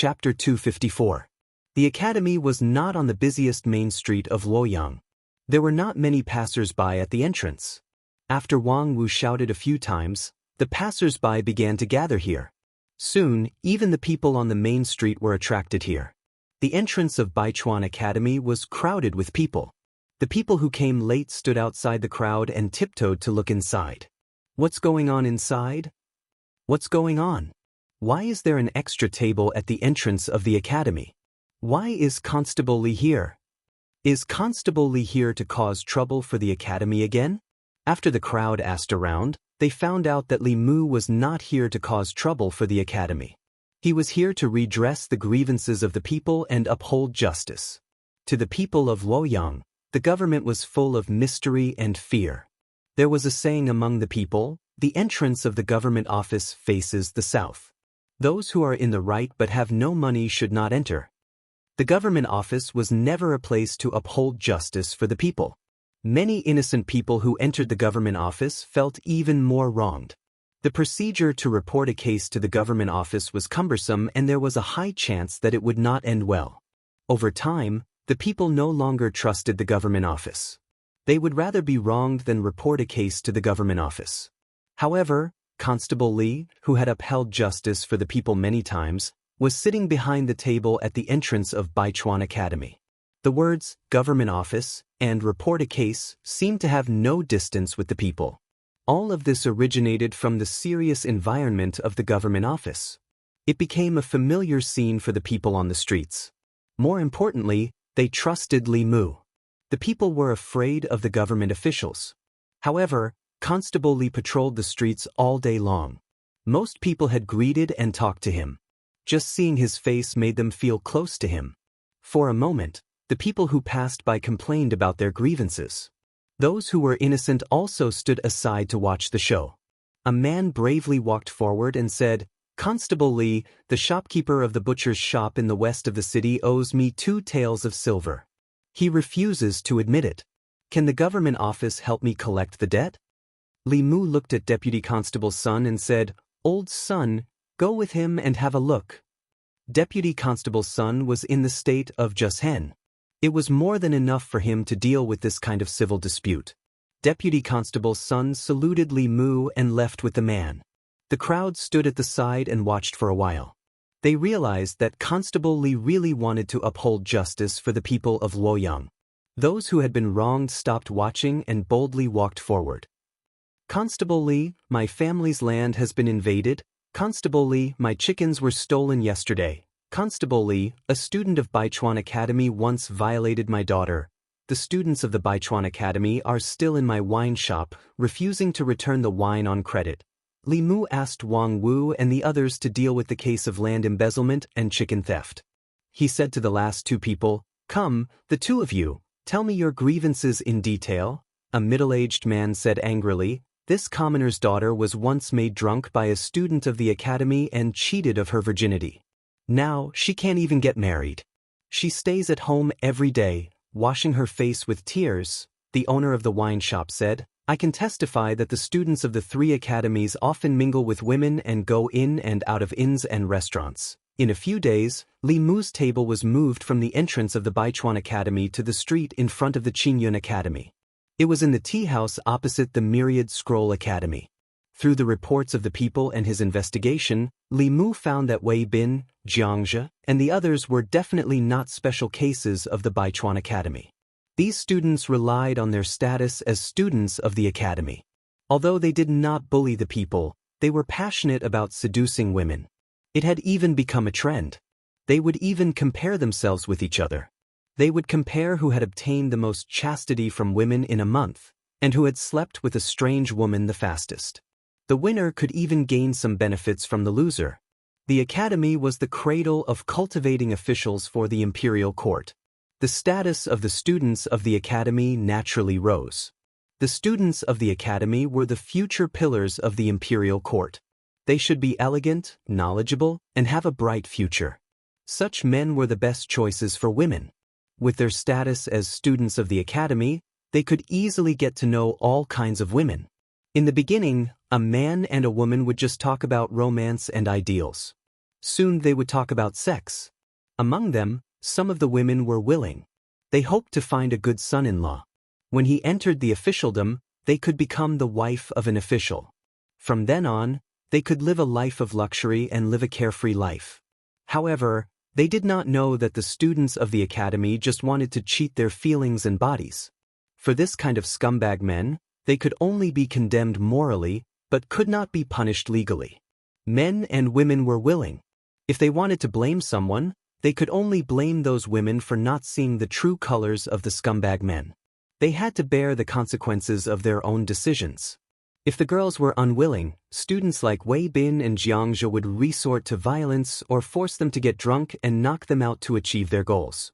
Chapter 254. The academy was not on the busiest main street of Luoyang. There were not many passers-by at the entrance. After Wang Wu shouted a few times, the passers-by began to gather here. Soon, even the people on the main street were attracted here. The entrance of Baichuan Academy was crowded with people. The people who came late stood outside the crowd and tiptoed to look inside. What's going on inside? What's going on? Why is there an extra table at the entrance of the academy? Why is Constable Li here? Is Constable Li here to cause trouble for the academy again? After the crowd asked around, they found out that Li Mu was not here to cause trouble for the academy. He was here to redress the grievances of the people and uphold justice. To the people of Luoyang, the government was full of mystery and fear. There was a saying among the people, the entrance of the government office faces the south. Those who are in the right but have no money should not enter. The government office was never a place to uphold justice for the people. Many innocent people who entered the government office felt even more wronged. The procedure to report a case to the government office was cumbersome, and there was a high chance that it would not end well. Over time, the people no longer trusted the government office. They would rather be wronged than report a case to the government office. However, Constable Li, who had upheld justice for the people many times, was sitting behind the table at the entrance of Baichuan Academy. The words, government office, and report a case seemed to have no distance with the people. All of this originated from the serious environment of the government office. It became a familiar scene for the people on the streets. More importantly, they trusted Li Mu. The people were afraid of the government officials. However, Constable Li patrolled the streets all day long. Most people had greeted and talked to him. Just seeing his face made them feel close to him. For a moment, the people who passed by complained about their grievances. Those who were innocent also stood aside to watch the show. A man bravely walked forward and said, "Constable Li, the shopkeeper of the butcher's shop in the west of the city owes me 2 taels of silver. He refuses to admit it. Can the government office help me collect the debt?" Li Mu looked at Deputy Constable's son and said, "Old son, go with him and have a look." Deputy Constable's son was in the state of Jushen. It was more than enough for him to deal with this kind of civil dispute. Deputy Constable's son saluted Li Mu and left with the man. The crowd stood at the side and watched for a while. They realized that Constable Li really wanted to uphold justice for the people of Luoyang. Those who had been wronged stopped watching and boldly walked forward. "Constable Li, my family's land has been invaded. Constable Li, my chickens were stolen yesterday. Constable Li, a student of Baichuan Academy once violated my daughter. The students of the Baichuan Academy are still in my wine shop, refusing to return the wine on credit." Li Mu asked Wang Wu and the others to deal with the case of land embezzlement and chicken theft. He said to the last 2 people, "Come, the 2 of you, tell me your grievances in detail." A middle-aged man said angrily, "This commoner's daughter was once made drunk by a student of the academy and cheated of her virginity. Now, she can't even get married. She stays at home every day, washing her face with tears." The owner of the wine shop said, "I can testify that the students of the 3 academies often mingle with women and go in and out of inns and restaurants. In a few days, Li Mu's table was moved from the entrance of the Baichuan Academy to the street in front of the Qingyun Academy. It was in the tea house opposite the Myriad Scroll Academy. Through the reports of the people and his investigation, Li Mu found that Wei Bin, Xianxia, and the others were definitely not special cases of the Baichuan Academy. These students relied on their status as students of the academy. Although they did not bully the people, they were passionate about seducing women. It had even become a trend. They would even compare themselves with each other. They would compare who had obtained the most chastity from women in a month, and who had slept with a strange woman the fastest. The winner could even gain some benefits from the loser. The academy was the cradle of cultivating officials for the imperial court. The status of the students of the academy naturally rose. The students of the academy were the future pillars of the imperial court. They should be elegant, knowledgeable, and have a bright future. Such men were the best choices for women. With their status as students of the academy, they could easily get to know all kinds of women. In the beginning, a man and a woman would just talk about romance and ideals. Soon they would talk about sex. Among them, some of the women were willing. They hoped to find a good son-in-law. When he entered the officialdom, they could become the wife of an official. From then on, they could live a life of luxury and live a carefree life. However, they did not know that the students of the academy just wanted to cheat their feelings and bodies. For this kind of scumbag men, they could only be condemned morally, but could not be punished legally. Men and women were willing. If they wanted to blame someone, they could only blame those women for not seeing the true colors of the scumbag men. They had to bear the consequences of their own decisions. If the girls were unwilling, students like Wei Bin and Xianxia would resort to violence or force them to get drunk and knock them out to achieve their goals.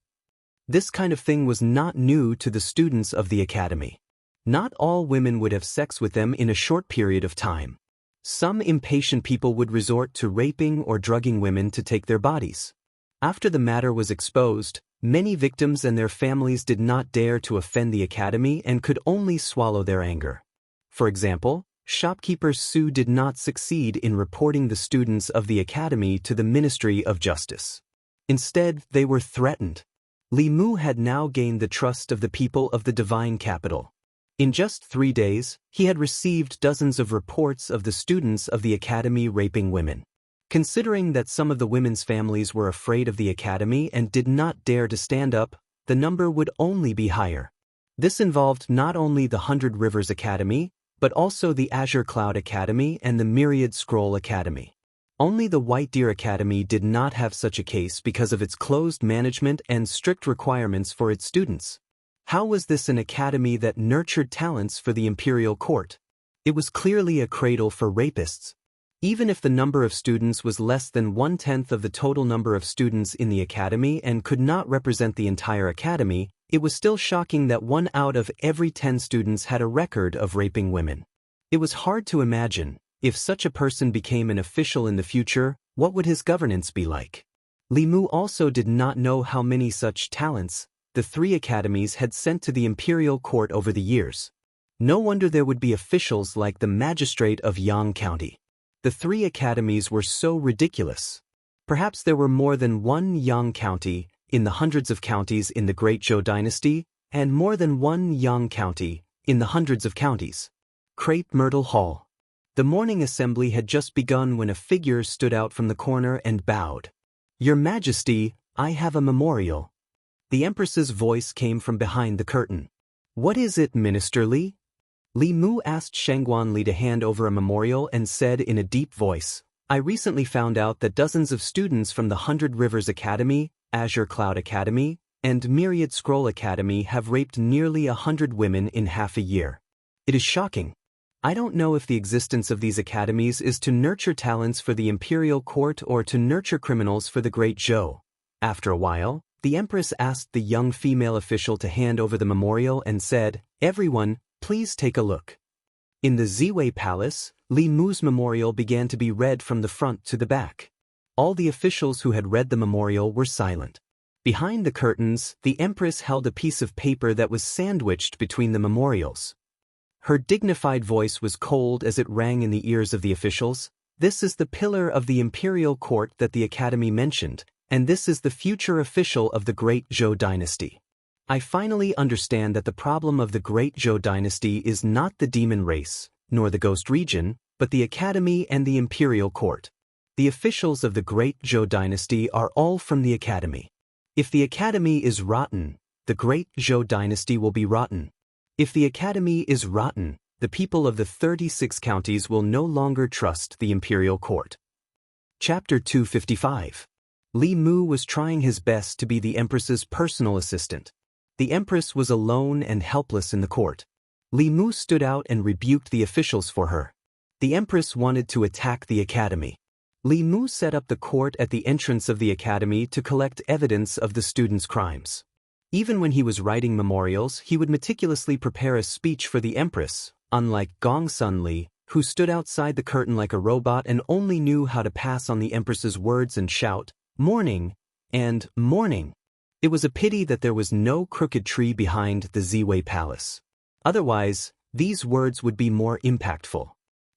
This kind of thing was not new to the students of the academy. Not all women would have sex with them in a short period of time. Some impatient people would resort to raping or drugging women to take their bodies. After the matter was exposed, many victims and their families did not dare to offend the academy and could only swallow their anger. For example, shopkeeper Su did not succeed in reporting the students of the academy to the Ministry of Justice. Instead, they were threatened. Li Mu had now gained the trust of the people of the divine capital. In just 3 days, he had received dozens of reports of the students of the academy raping women. Considering that some of the women's families were afraid of the academy and did not dare to stand up, the number would only be higher. This involved not only the 100 Rivers Academy, but also the Azure Cloud Academy and the Myriad Scroll Academy. Only the White Deer Academy did not have such a case because of its closed management and strict requirements for its students. How was this an academy that nurtured talents for the imperial court? It was clearly a cradle for rapists. Even if the number of students was less than 1/10 of the total number of students in the academy and could not represent the entire academy, it was still shocking that 1 out of every 10 students had a record of raping women. It was hard to imagine, if such a person became an official in the future, what would his governance be like? Li Mu also did not know how many such talents the 3 academies had sent to the imperial court over the years. No wonder there would be officials like the magistrate of Yang County. The 3 academies were so ridiculous. Perhaps there were more than one Yang County in the hundreds of counties in the Great Zhou Dynasty, and more than one Yang County in the hundreds of counties. Crepe Myrtle Hall. The morning assembly had just begun when a figure stood out from the corner and bowed. "Your Majesty, I have a memorial." The Empress's voice came from behind the curtain. "What is it, Minister Li?" Li Mu asked Shangguan Li to hand over a memorial and said in a deep voice, "I recently found out that dozens of students from the 100 Rivers Academy, Azure Cloud Academy, and Myriad Scroll Academy have raped nearly 100 women in half a year. It is shocking. I don't know if the existence of these academies is to nurture talents for the imperial court or to nurture criminals for the Great Zhou." After a while, the Empress asked the young female official to hand over the memorial and said, "Everyone, please take a look." In the Ziwei Palace, Li Mu's memorial began to be read from the front to the back. All the officials who had read the memorial were silent. Behind the curtains, the Empress held a piece of paper that was sandwiched between the memorials. Her dignified voice was cold as it rang in the ears of the officials. "This is the pillar of the imperial court that the academy mentioned, and this is the future official of the Great Zhou Dynasty. I finally understand that the problem of the Great Zhou Dynasty is not the demon race, nor the ghost region, but the academy and the imperial court. The officials of the Great Zhou Dynasty are all from the academy. If the academy is rotten, the Great Zhou Dynasty will be rotten. If the academy is rotten, the people of the 36 counties will no longer trust the imperial court." Chapter 255. Li Mu was trying his best to be the Empress's personal assistant. The Empress was alone and helpless in the court. Li Mu stood out and rebuked the officials for her. The Empress wanted to attack the academy. Li Mu set up the court at the entrance of the academy to collect evidence of the students' crimes. Even when he was writing memorials, he would meticulously prepare a speech for the Empress, unlike Gongsun Li, who stood outside the curtain like a robot and only knew how to pass on the Empress's words and shout, "Morning," and "Morning." It was a pity that there was no crooked tree behind the Ziwei Palace. Otherwise, these words would be more impactful.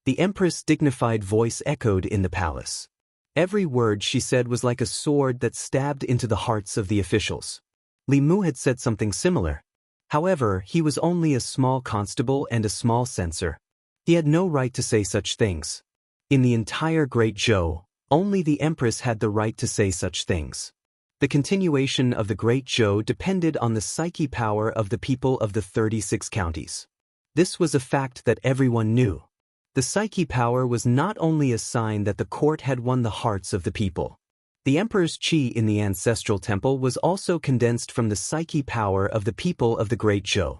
The Empress' dignified voice echoed in the palace. Every word she said was like a sword that stabbed into the hearts of the officials. Li Mu had said something similar. However, he was only a small constable and a small censor. He had no right to say such things. In the entire Great Zhou, only the Empress had the right to say such things. The continuation of the Great Zhou depended on the psyche power of the people of the 36 counties. This was a fact that everyone knew. The psyche power was not only a sign that the court had won the hearts of the people. The emperor's qi in the ancestral temple was also condensed from the psyche power of the people of the Great Zhou.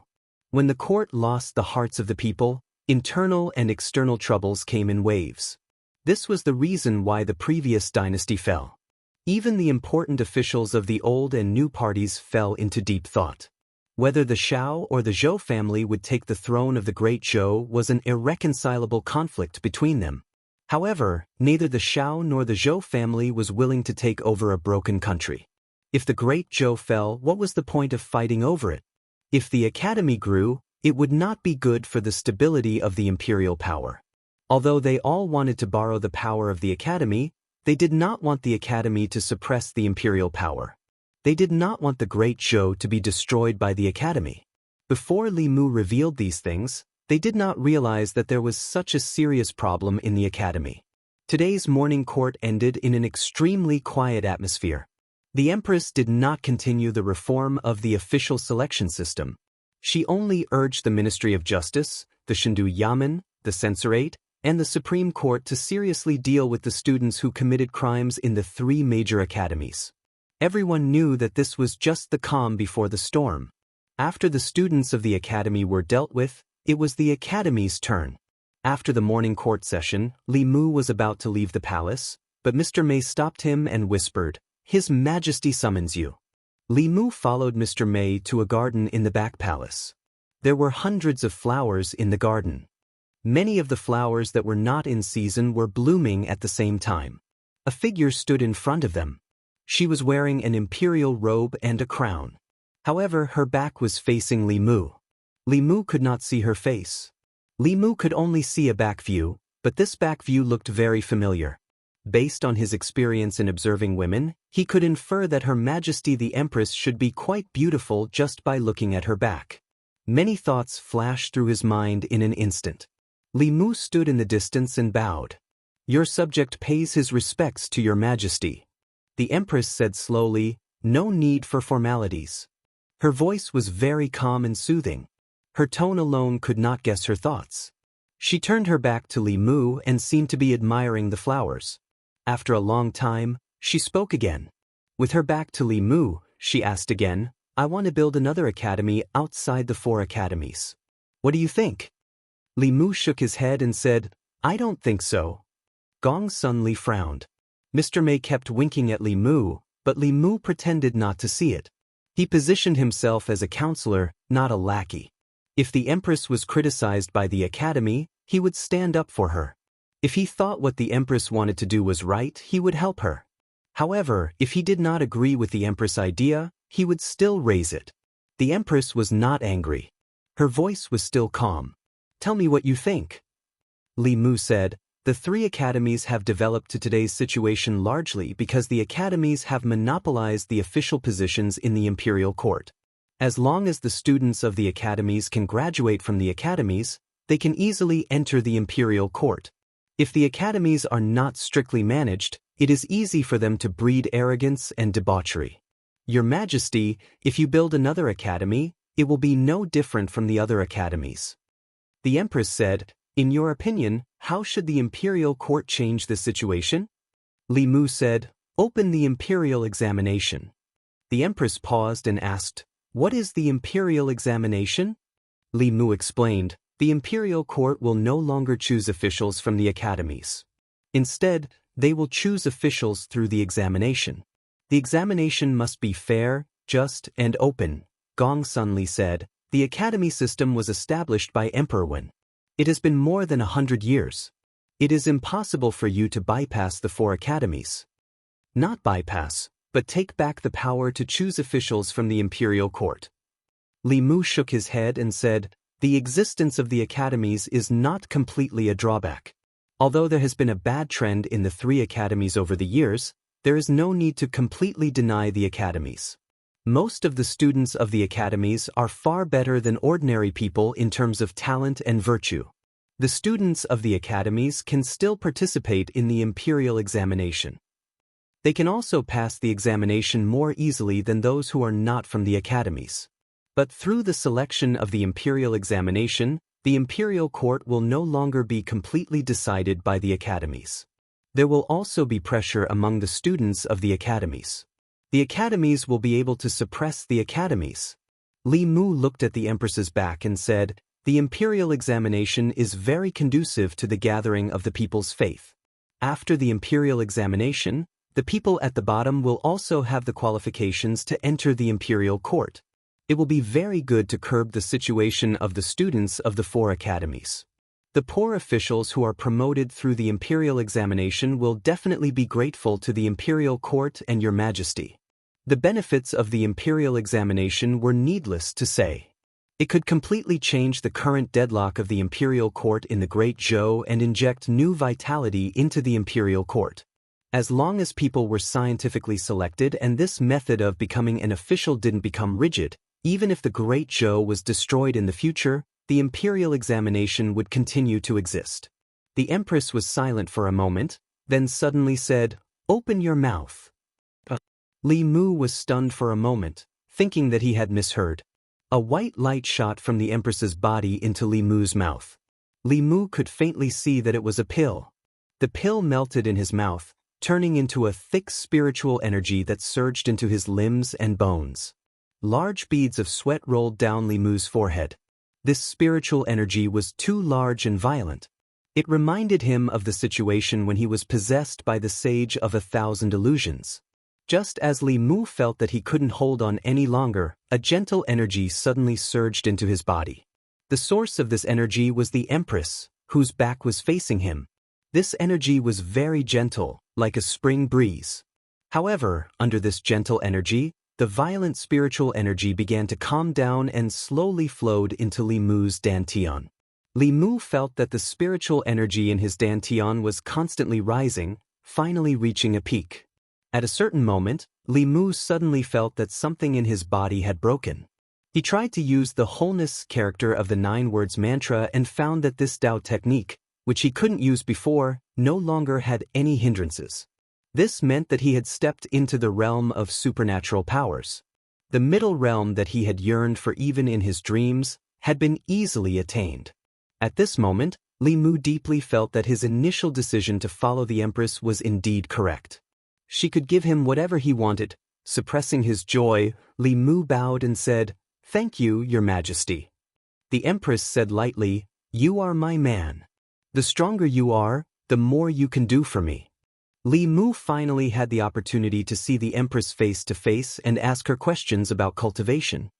When the court lost the hearts of the people, internal and external troubles came in waves. This was the reason why the previous dynasty fell. Even the important officials of the old and new parties fell into deep thought. Whether the Shao or the Zhou family would take the throne of the Great Zhou was an irreconcilable conflict between them. However, neither the Shao nor the Zhou family was willing to take over a broken country. If the Great Zhou fell, what was the point of fighting over it? If the academy grew, it would not be good for the stability of the imperial power. Although they all wanted to borrow the power of the academy, they did not want the academy to suppress the imperial power. They did not want the Great Zhou to be destroyed by the academy. Before Li Mu revealed these things, they did not realize that there was such a serious problem in the academy. Today's morning court ended in an extremely quiet atmosphere. The Empress did not continue the reform of the official selection system. She only urged the Ministry of Justice, the Shendu Yamen, the Censorate, and the Supreme Court to seriously deal with the students who committed crimes in the 3 major academies. Everyone knew that this was just the calm before the storm. After the students of the academy were dealt with, it was the academy's turn. After the morning court session, Li Mu was about to leave the palace, but Mr. Mei stopped him and whispered, "His Majesty summons you." Li Mu followed Mr. Mei to a garden in the back palace. There were hundreds of flowers in the garden. Many of the flowers that were not in season were blooming at the same time. A figure stood in front of them. She was wearing an imperial robe and a crown. However, her back was facing Li Mu. Li Mu could not see her face. Li Mu could only see a back view, but this back view looked very familiar. Based on his experience in observing women, he could infer that Her Majesty the Empress should be quite beautiful just by looking at her back. Many thoughts flashed through his mind in an instant. Li Mu stood in the distance and bowed. "Your subject pays his respects to Your Majesty." The Empress said slowly, "No need for formalities." Her voice was very calm and soothing. Her tone alone could not guess her thoughts. She turned her back to Li Mu and seemed to be admiring the flowers. After a long time, she spoke again. With her back to Li Mu, she asked again, "I want to build another academy outside the 4 academies. What do you think?" Li Mu shook his head and said, "I don't think so." Gong Sun Li frowned. Mr. Mei kept winking at Li Mu, but Li Mu pretended not to see it. He positioned himself as a counselor, not a lackey. If the Empress was criticized by the academy, he would stand up for her. If he thought what the Empress wanted to do was right, he would help her. However, if he did not agree with the Empress' idea, he would still raise it. The Empress was not angry. Her voice was still calm. "Tell me what you think." Li Mu said, "The 3 academies have developed to today's situation largely because the academies have monopolized the official positions in the imperial court. As long as the students of the academies can graduate from the academies, they can easily enter the imperial court. If the academies are not strictly managed, it is easy for them to breed arrogance and debauchery. Your Majesty, if you build another academy, it will be no different from the other academies." The Empress said, "In your opinion, how should the imperial court change this situation?" Li Mu said, "Open the imperial examination." The Empress paused and asked, "What is the imperial examination?" Li Mu explained, "The imperial court will no longer choose officials from the academies. Instead, they will choose officials through the examination. The examination must be fair, just, and open." Gong Sunli said, "The academy system was established by Emperor Wen. It has been more than 100 years. It is impossible for you to bypass the 4 academies. Not bypass, but take back the power to choose officials from the imperial court." Li Mu shook his head and said, "The existence of the academies is not completely a drawback. Although there has been a bad trend in the three academies over the years, there is no need to completely deny the academies. Most of the students of the academies are far better than ordinary people in terms of talent and virtue. The students of the academies can still participate in the imperial examination. They can also pass the examination more easily than those who are not from the academies. But through the selection of the imperial examination, the imperial court will no longer be completely decided by the academies. There will also be pressure among the students of the academies. The academies will be able to suppress the academies. Li Mu looked at the Empress's back and said, "The imperial examination is very conducive to the gathering of the people's faith. After the imperial examination, the people at the bottom will also have the qualifications to enter the imperial court. It will be very good to curb the situation of the students of the four academies. The poor officials who are promoted through the imperial examination will definitely be grateful to the imperial court and your majesty." The benefits of the imperial examination were needless to say. It could completely change the current deadlock of the imperial court in the Great Zhou and inject new vitality into the imperial court. As long as people were scientifically selected and this method of becoming an official didn't become rigid, even if the Great Zhou was destroyed in the future, the imperial examination would continue to exist. The Empress was silent for a moment, then suddenly said, "Open your mouth." Li Mu was stunned for a moment, thinking that he had misheard. A white light shot from the Empress's body into Li Mu's mouth. Li Mu could faintly see that it was a pill. The pill melted in his mouth, turning into a thick spiritual energy that surged into his limbs and bones. Large beads of sweat rolled down Li Mu's forehead. This spiritual energy was too large and violent. It reminded him of the situation when he was possessed by the Sage of 1,000 Illusions. Just as Li Mu felt that he couldn't hold on any longer, a gentle energy suddenly surged into his body. The source of this energy was the Empress, whose back was facing him. This energy was very gentle, like a spring breeze. However, under this gentle energy, the violent spiritual energy began to calm down and slowly flowed into Li Mu's dantian. Li Mu felt that the spiritual energy in his dantian was constantly rising, finally reaching a peak. At a certain moment, Li Mu suddenly felt that something in his body had broken. He tried to use the wholeness character of the 9 words mantra and found that this Tao technique, which he couldn't use before, no longer had any hindrances. This meant that he had stepped into the realm of supernatural powers. The middle realm that he had yearned for even in his dreams had been easily attained. At this moment, Li Mu deeply felt that his initial decision to follow the Empress was indeed correct. She could give him whatever he wanted. Suppressing his joy, Li Mu bowed and said, "Thank you, Your Majesty." The Empress said lightly, "You are my man. The stronger you are, the more you can do for me." Li Mu finally had the opportunity to see the Empress face to face and ask her questions about cultivation.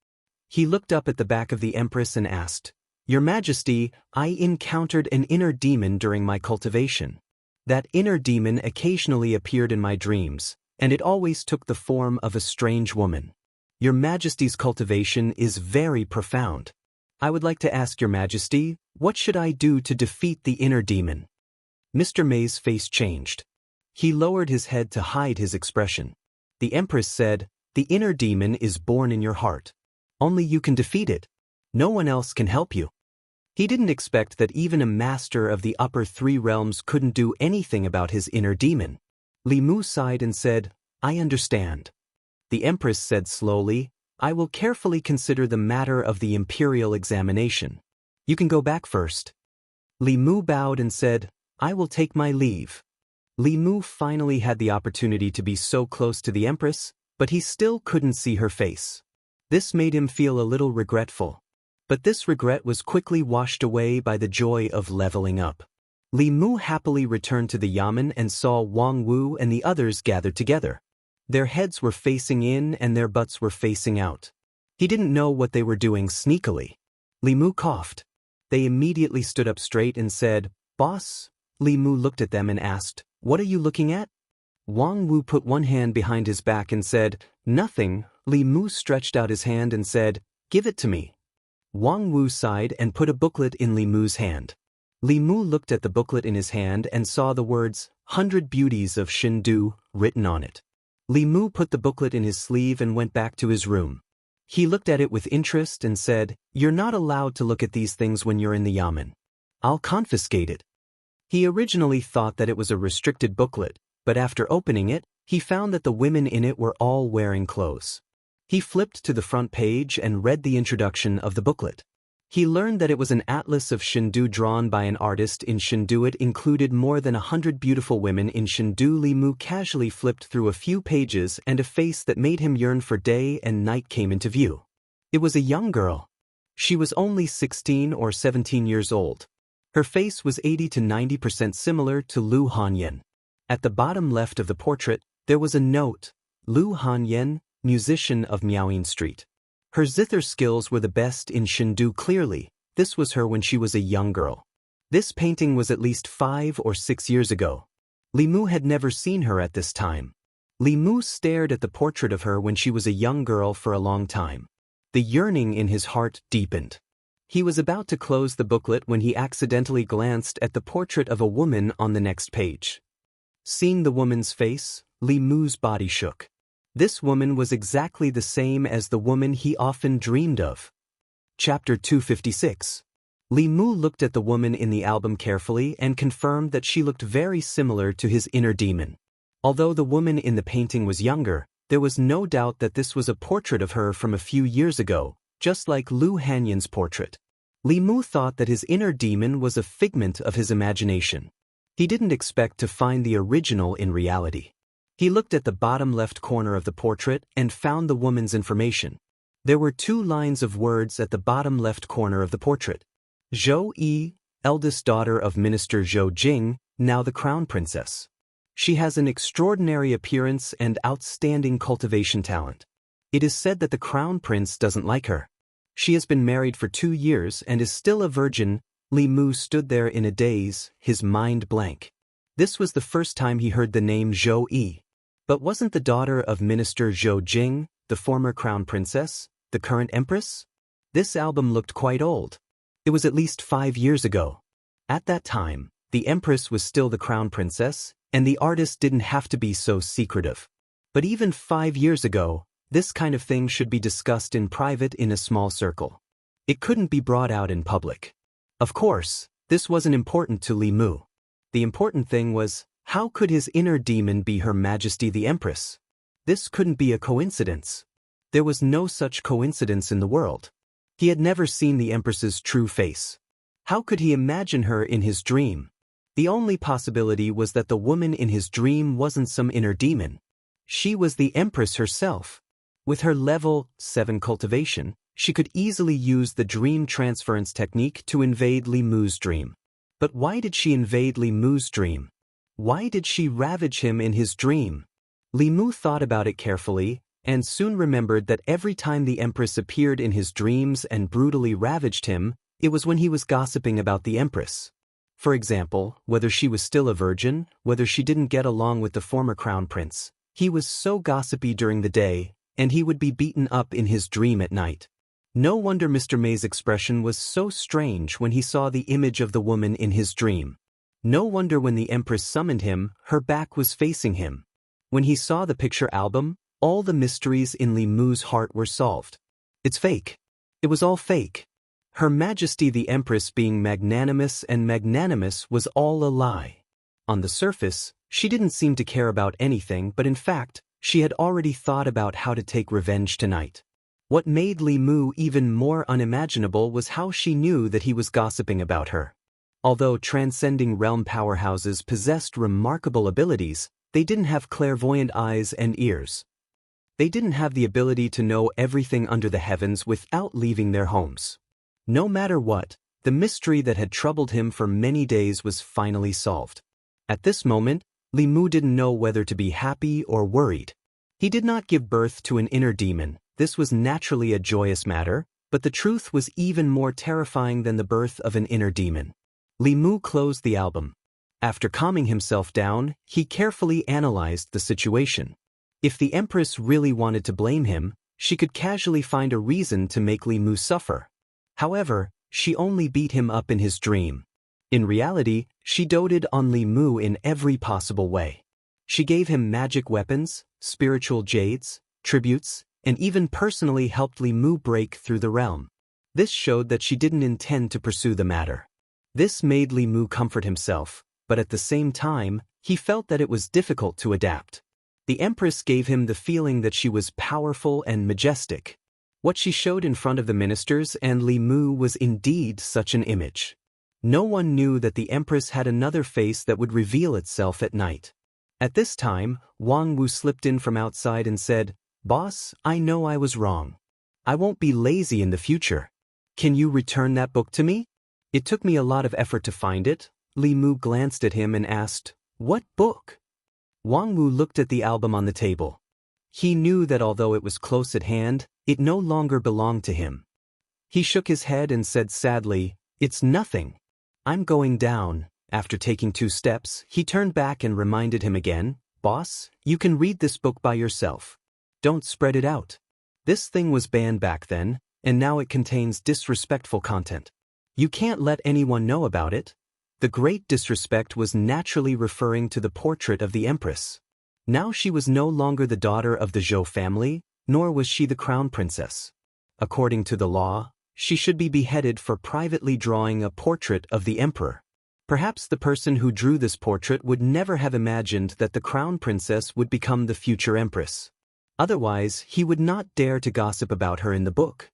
He looked up at the back of the Empress and asked, "Your Majesty, I encountered an inner demon during my cultivation. That inner demon occasionally appeared in my dreams, and it always took the form of a strange woman. Your Majesty's cultivation is very profound. I would like to ask Your Majesty, what should I do to defeat the inner demon?" Mr. May's face changed. He lowered his head to hide his expression. The Empress said, "The inner demon is born in your heart. Only you can defeat it. No one else can help you." He didn't expect that even a master of the upper 3 realms couldn't do anything about his inner demon. Li Mu sighed and said, "I understand." The Empress said slowly, "I will carefully consider the matter of the imperial examination. You can go back first." Li Mu bowed and said, "I will take my leave." Li Mu finally had the opportunity to be so close to the Empress, but he still couldn't see her face. This made him feel a little regretful. But this regret was quickly washed away by the joy of leveling up. Li Mu happily returned to the yamen and saw Wang Wu and the others gathered together. Their heads were facing in and their butts were facing out. He didn't know what they were doing sneakily. Li Mu coughed. They immediately stood up straight and said, "Boss?" Li Mu looked at them and asked, "What are you looking at?" Wang Wu put one hand behind his back and said, "Nothing." Li Mu stretched out his hand and said, "Give it to me." Wang Wu sighed and put a booklet in Li Mu's hand. Li Mu looked at the booklet in his hand and saw the words, "100 Beauties of Shindu," written on it. Li Mu put the booklet in his sleeve and went back to his room. He looked at it with interest and said, "You're not allowed to look at these things when you're in the yamen. I'll confiscate it." He originally thought that it was a restricted booklet, but after opening it, he found that the women in it were all wearing clothes. He flipped to the front page and read the introduction of the booklet. He learned that it was an atlas of Shindu drawn by an artist in Shindu. It included more than 100 beautiful women in Shindu. Li Mu casually flipped through a few pages and a face that made him yearn for day and night came into view. It was a young girl. She was only 16 or 17 years old. Her face was 80 to 90% similar to Lu Hanyan. At the bottom left of the portrait, there was a note, "Lu Hanyan, musician of Miaoying Street." Her zither skills were the best in Shindu. Clearly, this was her when she was a young girl. This painting was at least 5 or 6 years ago. Li Mu had never seen her at this time. Li Mu stared at the portrait of her when she was a young girl for a long time. The yearning in his heart deepened. He was about to close the booklet when he accidentally glanced at the portrait of a woman on the next page. Seeing the woman's face, Li Mu's body shook. This woman was exactly the same as the woman he often dreamed of. Chapter 256. Li Mu looked at the woman in the album carefully and confirmed that she looked very similar to his inner demon. Although the woman in the painting was younger, there was no doubt that this was a portrait of her from a few years ago, just like Lu Hanyan's portrait. Li Mu thought that his inner demon was a figment of his imagination. He didn't expect to find the original in reality. He looked at the bottom left corner of the portrait and found the woman's information. There were 2 lines of words at the bottom left corner of the portrait. Zhou Yi, eldest daughter of Minister Zhou Jing, now the crown princess. She has an extraordinary appearance and outstanding cultivation talent. It is said that the crown prince doesn't like her. She has been married for 2 years and is still a virgin. Li Mu stood there in a daze, his mind blank. This was the first time he heard the name Zhou Yi. But wasn't the daughter of Minister Zhou Jing, the former crown princess, the current empress? This album looked quite old. It was at least 5 years ago. At that time, the empress was still the crown princess, and the artist didn't have to be so secretive. But even 5 years ago, this kind of thing should be discussed in private in a small circle. It couldn't be brought out in public. Of course, this wasn't important to Li Mu. The important thing was, how could his inner demon be Her Majesty the Empress? This couldn't be a coincidence. There was no such coincidence in the world. He had never seen the Empress's true face. How could he imagine her in his dream? The only possibility was that the woman in his dream wasn't some inner demon. She was the Empress herself. With her level 7 cultivation, she could easily use the dream transference technique to invade Li Mu's dream. But why did she invade Li Mu's dream? Why did she ravage him in his dream? Li Mu thought about it carefully, and soon remembered that every time the Empress appeared in his dreams and brutally ravaged him, it was when he was gossiping about the Empress. For example, whether she was still a virgin, whether she didn't get along with the former crown prince. He was so gossipy during the day, and he would be beaten up in his dream at night. No wonder Mr. May's expression was so strange when he saw the image of the woman in his dream. No wonder when the Empress summoned him, her back was facing him. When he saw the picture album, all the mysteries in Li Mu's heart were solved. It's fake. It was all fake. Her Majesty the Empress being magnanimous and magnanimous was all a lie. On the surface, she didn't seem to care about anything, but in fact, she had already thought about how to take revenge tonight. What made Li Mu even more unimaginable was how she knew that he was gossiping about her. Although transcending realm powerhouses possessed remarkable abilities, they didn't have clairvoyant eyes and ears. They didn't have the ability to know everything under the heavens without leaving their homes. No matter what, the mystery that had troubled him for many days was finally solved. At this moment, Li Mu didn't know whether to be happy or worried. He did not give birth to an inner demon. This was naturally a joyous matter, but the truth was even more terrifying than the birth of an inner demon. Li Mu closed the album. After calming himself down, he carefully analyzed the situation. If the Empress really wanted to blame him, she could casually find a reason to make Li Mu suffer. However, she only beat him up in his dream. In reality, she doted on Li Mu in every possible way. She gave him magic weapons, spiritual jades, tributes, and even personally helped Li Mu break through the realm. This showed that she didn't intend to pursue the matter. This made Li Mu comfort himself, but at the same time, he felt that it was difficult to adapt. The Empress gave him the feeling that she was powerful and majestic. What she showed in front of the ministers and Li Mu was indeed such an image. No one knew that the Empress had another face that would reveal itself at night. At this time, Wang Wu slipped in from outside and said, "Boss, I know I was wrong. I won't be lazy in the future. Can you return that book to me?" "It took me a lot of effort to find it." Li Mu glanced at him and asked, "What book?" Wang Wu looked at the album on the table. He knew that although it was close at hand, it no longer belonged to him. He shook his head and said sadly, "It's nothing. I'm going down." After taking 2 steps, he turned back and reminded him again, "Boss, you can read this book by yourself. Don't spread it out." This thing was banned back then, and now it contains disrespectful content. You can't let anyone know about it. The great disrespect was naturally referring to the portrait of the Empress. Now she was no longer the daughter of the Zhou family, nor was she the crown princess. According to the law, she should be beheaded for privately drawing a portrait of the emperor. Perhaps the person who drew this portrait would never have imagined that the crown princess would become the future empress. Otherwise, he would not dare to gossip about her in the book.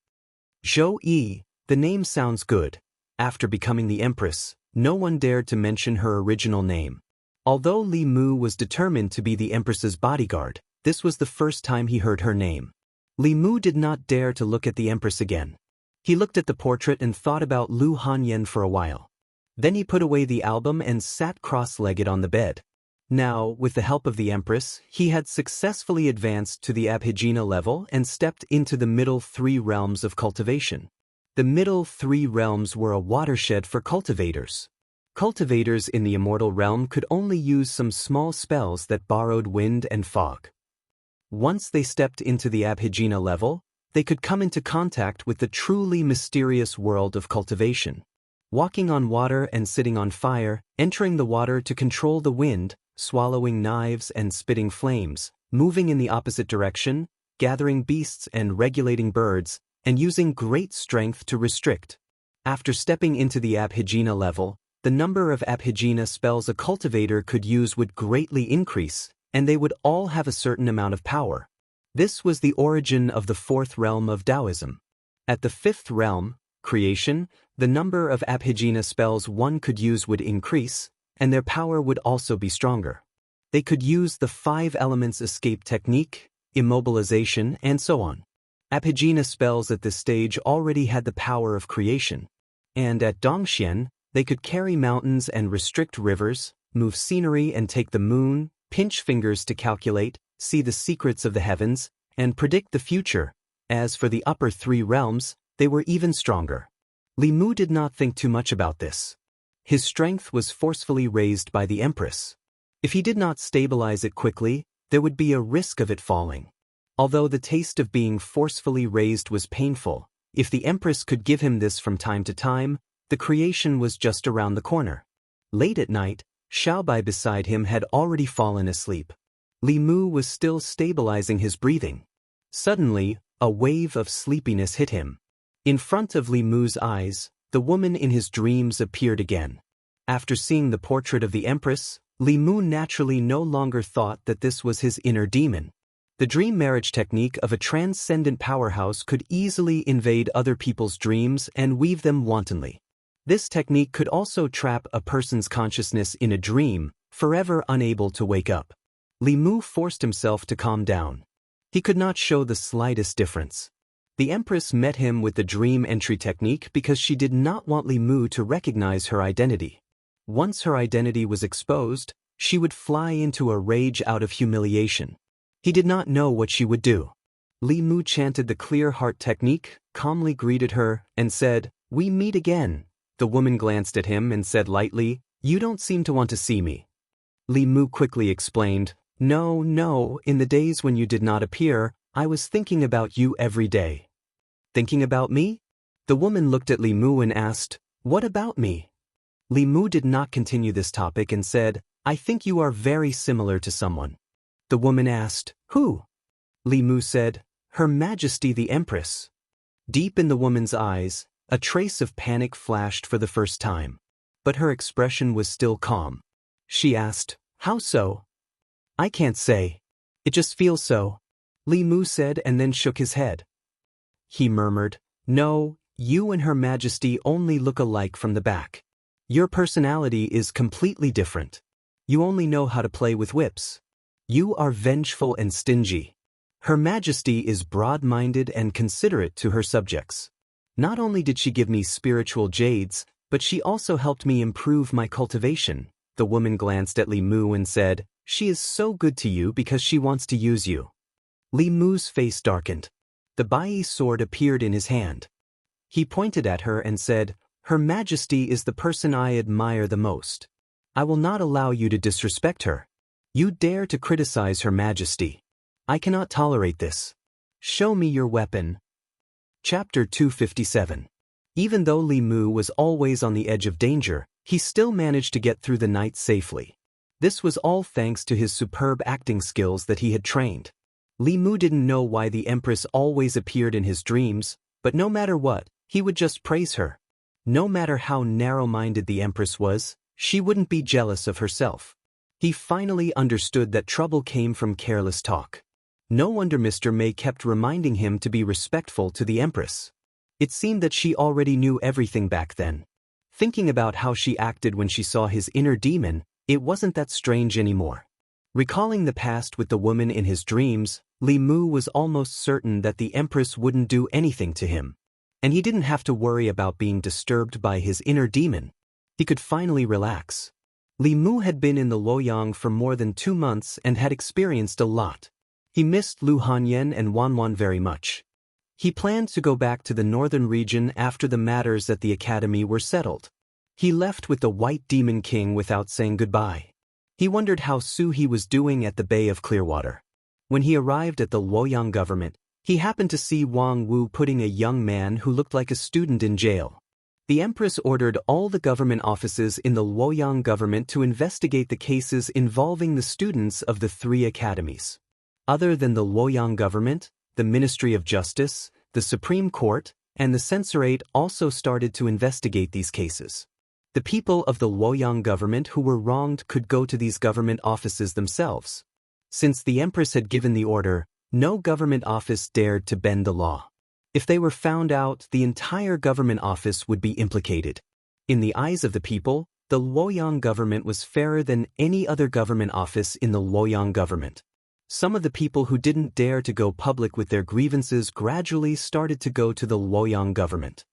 Zhou Yi, the name sounds good. After becoming the empress, no one dared to mention her original name. Although Li Mu was determined to be the empress's bodyguard, this was the first time he heard her name. Li Mu did not dare to look at the empress again. He looked at the portrait and thought about Lu Hanyan for a while. Then he put away the album and sat cross-legged on the bed. Now, with the help of the Empress, he had successfully advanced to the Abhijna level and stepped into the middle 3 realms of cultivation. The middle 3 realms were a watershed for cultivators. Cultivators in the Immortal realm could only use some small spells that borrowed wind and fog. Once they stepped into the Abhijna level, they could come into contact with the truly mysterious world of cultivation. Walking on water and sitting on fire, entering the water to control the wind, swallowing knives and spitting flames, moving in the opposite direction, gathering beasts and regulating birds, and using great strength to restrict. After stepping into the Abhijna level, the number of Abhijna spells a cultivator could use would greatly increase, and they would all have a certain amount of power. This was the origin of the 4th realm of Taoism. At the 5th realm, creation, the number of Abhijna spells one could use would increase, and their power would also be stronger. They could use the 5 elements escape technique, immobilization, and so on. Abhijna spells at this stage already had the power of creation. And at Dongxian, they could carry mountains and restrict rivers, move scenery and take the moon, pinch fingers to calculate, see the secrets of the heavens, and predict the future. As for the upper 3 realms, they were even stronger. Li Mu did not think too much about this. His strength was forcefully raised by the Empress. If he did not stabilize it quickly, there would be a risk of it falling. Although the taste of being forcefully raised was painful, if the Empress could give him this from time to time, the creation was just around the corner. Late at night, Xiaobai beside him had already fallen asleep. Li Mu was still stabilizing his breathing. Suddenly, a wave of sleepiness hit him. In front of Li Mu's eyes, the woman in his dreams appeared again. After seeing the portrait of the Empress, Li Mu naturally no longer thought that this was his inner demon. The dream marriage technique of a transcendent powerhouse could easily invade other people's dreams and weave them wantonly. This technique could also trap a person's consciousness in a dream, forever unable to wake up. Li Mu forced himself to calm down. He could not show the slightest difference. The Empress met him with the dream entry technique because she did not want Li Mu to recognize her identity. Once her identity was exposed, she would fly into a rage out of humiliation. He did not know what she would do. Li Mu chanted the clear heart technique, calmly greeted her, and said, "We meet again." The woman glanced at him and said lightly, "You don't seem to want to see me." Li Mu quickly explained, No, in the days when you did not appear, I was thinking about you every day." "Thinking about me?" The woman looked at Li Mu and asked, "What about me?" Li Mu did not continue this topic and said, "I think you are very similar to someone." The woman asked, "Who?" Li Mu said, "Her Majesty the Empress." Deep in the woman's eyes, a trace of panic flashed for the first time. But her expression was still calm. She asked, "How so?" "I can't say. It just feels so," Li Mu said and then shook his head. He murmured, "No, you and Her Majesty only look alike from the back. Your personality is completely different. You only know how to play with whips. You are vengeful and stingy. Her Majesty is broad-minded and considerate to her subjects. Not only did she give me spiritual jades, but she also helped me improve my cultivation." The woman glanced at Li Mu and said, "She is so good to you because she wants to use you." Li Mu's face darkened. The Bai sword appeared in his hand. He pointed at her and said, "Her Majesty is the person I admire the most. I will not allow you to disrespect her. You dare to criticize Her Majesty. I cannot tolerate this. Show me your weapon." Chapter 257. Even though Li Mu was always on the edge of danger, he still managed to get through the night safely. This was all thanks to his superb acting skills that he had trained. Li Mu didn't know why the Empress always appeared in his dreams, but no matter what, he would just praise her. No matter how narrow-minded the Empress was, she wouldn't be jealous of herself. He finally understood that trouble came from careless talk. No wonder Mr. May kept reminding him to be respectful to the Empress. It seemed that she already knew everything back then. Thinking about how she acted when she saw his inner demon, it wasn't that strange anymore. Recalling the past with the woman in his dreams, Li Mu was almost certain that the Empress wouldn't do anything to him. And he didn't have to worry about being disturbed by his inner demon. He could finally relax. Li Mu had been in the Luoyang for more than 2 months and had experienced a lot. He missed Lu Hanyan and Wanwan very much. He planned to go back to the northern region after the matters at the academy were settled. He left with the White Demon King without saying goodbye. He wondered how Su He was doing at the Bay of Clearwater. When he arrived at the Luoyang government, he happened to see Wang Wu putting a young man who looked like a student in jail. The Empress ordered all the government offices in the Luoyang government to investigate the cases involving the students of the 3 academies. Other than the Luoyang government, the Ministry of Justice, the Supreme Court, and the Censorate also started to investigate these cases. The people of the Luoyang government who were wronged could go to these government offices themselves. Since the Empress had given the order, no government office dared to bend the law. If they were found out, the entire government office would be implicated. In the eyes of the people, the Luoyang government was fairer than any other government office in the Luoyang government. Some of the people who didn't dare to go public with their grievances gradually started to go to the Luoyang government.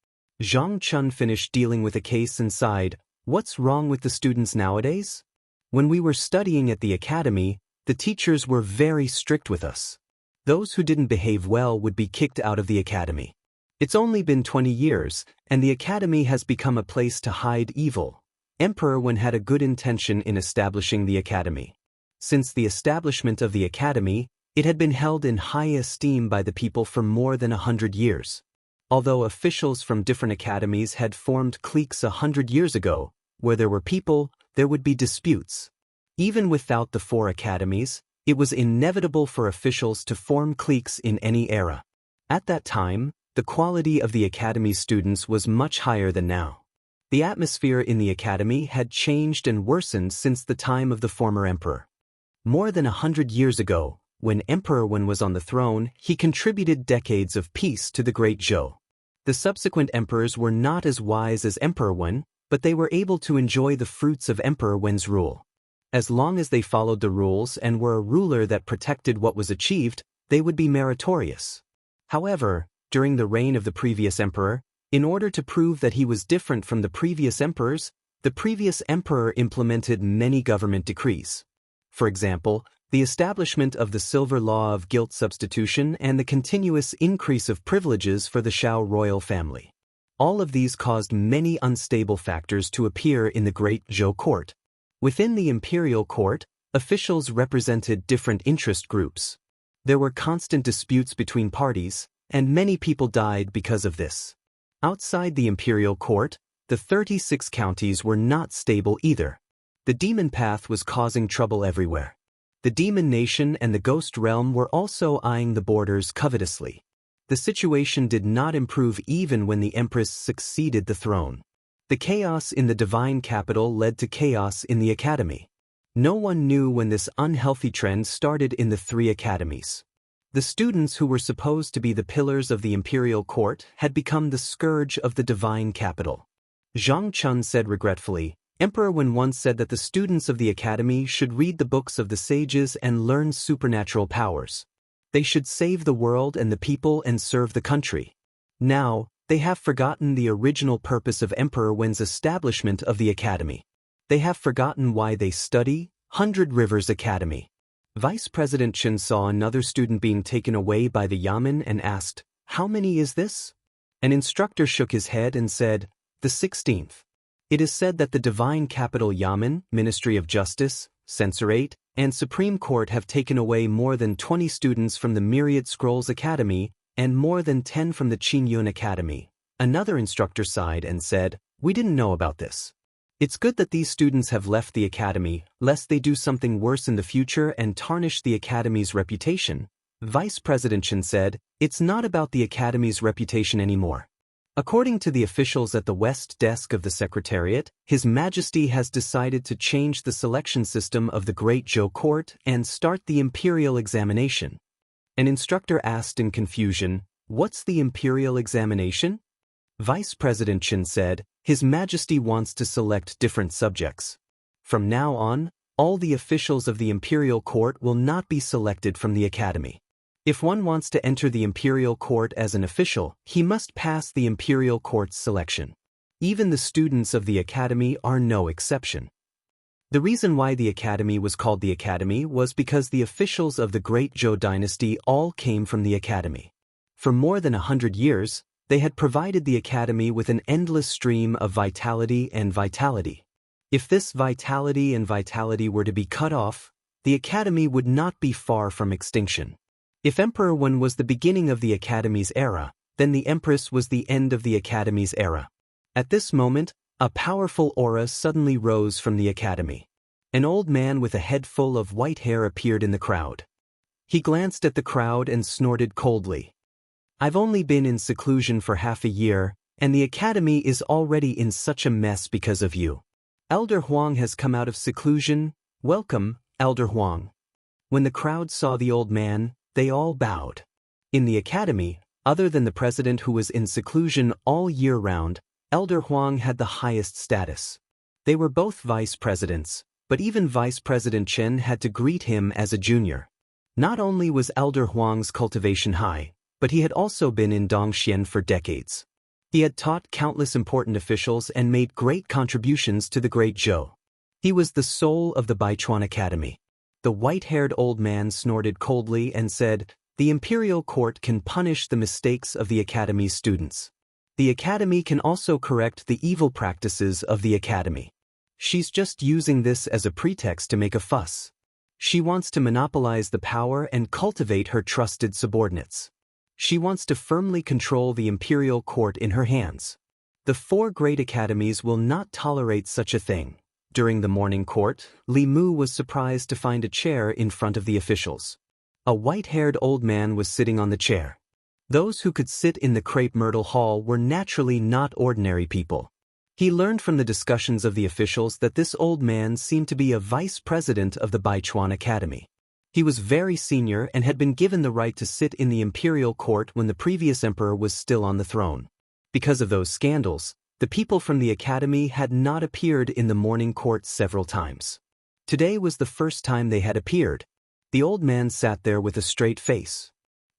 Zhang Chun finished dealing with a case and sighed, "What's wrong with the students nowadays? When we were studying at the academy, the teachers were very strict with us. Those who didn't behave well would be kicked out of the academy. It's only been 20 years, and the academy has become a place to hide evil." Emperor Wen had a good intention in establishing the academy. Since the establishment of the academy, it had been held in high esteem by the people for more than 100 years. Although officials from different academies had formed cliques 100 years ago, where there were people, there would be disputes. Even without the 4 academies, it was inevitable for officials to form cliques in any era. At that time, the quality of the academy's students was much higher than now. The atmosphere in the academy had changed and worsened since the time of the former emperor. More than 100 years ago, when Emperor Wen was on the throne, he contributed decades of peace to the Great Zhou. The subsequent emperors were not as wise as Emperor Wen, but they were able to enjoy the fruits of Emperor Wen's rule. As long as they followed the rules and were a ruler that protected what was achieved, they would be meritorious. However, during the reign of the previous emperor, in order to prove that he was different from the previous emperors, the previous emperor implemented many government decrees. For example, the establishment of the silver law of guilt substitution and the continuous increase of privileges for the Shao royal family. All of these caused many unstable factors to appear in the Great Zhou court. Within the imperial court, officials represented different interest groups. There were constant disputes between parties, and many people died because of this. Outside the imperial court, the 36 counties were not stable either. The demon path was causing trouble everywhere. The demon nation and the ghost realm were also eyeing the borders covetously. The situation did not improve even when the empress succeeded the throne. The chaos in the divine capital led to chaos in the academy. No one knew when this unhealthy trend started in the 3 academies. The students who were supposed to be the pillars of the imperial court had become the scourge of the divine capital. Zhang Chun said regretfully, Emperor Wen once said that the students of the academy should read the books of the sages and learn supernatural powers. They should save the world and the people and serve the country. Now, they have forgotten the original purpose of Emperor Wen's establishment of the academy. They have forgotten why they study. 100 Rivers Academy. Vice President Chen saw another student being taken away by the yamen and asked, "How many is this?" An instructor shook his head and said, "The 16th. It is said that the divine capital yamen, Ministry of Justice, Censorate, and Supreme Court have taken away more than 20 students from the Myriad Scrolls Academy and more than 10 from the Qingyun Academy." Another instructor sighed and said, "We didn't know about this. It's good that these students have left the academy, lest they do something worse in the future and tarnish the academy's reputation." Vice President Chen said, "It's not about the academy's reputation anymore. According to the officials at the West Desk of the Secretariat, His Majesty has decided to change the selection system of the Great Zhou Court and start the imperial examination." An instructor asked in confusion, "What's the imperial examination?" Vice President Chen said, "His Majesty wants to select different subjects. From now on, all the officials of the imperial court will not be selected from the academy. If one wants to enter the imperial court as an official, he must pass the imperial court's selection. Even the students of the academy are no exception." The reason why the academy was called the academy was because the officials of the Great Zhou dynasty all came from the academy. For more than 100 years, they had provided the academy with an endless stream of vitality and vitality. If this vitality and vitality were to be cut off, the academy would not be far from extinction. If Emperor Wen was the beginning of the academy's era, then the empress was the end of the academy's era. At this moment, a powerful aura suddenly rose from the academy. An old man with a head full of white hair appeared in the crowd. He glanced at the crowd and snorted coldly. "I've only been in seclusion for half a year, and the academy is already in such a mess because of you. Elder Huang has come out of seclusion. Welcome, Elder Huang." When the crowd saw the old man, they all bowed. In the academy, other than the president who was in seclusion all year round, Elder Huang had the highest status. They were both vice presidents, but even Vice President Chen had to greet him as a junior. Not only was Elder Huang's cultivation high, but he had also been in Dongxian for decades. He had taught countless important officials and made great contributions to the Great Zhou. He was the soul of the Baichuan Academy. The white-haired old man snorted coldly and said, "The imperial court can punish the mistakes of the academy's students. The academy can also correct the evil practices of the academy. She's just using this as a pretext to make a fuss. She wants to monopolize the power and cultivate her trusted subordinates. She wants to firmly control the imperial court in her hands. The 4 great academies will not tolerate such a thing." During the morning court, Li Mu was surprised to find a chair in front of the officials. A white-haired old man was sitting on the chair. Those who could sit in the crepe myrtle hall were naturally not ordinary people. He learned from the discussions of the officials that this old man seemed to be a vice president of the Baichuan Academy. He was very senior and had been given the right to sit in the imperial court when the previous emperor was still on the throne. Because of those scandals, the people from the academy had not appeared in the morning court several times. Today was the first time they had appeared. The old man sat there with a straight face.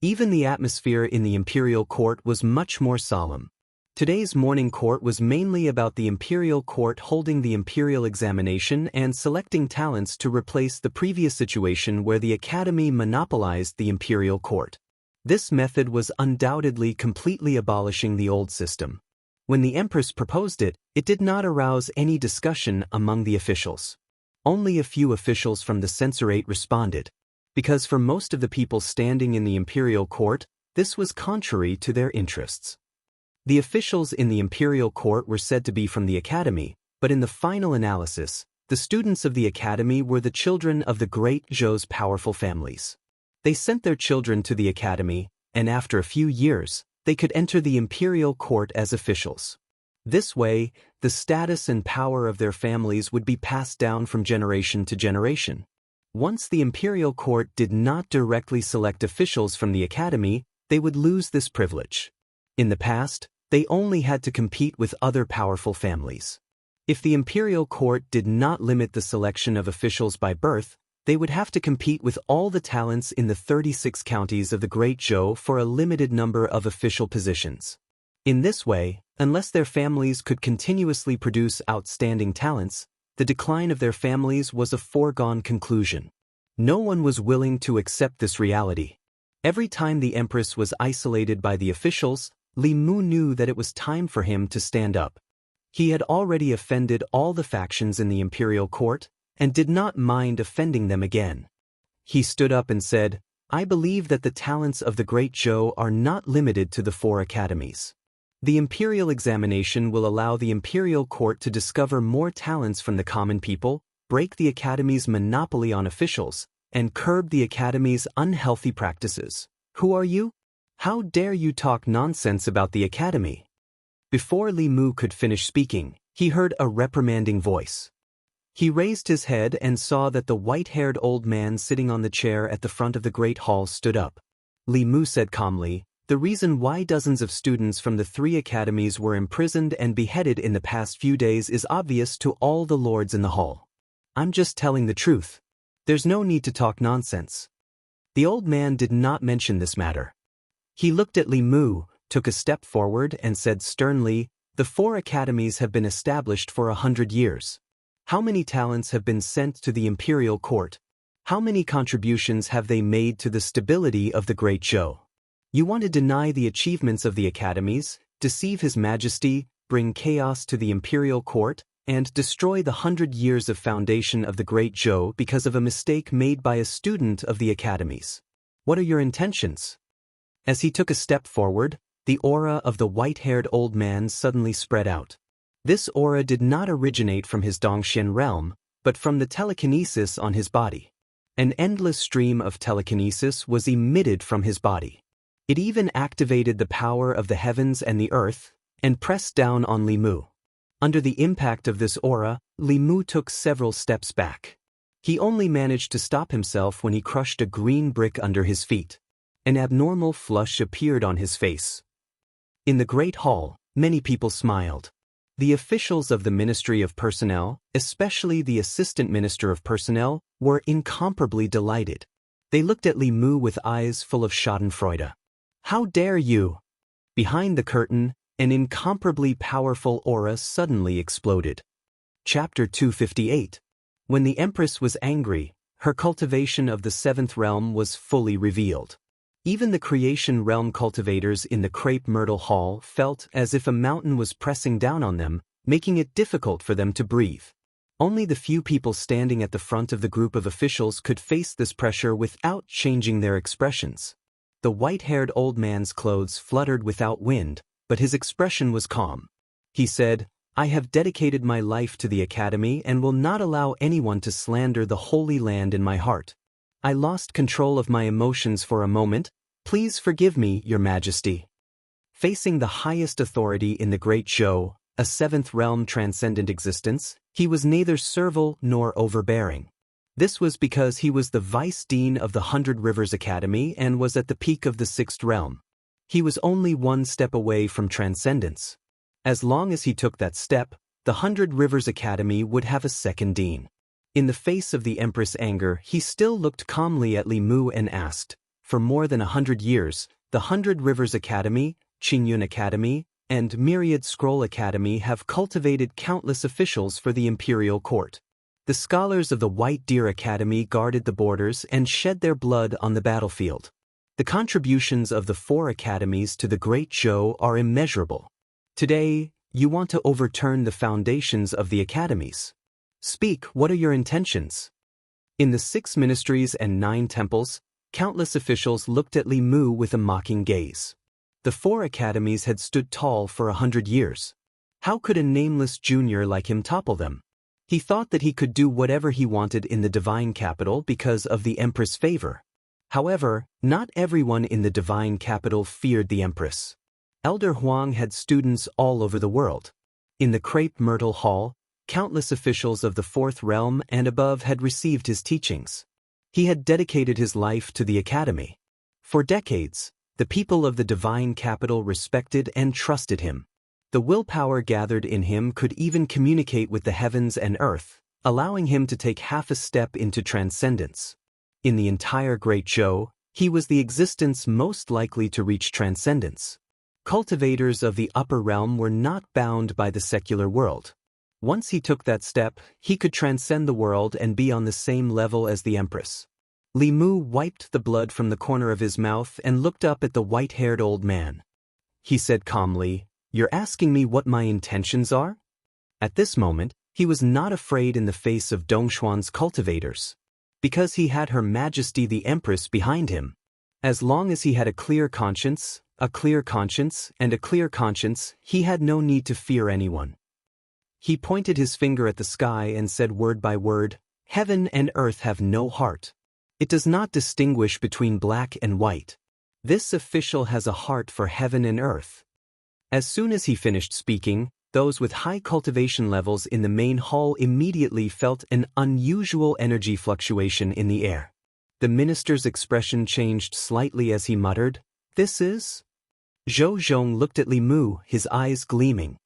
Even the atmosphere in the imperial court was much more solemn. Today's morning court was mainly about the imperial court holding the imperial examination and selecting talents to replace the previous situation where the academy monopolized the imperial court. This method was undoubtedly completely abolishing the old system. When the empress proposed it, it did not arouse any discussion among the officials. Only a few officials from the censorate responded, because for most of the people standing in the imperial court, this was contrary to their interests. The officials in the imperial court were said to be from the academy, but in the final analysis, the students of the academy were the children of the great Zhou's powerful families. They sent their children to the academy, and after a few years, they could enter the imperial court as officials. This way, the status and power of their families would be passed down from generation to generation. Once the imperial court did not directly select officials from the academy, they would lose this privilege. In the past, they only had to compete with other powerful families. If the imperial court did not limit the selection of officials by birth, they would have to compete with all the talents in the 36 counties of the Great Zhou for a limited number of official positions. In this way, unless their families could continuously produce outstanding talents, the decline of their families was a foregone conclusion. No one was willing to accept this reality. Every time the empress was isolated by the officials, Li Mu knew that it was time for him to stand up. He had already offended all the factions in the imperial court, and did not mind offending them again. He stood up and said, "I believe that the talents of the Great Zhou are not limited to the 4 academies. The imperial examination will allow the imperial court to discover more talents from the common people, break the academy's monopoly on officials, and curb the academy's unhealthy practices. Who are you? How dare you talk nonsense about the academy?" Before Li Mu could finish speaking, he heard a reprimanding voice. He raised his head and saw that the white-haired old man sitting on the chair at the front of the great hall stood up. Li Mu said calmly, "The reason why dozens of students from the 3 academies were imprisoned and beheaded in the past few days is obvious to all the lords in the hall. I'm just telling the truth. There's no need to talk nonsense." The old man did not mention this matter. He looked at Li Mu, took a step forward and said sternly, "The 4 academies have been established for 100 years. How many talents have been sent to the imperial court? How many contributions have they made to the stability of the Great Zhou? You want to deny the achievements of the academies, deceive His Majesty, bring chaos to the imperial court, and destroy the 100 years of foundation of the Great Zhou because of a mistake made by a student of the academies. What are your intentions?" As he took a step forward, the aura of the white-haired old man suddenly spread out. This aura did not originate from his Dongxian realm, but from the telekinesis on his body. An endless stream of telekinesis was emitted from his body. It even activated the power of the heavens and the earth, and pressed down on Li Mu. Under the impact of this aura, Li Mu took several steps back. He only managed to stop himself when he crushed a green brick under his feet. An abnormal flush appeared on his face. In the Great Hall, many people smiled. The officials of the Ministry of Personnel, especially the Assistant Minister of Personnel, were incomparably delighted. They looked at Li Mu with eyes full of schadenfreude. "How dare you?" Behind the curtain, an incomparably powerful aura suddenly exploded. Chapter 258. When the Empress was angry, her cultivation of the 7th realm was fully revealed. Even the creation realm cultivators in the Crepe Myrtle Hall felt as if a mountain was pressing down on them, making it difficult for them to breathe. Only the few people standing at the front of the group of officials could face this pressure without changing their expressions. The white-haired old man's clothes fluttered without wind, but his expression was calm. He said, "I have dedicated my life to the academy and will not allow anyone to slander the holy land in my heart. I lost control of my emotions for a moment. Please forgive me, Your Majesty." Facing the highest authority in the Great Zhou, a 7th realm transcendent existence, he was neither servile nor overbearing. This was because he was the Vice Dean of the 100 Rivers Academy and was at the peak of the 6th realm. He was only one step away from transcendence. As long as he took that step, the 100 Rivers Academy would have a second dean. In the face of the Empress' anger, he still looked calmly at Li Mu and asked, "For more than 100 years, the 100 Rivers Academy, Qingyun Academy, and Myriad Scroll Academy have cultivated countless officials for the imperial court. The scholars of the White Deer Academy guarded the borders and shed their blood on the battlefield. The contributions of the 4 academies to the Great Zhou are immeasurable. Today, you want to overturn the foundations of the academies. Speak, what are your intentions?" In the 6 ministries and 9 temples, countless officials looked at Li Mu with a mocking gaze. The 4 academies had stood tall for 100 years. How could a nameless junior like him topple them? He thought that he could do whatever he wanted in the divine capital because of the Empress' favor. However, not everyone in the divine capital feared the Empress. Elder Huang had students all over the world. In the Crepe Myrtle Hall, countless officials of the 4th realm and above had received his teachings. He had dedicated his life to the academy. For decades, the people of the divine capital respected and trusted him. The willpower gathered in him could even communicate with the heavens and earth, allowing him to take half a step into transcendence. In the entire Great Zhou, he was the existence most likely to reach transcendence. Cultivators of the upper realm were not bound by the secular world. Once he took that step, he could transcend the world and be on the same level as the Empress. Li Mu wiped the blood from the corner of his mouth and looked up at the white-haired old man. He said calmly, "You're asking me what my intentions are?" At this moment, he was not afraid in the face of Dongshuan's cultivators, because he had Her Majesty the Empress behind him. As long as he had a clear conscience, he had no need to fear anyone. He pointed his finger at the sky and said word by word, "Heaven and earth have no heart. It does not distinguish between black and white. This official has a heart for heaven and earth." As soon as he finished speaking, those with high cultivation levels in the main hall immediately felt an unusual energy fluctuation in the air. The minister's expression changed slightly as he muttered, "This is?" Zhou Zhong looked at Li Mu, his eyes gleaming.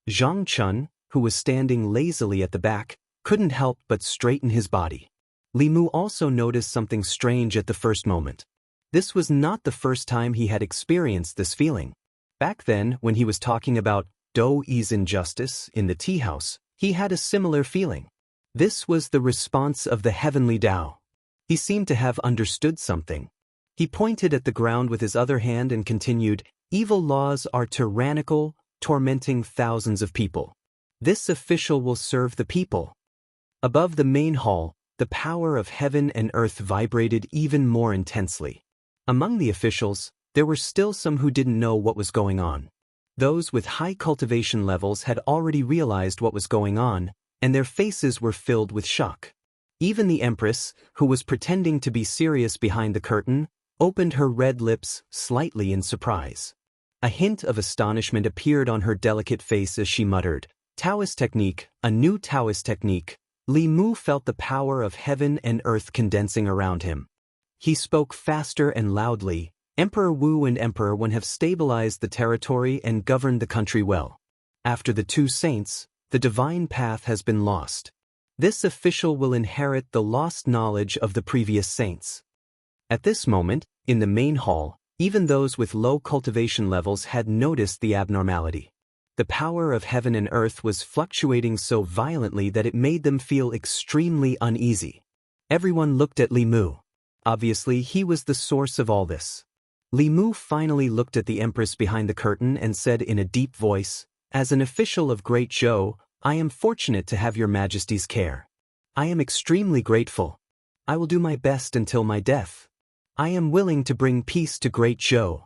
Zhang Chun, who was standing lazily at the back, couldn't help but straighten his body. Li Mu also noticed something strange at the first moment. This was not the first time he had experienced this feeling. Back then, when he was talking about Do Yi's injustice in the tea house, he had a similar feeling. This was the response of the heavenly Tao. He seemed to have understood something. He pointed at the ground with his other hand and continued, "Evil laws are tyrannical, tormenting thousands of people. This official will serve the people." Above the main hall, the power of heaven and earth vibrated even more intensely. Among the officials, there were still some who didn't know what was going on. Those with high cultivation levels had already realized what was going on, and their faces were filled with shock. Even the Empress, who was pretending to be serious behind the curtain, opened her red lips slightly in surprise. A hint of astonishment appeared on her delicate face as she muttered, "Taoist technique, a new Taoist technique." Li Mu felt the power of heaven and earth condensing around him. He spoke faster and loudly, "Emperor Wu and Emperor Wen have stabilized the territory and governed the country well. After the 2 saints, the divine path has been lost. This official will inherit the lost knowledge of the previous saints." At this moment, in the main hall, even those with low cultivation levels had noticed the abnormality. The power of heaven and earth was fluctuating so violently that it made them feel extremely uneasy. Everyone looked at Li Mu. Obviously, he was the source of all this. Li Mu finally looked at the Empress behind the curtain and said in a deep voice, "As an official of Great Zhou, I am fortunate to have Your Majesty's care. I am extremely grateful. I will do my best until my death. I am willing to bring peace to Great Zhou."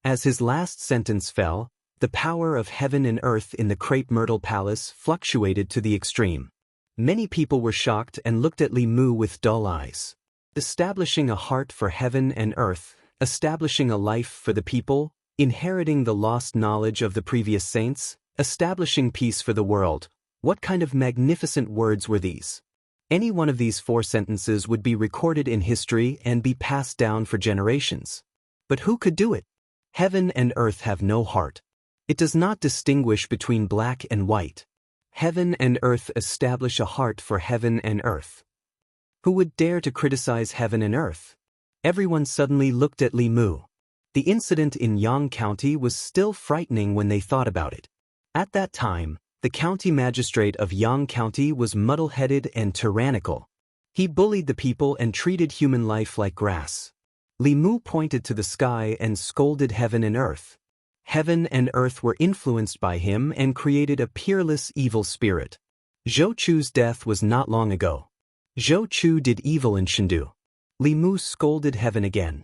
As his last sentence fell, the power of heaven and earth in the Crepe Myrtle Palace fluctuated to the extreme. Many people were shocked and looked at Li Mu with dull eyes. Establishing a heart for heaven and earth, establishing a life for the people, inheriting the lost knowledge of the previous saints, establishing peace for the world. What kind of magnificent words were these? Any one of these 4 sentences would be recorded in history and be passed down for generations. But who could do it? Heaven and earth have no heart. It does not distinguish between black and white. Heaven and earth establish a heart for heaven and earth. Who would dare to criticize heaven and earth? Everyone suddenly looked at Li Mu. The incident in Yang County was still frightening when they thought about it. At that time, the county magistrate of Yang County was muddle-headed and tyrannical. He bullied the people and treated human life like grass. Li Mu pointed to the sky and scolded heaven and earth. Heaven and earth were influenced by him and created a peerless evil spirit. Zhou Chu's death was not long ago. Zhou Chu did evil in Shendu. Li Mu scolded heaven again.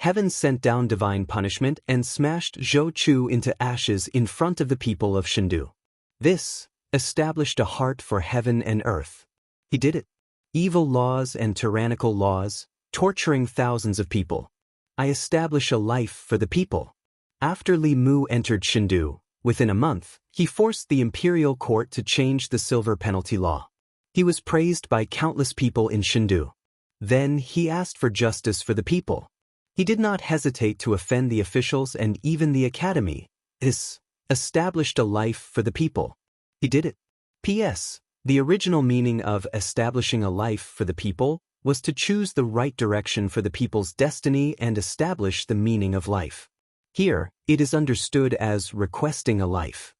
Heaven sent down divine punishment and smashed Zhou Chu into ashes in front of the people of Shendu. This established a heart for heaven and earth. He did it. Evil laws and tyrannical laws, torturing thousands of people. I establish a life for the people. After Li Mu entered Shendu, within a month, he forced the imperial court to change the silver penalty law. He was praised by countless people in Shendu. Then he asked for justice for the people. He did not hesitate to offend the officials and even the academy. This established a life for the people. He did it. P.S. The original meaning of establishing a life for the people was to choose the right direction for the people's destiny and establish the meaning of life. Here, it is understood as requesting a life.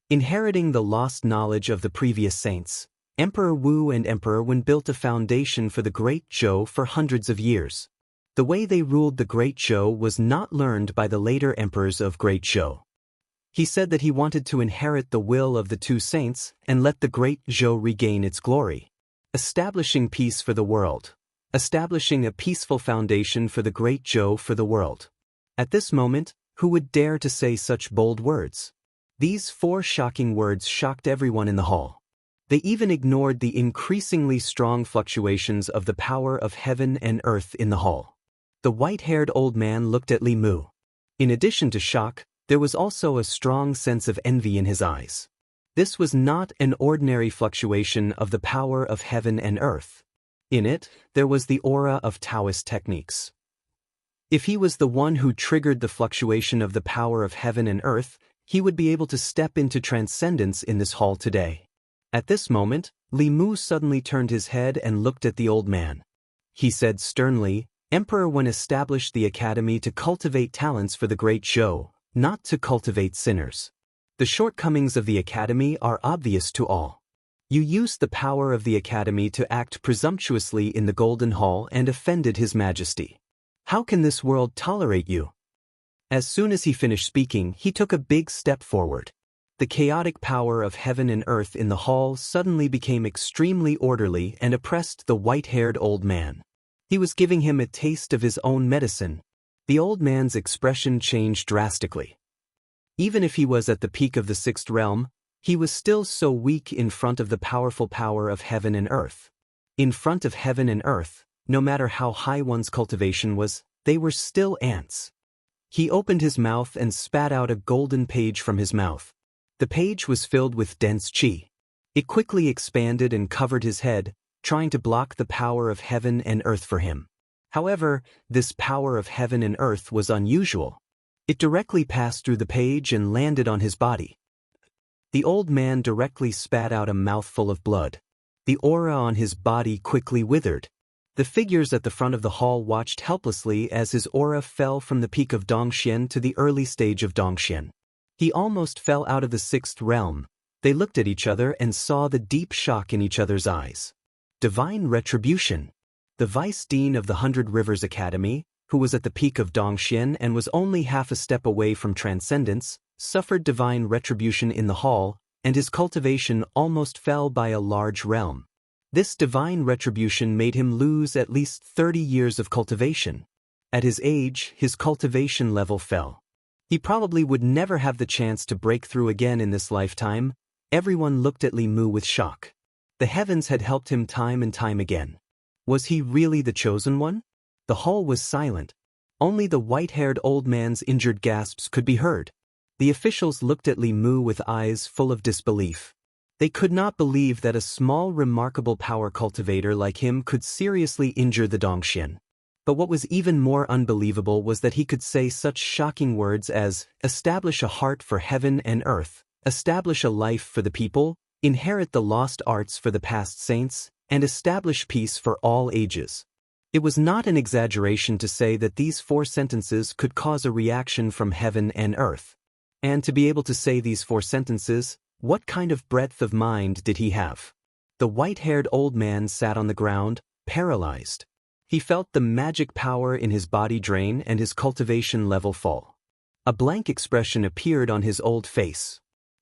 Inheriting the lost knowledge of the previous saints, Emperor Wu and Emperor Wen built a foundation for the Great Zhou for hundreds of years. The way they ruled the Great Zhou was not learned by the later emperors of Great Zhou. He said that he wanted to inherit the will of the two saints and let the Great Zhou regain its glory. Establishing peace for the world. Establishing a peaceful foundation for the Great Zhou for the world. At this moment, who would dare to say such bold words? These 4 shocking words shocked everyone in the hall. They even ignored the increasingly strong fluctuations of the power of heaven and earth in the hall. The white-haired old man looked at Li Mu. In addition to shock, there was also a strong sense of envy in his eyes. This was not an ordinary fluctuation of the power of heaven and earth. In it, there was the aura of Taoist techniques. If he was the one who triggered the fluctuation of the power of heaven and earth, he would be able to step into transcendence in this hall today. At this moment, Li Mu suddenly turned his head and looked at the old man. He said sternly, Emperor Wen established the academy to cultivate talents for the Great Zhou, not to cultivate sinners. The shortcomings of the academy are obvious to all. You used the power of the academy to act presumptuously in the Golden Hall and offended His Majesty. How can this world tolerate you? As soon as he finished speaking, he took a big step forward. The chaotic power of heaven and earth in the hall suddenly became extremely orderly and oppressed the white-haired old man. He was giving him a taste of his own medicine. The old man's expression changed drastically. Even if he was at the peak of the 6th realm, he was still so weak in front of the powerful power of heaven and earth. In front of heaven and earth, no matter how high one's cultivation was, they were still ants. He opened his mouth and spat out a golden page from his mouth. The page was filled with dense qi. It quickly expanded and covered his head, trying to block the power of heaven and earth for him. However, this power of heaven and earth was unusual. It directly passed through the page and landed on his body. The old man directly spat out a mouthful of blood. The aura on his body quickly withered. The figures at the front of the hall watched helplessly as his aura fell from the peak of Dongxian to the early stage of Dongxian. He almost fell out of the 6th realm. They looked at each other and saw the deep shock in each other's eyes. Divine retribution. The vice dean of the 100 Rivers Academy, who was at the peak of Dongxian and was only half a step away from transcendence, suffered divine retribution in the hall, and his cultivation almost fell by a large realm. This divine retribution made him lose at least 30 years of cultivation. At his age, his cultivation level fell. He probably would never have the chance to break through again in this lifetime. Everyone looked at Li Mu with shock. The heavens had helped him time and time again. Was he really the chosen one? The hall was silent. Only the white-haired old man's injured gasps could be heard. The officials looked at Li Mu with eyes full of disbelief. They could not believe that a small, remarkable power cultivator like him could seriously injure the Dongxian. But what was even more unbelievable was that he could say such shocking words as, establish a heart for heaven and earth, establish a life for the people, inherit the lost arts for the past saints, and establish peace for all ages. It was not an exaggeration to say that these 4 sentences could cause a reaction from heaven and earth. And to be able to say these 4 sentences, what kind of breadth of mind did he have? The white-haired old man sat on the ground, paralyzed. He felt the magic power in his body drain and his cultivation level fall. A blank expression appeared on his old face.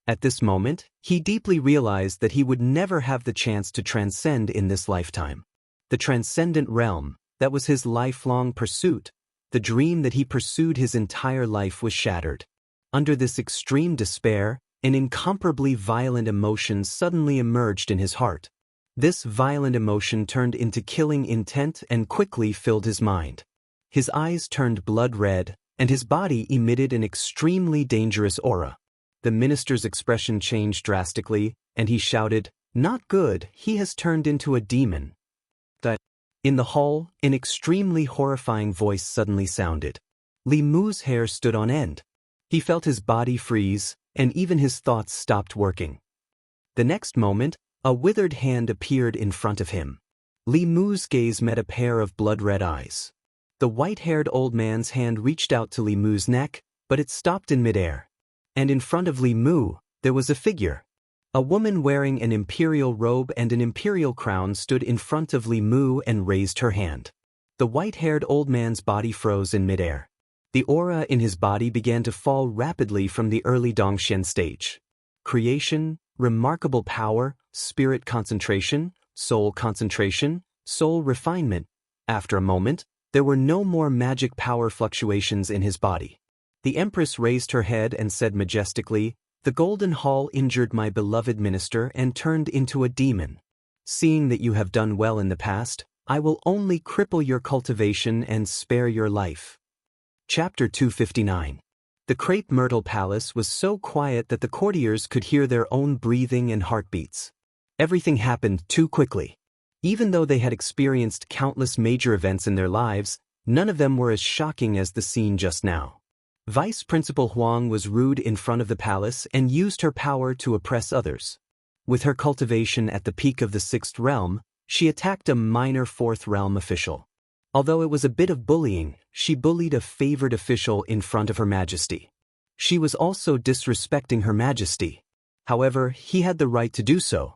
At this moment, he deeply realized that he would never have the chance to transcend in this lifetime. The transcendent realm, that was his lifelong pursuit, The dream that he pursued his entire life was shattered. Under this extreme despair, an incomparably violent emotion suddenly emerged in his heart. This violent emotion turned into killing intent and quickly filled his mind. His eyes turned blood red, and his body emitted an extremely dangerous aura. The minister's expression changed drastically, and he shouted, "Not good, he has turned into a demon." In the hall, an extremely horrifying voice suddenly sounded. Li Mu's hair stood on end. He felt his body freeze, and even his thoughts stopped working. The next moment, a withered hand appeared in front of him. Li Mu's gaze met a pair of blood-red eyes. The white-haired old man's hand reached out to Li Mu's neck, but it stopped in midair. And in front of Li Mu, there was a figure. A woman wearing an imperial robe and an imperial crown stood in front of Li Mu and raised her hand. The white-haired old man's body froze in midair. The aura in his body began to fall rapidly from the early Dongxian stage. Creation, remarkable power, spirit concentration, soul refinement. After a moment, there were no more magic power fluctuations in his body. The Empress raised her head and said majestically, "The Golden Hall injured my beloved minister and turned into a demon. Seeing that you have done well in the past, I will only cripple your cultivation and spare your life." Chapter 259. The Crepe Myrtle Palace was so quiet that the courtiers could hear their own breathing and heartbeats. Everything happened too quickly. Even though they had experienced countless major events in their lives, none of them were as shocking as the scene just now. Vice Principal Huang was rude in front of the palace and used her power to oppress others. With her cultivation at the peak of the 6th realm, she attacked a minor 4th realm official. Although it was a bit of bullying, she bullied a favored official in front of Her Majesty. She was also disrespecting Her Majesty. However, he had the right to do so.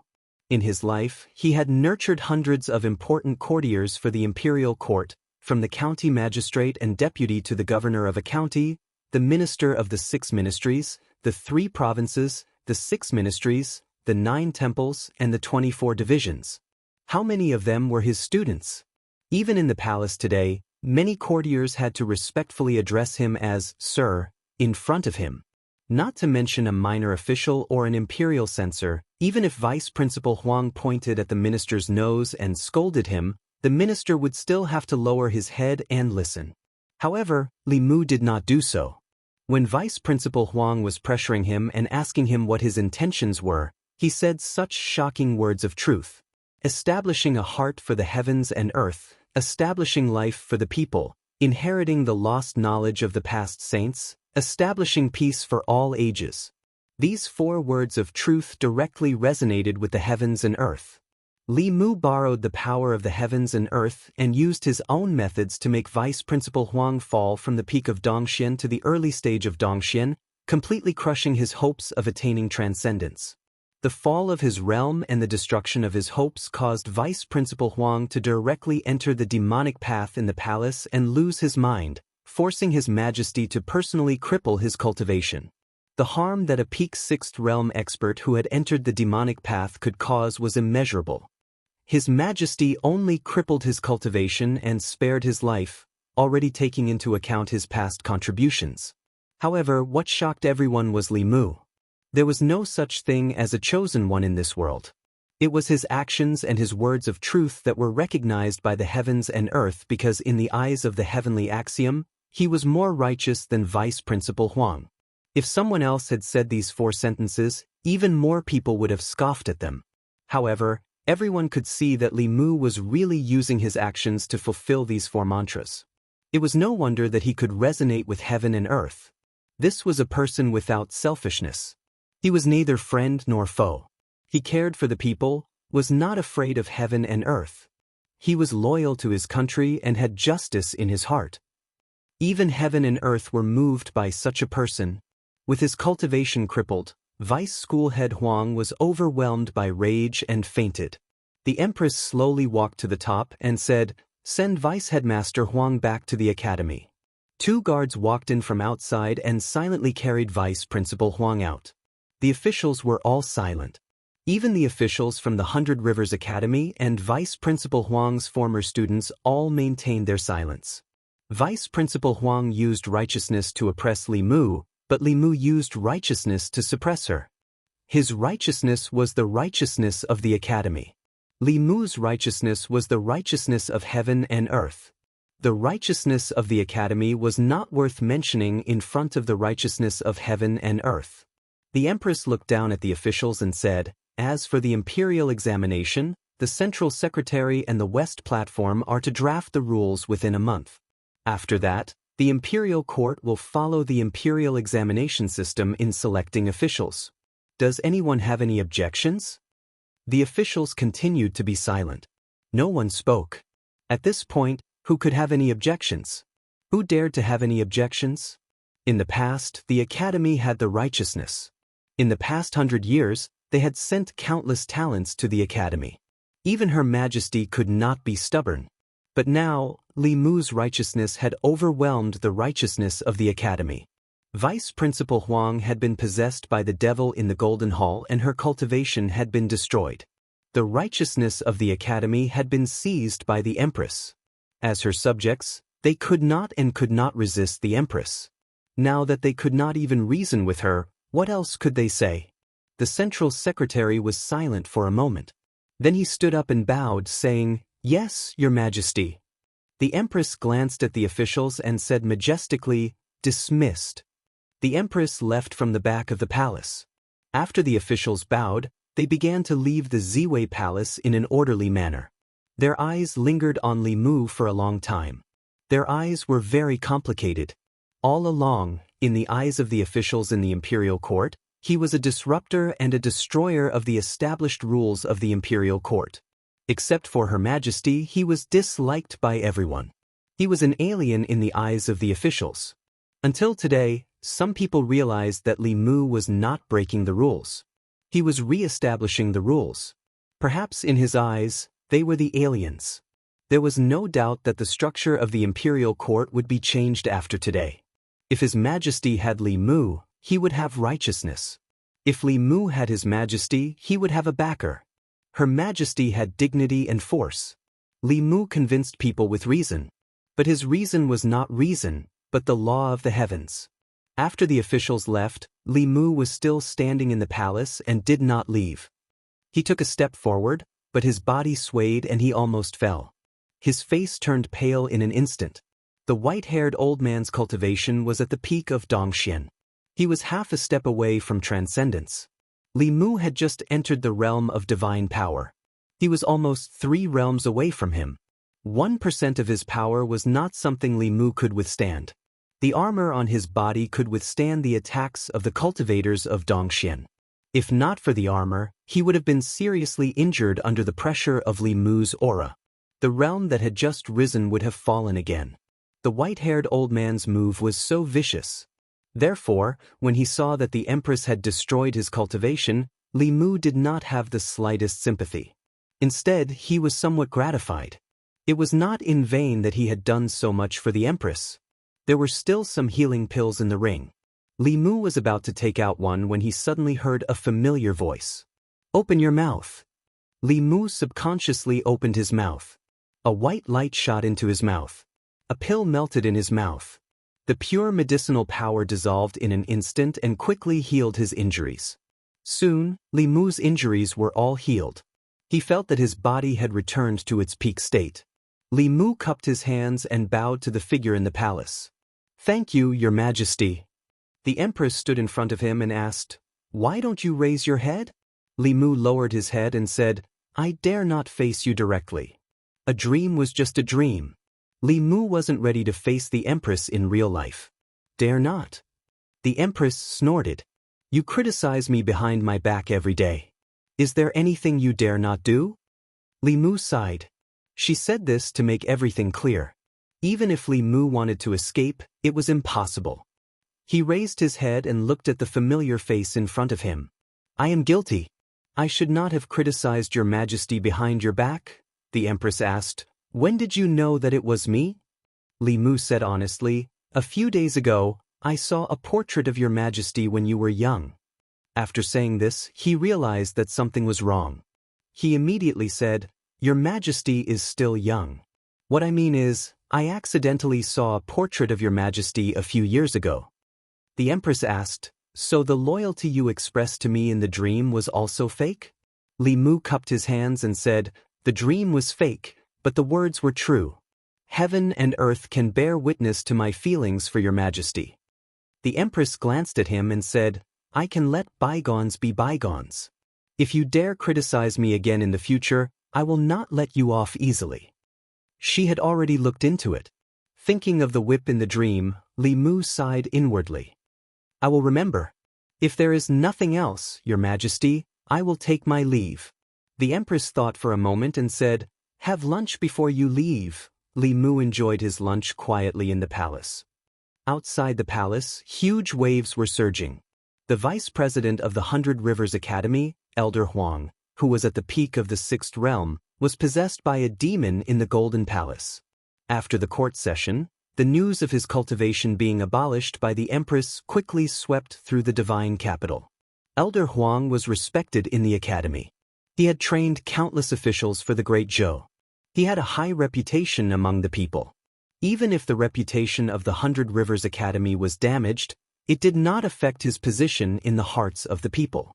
In his life, he had nurtured hundreds of important courtiers for the imperial court, from the county magistrate and deputy to the governor of a county, the minister of the 6 ministries, the 3 provinces, the 6 ministries, the 9 temples, and the 24 divisions. How many of them were his students? Even in the palace today, many courtiers had to respectfully address him as "Sir" in front of him. Not to mention a minor official or an imperial censor, even if Vice Principal Huang pointed at the minister's nose and scolded him, the minister would still have to lower his head and listen. However, Li Mu did not do so. When Vice Principal Huang was pressuring him and asking him what his intentions were, he said such shocking words of truth. Establishing a heart for the heavens and earth, establishing life for the people, inheriting the lost knowledge of the past saints, establishing peace for all ages. These 4 words of truth directly resonated with the heavens and earth. Li Mu borrowed the power of the heavens and earth and used his own methods to make Vice Principal Huang fall from the peak of Dongxian to the early stage of Dongxian, completely crushing his hopes of attaining transcendence. The fall of his realm and the destruction of his hopes caused Vice Principal Huang to directly enter the demonic path in the palace and lose his mind, forcing His Majesty to personally cripple his cultivation. The harm that a peak 6th realm expert who had entered the demonic path could cause was immeasurable. His Majesty only crippled his cultivation and spared his life, already taking into account his past contributions. However, what shocked everyone was Li Mu. There was no such thing as a chosen one in this world. It was his actions and his words of truth that were recognized by the heavens and earth because in the eyes of the heavenly axiom, he was more righteous than Vice Principal Huang. If someone else had said these 4 sentences, even more people would have scoffed at them. However, everyone could see that Li Mu was really using his actions to fulfill these 4 mantras. It was no wonder that he could resonate with heaven and earth. This was a person without selfishness. He was neither friend nor foe. He cared for the people, was not afraid of heaven and earth. He was loyal to his country and had justice in his heart. Even heaven and earth were moved by such a person. With his cultivation crippled, Vice School Head Huang was overwhelmed by rage and fainted. The Empress slowly walked to the top and said, "Send Vice Headmaster Huang back to the academy." 2 guards walked in from outside and silently carried Vice Principal Huang out. The officials were all silent. Even the officials from the 100 Rivers Academy and Vice Principal Huang's former students all maintained their silence. Vice Principal Huang used righteousness to oppress Li Mu, but Li Mu used righteousness to suppress her. His righteousness was the righteousness of the academy. Li Mu's righteousness was the righteousness of heaven and earth. The righteousness of the academy was not worth mentioning in front of the righteousness of heaven and earth. The empress looked down at the officials and said, "As for the imperial examination, the central secretary and the west platform are to draft the rules within a month. After that, the imperial court will follow the imperial examination system in selecting officials. Does anyone have any objections?" The officials continued to be silent. No one spoke. At this point, who could have any objections? Who dared to have any objections? In the past, the academy had the righteousness. In the past 100 years, they had sent countless talents to the academy. Even Her Majesty could not be stubborn. But now, Li Mu's righteousness had overwhelmed the righteousness of the academy. Vice Principal Huang had been possessed by the devil in the Golden Hall and her cultivation had been destroyed. The righteousness of the academy had been seized by the empress. As her subjects, they could not resist the empress. Now that they could not even reason with her, what else could they say? The central secretary was silent for a moment. Then he stood up and bowed, saying, "Yes, Your Majesty." The empress glanced at the officials and said majestically, "Dismissed." The empress left from the back of the palace. After the officials bowed, they began to leave the Ziwei Palace in an orderly manner. Their eyes lingered on Li Mu for a long time. Their eyes were very complicated. All along, in the eyes of the officials in the imperial court, he was a disruptor and a destroyer of the established rules of the imperial court. Except for Her Majesty, he was disliked by everyone. He was an alien in the eyes of the officials. Until today, some people realized that Li Mu was not breaking the rules. He was re-establishing the rules. Perhaps in his eyes, they were the aliens. There was no doubt that the structure of the imperial court would be changed after today. If His Majesty had Li Mu, he would have righteousness. If Li Mu had His Majesty, he would have a backer. Her Majesty had dignity and force. Li Mu convinced people with reason. But his reason was not reason, but the law of the heavens. After the officials left, Li Mu was still standing in the palace and did not leave. He took a step forward, but his body swayed and he almost fell. His face turned pale in an instant. The white-haired old man's cultivation was at the peak of Dongxian. He was half a step away from transcendence. Li Mu had just entered the realm of divine power. He was almost 3 realms away from him. 1% of his power was not something Li Mu could withstand. The armor on his body could withstand the attacks of the cultivators of Dongxian. If not for the armor, he would have been seriously injured under the pressure of Li Mu's aura. The realm that had just risen would have fallen again. The white-haired old man's move was so vicious. Therefore, when he saw that the empress had destroyed his cultivation, Li Mu did not have the slightest sympathy. Instead, he was somewhat gratified. It was not in vain that he had done so much for the empress. There were still some healing pills in the ring. Li Mu was about to take out one when he suddenly heard a familiar voice. "Open your mouth." Li Mu subconsciously opened his mouth. A white light shot into his mouth. A pill melted in his mouth. The pure medicinal power dissolved in an instant and quickly healed his injuries. Soon, Li Mu's injuries were all healed. He felt that his body had returned to its peak state. Li Mu cupped his hands and bowed to the figure in the palace. "Thank you, Your Majesty." The empress stood in front of him and asked, "Why don't you raise your head?" Li Mu lowered his head and said, "I dare not face you directly. A dream was just a dream." Li Mu wasn't ready to face the empress in real life. "Dare not?" The empress snorted. "You criticize me behind my back every day. Is there anything you dare not do?" Li Mu sighed. She said this to make everything clear. Even if Li Mu wanted to escape, it was impossible. He raised his head and looked at the familiar face in front of him. "I am guilty. I should not have criticized Your Majesty behind your back?" the empress asked. "When did you know that it was me?" Li Mu said honestly, "A few days ago, I saw a portrait of Your Majesty when you were young." After saying this, he realized that something was wrong. He immediately said, "Your Majesty is still young. What I mean is, I accidentally saw a portrait of your majesty a few years ago. The empress asked, so the loyalty you expressed to me in the dream was also fake? Li Mu cupped his hands and said, the dream was fake, but the words were true. Heaven and earth can bear witness to my feelings for your majesty. The empress glanced at him and said, I can let bygones be bygones. If you dare criticize me again in the future, I will not let you off easily. She had already looked into it. Thinking of the whip in the dream, Li Mu sighed inwardly. I will remember. If there is nothing else, your majesty, I will take my leave. The empress thought for a moment and said, have lunch before you leave. Li Mu enjoyed his lunch quietly in the palace. Outside the palace, huge waves were surging. The vice president of the 100 Rivers Academy, Elder Huang, who was at the peak of the 6th realm, was possessed by a demon in the Golden Palace. After the court session, the news of his cultivation being abolished by the empress quickly swept through the divine capital. Elder Huang was respected in the academy. He had trained countless officials for the Great Zhou. He had a high reputation among the people. Even if the reputation of the 100 Rivers Academy was damaged, it did not affect his position in the hearts of the people.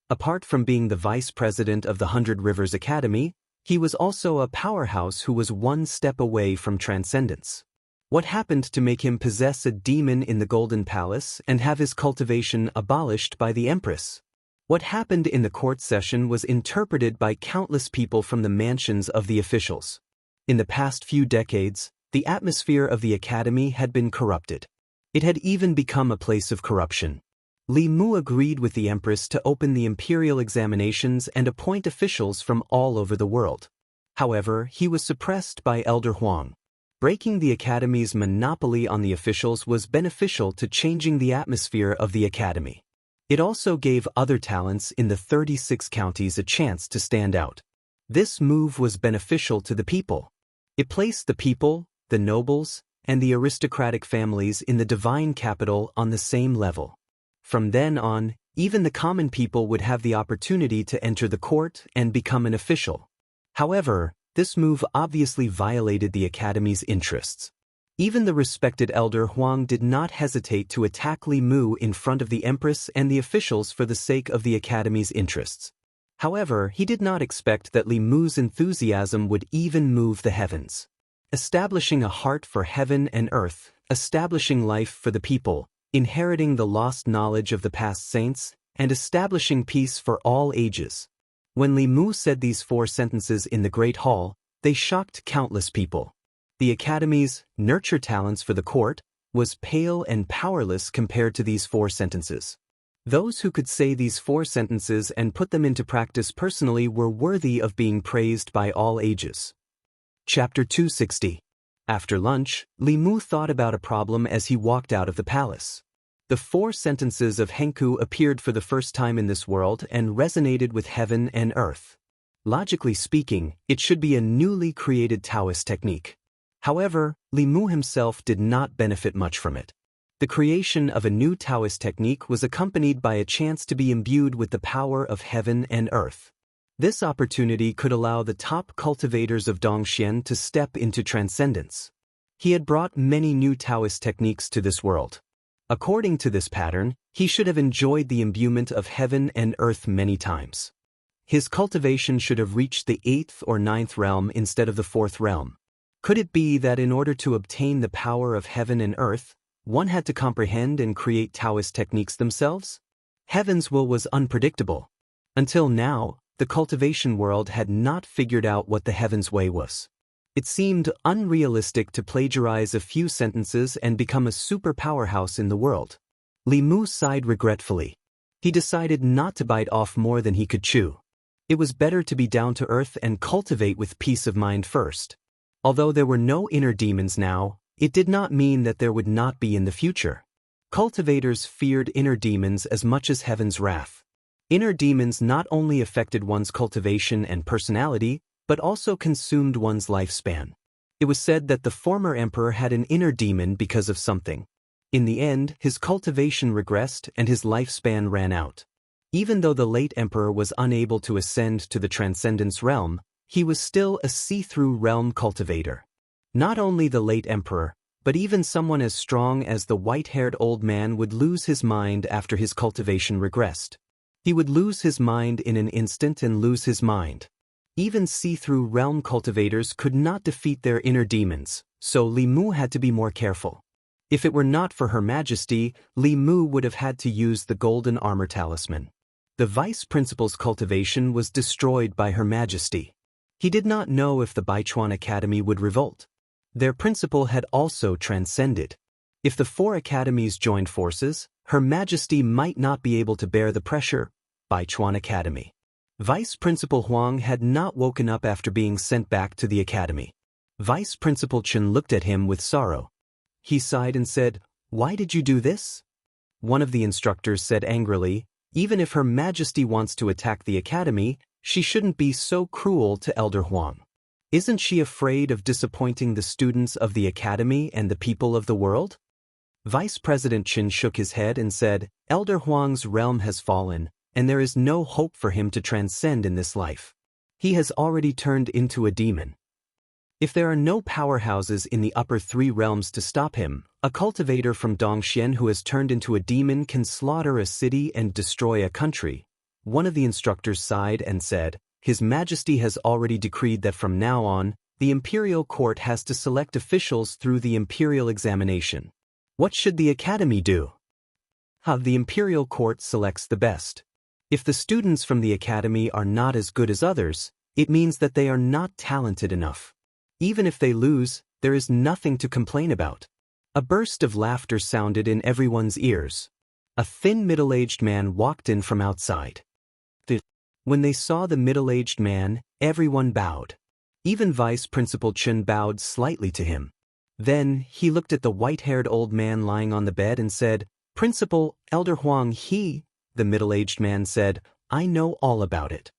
Apart from being the vice president of the 100 Rivers Academy, he was also a powerhouse who was one step away from transcendence. What happened to make him possess a demon in the Golden Palace and have his cultivation abolished by the Empress? What happened in the court session was interpreted by countless people from the mansions of the officials. In the past few decades, the atmosphere of the academy had been corrupted. It had even become a place of corruption. Li Mu agreed with the Empress to open the imperial examinations and appoint officials from all over the world. However, he was suppressed by Elder Huang. Breaking the academy's monopoly on the officials was beneficial to changing the atmosphere of the academy. It also gave other talents in the 36 counties a chance to stand out. This move was beneficial to the people. It placed the people, the nobles, and the aristocratic families in the divine capital on the same level. From then on, even the common people would have the opportunity to enter the court and become an official. However, this move obviously violated the academy's interests. Even the respected Elder Huang did not hesitate to attack Li Mu in front of the Empress and the officials for the sake of the academy's interests. However, he did not expect that Li Mu's enthusiasm would even move the heavens. Establishing a heart for heaven and earth, establishing life for the people, inheriting the lost knowledge of the past saints, and establishing peace for all ages. When Li Mu said these 4 sentences in the Great Hall, they shocked countless people. The Academy's nurture talents for the court was pale and powerless compared to these 4 sentences. Those who could say these 4 sentences and put them into practice personally were worthy of being praised by all ages. Chapter 260. After lunch, Li Mu thought about a problem as he walked out of the palace. The 4 sentences of Henku appeared for the first time in this world and resonated with heaven and earth. Logically speaking, it should be a newly created Taoist technique. However, Li Mu himself did not benefit much from it. The creation of a new Taoist technique was accompanied by a chance to be imbued with the power of heaven and earth. This opportunity could allow the top cultivators of Dongxian to step into transcendence. He had brought many new Taoist techniques to this world. According to this pattern, he should have enjoyed the imbuement of heaven and earth many times. His cultivation should have reached the 8th or 9th realm instead of the 4th realm. Could it be that in order to obtain the power of heaven and earth, one had to comprehend and create Taoist techniques themselves? Heaven's will was unpredictable. Until now, the cultivation world had not figured out what the heaven's way was. It seemed unrealistic to plagiarize a few sentences and become a super powerhouse in the world. Li Mu sighed regretfully. He decided not to bite off more than he could chew. It was better to be down to earth and cultivate with peace of mind first. Although there were no inner demons now, it did not mean that there would not be in the future. Cultivators feared inner demons as much as heaven's wrath. Inner demons not only affected one's cultivation and personality, but also consumed one's lifespan. It was said that the former emperor had an inner demon because of something. In the end, his cultivation regressed and his lifespan ran out. Even though the late emperor was unable to ascend to the transcendence realm, he was still a see-through realm cultivator. Not only the late emperor, but even someone as strong as the white-haired old man would lose his mind after his cultivation regressed. He would lose his mind in an instant and lose his mind. Even see-through realm cultivators could not defeat their inner demons, so Li Mu had to be more careful. If it were not for Her Majesty, Li Mu would have had to use the golden armor talisman. The vice principal's cultivation was destroyed by Her Majesty. He did not know if the Baichuan Academy would revolt. Their principal had also transcended. If the 4 academies joined forces, Her Majesty might not be able to bear the pressure. Baichuan Academy. Vice Principal Huang had not woken up after being sent back to the academy. Vice Principal Chen looked at him with sorrow. He sighed and said, "Why did you do this?" One of the instructors said angrily, "Even if Her Majesty wants to attack the academy, she shouldn't be so cruel to Elder Huang. Isn't she afraid of disappointing the students of the academy and the people of the world?" Vice President Chen shook his head and said, "Elder Huang's realm has fallen, and there is no hope for him to transcend in this life. He has already turned into a demon. If there are no powerhouses in the upper 3 realms to stop him, a cultivator from Dongxian who has turned into a demon can slaughter a city and destroy a country." One of the instructors sighed and said, "His Majesty has already decreed that from now on, the imperial court has to select officials through the imperial examination. What should the academy do? How the imperial court selects the best. If the students from the academy are not as good as others, it means that they are not talented enough. Even if they lose, there is nothing to complain about." A burst of laughter sounded in everyone's ears. A thin middle-aged man walked in from outside. When they saw the middle-aged man, everyone bowed. Even Vice Principal Chen bowed slightly to him. Then, he looked at the white-haired old man lying on the bed and said, "Principal, Elder Huang, the middle-aged man said, "I know all about it."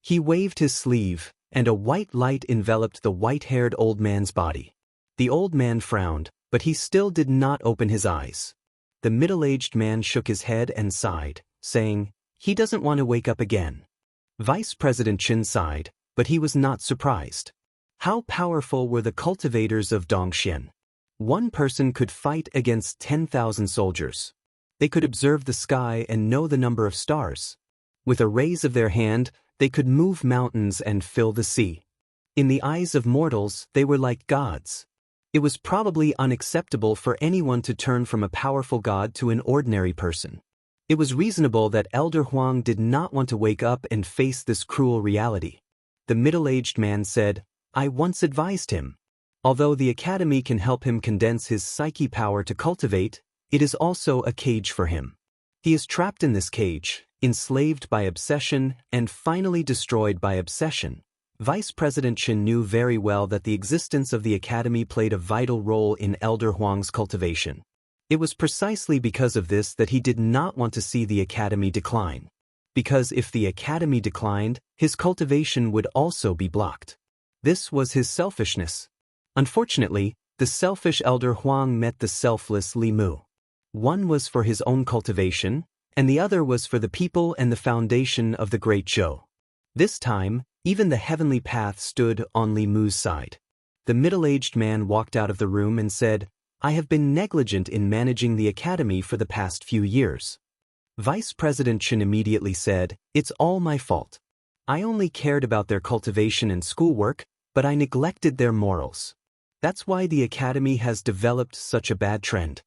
He waved his sleeve, and a white light enveloped the white-haired old man's body. The old man frowned, but he still did not open his eyes. The middle-aged man shook his head and sighed, saying, "He doesn't want to wake up again." Vice President Chen sighed, but he was not surprised. How powerful were the cultivators of Dongxian? One person could fight against 10,000 soldiers. They could observe the sky and know the number of stars. With a raise of their hand, they could move mountains and fill the sea. In the eyes of mortals, they were like gods. It was probably unacceptable for anyone to turn from a powerful god to an ordinary person. It was reasonable that Elder Huang did not want to wake up and face this cruel reality. The middle-aged man said, "I once advised him. Although the academy can help him condense his psyche power to cultivate, it is also a cage for him. He is trapped in this cage, enslaved by obsession, and finally destroyed by obsession." Vice President Chen knew very well that the existence of the academy played a vital role in Elder Huang's cultivation. It was precisely because of this that he did not want to see the academy decline. Because if the academy declined, his cultivation would also be blocked. This was his selfishness. Unfortunately, the selfish Elder Huang met the selfless Li Mu. One was for his own cultivation, and the other was for the people and the foundation of the Great Zhou. This time, even the heavenly path stood on Li Mu's side. The middle-aged man walked out of the room and said, "I have been negligent in managing the academy for the past few years." Vice President Chen immediately said, "It's all my fault. I only cared about their cultivation and schoolwork, but I neglected their morals. That's why the academy has developed such a bad trend."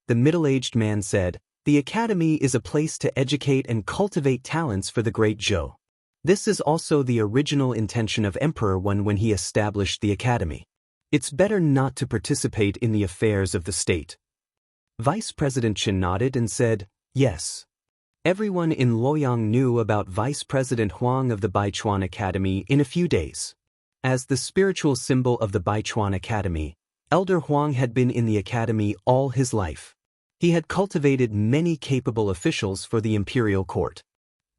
The middle-aged man said, "The academy is a place to educate and cultivate talents for the Great Zhou. This is also the original intention of Emperor Wen when he established the academy. It's better not to participate in the affairs of the state." Vice President Chen nodded and said, "Yes." Everyone in Luoyang knew about Vice President Huang of the Baichuan Academy in a few days. As the spiritual symbol of the Baichuan Academy, Elder Huang had been in the academy all his life. He had cultivated many capable officials for the imperial court.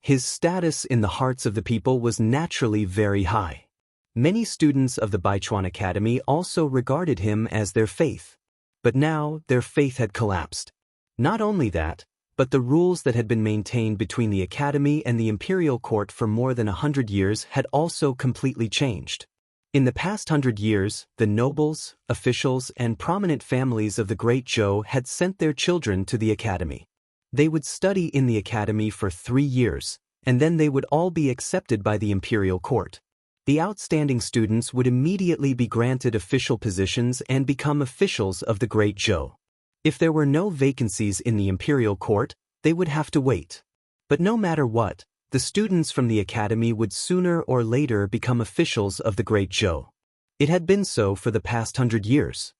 His status in the hearts of the people was naturally very high. Many students of the Baichuan Academy also regarded him as their faith. But now, their faith had collapsed. Not only that, but the rules that had been maintained between the academy and the imperial court for more than 100 years had also completely changed. In the past 100 years, the nobles, officials, and prominent families of the Great Zhou had sent their children to the academy. They would study in the academy for 3 years, and then they would all be accepted by the imperial court. The outstanding students would immediately be granted official positions and become officials of the Great Zhou. If there were no vacancies in the imperial court, they would have to wait. But no matter what, the students from the academy would sooner or later become officials of the Great Zhou. It had been so for the past 100 years.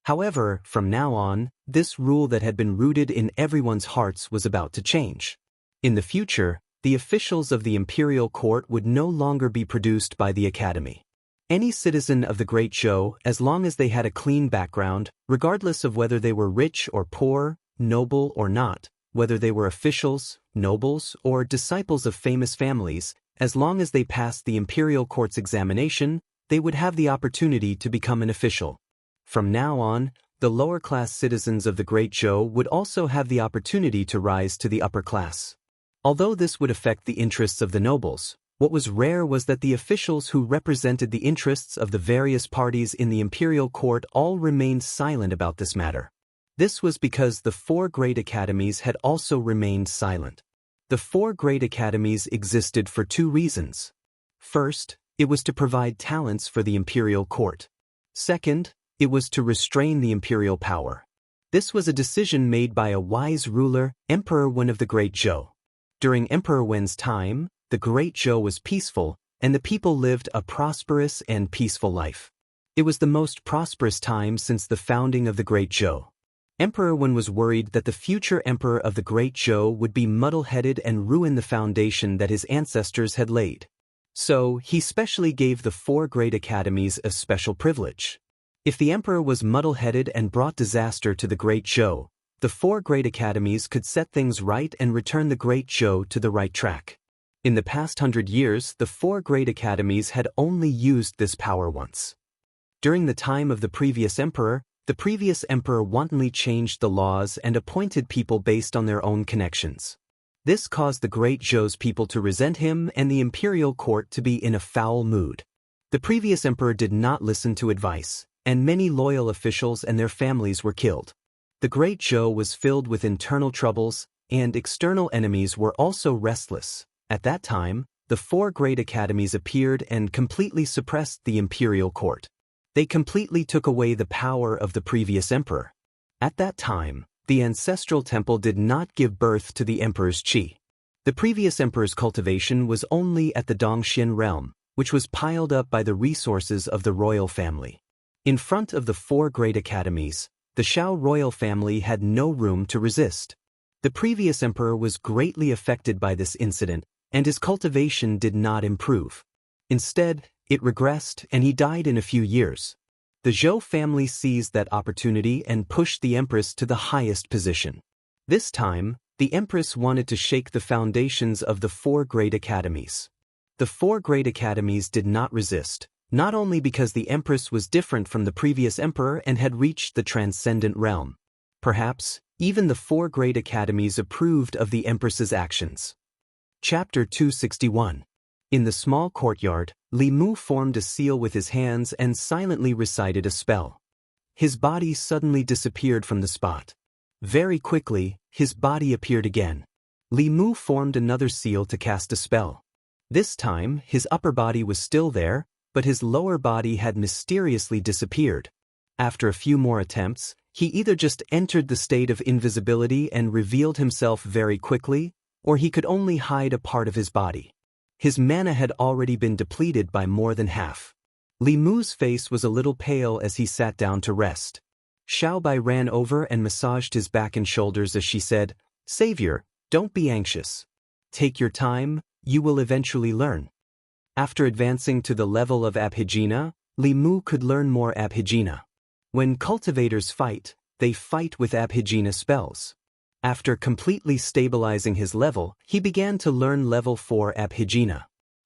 However, from now on, this rule that had been rooted in everyone's hearts was about to change. In the future, the officials of the imperial court would no longer be produced by the academy. Any citizen of the Great Zhou, as long as they had a clean background, regardless of whether they were rich or poor, noble or not, whether they were officials, nobles, or disciples of famous families, as long as they passed the imperial court's examination, they would have the opportunity to become an official. From now on, the lower-class citizens of the Great Zhou would also have the opportunity to rise to the upper class. Although this would affect the interests of the nobles, what was rare was that the officials who represented the interests of the various parties in the imperial court all remained silent about this matter. This was because the 4 great academies had also remained silent. The 4 great academies existed for 2 reasons. First, it was to provide talents for the imperial court. Second, it was to restrain the imperial power. This was a decision made by a wise ruler, Emperor Wen of the Great Zhou. During Emperor Wen's time, the Great Zhou was peaceful, and the people lived a prosperous and peaceful life. It was the most prosperous time since the founding of the Great Zhou. Emperor Wen was worried that the future emperor of the Great Zhou would be muddle-headed and ruin the foundation that his ancestors had laid. So, he specially gave the 4 great academies a special privilege. If the emperor was muddle-headed and brought disaster to the Great Zhou, the 4 great academies could set things right and return the Great Zhou to the right track. In the past 100 years, the 4 great academies had only used this power once. During the time of the previous emperor wantonly changed the laws and appointed people based on their own connections. This caused the Great Zhou's people to resent him and the imperial court to be in a foul mood. The previous emperor did not listen to advice, and many loyal officials and their families were killed. The Great Zhou was filled with internal troubles, and external enemies were also restless. At that time, the 4 great academies appeared and completely suppressed the imperial court. They completely took away the power of the previous emperor. At that time, the ancestral temple did not give birth to the emperor's qi. The previous emperor's cultivation was only at the Dongxian realm, which was piled up by the resources of the royal family. In front of the 4 great academies, the Shao royal family had no room to resist. The previous emperor was greatly affected by this incident, and his cultivation did not improve. Instead, it regressed and he died in a few years. The Zhou family seized that opportunity and pushed the empress to the highest position. This time, the empress wanted to shake the foundations of the 4 great academies. The 4 great academies did not resist, not only because the empress was different from the previous emperor and had reached the transcendent realm. Perhaps, even the 4 great academies approved of the empress's actions. Chapter 261. In the small courtyard, Li Mu formed a seal with his hands and silently recited a spell. His body suddenly disappeared from the spot. Very quickly, his body appeared again. Li Mu formed another seal to cast a spell. This time, his upper body was still there, but his lower body had mysteriously disappeared. After a few more attempts, he either just entered the state of invisibility and revealed himself very quickly, or he could only hide a part of his body. His mana had already been depleted by more than half. Li Mu's face was a little pale as he sat down to rest. Xiaobai ran over and massaged his back and shoulders as she said, "Savior, don't be anxious. Take your time, you will eventually learn." After advancing to the level of Abhijna, Li Mu could learn more Abhijna. When cultivators fight, they fight with Abhijna spells. After completely stabilizing his level, he began to learn level 4 Abhijna.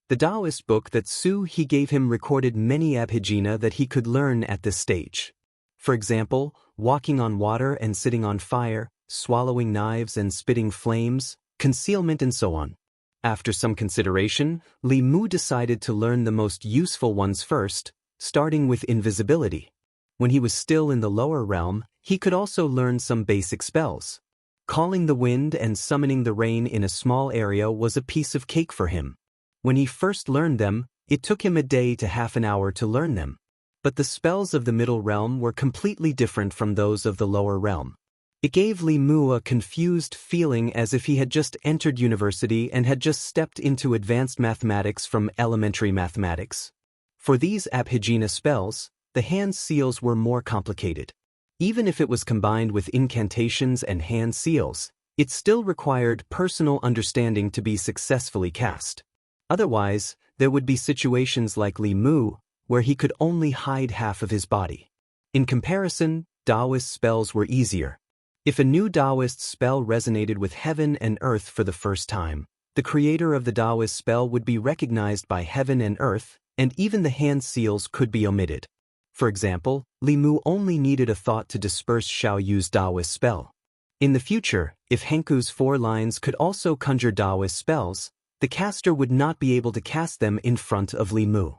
The Taoist book that Su He gave him recorded many Abhijna that he could learn at this stage. For example, walking on water and sitting on fire, swallowing knives and spitting flames, concealment and so on. After some consideration, Li Mu decided to learn the most useful ones first, starting with invisibility. When he was still in the lower realm, he could also learn some basic spells. Calling the wind and summoning the rain in a small area was a piece of cake for him. When he first learned them, it took him a day to half an hour to learn them. But the spells of the middle realm were completely different from those of the lower realm. It gave Li Mu a confused feeling as if he had just entered university and had just stepped into advanced mathematics from elementary mathematics. For these Abhijna spells, the hand seals were more complicated. Even if it was combined with incantations and hand seals, it still required personal understanding to be successfully cast. Otherwise, there would be situations like Li Mu, where he could only hide half of his body. In comparison, Taoist spells were easier. If a new Taoist spell resonated with heaven and earth for the first time, the creator of the Taoist spell would be recognized by heaven and earth, and even the hand seals could be omitted. For example, Li Mu only needed a thought to disperse Xiao Yu's Taoist spell. In the future, if Henku's 4 lines could also conjure Taoist spells, the caster would not be able to cast them in front of Li Mu.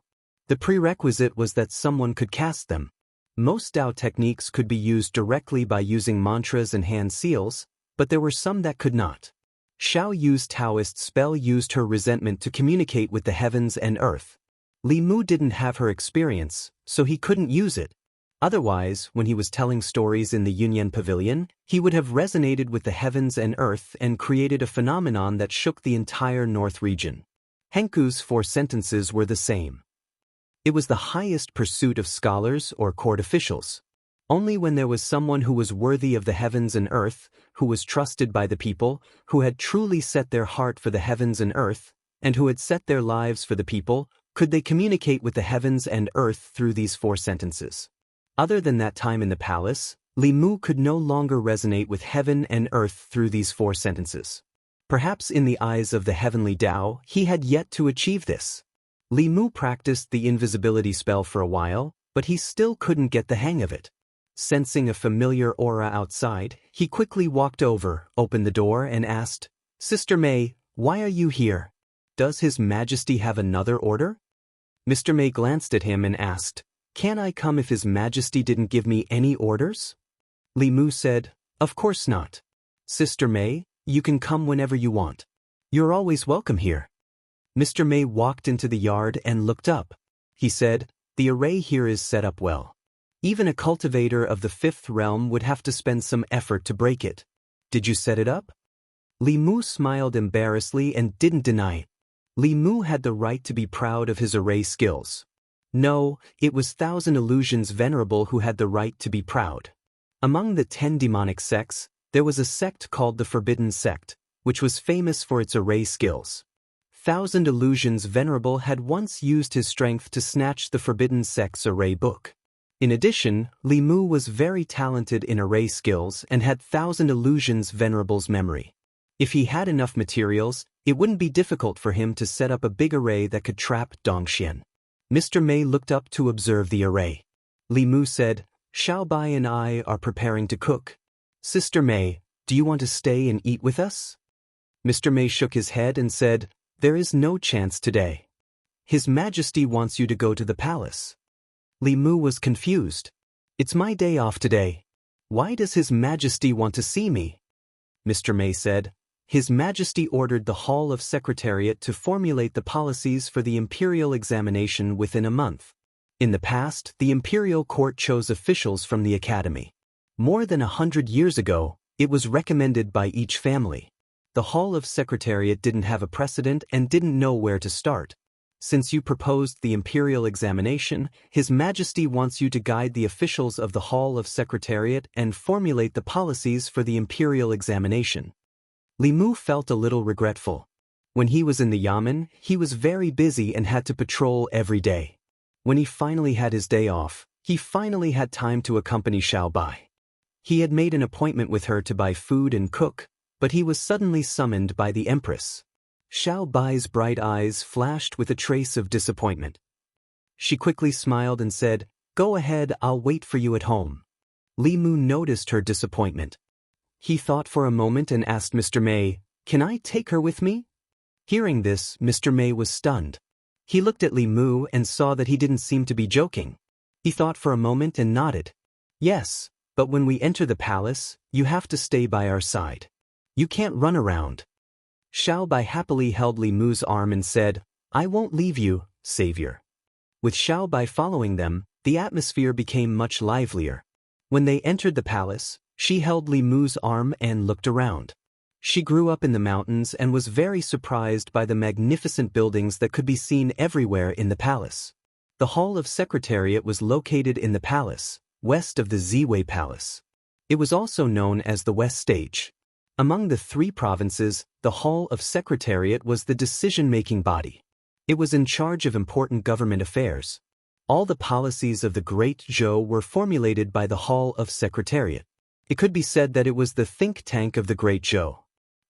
The prerequisite was that someone could cast them. Most Tao techniques could be used directly by using mantras and hand seals, but there were some that could not. Xiao Yu's Taoist spell used her resentment to communicate with the heavens and earth. Li Mu didn't have her experience, so he couldn't use it. Otherwise, when he was telling stories in the Yunyan Pavilion, he would have resonated with the heavens and earth and created a phenomenon that shook the entire North region. Henku's 4 sentences were the same. It was the highest pursuit of scholars or court officials. Only when there was someone who was worthy of the heavens and earth, who was trusted by the people, who had truly set their heart for the heavens and earth, and who had set their lives for the people, could they communicate with the heavens and earth through these 4 sentences. Other than that time in the palace, Li Mu could no longer resonate with heaven and earth through these 4 sentences. Perhaps in the eyes of the heavenly Tao, he had yet to achieve this. Li Mu practiced the invisibility spell for a while, but he still couldn't get the hang of it. Sensing a familiar aura outside, he quickly walked over, opened the door and asked, "Sister May, why are you here? Does His Majesty have another order?" Mr. May glanced at him and asked, "Can I come if His Majesty didn't give me any orders?" Li Mu said, "Of course not. Sister May, you can come whenever you want. You're always welcome here." Mr. May walked into the yard and looked up. He said, "The array here is set up well. Even a cultivator of the 5th realm would have to spend some effort to break it. Did you set it up?" Li Mu smiled embarrassedly and didn't deny it. Li Mu had the right to be proud of his array skills. No, it was Thousand Illusions Venerable who had the right to be proud. Among the 10 demonic sects, there was a sect called the Forbidden Sect, which was famous for its array skills. Thousand Illusions Venerable had once used his strength to snatch the Forbidden Sect's array book. In addition, Li Mu was very talented in array skills and had Thousand Illusions Venerable's memory. If he had enough materials, it wouldn't be difficult for him to set up a big array that could trap Dongxian. Mr. May looked up to observe the array. Li Mu said, "Xiao Bai and I are preparing to cook. Sister May, do you want to stay and eat with us?" Mr. May shook his head and said, "There is no chance today. His Majesty wants you to go to the palace." Li Mu was confused. "It's my day off today. Why does His Majesty want to see me?" Mr. May said, "His Majesty ordered the Hall of Secretariat to formulate the policies for the imperial examination within a month. In the past, the imperial court chose officials from the academy. More than 100 years ago, it was recommended by each family. The Hall of Secretariat didn't have a precedent and didn't know where to start. Since you proposed the imperial examination, His Majesty wants you to guide the officials of the Hall of Secretariat and formulate the policies for the imperial examination." Li Mu felt a little regretful. When he was in the yamen, he was very busy and had to patrol every day. When he finally had his day off, he finally had time to accompany Xiao Bai. He had made an appointment with her to buy food and cook, but he was suddenly summoned by the Empress. Xiao Bai's bright eyes flashed with a trace of disappointment. She quickly smiled and said, "Go ahead, I'll wait for you at home." Li Mu noticed her disappointment. He thought for a moment and asked Mr. May, "Can I take her with me?" Hearing this, Mr. May was stunned. He looked at Li Mu and saw that he didn't seem to be joking. He thought for a moment and nodded. Yes, but when we enter the palace, you have to stay by our side. You can't run around. Xiao Bai happily held Li Mu's arm and said, I won't leave you, savior. With Xiao Bai following them, the atmosphere became much livelier. When they entered the palace, she held Li Mu's arm and looked around. She grew up in the mountains and was very surprised by the magnificent buildings that could be seen everywhere in the palace. The Hall of Secretariat was located in the palace, west of the Ziwei Palace. It was also known as the West Stage. Among the 3 provinces, the Hall of Secretariat was the decision-making body. It was in charge of important government affairs. All the policies of the Great Zhou were formulated by the Hall of Secretariat. It could be said that it was the think tank of the Great Zhou.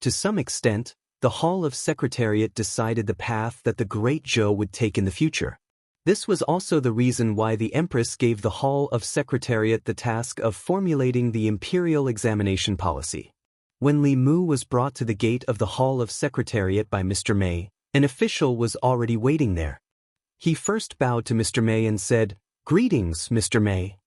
To some extent, the Hall of Secretariat decided the path that the Great Zhou would take in the future. This was also the reason why the Empress gave the Hall of Secretariat the task of formulating the imperial examination policy. When Li Mu was brought to the gate of the Hall of Secretariat by Mr. Mei, an official was already waiting there. He first bowed to Mr. Mei and said, Greetings, Mr. Mei.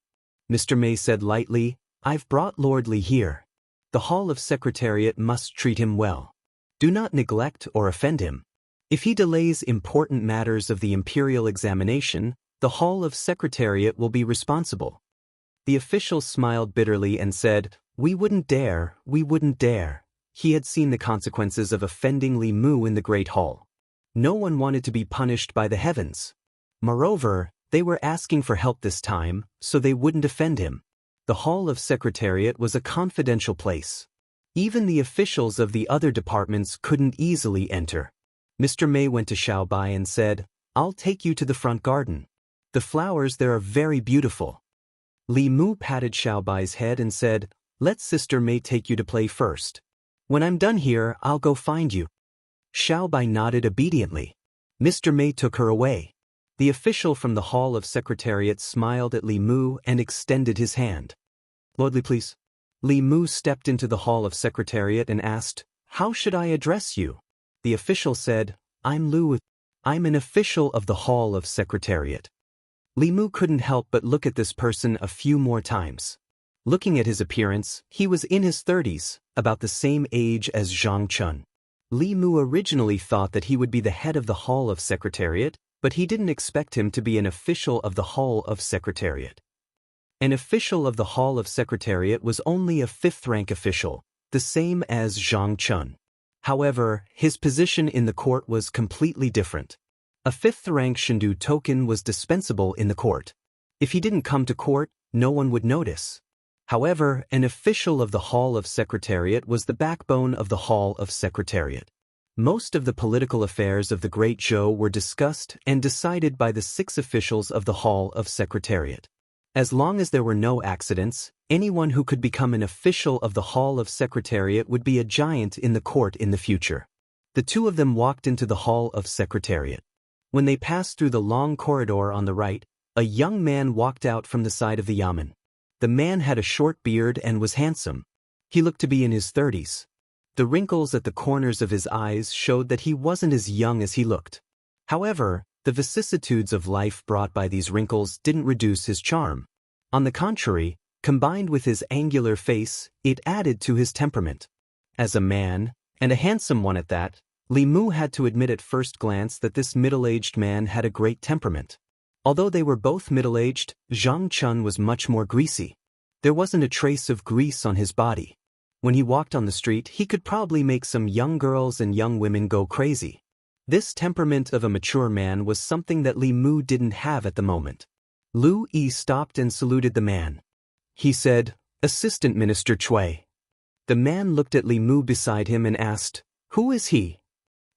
Mr. Mei said lightly, I've brought Lord Li here. The Hall of Secretariat must treat him well. Do not neglect or offend him. If he delays important matters of the imperial examination, the Hall of Secretariat will be responsible. The official smiled bitterly and said, We wouldn't dare, we wouldn't dare. He had seen the consequences of offending Li Mu in the Great Hall. No one wanted to be punished by the heavens. Moreover, they were asking for help this time, so they wouldn't offend him. The Hall of Secretariat was a confidential place. Even the officials of the other departments couldn't easily enter. Mr. Mei went to Xiao Bai and said, I'll take you to the front garden. The flowers there are very beautiful. Li Mu patted Xiao Bai's head and said, Let Sister Mei take you to play first. When I'm done here, I'll go find you. Xiao Bai nodded obediently. Mr. Mei took her away. The official from the Hall of Secretariat smiled at Li Mu and extended his hand. Lord Li, please. Li Mu stepped into the Hall of Secretariat and asked, How should I address you? The official said, I'm Lu. I'm an official of the Hall of Secretariat. Li Mu couldn't help but look at this person a few more times. Looking at his appearance, he was in his 30s, about the same age as Zhang Chun. Li Mu originally thought that he would be the head of the Hall of Secretariat, but he didn't expect him to be an official of the Hall of Secretariat. An official of the Hall of Secretariat was only a 5th-rank official, the same as Zhang Chun. However, his position in the court was completely different. A 5th-rank Shindu token was dispensable in the court. If he didn't come to court, no one would notice. However, an official of the Hall of Secretariat was the backbone of the Hall of Secretariat. Most of the political affairs of the Great Zhou were discussed and decided by the 6 officials of the Hall of Secretariat. As long as there were no accidents, anyone who could become an official of the Hall of Secretariat would be a giant in the court in the future. The 2 of them walked into the Hall of Secretariat. When they passed through the long corridor on the right, a young man walked out from the side of the yamen. The man had a short beard and was handsome. He looked to be in his 30s. The wrinkles at the corners of his eyes showed that he wasn't as young as he looked. However, the vicissitudes of life brought by these wrinkles didn't reduce his charm. On the contrary, combined with his angular face, it added to his temperament. As a man, and a handsome one at that, Li Mu had to admit at first glance that this middle-aged man had a great temperament. Although they were both middle-aged, Zhang Chun was much more greasy. There wasn't a trace of grease on his body. When he walked on the street, he could probably make some young girls and young women go crazy. This temperament of a mature man was something that Li Mu didn't have at the moment. Lu Yi stopped and saluted the man. He said, Assistant Minister Cui. The man looked at Li Mu beside him and asked, Who is he?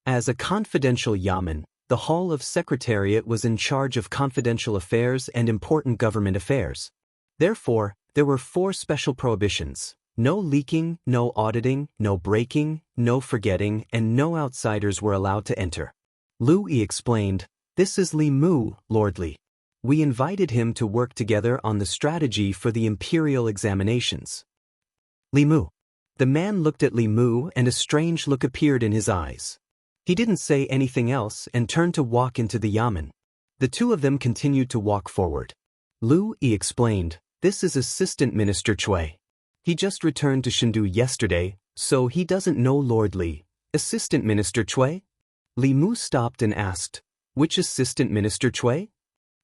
As a confidential yamen, the Hall of Secretariat was in charge of confidential affairs and important government affairs. Therefore, there were 4 special prohibitions: no leaking, no auditing, no breaking, no forgetting, and no outsiders were allowed to enter. Lu Yi explained, This is Li Mu, Lord Li. We invited him to work together on the strategy for the imperial examinations. Li Mu. The man looked at Li Mu and a strange look appeared in his eyes. He didn't say anything else and turned to walk into the yamen. The two of them continued to walk forward. Lu Yi explained, "This is Assistant Minister Cui. He just returned to Shendu yesterday, so he doesn't know Lord Li." "Assistant Minister Cui?" Li Mu stopped and asked, "Which Assistant Minister Cui?"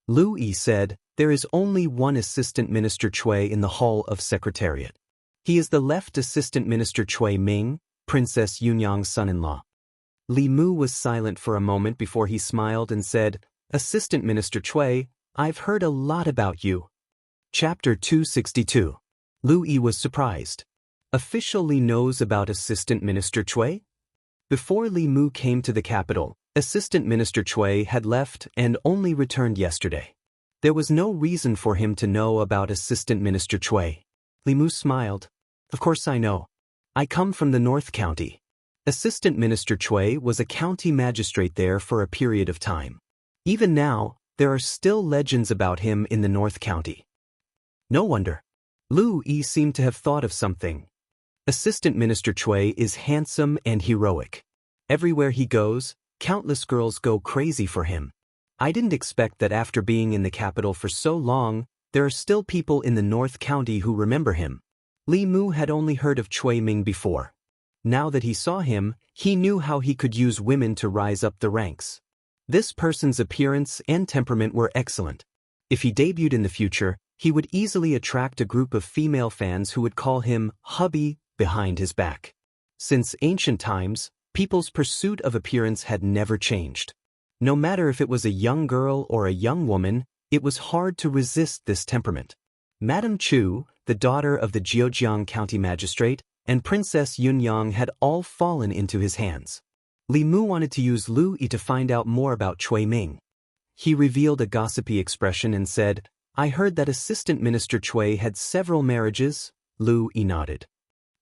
Lu Yi said, "There is only one Assistant Minister Cui in the Hall of Secretariat. He is the left Assistant Minister Cui Ming, Princess Yunyang's son-in-law." Li Mu was silent for a moment before he smiled and said, "Assistant Minister Cui, I've heard a lot about you." Chapter 262. Lu Yi was surprised. Official Li knows about Assistant Minister Cui? Before Li Mu came to the capital, Assistant Minister Cui had left and only returned yesterday. There was no reason for him to know about Assistant Minister Cui. Li Mu smiled. "Of course I know. I come from the North County." Assistant Minister Cui was a county magistrate there for a period of time. Even now, there are still legends about him in the North County. No wonder. Lu Yi seemed to have thought of something. Assistant Minister Cui is handsome and heroic. Everywhere he goes, countless girls go crazy for him. I didn't expect that after being in the capital for so long, there are still people in the North County who remember him. Li Mu had only heard of Cui Ming before. Now that he saw him, he knew how he could use women to rise up the ranks. This person's appearance and temperament were excellent. If he debuted in the future, he would easily attract a group of female fans who would call him hubby behind his back. Since ancient times, people's pursuit of appearance had never changed. No matter if it was a young girl or a young woman, it was hard to resist this temperament. Madame Chu, the daughter of the Jiujiang County Magistrate, and Princess Yunyang had all fallen into his hands. Li Mu wanted to use Lu Yi to find out more about Cui Ming. He revealed a gossipy expression and said, "I heard that Assistant Minister Cui had several marriages." Lu Yi nodded.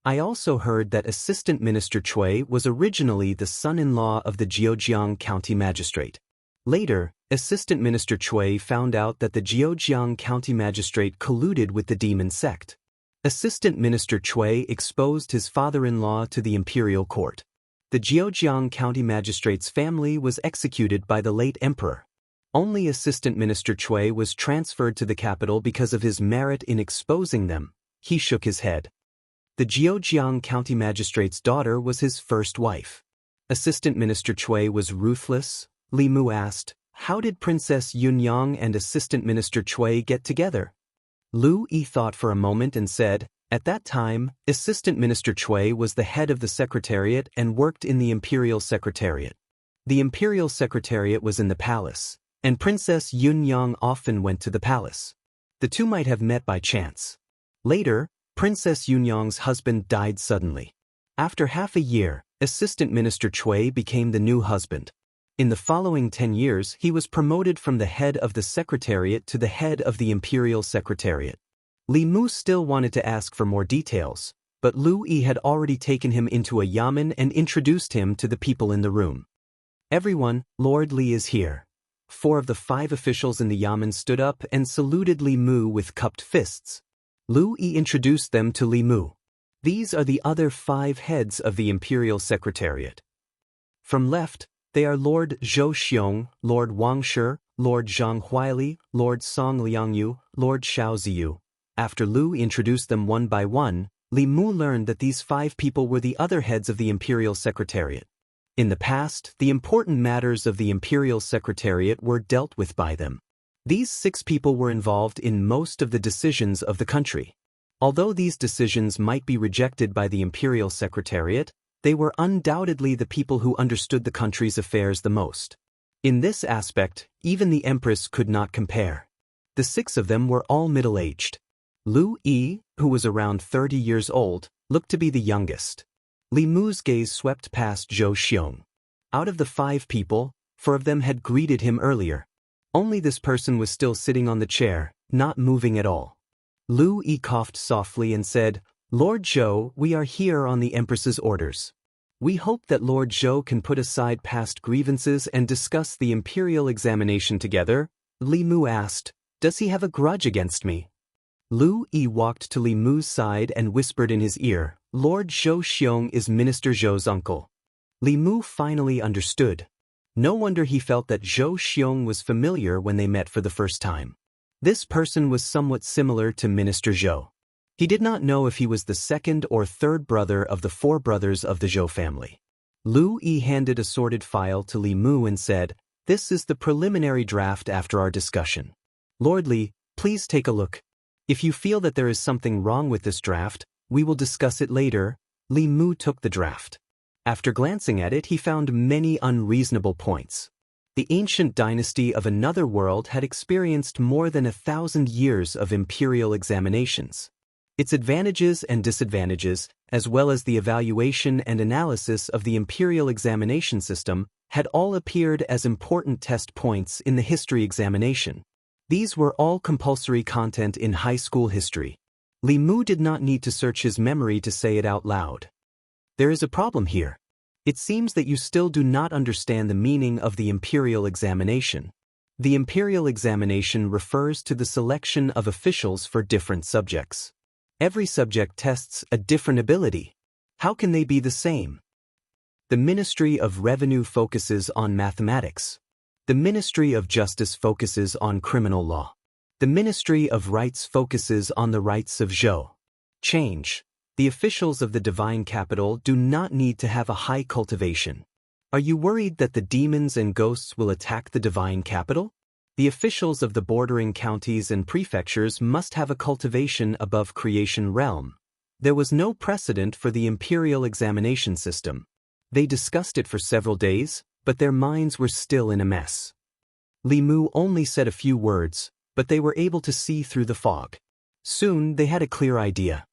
"I also heard that Assistant Minister Cui was originally the son-in-law of the Jiujiang County Magistrate. Later, Assistant Minister Cui found out that the Jiujiang County Magistrate colluded with the demon sect. Assistant Minister Cui exposed his father-in-law to the imperial court. The Jiujiang County Magistrate's family was executed by the late emperor. Only Assistant Minister Cui was transferred to the capital because of his merit in exposing them." He shook his head. The Jiujiang County Magistrate's daughter was his first wife. Assistant Minister Cui was ruthless? Li Mu asked. "How did Princess Yunyang and Assistant Minister Cui get together?" Lu Yi thought for a moment and said, "At that time, Assistant Minister Cui was the head of the Secretariat and worked in the Imperial Secretariat. The Imperial Secretariat was in the palace, and Princess Yunyang often went to the palace. The two might have met by chance. Later, Princess Yunyang's husband died suddenly. After half a year, Assistant Minister Cui became the new husband. In the following 10 years, he was promoted from the head of the Secretariat to the head of the Imperial Secretariat." Li Mu still wanted to ask for more details, but Lu Yi had already taken him into a yamen and introduced him to the people in the room. "Everyone, Lord Li is here." 4 of the 5 officials in the yamen stood up and saluted Li Mu with cupped fists. Lu Yi introduced them to Li Mu. "These are the other 5 heads of the Imperial Secretariat. From left, they are Lord Zhou Xiong, Lord Wang Shi, Lord Zhang Huili, Lord Song Liangyu, Lord Xiao Ziyu." After Lu introduced them one by one, Li Mu learned that these 5 people were the other heads of the Imperial Secretariat. In the past, the important matters of the Imperial Secretariat were dealt with by them. These 6 people were involved in most of the decisions of the country. Although these decisions might be rejected by the Imperial Secretariat, they were undoubtedly the people who understood the country's affairs the most. In this aspect, even the Empress could not compare. The 6 of them were all middle-aged. Lu Yi, who was around 30 years old, looked to be the youngest. Li Mu's gaze swept past Zhou Xiong. Out of the 5 people, 4 of them had greeted him earlier. Only this person was still sitting on the chair, not moving at all. Lu Yi coughed softly and said, "Lord Zhou, we are here on the Empress's orders. We hope that Lord Zhou can put aside past grievances and discuss the imperial examination together." Li Mu asked, "Does he have a grudge against me?" Lu Yi walked to Li Mu's side and whispered in his ear, "Lord Zhou Xiong is Minister Zhou's uncle. Li Mu finally understood. No wonder he felt that Zhou Xiong was familiar when they met for the first time. This person was somewhat similar to Minister Zhou. He did not know if he was the second or third brother of the four brothers of the Zhou family. Lu Yi handed a sorted file to Li Mu and said, "This is the preliminary draft after our discussion. Lord Li, please take a look. If you feel that there is something wrong with this draft, we will discuss it later." Li Mu took the draft. After glancing at it, he found many unreasonable points. The ancient dynasty of another world had experienced more than 1,000 years of imperial examinations. Its advantages and disadvantages, as well as the evaluation and analysis of the imperial examination system, had all appeared as important test points in the history examination. These were all compulsory content in high school history. Li Mu did not need to search his memory to say it out loud. There is a problem here. It seems that you still do not understand the meaning of the imperial examination. The imperial examination refers to the selection of officials for different subjects. Every subject tests a different ability. How can they be the same? The Ministry of Revenue focuses on mathematics. The Ministry of Justice focuses on criminal law. The Ministry of Rights focuses on the rights of Zhou. Change. The officials of the divine capital do not need to have a high cultivation. Are you worried that the demons and ghosts will attack the divine capital? The officials of the bordering counties and prefectures must have a cultivation above creation realm. There was no precedent for the imperial examination system. They discussed it for several days, but their minds were still in a mess. Li Mu only said a few words, but they were able to see through the fog. Soon they had a clear idea.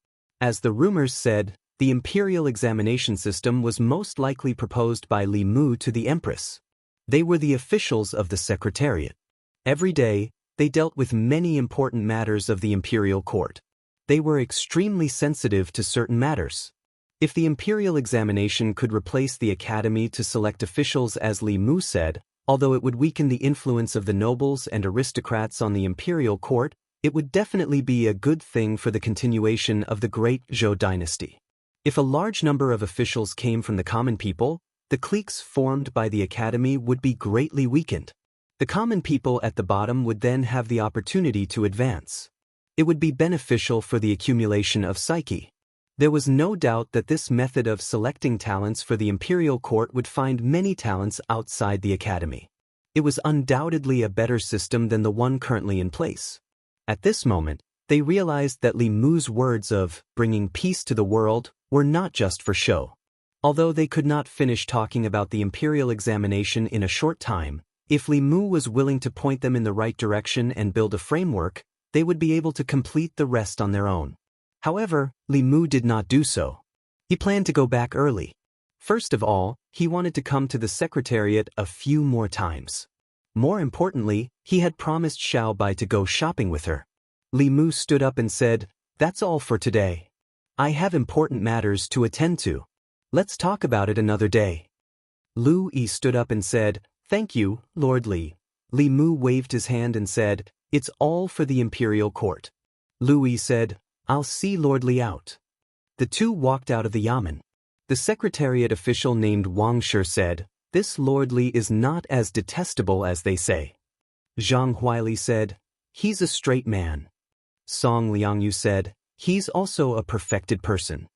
As the rumors said, the imperial examination system was most likely proposed by Li Mu to the empress. They were the officials of the secretariat. Every day, they dealt with many important matters of the imperial court. They were extremely sensitive to certain matters. If the imperial examination could replace the academy to select officials, as Li Mu said, although it would weaken the influence of the nobles and aristocrats on the imperial court, it would definitely be a good thing for the continuation of the great Zhou dynasty. If a large number of officials came from the common people, the cliques formed by the academy would be greatly weakened. The common people at the bottom would then have the opportunity to advance. It would be beneficial for the accumulation of psyche. There was no doubt that this method of selecting talents for the imperial court would find many talents outside the academy. It was undoubtedly a better system than the one currently in place. At this moment, they realized that Li Mu's words of bringing peace to the world were not just for show. Although they could not finish talking about the imperial examination in a short time, if Li Mu was willing to point them in the right direction and build a framework, they would be able to complete the rest on their own. However, Li Mu did not do so. He planned to go back early. First of all, he wanted to come to the secretariat a few more times. More importantly, he had promised Xiaobai to go shopping with her. Li Mu stood up and said, "That's all for today. I have important matters to attend to. Let's talk about it another day." Lu Yi stood up and said, "Thank you, Lord Li." Li Mu waved his hand and said, "It's all for the imperial court." Lu Yi said, "I'll see Lord Li out." The two walked out of the yamen. The secretariat official named Wang Shi said, "This Lord Li is not as detestable as they say." Zhang Huili said, "He's a straight man." Song Liangyu said, "He's also a perfected person."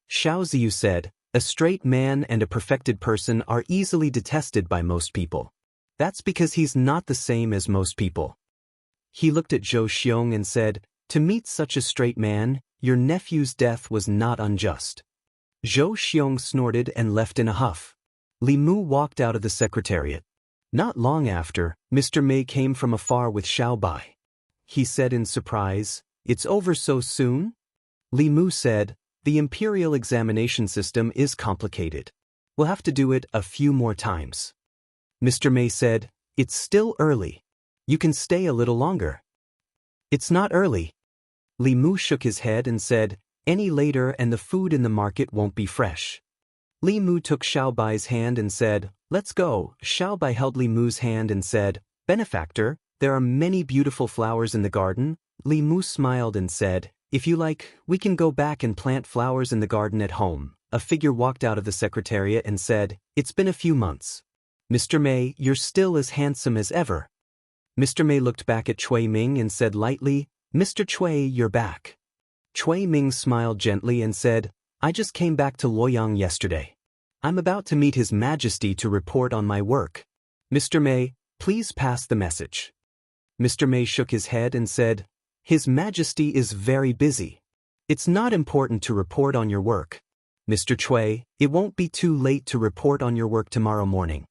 Xiao Ziyu said, "A straight man and a perfected person are easily detested by most people. That's because he's not the same as most people." He looked at Zhou Xiong and said, "To meet such a straight man, your nephew's death was not unjust." Zhou Xiong snorted and left in a huff. Li Mu walked out of the secretariat. Not long after, Mr. Mei came from afar with Xiaobai. He said in surprise, "It's over so soon?" Li Mu said, "The imperial examination system is complicated. We'll have to do it a few more times." Mr. Mei said, "It's still early. You can stay a little longer." "It's not early." Li Mu shook his head and said, "Any later and the food in the market won't be fresh." Li Mu took Xiaobai's hand and said, "Let's go." Xiaobai held Li Mu's hand and said, "Benefactor, there are many beautiful flowers in the garden." Li Mu smiled and said, "If you like, we can go back and plant flowers in the garden at home. a figure walked out of the secretariat and said, "It's been a few months. Mr. Mei, you're still as handsome as ever." Mr. Mei looked back at Cui Ming and said lightly, "Mr. Cui, you're back." Cui Ming smiled gently and said, "I just came back to Luoyang yesterday. I'm about to meet His Majesty to report on my work. Mr. Mei, please pass the message." Mr. Mei shook his head and said, "His Majesty is very busy. It's not important to report on your work. Mr. Cui, it won't be too late to report on your work tomorrow morning."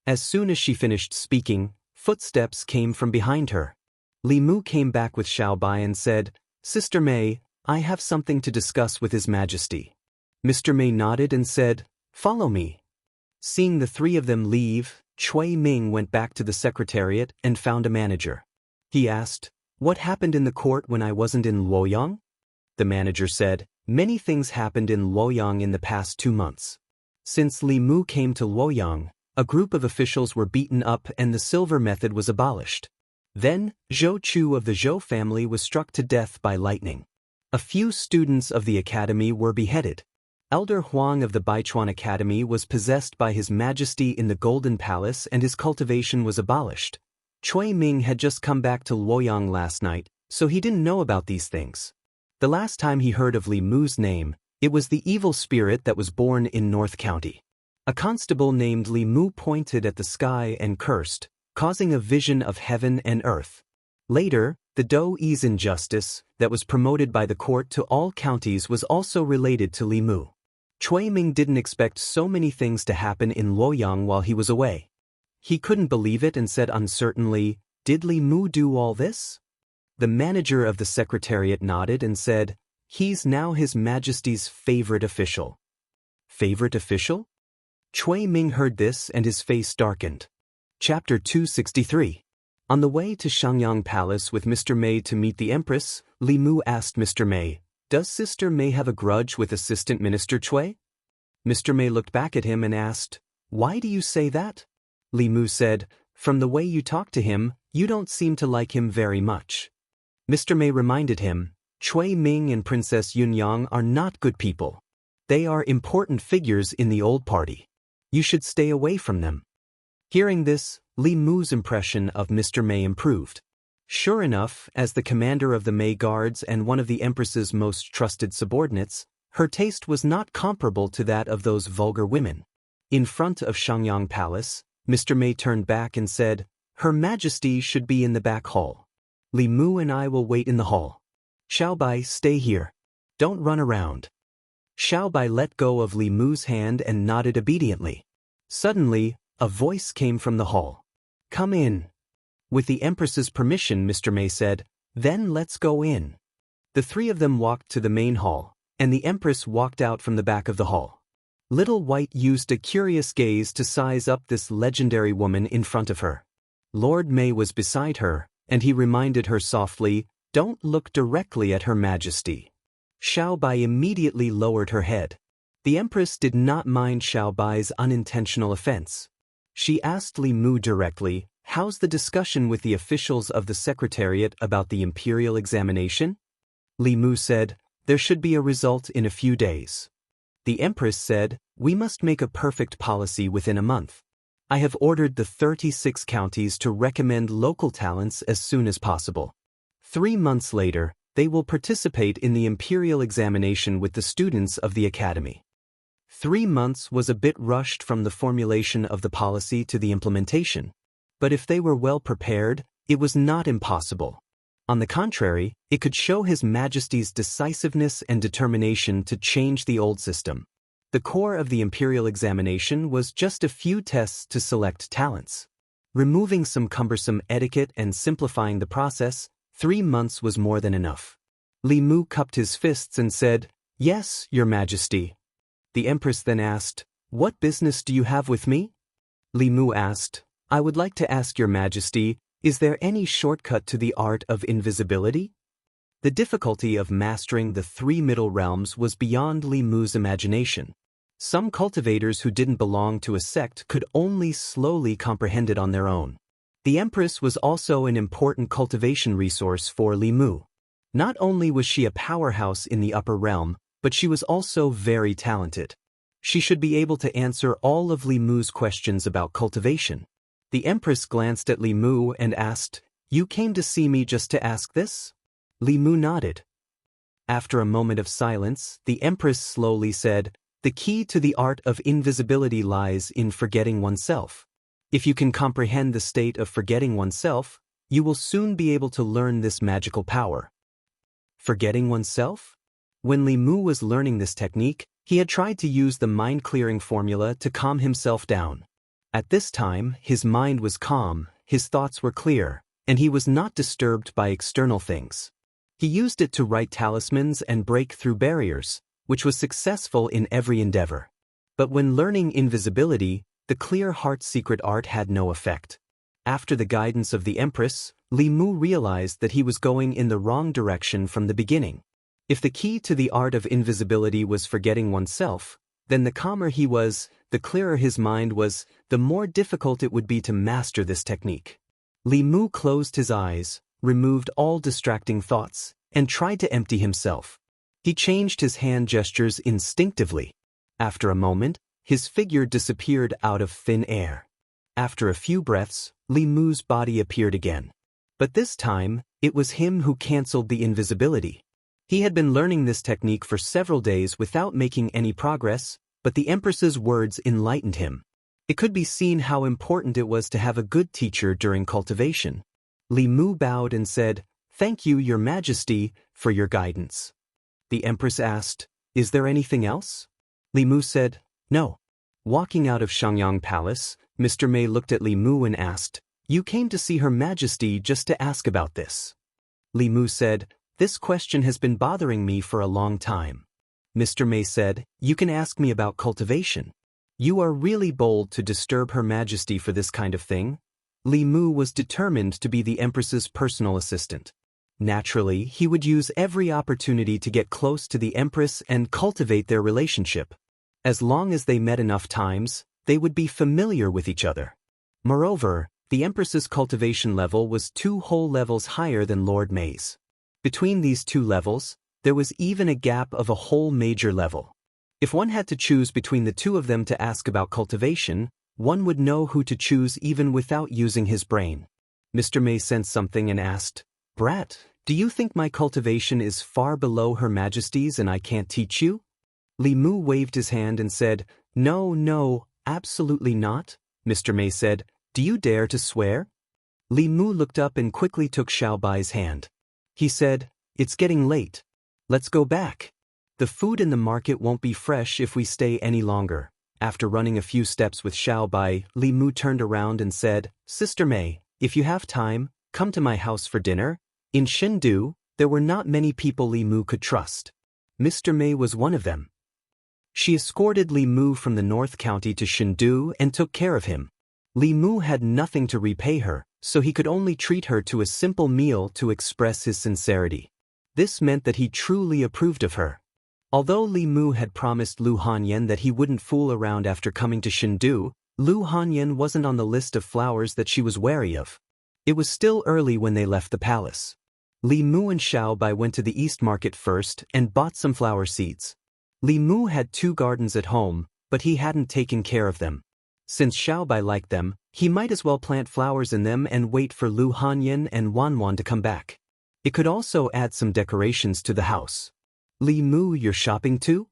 As soon as she finished speaking, footsteps came from behind her. Li Mu came back with Xiaobai and said, "Sister Mei, I have something to discuss with His Majesty." Mr. Mei nodded and said, "Follow me." Seeing the three of them leave, Cui Ming went back to the secretariat and found a manager. He asked, "What happened in the court when I wasn't in Luoyang?" The manager said, "Many things happened in Luoyang in the past 2 months. Since Li Mu came to Luoyang, a group of officials were beaten up and the silver method was abolished. Then, Zhou Chu of the Zhou family was struck to death by lightning. A few students of the academy were beheaded. Elder Huang of the Baichuan Academy was possessed by His Majesty in the Golden Palace and his cultivation was abolished. Cui Ming had just come back to Luoyang last night, so he didn't know about these things. The last time he heard of Li Mu's name, it was the evil spirit that was born in North County. A constable named Li Mu pointed at the sky and cursed, causing a vision of heaven and earth. Later, the Dou-Yi's injustice, that was promoted by the court to all counties, was also related to Li Mu. Cui Ming didn't expect so many things to happen in Luoyang while he was away. He couldn't believe it and said uncertainly, "Did Li Mu do all this?" The manager of the secretariat nodded and said, "He's now His Majesty's favorite official." Favorite official? Cui Ming heard this and his face darkened. Chapter 263. On the way to Xiangyang Palace with Mr. Mei to meet the Empress, Li Mu asked Mr. Mei, "Does Sister Mei have a grudge with Assistant Minister Cui?" Mr. Mei looked back at him and asked, "Why do you say that?" Li Mu said, "From the way you talk to him, you don't seem to like him very much." Mr. Mei reminded him, "Cui Ming and Princess Yunyang are not good people. They are important figures in the old party. You should stay away from them." Hearing this, Li Mu's impression of Mr. Mei improved. Sure enough, as the commander of the Mei Guards and one of the Empress's most trusted subordinates, her taste was not comparable to that of those vulgar women. In front of Xiangyang Palace, Mr. Mei turned back and said, "Her Majesty should be in the back hall. Li Mu and I will wait in the hall. Xiaobai, stay here. Don't run around." Xiaobai let go of Li Mu's hand and nodded obediently. Suddenly, a voice came from the hall. "Come in." With the Empress's permission, Mr. Mei said, "Then let's go in." The three of them walked to the main hall, and the Empress walked out from the back of the hall. Little White used a curious gaze to size up this legendary woman in front of her. Lord Mei was beside her, and he reminded her softly, "Don't look directly at Her Majesty." Xiaobai immediately lowered her head. The Empress did not mind Xiaobai's unintentional offense. She asked Li Mu directly, "How's the discussion with the officials of the Secretariat about the imperial examination?" Li Mu said, "There should be a result in a few days." The Empress said, "We must make a perfect policy within a month. I have ordered the 36 counties to recommend local talents as soon as possible. 3 months later, they will participate in the imperial examination with the students of the academy." 3 months was a bit rushed from the formulation of the policy to the implementation. But if they were well prepared, it was not impossible. On the contrary, it could show His Majesty's decisiveness and determination to change the old system. The core of the imperial examination was just a few tests to select talents. Removing some cumbersome etiquette and simplifying the process, 3 months was more than enough. Li Mu cupped his fists and said, "Yes, Your Majesty." The Empress then asked, "What business do you have with me?" Li Mu asked, "I would like to ask Your Majesty, is there any shortcut to the art of invisibility?" The difficulty of mastering the 3 middle realms was beyond Li Mu's imagination. Some cultivators who didn't belong to a sect could only slowly comprehend it on their own. The Empress was also an important cultivation resource for Li Mu. Not only was she a powerhouse in the upper realm, but she was also very talented. She should be able to answer all of Li Mu's questions about cultivation. The Empress glanced at Li Mu and asked, "You came to see me just to ask this?" Li Mu nodded. After a moment of silence, the Empress slowly said, "The key to the art of invisibility lies in forgetting oneself. If you can comprehend the state of forgetting oneself, you will soon be able to learn this magical power." Forgetting oneself? When Li Mu was learning this technique, he had tried to use the mind-clearing formula to calm himself down. At this time, his mind was calm, his thoughts were clear, and he was not disturbed by external things. He used it to write talismans and break through barriers, which was successful in every endeavor. But when learning invisibility, the clear heart secret art had no effect. After the guidance of the Empress, Li Mu realized that he was going in the wrong direction from the beginning. If the key to the art of invisibility was forgetting oneself, then the calmer he was, the clearer his mind was, the more difficult it would be to master this technique. Li Mu closed his eyes, removed all distracting thoughts, and tried to empty himself. He changed his hand gestures instinctively. After a moment, his figure disappeared out of thin air. After a few breaths, Li Mu's body appeared again. But this time, it was him who cancelled the invisibility. He had been learning this technique for several days without making any progress, but the Empress's words enlightened him. It could be seen how important it was to have a good teacher during cultivation. Li Mu bowed and said, "Thank you, Your Majesty, for your guidance." The Empress asked, "Is there anything else?" Li Mu said, "No." Walking out of Xianxia Palace, Mr. Mei looked at Li Mu and asked, "You came to see Her Majesty just to ask about this?" Li Mu said, "This question has been bothering me for a long time." Mr. Mei said, "You can ask me about cultivation. You are really bold to disturb Her Majesty for this kind of thing." Li Mu was determined to be the Empress's personal assistant. Naturally, he would use every opportunity to get close to the Empress and cultivate their relationship. As long as they met enough times, they would be familiar with each other. Moreover, the Empress's cultivation level was 2 whole levels higher than Lord Mei's. Between these 2 levels, there was even a gap of a whole major level. If one had to choose between the 2 of them to ask about cultivation, one would know who to choose even without using his brain. Mr. Mei sensed something and asked, "Brat, do you think my cultivation is far below Her Majesty's and I can't teach you?" Li Mu waved his hand and said, No, absolutely not." Mr. Mei said, "Do you dare to swear?" Li Mu looked up and quickly took Xiaobai's hand. He said, "It's getting late. Let's go back. The food in the market won't be fresh if we stay any longer." After running a few steps with Xiaobai, Li Mu turned around and said, "Sister Mei, if you have time, come to my house for dinner." In Chengdu, there were not many people Li Mu could trust. Mr. Mei was one of them. She escorted Li Mu from the North County to Chengdu and took care of him. Li Mu had nothing to repay her, so he could only treat her to a simple meal to express his sincerity. This meant that he truly approved of her. Although Li Mu had promised Lu Hanyan that he wouldn't fool around after coming to Chengdu, Lu Hanyan wasn't on the list of flowers that she was wary of. It was still early when they left the palace. Li Mu and Xiaobai went to the East Market first and bought some flower seeds. Li Mu had 2 gardens at home, but he hadn't taken care of them. Since Xiaobai liked them, he might as well plant flowers in them and wait for Lu Hanyan and Wanwan to come back. It could also add some decorations to the house. "Li Mu, you're shopping too?"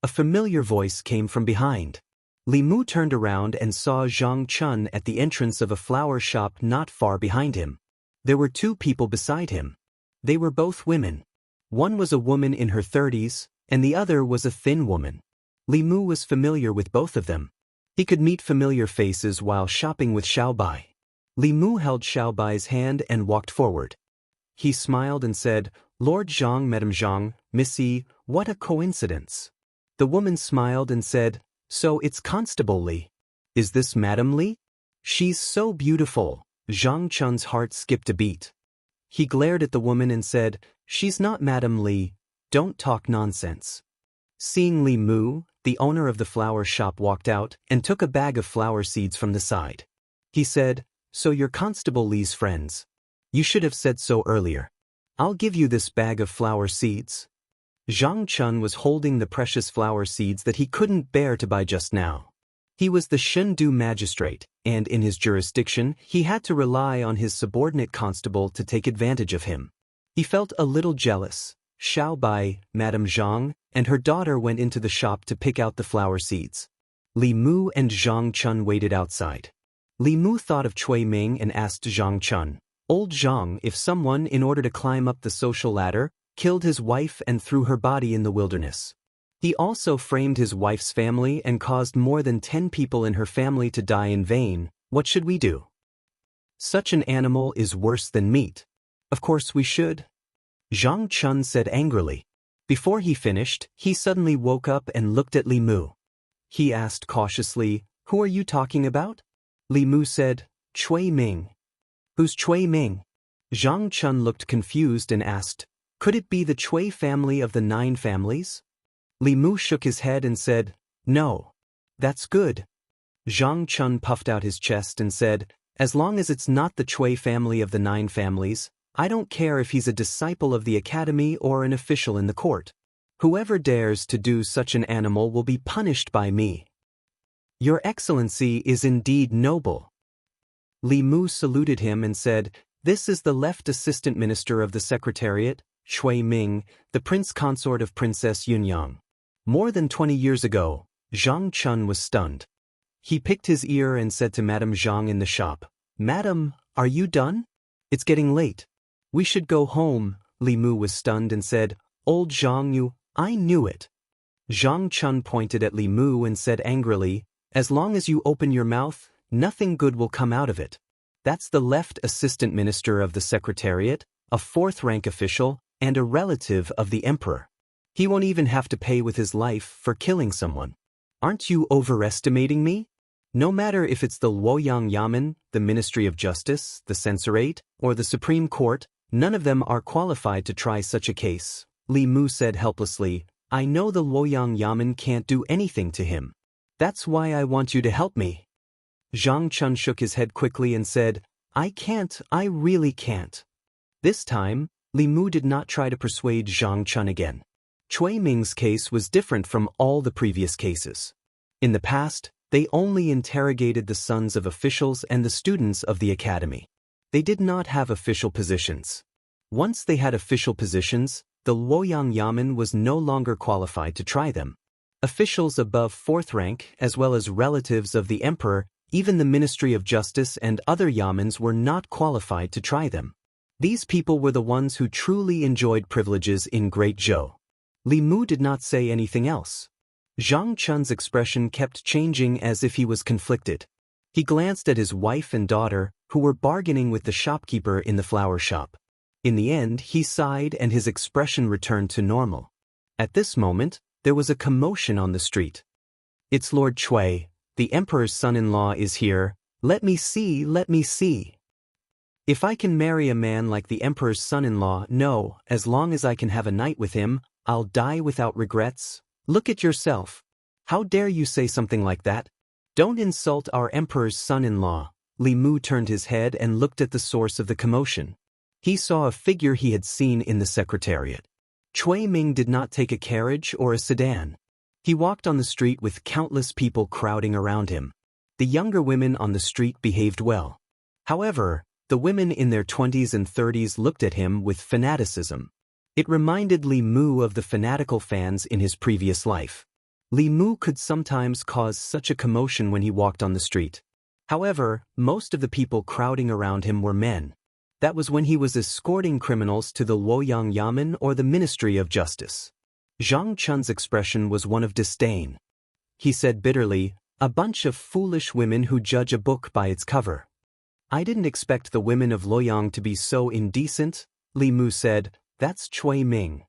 A familiar voice came from behind. Li Mu turned around and saw Zhang Chun at the entrance of a flower shop not far behind him. There were 2 people beside him. They were both women. One was a woman in her 30s, and the other was a thin woman. Li Mu was familiar with both of them. He could meet familiar faces while shopping with Xiaobai. Li Mu held Xiaobai's hand and walked forward. He smiled and said, "Lord Zhang, Madame Zhang, Missy, what a coincidence." The woman smiled and said, "So it's Constable Li. Is this Madame Li? She's so beautiful." Zhang Chun's heart skipped a beat. He glared at the woman and said, "She's not Madame Li. Don't talk nonsense." Seeing Li Mu, the owner of the flower shop walked out and took a bag of flower seeds from the side. He said, "So you're Constable Li's friends. You should have said so earlier. I'll give you this bag of flower seeds." Zhang Chun was holding the precious flower seeds that he couldn't bear to buy just now. He was the Shendu magistrate, and in his jurisdiction, he had to rely on his subordinate constable to take advantage of him. He felt a little jealous. Xiao Bai, Madame Zhang, and her daughter went into the shop to pick out the flower seeds. Li Mu and Zhang Chun waited outside. Li Mu thought of Cui Ming and asked Zhang Chun, "Old Zhang, if someone, in order to climb up the social ladder, killed his wife and threw her body in the wilderness. He also framed his wife's family and caused more than 10 people in her family to die in vain. What should we do? Such an animal is worse than meat. Of course we should," Zhang Chun said angrily. Before he finished, he suddenly woke up and looked at Li Mu. He asked cautiously, "Who are you talking about?" Li Mu said, "Cui Ming." "Who's Cui Ming?" Zhang Chun looked confused and asked, "Could it be the Cui family of the 9 families?" Li Mu shook his head and said, "No." "That's good." Zhang Chun puffed out his chest and said, "As long as it's not the Cui family of the 9 families, I don't care if he's a disciple of the academy or an official in the court. Whoever dares to do such an animal will be punished by me." "Your Excellency is indeed noble." Li Mu saluted him and said, "This is the left assistant minister of the secretariat, Cui Ming, the prince consort of Princess Yunyang." More than 20 years ago, Zhang Chun was stunned. He picked his ear and said to Madame Zhang in the shop, "Madam, are you done? It's getting late. We should go home." Li Mu was stunned and said, "Old Zhang, I knew it." Zhang Chun pointed at Li Mu and said angrily, "As long as you open your mouth, nothing good will come out of it." That's the left assistant minister of the secretariat, a 4th-rank official, and a relative of the emperor. He won't even have to pay with his life for killing someone. Aren't you overestimating me? No matter if it's the Luoyang Yamen, the Ministry of Justice, the Censorate, or the Supreme Court, none of them are qualified to try such a case. Li Mu said helplessly, "I know the Luoyang Yamen can't do anything to him. That's why I want you to help me." Zhang Chun shook his head quickly and said, "I can't, I really can't." This time, Li Mu did not try to persuade Zhang Chun again. Cui Ming's case was different from all the previous cases. In the past, they only interrogated the sons of officials and the students of the academy. They did not have official positions. Once they had official positions, the Luoyang Yamen was no longer qualified to try them. Officials above 4th rank, as well as relatives of the emperor, even the Ministry of Justice and other yamens were not qualified to try them. These people were the ones who truly enjoyed privileges in Great Zhou. Li Mu did not say anything else. Zhang Chun's expression kept changing as if he was conflicted. He glanced at his wife and daughter, who were bargaining with the shopkeeper in the flower shop. In the end, he sighed and his expression returned to normal. At this moment, there was a commotion on the street. "It's Lord Cui, the emperor's son-in-law is here. Let me see, let me see. If I can marry a man like the emperor's son-in-law, no, as long as I can have a night with him, I'll die without regrets. Look at yourself. How dare you say something like that? Don't insult our emperor's son-in-law." Li Mu turned his head and looked at the source of the commotion. He saw a figure he had seen in the secretariat. Cui Ming did not take a carriage or a sedan. He walked on the street with countless people crowding around him. The younger women on the street behaved well. However, the women in their 20s and 30s looked at him with fanaticism. It reminded Li Mu of the fanatical fans in his previous life. Li Mu could sometimes cause such a commotion when he walked on the street. However, most of the people crowding around him were men. That was when he was escorting criminals to the Luoyang Yamen or the Ministry of Justice. Zhang Chun's expression was one of disdain. He said bitterly, "A bunch of foolish women who judge a book by its cover." "I didn't expect the women of Luoyang to be so indecent," Li Mu said. "That's Cui Ming."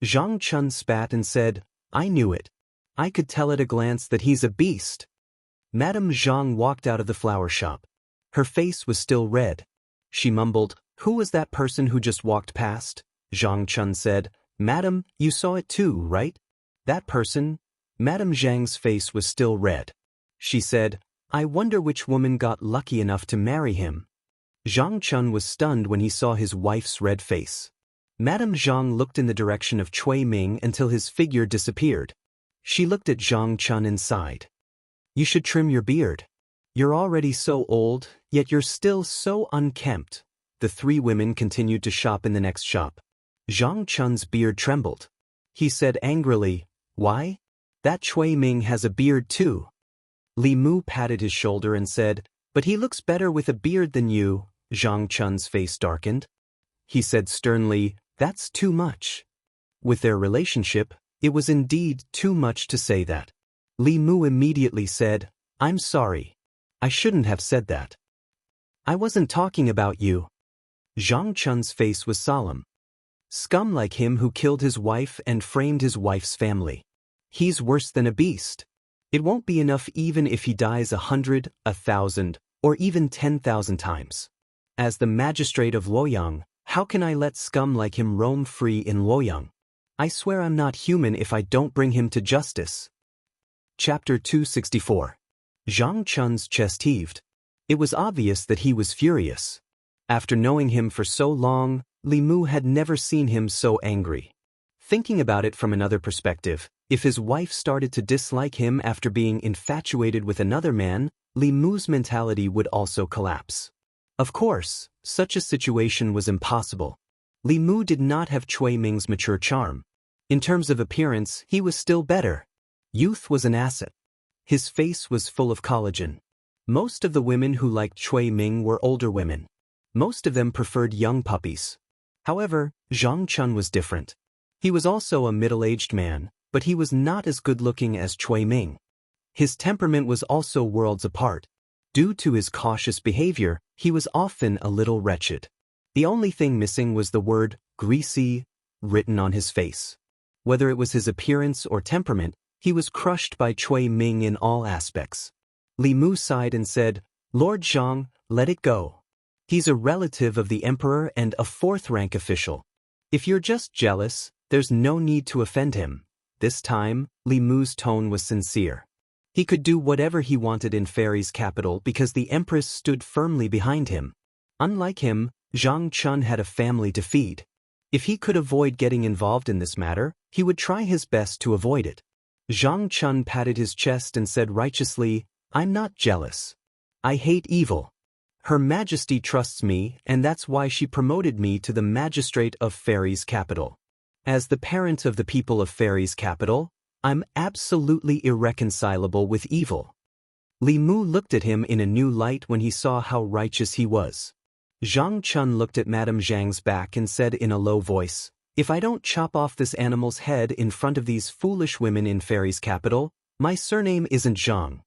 Zhang Chun spat and said, "I knew it. I could tell at a glance that he's a beast." Madame Zhang walked out of the flower shop. Her face was still red. She mumbled, "Who was that person who just walked past?" Zhang Chun said, "Madam, you saw it too, right? That person?" Madame Zhang's face was still red. She said, "I wonder which woman got lucky enough to marry him." Zhang Chun was stunned when he saw his wife's red face. Madame Zhang looked in the direction of Cui Ming until his figure disappeared. She looked at Zhang Chun and sighed. You should trim your beard. You're already so old, yet you're still so unkempt. The three women continued to shop in the next shop. Zhang Chun's beard trembled. He said angrily, Why? That Cui Ming has a beard too. Li Mu patted his shoulder and said, But he looks better with a beard than you. Zhang Chun's face darkened. He said sternly, That's too much. With their relationship, it was indeed too much to say that. Li Mu immediately said, I'm sorry. I shouldn't have said that. I wasn't talking about you. Zhang Chun's face was solemn. Scum like him who killed his wife and framed his wife's family. He's worse than a beast. It won't be enough even if he dies 100, 1,000, or even 10,000 times. As the magistrate of Luoyang, how can I let scum like him roam free in Luoyang? I swear I'm not human if I don't bring him to justice. Chapter 264. Zhang Chun's chest heaved. It was obvious that he was furious. After knowing him for so long, Li Mu had never seen him so angry. Thinking about it from another perspective, if his wife started to dislike him after being infatuated with another man, Li Mu's mentality would also collapse. Of course, such a situation was impossible. Li Mu did not have Cui Ming's mature charm. In terms of appearance, he was still better. Youth was an asset. His face was full of collagen. Most of the women who liked Cui Ming were older women. Most of them preferred young puppies. However, Zhang Chun was different. He was also a middle-aged man, but he was not as good-looking as Cui Ming. His temperament was also worlds apart. Due to his cautious behavior, he was often a little wretched. The only thing missing was the word, greasy, written on his face. Whether it was his appearance or temperament, he was crushed by Cui Ming in all aspects. Li Mu sighed and said, Lord Zhang, let it go. He's a relative of the emperor and a fourth-rank official. If you're just jealous, there's no need to offend him. This time, Li Mu's tone was sincere. He could do whatever he wanted in Fairy's capital because the empress stood firmly behind him. Unlike him, Zhang Chun had a family to feed. If he could avoid getting involved in this matter, he would try his best to avoid it. Zhang Chun patted his chest and said righteously, I'm not jealous. I hate evil. Her Majesty trusts me, and that's why she promoted me to the magistrate of Fairy's capital. As the parent of the people of Fairy's capital, I'm absolutely irreconcilable with evil. Li Mu looked at him in a new light when he saw how righteous he was. Zhang Chun looked at Madame Zhang's back and said in a low voice, If I don't chop off this animal's head in front of these foolish women in Fairy's capital, my surname isn't Zhang.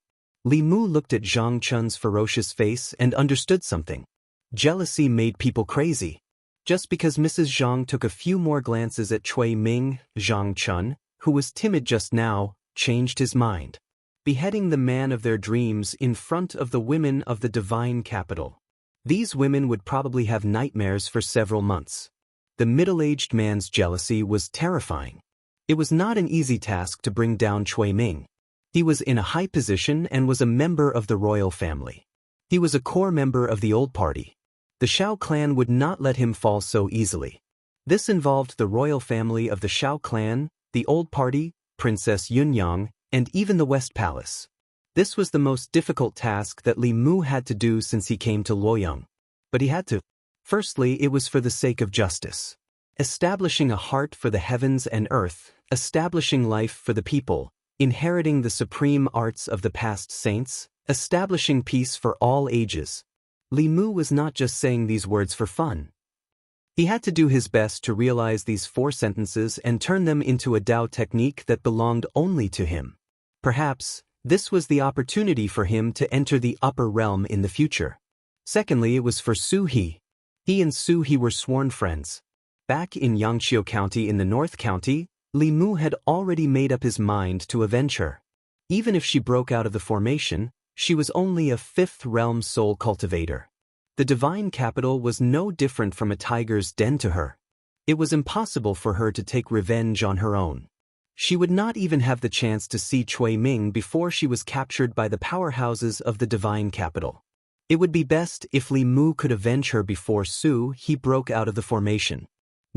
Li Mu looked at Zhang Chun's ferocious face and understood something. Jealousy made people crazy. Just because Mrs. Zhang took a few more glances at Cui Ming, Zhang Chun, who was timid just now, changed his mind. Beheading the man of their dreams in front of the women of the divine capital. These women would probably have nightmares for several months. The middle-aged man's jealousy was terrifying. It was not an easy task to bring down Cui Ming. He was in a high position and was a member of the royal family. He was a core member of the old party. The Shao clan would not let him fall so easily. This involved the royal family of the Shao clan, the old party, Princess Yunyang, and even the West Palace. This was the most difficult task that Li Mu had to do since he came to Luoyang. But he had to. Firstly, it was for the sake of justice. Establishing a heart for the heavens and earth, establishing life for the people, inheriting the supreme arts of the past saints, establishing peace for all ages. Li Mu was not just saying these words for fun. He had to do his best to realize these 4 sentences and turn them into a Tao technique that belonged only to him. Perhaps, this was the opportunity for him to enter the upper realm in the future. Secondly, it was for Su He. He and Su He were sworn friends. Back in Xianxia County in the North County, Li Mu had already made up his mind to avenge her. Even if she broke out of the formation, she was only a 5th realm soul cultivator. The divine capital was no different from a tiger's den to her. It was impossible for her to take revenge on her own. She would not even have the chance to see Cui Ming before she was captured by the powerhouses of the divine capital. It would be best if Li Mu could avenge her before Su He broke out of the formation.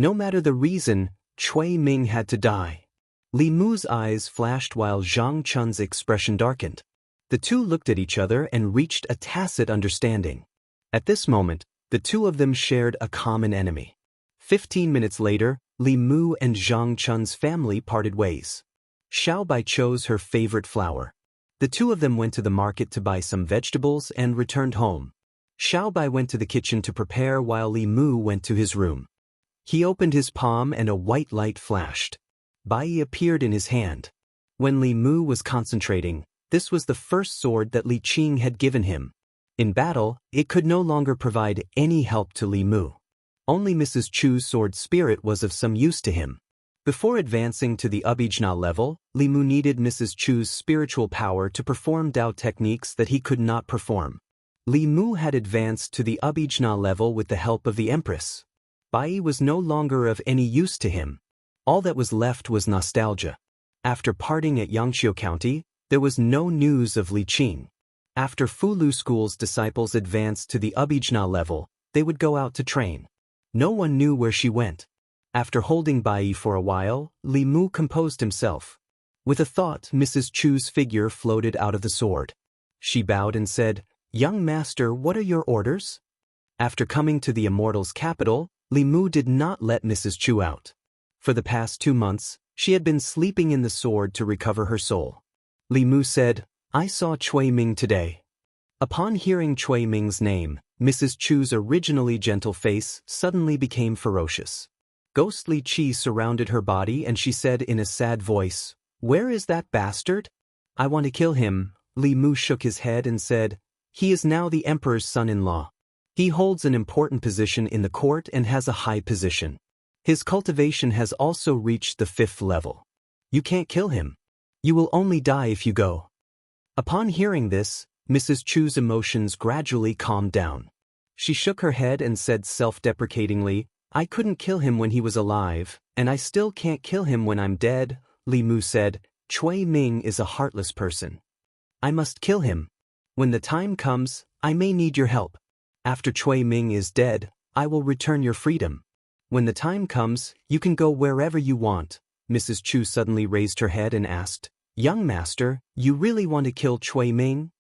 No matter the reason, Cui Ming had to die. Li Mu's eyes flashed while Zhang Chun's expression darkened. The two looked at each other and reached a tacit understanding. At this moment, the two of them shared a common enemy. 15 minutes later, Li Mu and Zhang Chun's family parted ways. Xiaobai chose her favorite flower. The two of them went to the market to buy some vegetables and returned home. Xiaobai went to the kitchen to prepare while Li Mu went to his room. He opened his palm and a white light flashed. Bai appeared in his hand. When Li Mu was concentrating, this was the first sword that Li Qing had given him. In battle, it could no longer provide any help to Li Mu. Only Mrs. Chu's sword spirit was of some use to him. Before advancing to the Abhijna level, Li Mu needed Mrs. Chu's spiritual power to perform Dao techniques that he could not perform. Li Mu had advanced to the Abhijna level with the help of the Empress. Bai was no longer of any use to him. All that was left was nostalgia. After parting at Xianxia County, there was no news of Li Qing. After Fulu School's disciples advanced to the Abhijna level, they would go out to train. No one knew where she went. After holding Bai for a while, Li Mu composed himself. With a thought, Mrs. Chu's figure floated out of the sword. She bowed and said, "Young master, what are your orders?" After coming to the Immortal's capital, Li Mu did not let Mrs. Chu out. For the past 2 months, she had been sleeping in the sword to recover her soul. Li Mu said, "I saw Cui Ming today." Upon hearing Cui Ming's name, Mrs. Chu's originally gentle face suddenly became ferocious. Ghostly qi surrounded her body and she said in a sad voice, "Where is that bastard? I want to kill him." Li Mu shook his head and said, "He is now the emperor's son-in-law. He holds an important position in the court and has a high position. His cultivation has also reached the 5th level. You can't kill him. You will only die if you go." Upon hearing this, Mrs. Chu's emotions gradually calmed down. She shook her head and said self-deprecatingly, "I couldn't kill him when he was alive, and I still can't kill him when I'm dead." Li Mu said, "Cui Ming is a heartless person. I must kill him. When the time comes, I may need your help. After Cui Ming is dead, I will return your freedom. When the time comes, you can go wherever you want." Mrs. Chu suddenly raised her head and asked, "Young master, you really want to kill Cui Ming?"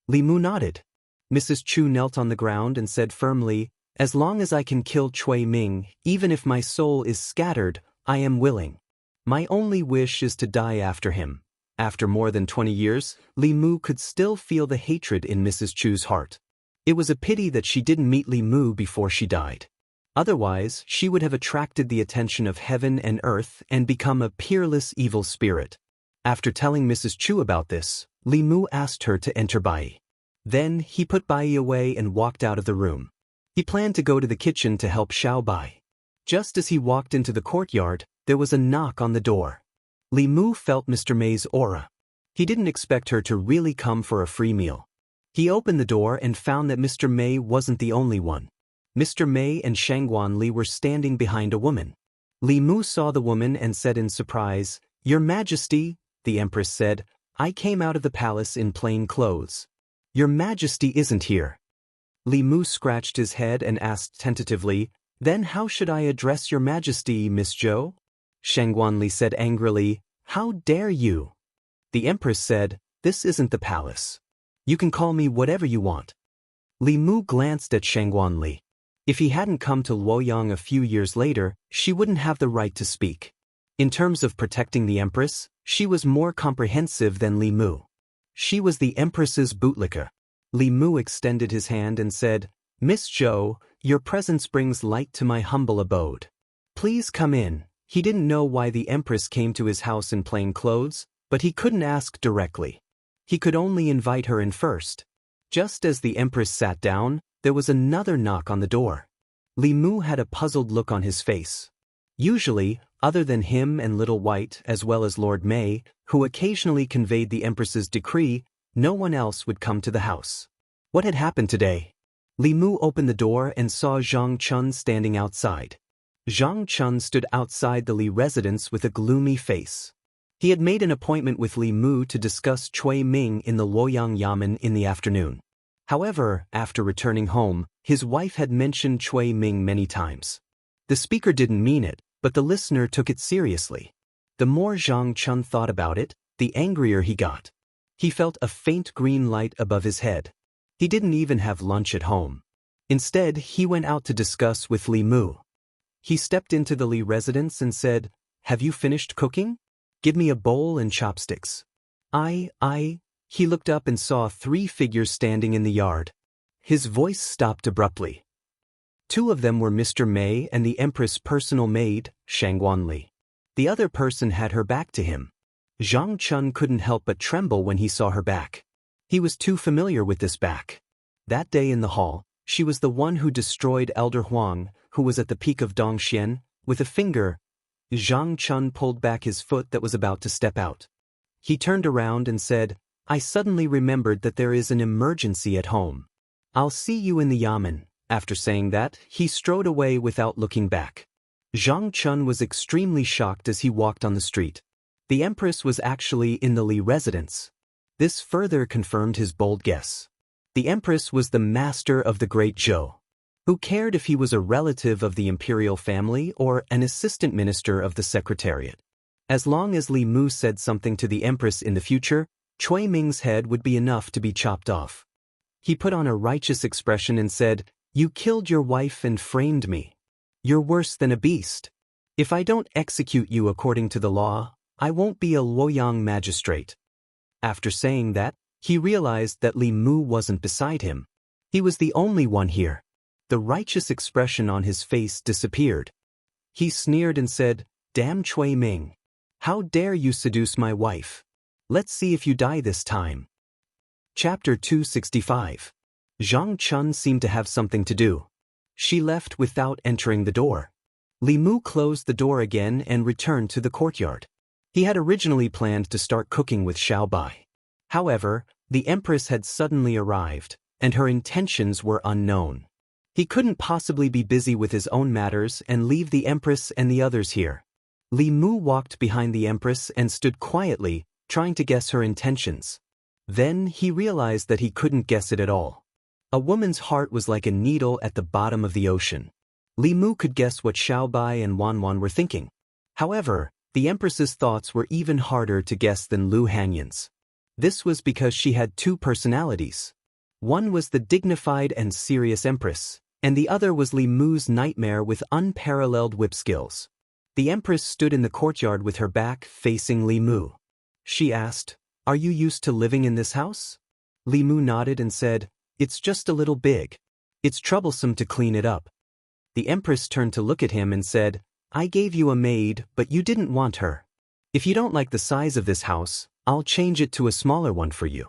Li Mu nodded. Mrs. Chu knelt on the ground and said firmly, "As long as I can kill Cui Ming, even if my soul is scattered, I am willing. My only wish is to die after him." After more than 20 years, Li Mu could still feel the hatred in Mrs. Chu's heart. It was a pity that she didn't meet Li Mu before she died. Otherwise, she would have attracted the attention of heaven and earth and become a peerless evil spirit. After telling Mrs. Chu about this, Li Mu asked her to enter Bai. Then, he put Bai away and walked out of the room. He planned to go to the kitchen to help Xiao Bai. Just as he walked into the courtyard, there was a knock on the door. Li Mu felt Mr. May's aura. He didn't expect her to really come for a free meal. He opened the door and found that Mr. May wasn't the only one. Mr. May and Shangguan Li were standing behind a woman. Li Mu saw the woman and said in surprise, "Your Majesty," the Empress said, "I came out of the palace in plain clothes. Your Majesty isn't here." Li Mu scratched his head and asked tentatively, "Then how should I address your Majesty, Miss Zhou?" Shangguan Li said angrily, "How dare you?" The Empress said, "This isn't the palace. You can call me whatever you want." Li Mu glanced at Shangguan Li. If he hadn't come to Luoyang a few years later, she wouldn't have the right to speak. In terms of protecting the Empress, she was more comprehensive than Li Mu. She was the Empress's bootlicker. Li Mu extended his hand and said, "Miss Zhou, your presence brings light to my humble abode. Please come in." He didn't know why the Empress came to his house in plain clothes, but he couldn't ask directly. He could only invite her in first. Just as the Empress sat down, there was another knock on the door. Li Mu had a puzzled look on his face. Usually, other than him and Little White as well as Lord May, who occasionally conveyed the Empress's decree, no one else would come to the house. What had happened today? Li Mu opened the door and saw Zhang Chun standing outside. Zhang Chun stood outside the Li residence with a gloomy face. He had made an appointment with Li Mu to discuss Cui Ming in the Luoyang Yamen in the afternoon. However, after returning home, his wife had mentioned Cui Ming many times. The speaker didn't mean it, but the listener took it seriously. The more Zhang Chun thought about it, the angrier he got. He felt a faint green light above his head. He didn't even have lunch at home. Instead, he went out to discuss with Li Mu. He stepped into the Li residence and said, "Have you finished cooking? Give me a bowl and chopsticks." He looked up and saw 3 figures standing in the yard. His voice stopped abruptly. 2 of them were Mr. Mei and the Empress' personal maid, Shangguan Li. The other person had her back to him. Zhang Chun couldn't help but tremble when he saw her back. He was too familiar with this back. That day in the hall, she was the one who destroyed Elder Huang, who was at the peak of Dongxian. With a finger, Zhang Chun pulled back his foot that was about to step out. He turned around and said, "I suddenly remembered that there is an emergency at home. I'll see you in the yamen." After saying that, he strode away without looking back. Zhang Chun was extremely shocked as he walked on the street. The Empress was actually in the Li residence. This further confirmed his bold guess. The Empress was the master of the Great Zhou. Who cared if he was a relative of the imperial family or an assistant minister of the Secretariat? As long as Li Mu said something to the Empress in the future, Cui Ming's head would be enough to be chopped off. He put on a righteous expression and said, "You killed your wife and framed me. You're worse than a beast. If I don't execute you according to the law, I won't be a Luoyang magistrate." After saying that, he realized that Li Mu wasn't beside him. He was the only one here. The righteous expression on his face disappeared. He sneered and said, "Damn Cui Ming. How dare you seduce my wife? Let's see if you die this time." Chapter 265. Zhang Chun seemed to have something to do. She left without entering the door. Li Mu closed the door again and returned to the courtyard. He had originally planned to start cooking with Xiao Bai. However, the Empress had suddenly arrived, and her intentions were unknown. He couldn't possibly be busy with his own matters and leave the Empress and the others here. Li Mu walked behind the Empress and stood quietly, trying to guess her intentions. Then he realized that he couldn't guess it at all. A woman's heart was like a needle at the bottom of the ocean. Li Mu could guess what Xiao Bai and Wan were thinking. However, the Empress's thoughts were even harder to guess than Lu Hanyan's. This was because she had 2 personalities. One was the dignified and serious Empress, and the other was Li Mu's nightmare with unparalleled whip skills. The Empress stood in the courtyard with her back facing Li Mu. She asked, "Are you used to living in this house?" Li Mu nodded and said, "It's just a little big. It's troublesome to clean it up." The Empress turned to look at him and said, "I gave you a maid, but you didn't want her. If you don't like the size of this house, I'll change it to a smaller one for you."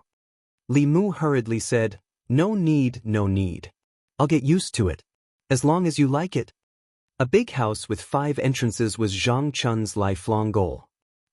Li Mu hurriedly said, "No need, no need. I'll get used to it. As long as you like it." A big house with 5 entrances was Zhang Chun's lifelong goal.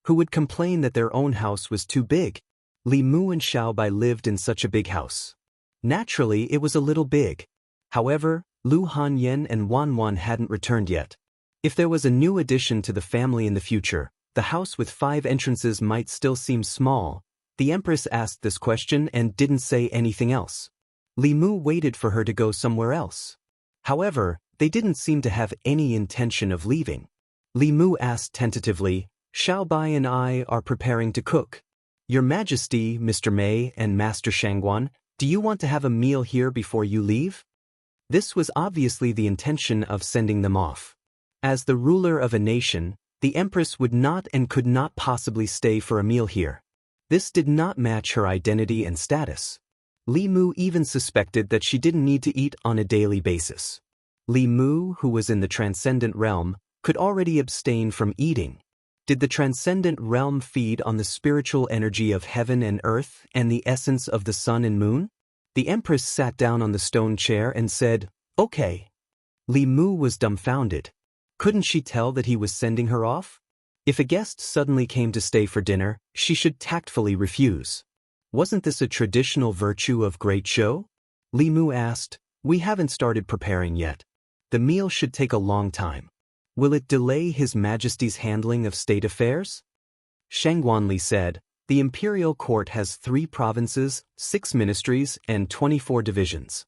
Who would complain that their own house was too big? Li Mu and Xiao Bai lived in such a big house. Naturally, it was a little big. However, Lu Hanyan and Wan hadn't returned yet. If there was a new addition to the family in the future, the house with 5 entrances might still seem small. The Empress asked this question and didn't say anything else. Li Mu waited for her to go somewhere else. However, they didn't seem to have any intention of leaving. Li Mu asked tentatively, "Xiao Bai and I are preparing to cook. Your Majesty, Mr. Mei and Master Shangguan, do you want to have a meal here before you leave?" This was obviously the intention of sending them off. As the ruler of a nation, the Empress would not and could not possibly stay for a meal here. This did not match her identity and status. Li Mu even suspected that she didn't need to eat on a daily basis. Li Mu, who was in the transcendent realm, could already abstain from eating. Did the transcendent realm feed on the spiritual energy of heaven and earth and the essence of the sun and moon? The Empress sat down on the stone chair and said, "Okay." Li Mu was dumbfounded. Couldn't she tell that he was sending her off? If a guest suddenly came to stay for dinner, she should tactfully refuse. Wasn't this a traditional virtue of Great Zhou? Li Mu asked, "We haven't started preparing yet. The meal should take a long time. Will it delay His Majesty's handling of state affairs?" Shangguan Li said, "The imperial court has 3 provinces, 6 ministries, and 24 divisions.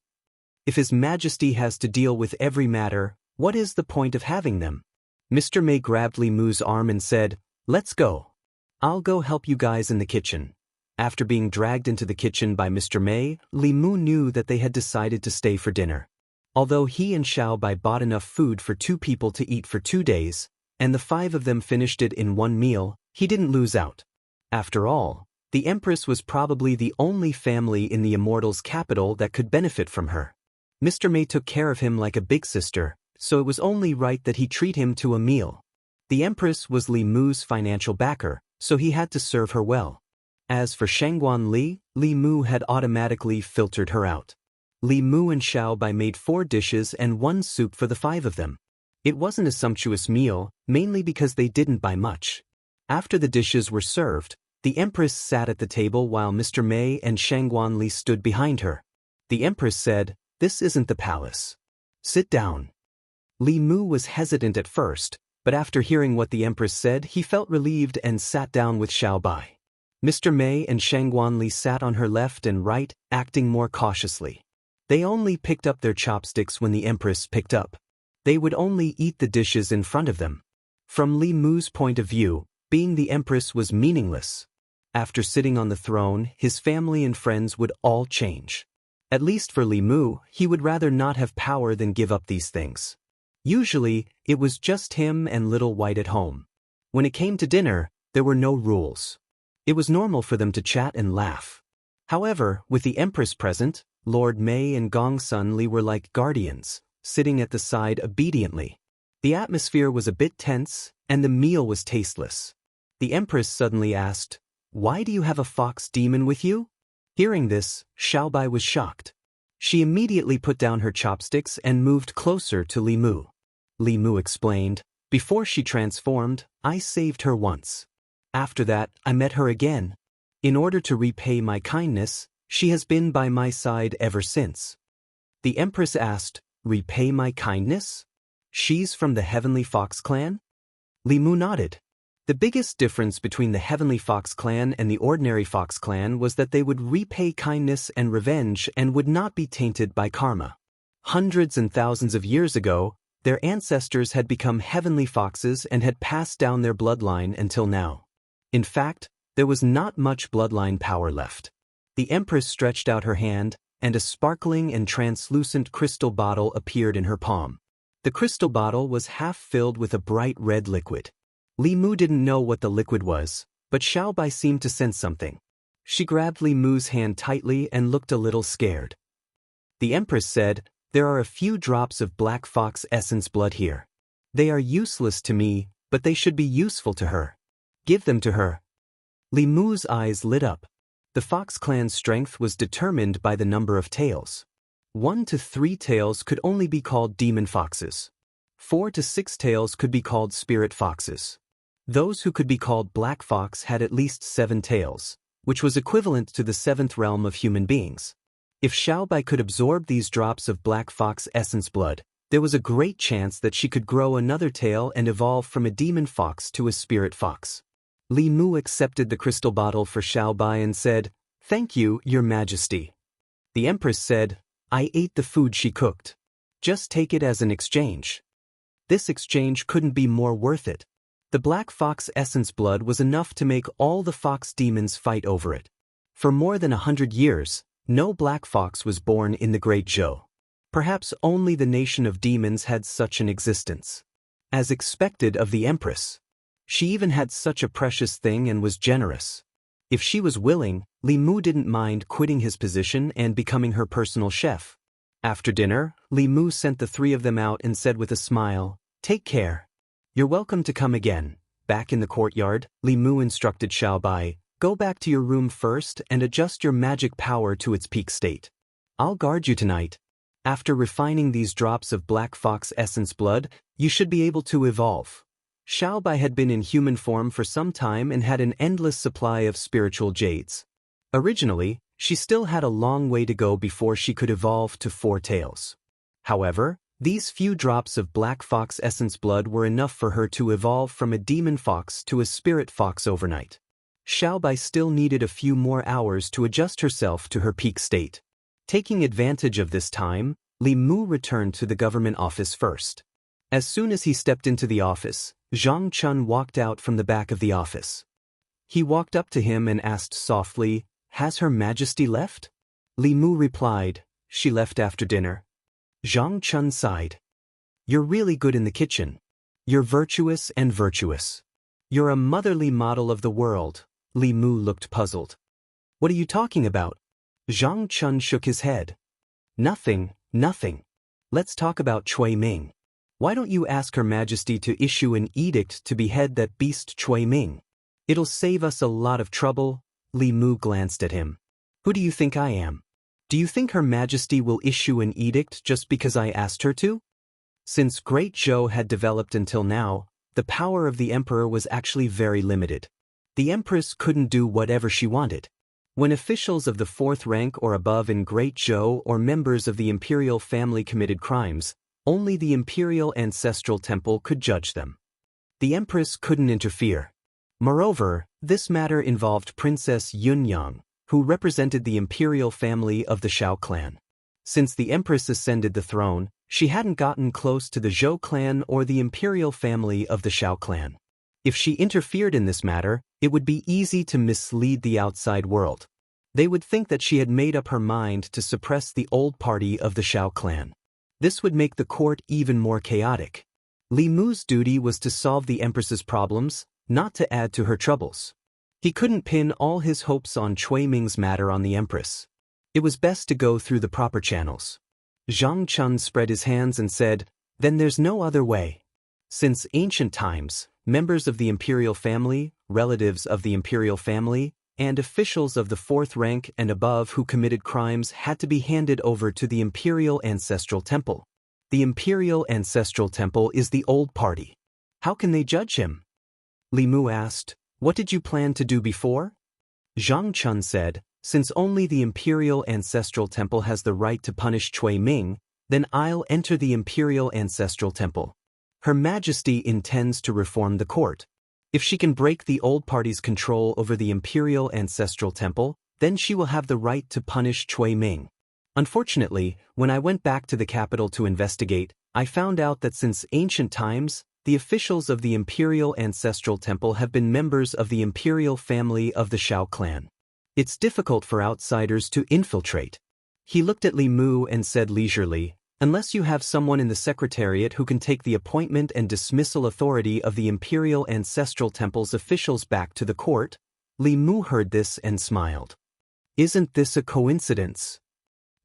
If His Majesty has to deal with every matter, What is the point of having them? Mr. May grabbed Li Mu's arm and said, "Let's go. I'll go help you guys in the kitchen." After being dragged into the kitchen by Mr. May, Li Mu knew that they had decided to stay for dinner. Although he and Xiaobai bought enough food for 2 people to eat for 2 days, and the 5 of them finished it in 1 meal, he didn't lose out. After all, the Empress was probably the only family in the Immortal's capital that could benefit from her. Mr. May took care of him like a big sister, so it was only right that he treat him to a meal. The Empress was Li Mu's financial backer, so he had to serve her well. As for Shangguan Li, Li Mu had automatically filtered her out. Li Mu and Xiaobai made 4 dishes and 1 soup for the 5 of them. It wasn't a sumptuous meal, mainly because they didn't buy much. After the dishes were served, the Empress sat at the table while Mr. May and Shangguan Li stood behind her. The Empress said, "This isn't the palace. Sit down." Li Mu was hesitant at first, but after hearing what the Empress said, he felt relieved and sat down with Xiaobai. Mr. May and Shangguan Li sat on her left and right, acting more cautiously. They only picked up their chopsticks when the Empress picked up. They would only eat the dishes in front of them. From Li Mu's point of view, being the Empress was meaningless. After sitting on the throne, his family and friends would all change. At least for Li Mu, he would rather not have power than give up these things. Usually, it was just him and Little White at home. When it came to dinner, there were no rules. It was normal for them to chat and laugh. However, with the Empress present, Lord Mei and Gongsun Li were like guardians, sitting at the side obediently. The atmosphere was a bit tense, and the meal was tasteless. The Empress suddenly asked, "Why do you have a fox demon with you?" Hearing this, Xiaobai was shocked. She immediately put down her chopsticks and moved closer to Li Mu. Li Mu explained, "Before she transformed, I saved her once. After that, I met her again. In order to repay my kindness, she has been by my side ever since." The Empress asked, "Repay my kindness? She's from the Heavenly Fox clan?" Li Mu nodded. The biggest difference between the Heavenly Fox clan and the ordinary Fox clan was that they would repay kindness and revenge and would not be tainted by karma. Hundreds and thousands of years ago, their ancestors had become heavenly foxes and had passed down their bloodline until now. In fact, there was not much bloodline power left. The Empress stretched out her hand, and a sparkling and translucent crystal bottle appeared in her palm. The crystal bottle was half filled with a bright red liquid. Li Mu didn't know what the liquid was, but Xiaobai seemed to sense something. She grabbed Li Mu's hand tightly and looked a little scared. The Empress said, "There are a few drops of black fox essence blood here. They are useless to me, but they should be useful to her. Give them to her." Li Mu's eyes lit up. The Fox clan's strength was determined by the number of tails. 1 to 3 tails could only be called demon foxes. 4 to 6 tails could be called spirit foxes. Those who could be called black fox had at least 7 tails, which was equivalent to the 7th realm of human beings. If Xiaobai could absorb these drops of black fox essence blood, there was a great chance that she could grow another tail and evolve from a demon fox to a spirit fox. Li Mu accepted the crystal bottle for Xiaobai and said, "Thank you, Your Majesty." The Empress said, "I ate the food she cooked. Just take it as an exchange." This exchange couldn't be more worth it. The black fox essence blood was enough to make all the fox demons fight over it. For more than 100 years, no black fox was born in the Great Zhou. Perhaps only the nation of demons had such an existence. As expected of the Empress. She even had such a precious thing and was generous. If she was willing, Li Mu didn't mind quitting his position and becoming her personal chef. After dinner, Li Mu sent the 3 of them out and said with a smile, "Take care. You're welcome to come again." Back in the courtyard, Li Mu instructed Xiaobai, "Go back to your room first and adjust your magic power to its peak state. I'll guard you tonight. After refining these drops of black fox essence blood, you should be able to evolve." Xiaobai had been in human form for some time and had an endless supply of spiritual jades. Originally, she still had a long way to go before she could evolve to 4 tails. However, these few drops of black fox essence blood were enough for her to evolve from a demon fox to a spirit fox overnight. Xiaobai still needed a few more hours to adjust herself to her peak state. Taking advantage of this time, Li Mu returned to the government office first. As soon as he stepped into the office, Zhang Chun walked out from the back of the office. He walked up to him and asked softly, "Has Her Majesty left?" Li Mu replied, "She left after dinner." Zhang Chun sighed. "You're really good in the kitchen. You're virtuous and virtuous. You're a motherly model of the world." Li Mu looked puzzled. "What are you talking about?" Zhang Chun shook his head. Nothing. Let's talk about Cui Ming. Why don't you ask Her Majesty to issue an edict to behead that beast Cui Ming? It'll save us a lot of trouble." Li Mu glanced at him. "Who do you think I am? Do you think Her Majesty will issue an edict just because I asked her to?" Since Great Zhou had developed until now, the power of the emperor was actually very limited. The empress couldn't do whatever she wanted. When officials of the 4th rank or above in Great Zhou or members of the imperial family committed crimes, only the imperial ancestral temple could judge them. The empress couldn't interfere. Moreover, this matter involved Princess Yunyang, who represented the imperial family of the Shao clan. Since the empress ascended the throne, she hadn't gotten close to the Zhou clan or the imperial family of the Shao clan. If she interfered in this matter, it would be easy to mislead the outside world. They would think that she had made up her mind to suppress the old party of the Shao clan. This would make the court even more chaotic. Li Mu's duty was to solve the empress's problems, not to add to her troubles. He couldn't pin all his hopes on Cui Ming's matter on the empress. It was best to go through the proper channels. Zhang Chun spread his hands and said, "Then there's no other way." Since ancient times, members of the imperial family, relatives of the imperial family, and officials of the 4th rank and above who committed crimes had to be handed over to the imperial ancestral temple. The imperial ancestral temple is the old party. How can they judge him? Li Mu asked, "What did you plan to do before?" Zhang Chun said, "Since only the imperial ancestral temple has the right to punish Cui Ming, then I'll enter the imperial ancestral temple. Her Majesty intends to reform the court. If she can break the old party's control over the imperial ancestral temple, then she will have the right to punish Cui Ming." Unfortunately, when I went back to the capital to investigate, I found out that since ancient times, the officials of the imperial ancestral temple have been members of the imperial family of the Shao clan. It's difficult for outsiders to infiltrate. He looked at Li Mu and said leisurely, "Unless you have someone in the secretariat who can take the appointment and dismissal authority of the imperial ancestral temple's officials back to the court." Li Mu heard this and smiled. "Isn't this a coincidence?"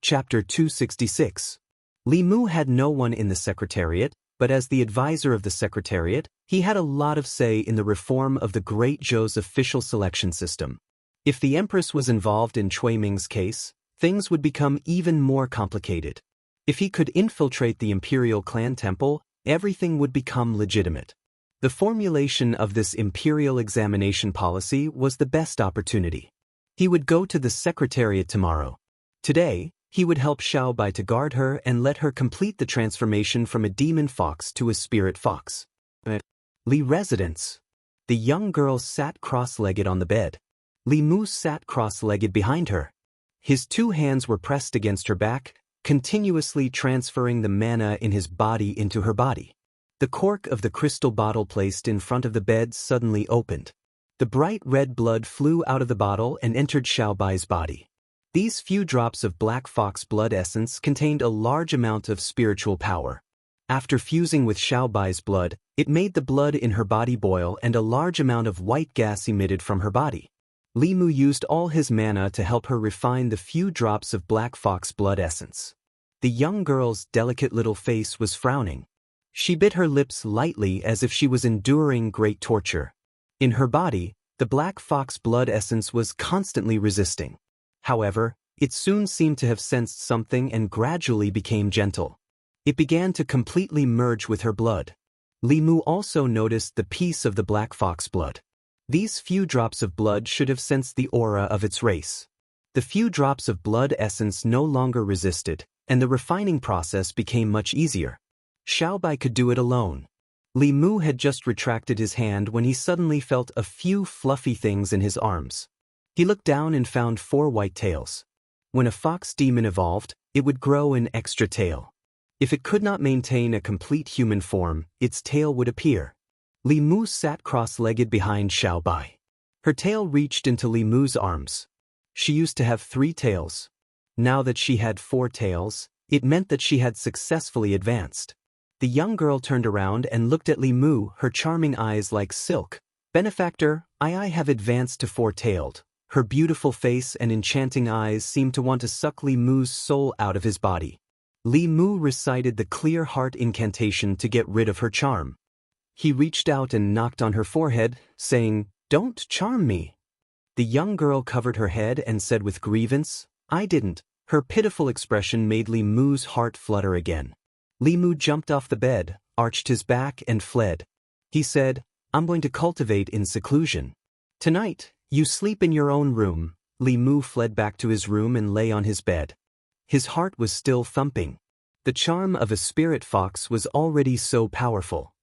Chapter 266. Li Mu had no one in the secretariat, but as the advisor of the secretariat, he had a lot of say in the reform of the Great Zhou's official selection system. If the empress was involved in Cui Ming's case, things would become even more complicated. If he could infiltrate the imperial clan temple, everything would become legitimate. The formulation of this imperial examination policy was the best opportunity. He would go to the secretariat tomorrow. Today, he would help Xiaobai to guard her and let her complete the transformation from a demon fox to a spirit fox. Li residence. The young girl sat cross-legged on the bed. Li Mu sat cross-legged behind her. His 2 hands were pressed against her back, continuously transferring the mana in his body into her body. The cork of the crystal bottle placed in front of the bed suddenly opened. The bright red blood flew out of the bottle and entered Xiaobai's body. These few drops of black fox blood essence contained a large amount of spiritual power. After fusing with Xiaobai's blood, it made the blood in her body boil and a large amount of white gas emitted from her body. Li Mu used all his mana to help her refine the few drops of black fox blood essence. The young girl's delicate little face was frowning. She bit her lips lightly as if she was enduring great torture. In her body, the black fox blood essence was constantly resisting. However, it soon seemed to have sensed something and gradually became gentle. It began to completely merge with her blood. Li Mu also noticed the piece of the black fox blood. These few drops of blood should have sensed the aura of its race. The few drops of blood essence no longer resisted, and the refining process became much easier. Xiaobai could do it alone. Li Mu had just retracted his hand when he suddenly felt a few fluffy things in his arms. He looked down and found 4 white tails. When a fox demon evolved, it would grow an extra tail. If it could not maintain a complete human form, its tail would appear. Li Mu sat cross-legged behind Xiao Bai. Her tail reached into Li Mu's arms. She used to have 3 tails. Now that she had 4 tails, it meant that she had successfully advanced. The young girl turned around and looked at Li Mu, her charming eyes like silk. Benefactor, I have advanced to 4-tailed. Her beautiful face and enchanting eyes seemed to want to suck Li Mu's soul out of his body. Li Mu recited the clear heart incantation to get rid of her charm. He reached out and knocked on her forehead, saying, "Don't charm me." The young girl covered her head and said with grievance, "I didn't." Her pitiful expression made Li Mu's heart flutter again. Li Mu jumped off the bed, arched his back and fled. He said, "I'm going to cultivate in seclusion. Tonight, you sleep in your own room." Li Mu fled back to his room and lay on his bed. His heart was still thumping. The charm of a spirit fox was already so powerful.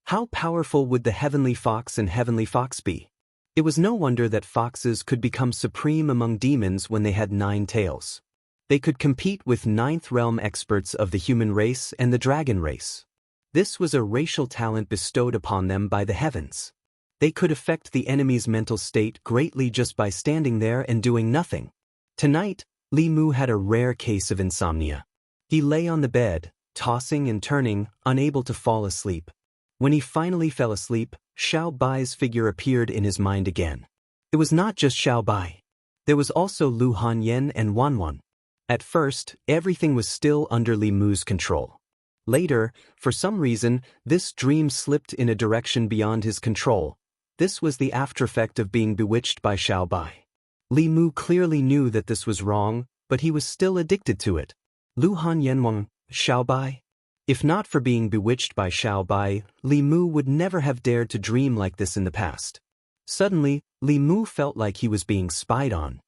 How powerful would the heavenly fox and heavenly fox be? It was no wonder that foxes could become supreme among demons when they had 9 tails. They could compete with 9th realm experts of the human race and the dragon race. This was a racial talent bestowed upon them by the heavens. They could affect the enemy's mental state greatly just by standing there and doing nothing. Tonight, Li Mu had a rare case of insomnia. He lay on the bed, tossing and turning, unable to fall asleep. When he finally fell asleep, Xiao Bai's figure appeared in his mind again. It was not just Xiao Bai. There was also Lu Hanyan and Wanwan. At first, everything was still under Li Mu's control. Later, for some reason, this dream slipped in a direction beyond his control. This was the aftereffect of being bewitched by Xiao Bai. Li Mu clearly knew that this was wrong, but he was still addicted to it. Lu Hanyan Wang, Xiao Bai? If not for being bewitched by Xiao Bai, Li Mu would never have dared to dream like this in the past. Suddenly, Li Mu felt like he was being spied on.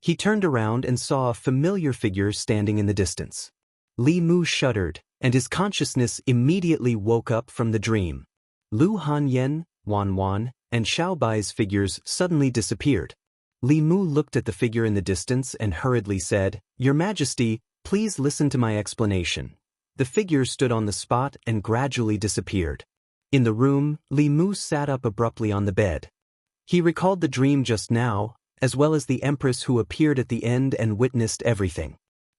He turned around and saw a familiar figure standing in the distance. Li Mu shuddered, and his consciousness immediately woke up from the dream. Lu Hanyan, Wanwan, and Xiao Bai's figures suddenly disappeared. Li Mu looked at the figure in the distance and hurriedly said, "Your Majesty, please listen to my explanation." The figure stood on the spot and gradually disappeared. In the room, Li Mu sat up abruptly on the bed. He recalled the dream just now, as well as the Empress who appeared at the end and witnessed everything.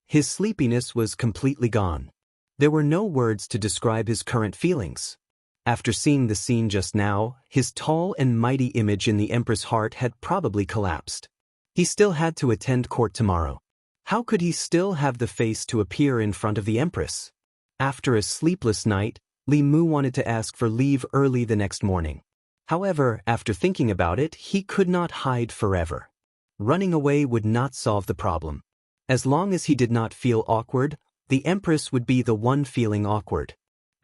His sleepiness was completely gone. There were no words to describe his current feelings. After seeing the scene just now, his tall and mighty image in the Empress' heart had probably collapsed. He still had to attend court tomorrow. How could he still have the face to appear in front of the Empress? After a sleepless night, Li Mu wanted to ask for leave early the next morning. However, after thinking about it, he could not hide forever. Running away would not solve the problem. As long as he did not feel awkward, the Empress would be the one feeling awkward.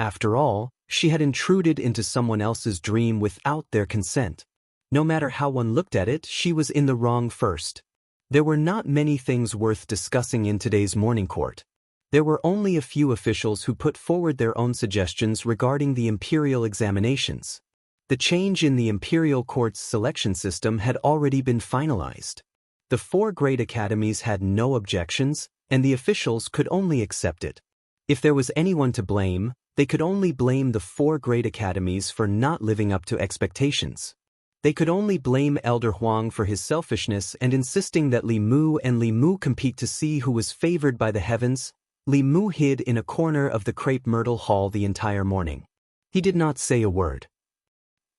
After all, she had intruded into someone else's dream without their consent. No matter how one looked at it, she was in the wrong first. There were not many things worth discussing in today's morning court. There were only a few officials who put forward their own suggestions regarding the imperial examinations. The change in the imperial court's selection system had already been finalized. The 4 great academies had no objections, and the officials could only accept it. If there was anyone to blame, they could only blame the 4 great academies for not living up to expectations. They could only blame Elder Huang for his selfishness and insisting that Li Mu and Li Mu compete to see who was favored by the heavens. Li Mu hid in a corner of the crepe myrtle hall the entire morning. He did not say a word.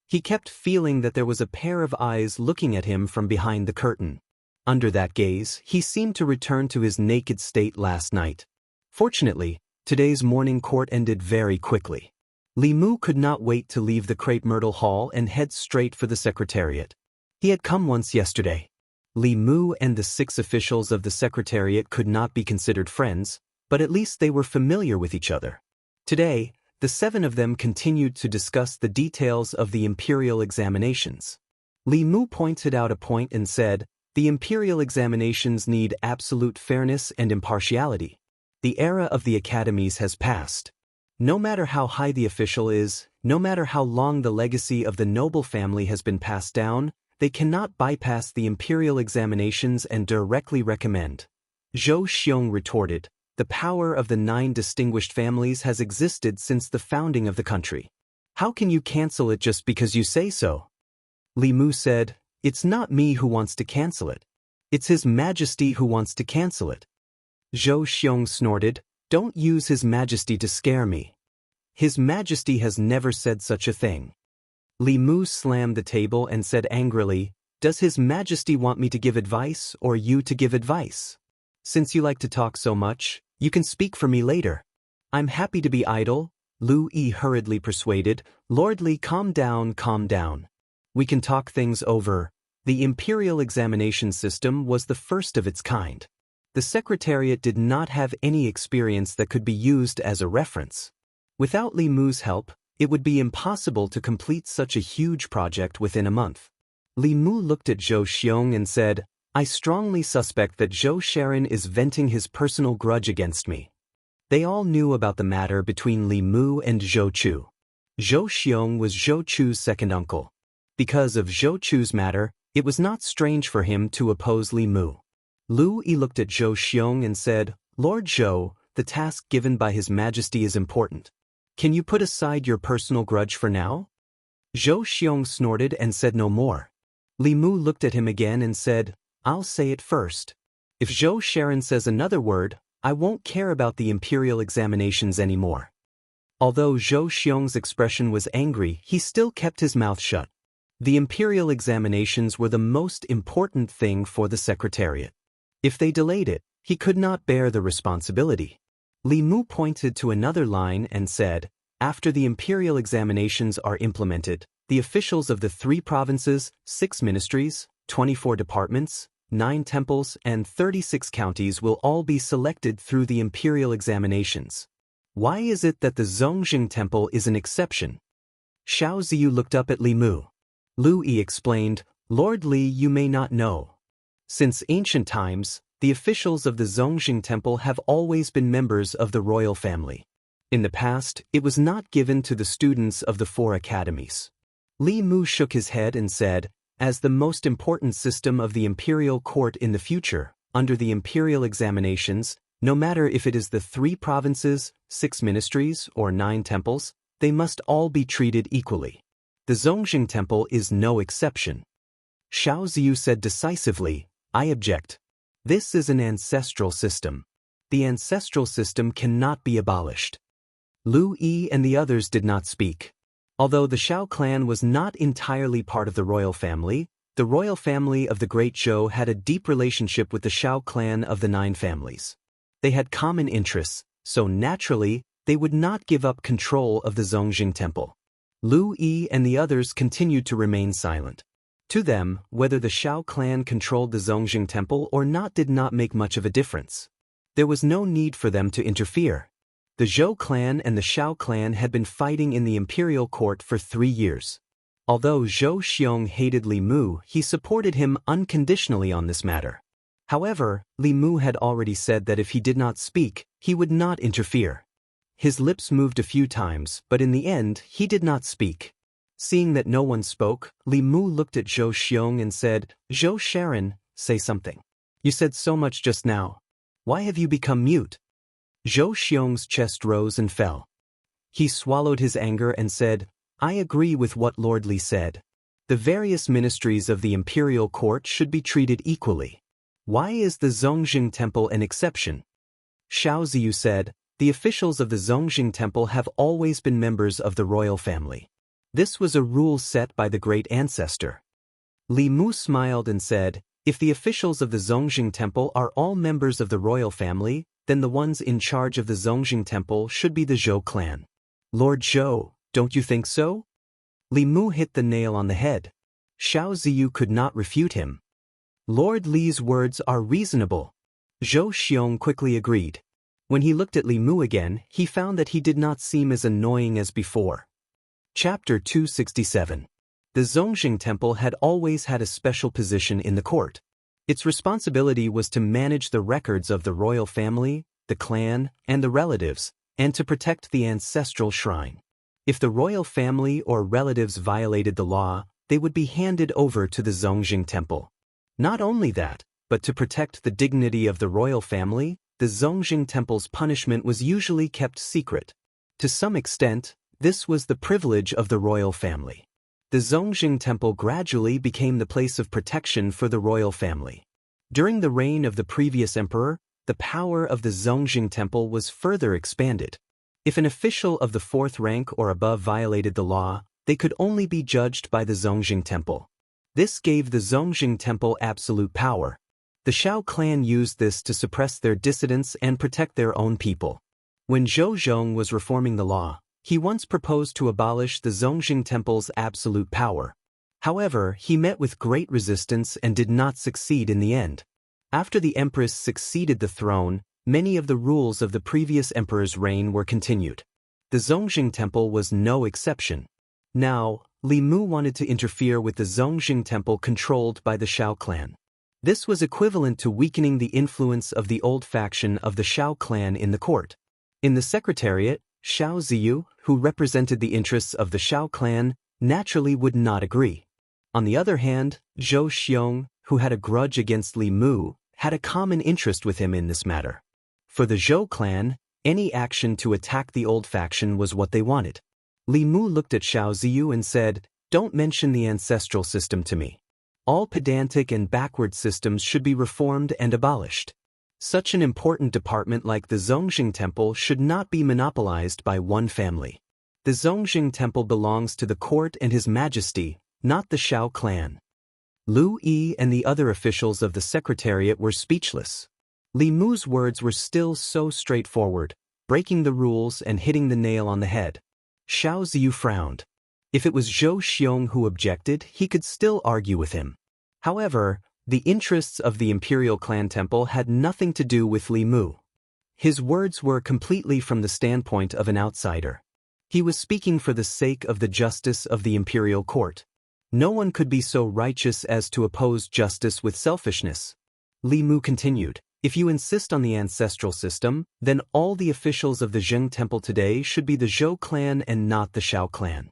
He kept feeling that there was a pair of eyes looking at him from behind the curtain. Under that gaze, he seemed to return to his naked state last night. Fortunately, today's morning court ended very quickly. Li Mu could not wait to leave the crepe myrtle hall and head straight for the secretariat. He had come once yesterday. Li Mu and the 6 officials of the secretariat could not be considered friends, but at least they were familiar with each other. Today, the 7 of them continued to discuss the details of the imperial examinations. Li Mu pointed out a point and said, "The imperial examinations need absolute fairness and impartiality. The era of the academies has passed. No matter how high the official is, no matter how long the legacy of the noble family has been passed down, they cannot bypass the imperial examinations and directly recommend." Zhou Xiong retorted, The power of the 9 distinguished families has existed since the founding of the country. How can you cancel it just because you say so? Li Mu said, It's not me who wants to cancel it. It's His Majesty who wants to cancel it. Zhou Xiong snorted, Don't use His Majesty to scare me. His Majesty has never said such a thing. Li Mu slammed the table and said angrily, Does His Majesty want me to give advice or you to give advice? Since you like to talk so much, you can speak for me later. I'm happy to be idle, Lu Yi hurriedly persuaded. Lord Li, calm down, calm down. We can talk things over. The imperial examination system was the first of its kind. The Secretariat did not have any experience that could be used as a reference. Without Li Mu's help, it would be impossible to complete such a huge project within a month. Li Mu looked at Zhou Xiong and said, I strongly suspect that Zhou Sharon is venting his personal grudge against me. They all knew about the matter between Li Mu and Zhou Chu. Zhou Xiong was Zhou Chu's second uncle. Because of Zhou Chu's matter, it was not strange for him to oppose Li Mu. Lu Yi looked at Zhou Xiong and said, Lord Zhou, the task given by His Majesty is important. Can you put aside your personal grudge for now? Zhou Xiong snorted and said no more. Li Mu looked at him again and said, I'll say it first. If Zhou Sharon says another word, I won't care about the imperial examinations anymore. Although Zhou Xiong's expression was angry, he still kept his mouth shut. The imperial examinations were the most important thing for the Secretariat. If they delayed it, he could not bear the responsibility. Li Mu pointed to another line and said, After the imperial examinations are implemented, the officials of the 3 provinces, 6 ministries, 24 departments, 9 temples, and 36 counties will all be selected through the imperial examinations. Why is it that the Zongjing Temple is an exception? Xiao Ziyu looked up at Li Mu. Lu Yi explained, Lord Li, you may not know. Since ancient times, the officials of the Zongjing Temple have always been members of the royal family. In the past, it was not given to the students of the 4 academies. Li Mu shook his head and said, As the most important system of the imperial court in the future, under the imperial examinations, no matter if it is the 3 provinces, 6 ministries, or 9 temples, they must all be treated equally. The Zongjing Temple is no exception. Xiao Ziyu said decisively, I object. This is an ancestral system. The ancestral system cannot be abolished. Lu Yi and the others did not speak. Although the Shao clan was not entirely part of the royal family of the Great Zhou had a deep relationship with the Shao clan of the 9 families. They had common interests, so naturally, they would not give up control of the Zongjing Temple. Lu Yi and the others continued to remain silent. To them, whether the Shao clan controlled the Zongjing Temple or not did not make much of a difference. There was no need for them to interfere. The Zhou clan and the Shao clan had been fighting in the imperial court for 3 years. Although Zhou Xiong hated Li Mu, he supported him unconditionally on this matter. However, Li Mu had already said that if he did not speak, he would not interfere. His lips moved a few times, but in the end, he did not speak. Seeing that no one spoke, Li Mu looked at Zhou Xiong and said, Zhou Sharon, say something. You said so much just now. Why have you become mute? Zhou Xiong's chest rose and fell. He swallowed his anger and said, I agree with what Lord Li said. The various ministries of the imperial court should be treated equally. Why is the Zongjing Temple an exception? Xiao Ziyu said, The officials of the Zongjing Temple have always been members of the royal family. This was a rule set by the great ancestor. Li Mu smiled and said, If the officials of the Zongjing Temple are all members of the royal family, then the ones in charge of the Zongjing Temple should be the Zhou clan. Lord Zhou, don't you think so? Li Mu hit the nail on the head. Xiao Ziyu could not refute him. Lord Li's words are reasonable. Zhou Xiong quickly agreed. When he looked at Li Mu again, he found that he did not seem as annoying as before. Chapter 267. The Zongjing Temple had always had a special position in the court. Its responsibility was to manage the records of the royal family, the clan, and the relatives, and to protect the ancestral shrine. If the royal family or relatives violated the law, they would be handed over to the Zongjing Temple. Not only that, but to protect the dignity of the royal family, the Zongjing Temple's punishment was usually kept secret. To some extent, this was the privilege of the royal family. The Zongjing Temple gradually became the place of protection for the royal family. During the reign of the previous emperor, the power of the Zongjing Temple was further expanded. If an official of the 4th rank or above violated the law, they could only be judged by the Zongjing Temple. This gave the Zongjing Temple absolute power. The Xiao clan used this to suppress their dissidents and protect their own people. When Zhou Zhong was reforming the law, he once proposed to abolish the Zongjing Temple's absolute power. However, he met with great resistance and did not succeed in the end. After the empress succeeded the throne, many of the rules of the previous emperor's reign were continued. The Zongjing Temple was no exception. Now, Li Mu wanted to interfere with the Zongjing Temple controlled by the Xiao clan. This was equivalent to weakening the influence of the old faction of the Xiao clan in the court. In the secretariat, Xiao Ziyu, who represented the interests of the Xiao clan, naturally would not agree. On the other hand, Zhou Xiong, who had a grudge against Li Mu, had a common interest with him in this matter. For the Zhou clan, any action to attack the old faction was what they wanted. Li Mu looked at Xiao Ziyu and said, "Don't mention the ancestral system to me. All pedantic and backward systems should be reformed and abolished. Such an important department like the Zongjing Temple should not be monopolized by one family. The Zongjing Temple belongs to the court and His Majesty, not the Xiao clan." Lu Yi and the other officials of the secretariat were speechless. Li Mu's words were still so straightforward, breaking the rules and hitting the nail on the head. Xiao Ziyu frowned. If it was Zhou Xiong who objected, he could still argue with him. However, the interests of the imperial clan temple had nothing to do with Li Mu. His words were completely from the standpoint of an outsider. He was speaking for the sake of the justice of the imperial court. No one could be so righteous as to oppose justice with selfishness. Li Mu continued, "If you insist on the ancestral system, then all the officials of the Zheng Temple today should be the Zhou clan and not the Xiao clan."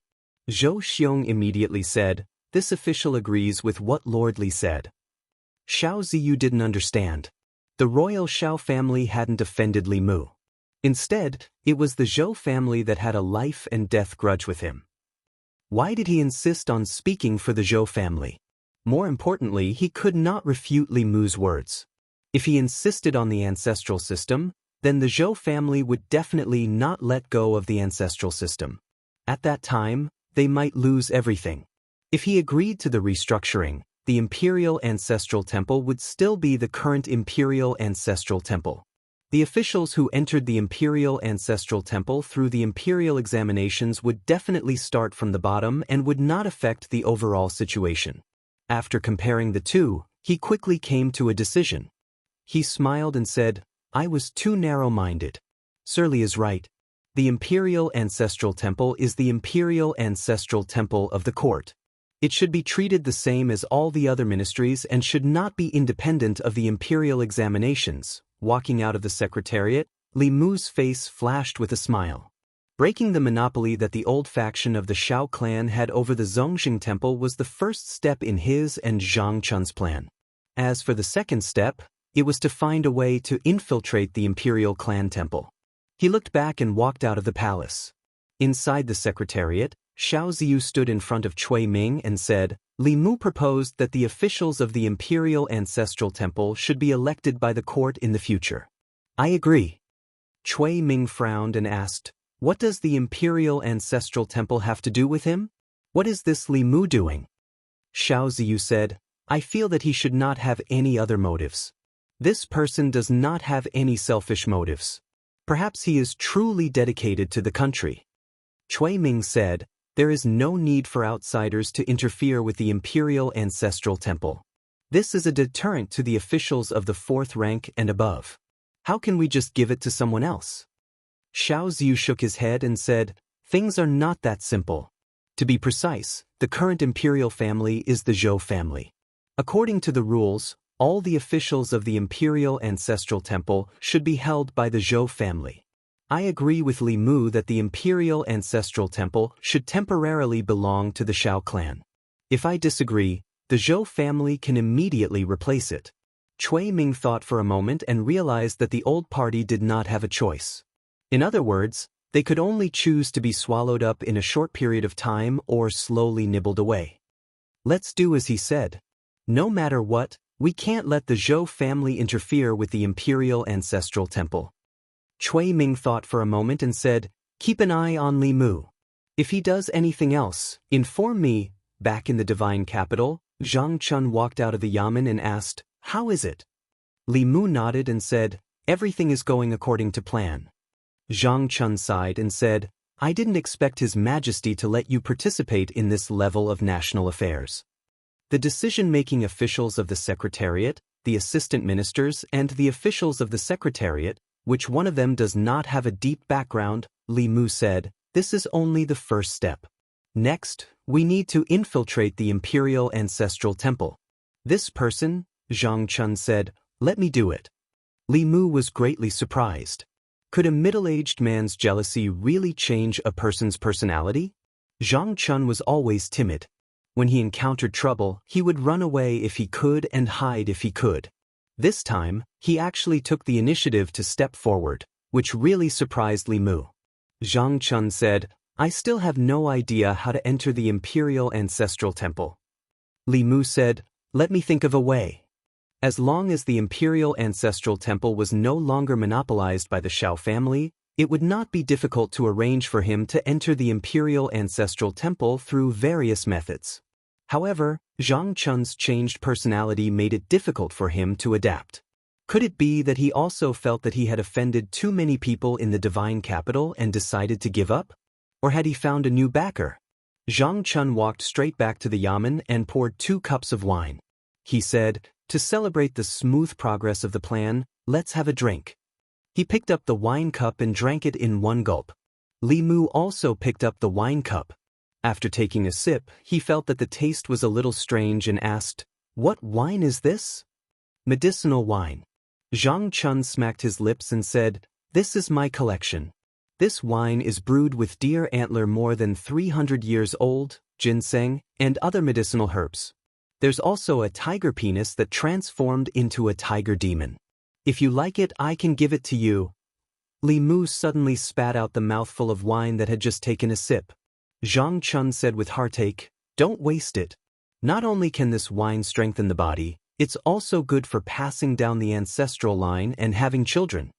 Zhou Xiong immediately said, "This official agrees with what Lord Li said." Xiao Ziyu didn't understand. The royal Xiao family hadn't offended Li Mu. Instead, it was the Zhou family that had a life and death grudge with him. Why did he insist on speaking for the Zhou family? More importantly, he could not refute Li Mu's words. If he insisted on the ancestral system, then the Zhou family would definitely not let go of the ancestral system. At that time, they might lose everything. If he agreed to the restructuring, the Imperial Ancestral Temple would still be the current Imperial Ancestral Temple. The officials who entered the Imperial Ancestral Temple through the Imperial examinations would definitely start from the bottom and would not affect the overall situation. After comparing the two, he quickly came to a decision. He smiled and said, "I was too narrow-minded. Sir Li is right. The Imperial Ancestral Temple is the Imperial Ancestral Temple of the court. It should be treated the same as all the other ministries and should not be independent of the imperial examinations." Walking out of the secretariat, Li Mu's face flashed with a smile. Breaking the monopoly that the old faction of the Xiao clan had over the Zongjing Temple was the first step in his and Zhang Chun's plan. As for the second step, it was to find a way to infiltrate the imperial clan temple. He looked back and walked out of the palace. Inside the secretariat, Xiao Ziyu stood in front of Cui Ming and said, "Li Mu proposed that the officials of the Imperial Ancestral Temple should be elected by the court in the future. I agree." Cui Ming frowned and asked, "What does the Imperial Ancestral Temple have to do with him? What is this Li Mu doing?" Xiao Ziyu said, "I feel that he should not have any other motives. This person does not have any selfish motives. Perhaps he is truly dedicated to the country." Cui Ming said, "There is no need for outsiders to interfere with the Imperial Ancestral Temple. This is a deterrent to the officials of the 4th rank and above. How can we just give it to someone else?" Xiao Ziyu shook his head and said, "Things are not that simple. To be precise, the current imperial family is the Zhou family. According to the rules, all the officials of the Imperial Ancestral Temple should be held by the Zhou family. I agree with Li Mu that the Imperial Ancestral Temple should temporarily belong to the Xiao clan. If I disagree, the Zhou family can immediately replace it. Cui Ming thought for a moment and realized that the old party did not have a choice. In other words, they could only choose to be swallowed up in a short period of time or slowly nibbled away. Let's do as he said. No matter what, we can't let the Zhou family interfere with the imperial ancestral temple. Cui Ming thought for a moment and said, keep an eye on Li Mu. If he does anything else, inform me. Back in the divine capital, Zhang Chun walked out of the yamen and asked, how is it? Li Mu nodded and said, everything is going according to plan. Zhang Chun sighed and said, I didn't expect His Majesty to let you participate in this level of national affairs. The decision-making officials of the Secretariat, the assistant ministers, and the officials of the Secretariat, which one of them does not have a deep background, Li Mu said, this is only the first step. Next, we need to infiltrate the Imperial Ancestral Temple. This person, Zhang Chun said, let me do it. Li Mu was greatly surprised. Could a middle-aged man's jealousy really change a person's personality? Zhang Chun was always timid. When he encountered trouble, he would run away if he could and hide if he could. This time, he actually took the initiative to step forward, which really surprised Li Mu. Zhang Chun said, I still have no idea how to enter the Imperial Ancestral Temple. Li Mu said, let me think of a way. As long as the Imperial Ancestral Temple was no longer monopolized by the Xiao family, it would not be difficult to arrange for him to enter the Imperial Ancestral Temple through various methods. However, Zhang Chun's changed personality made it difficult for him to adapt. Could it be that he also felt that he had offended too many people in the divine capital and decided to give up? Or had he found a new backer? Zhang Chun walked straight back to the yamen and poured 2 cups of wine. He said, to celebrate the smooth progress of the plan, let's have a drink. He picked up the wine cup and drank it in one gulp. Li Mu also picked up the wine cup. After taking a sip, he felt that the taste was a little strange and asked, what wine is this? Medicinal wine. Zhang Chun smacked his lips and said, this is my collection. This wine is brewed with deer antler more than 300 years old, ginseng, and other medicinal herbs. There's also a tiger penis that transformed into a tiger demon. If you like it, I can give it to you. Li Mu suddenly spat out the mouthful of wine that had just taken a sip. Zhang Chun said with heartache, don't waste it. Not only can this wine strengthen the body, it's also good for passing down the ancestral line and having children.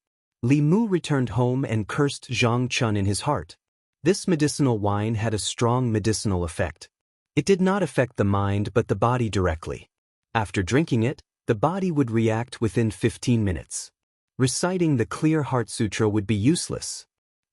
Li Mu returned home and cursed Zhang Chun in his heart. This medicinal wine had a strong medicinal effect. It did not affect the mind but the body directly. After drinking it, the body would react within 15 minutes. Reciting the Clear Heart Sutra would be useless.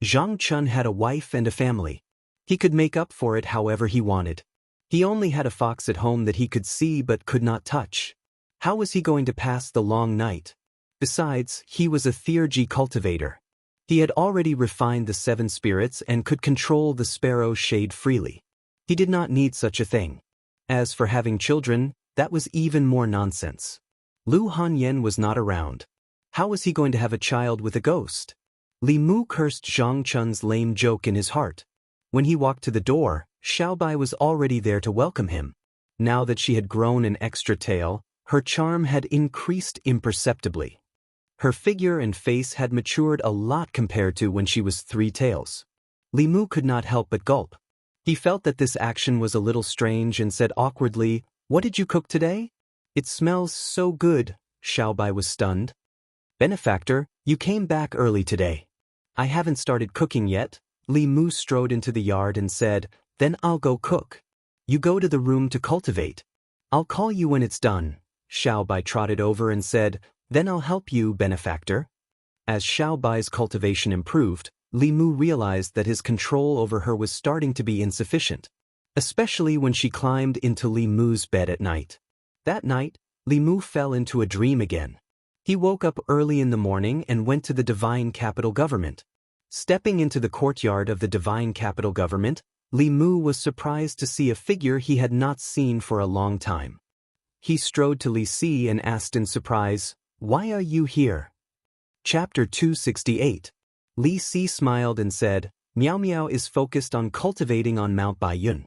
Zhang Chun had a wife and a family. He could make up for it however he wanted. He only had a fox at home that he could see but could not touch. How was he going to pass the long night? Besides, he was a theurgy cultivator. He had already refined the 7 spirits and could control the sparrow shade freely. He did not need such a thing. As for having children, that was even more nonsense. Lu Hanyan was not around. How was he going to have a child with a ghost? Li Mu cursed Zhang Chun's lame joke in his heart. When he walked to the door, Xiaobai was already there to welcome him. Now that she had grown an extra tail, her charm had increased imperceptibly. Her figure and face had matured a lot compared to when she was 3 tails. Li Mu could not help but gulp. He felt that this action was a little strange and said awkwardly, what did you cook today? It smells so good. Xiaobai was stunned. Benefactor, you came back early today. I haven't started cooking yet. Li Mu strode into the yard and said, then I'll go cook. You go to the room to cultivate. I'll call you when it's done. Xiaobai trotted over and said, then I'll help you, benefactor. As Xiaobai's cultivation improved, Li Mu realized that his control over her was starting to be insufficient, especially when she climbed into Li Mu's bed at night. That night, Li Mu fell into a dream again. He woke up early in the morning and went to the divine capital government. Stepping into the courtyard of the divine capital government, Li Mu was surprised to see a figure he had not seen for a long time. He strode to Li Si and asked in surprise, why are you here? Chapter 268. Li Si smiled and said, Miao Miao is focused on cultivating on Mount Baiyun.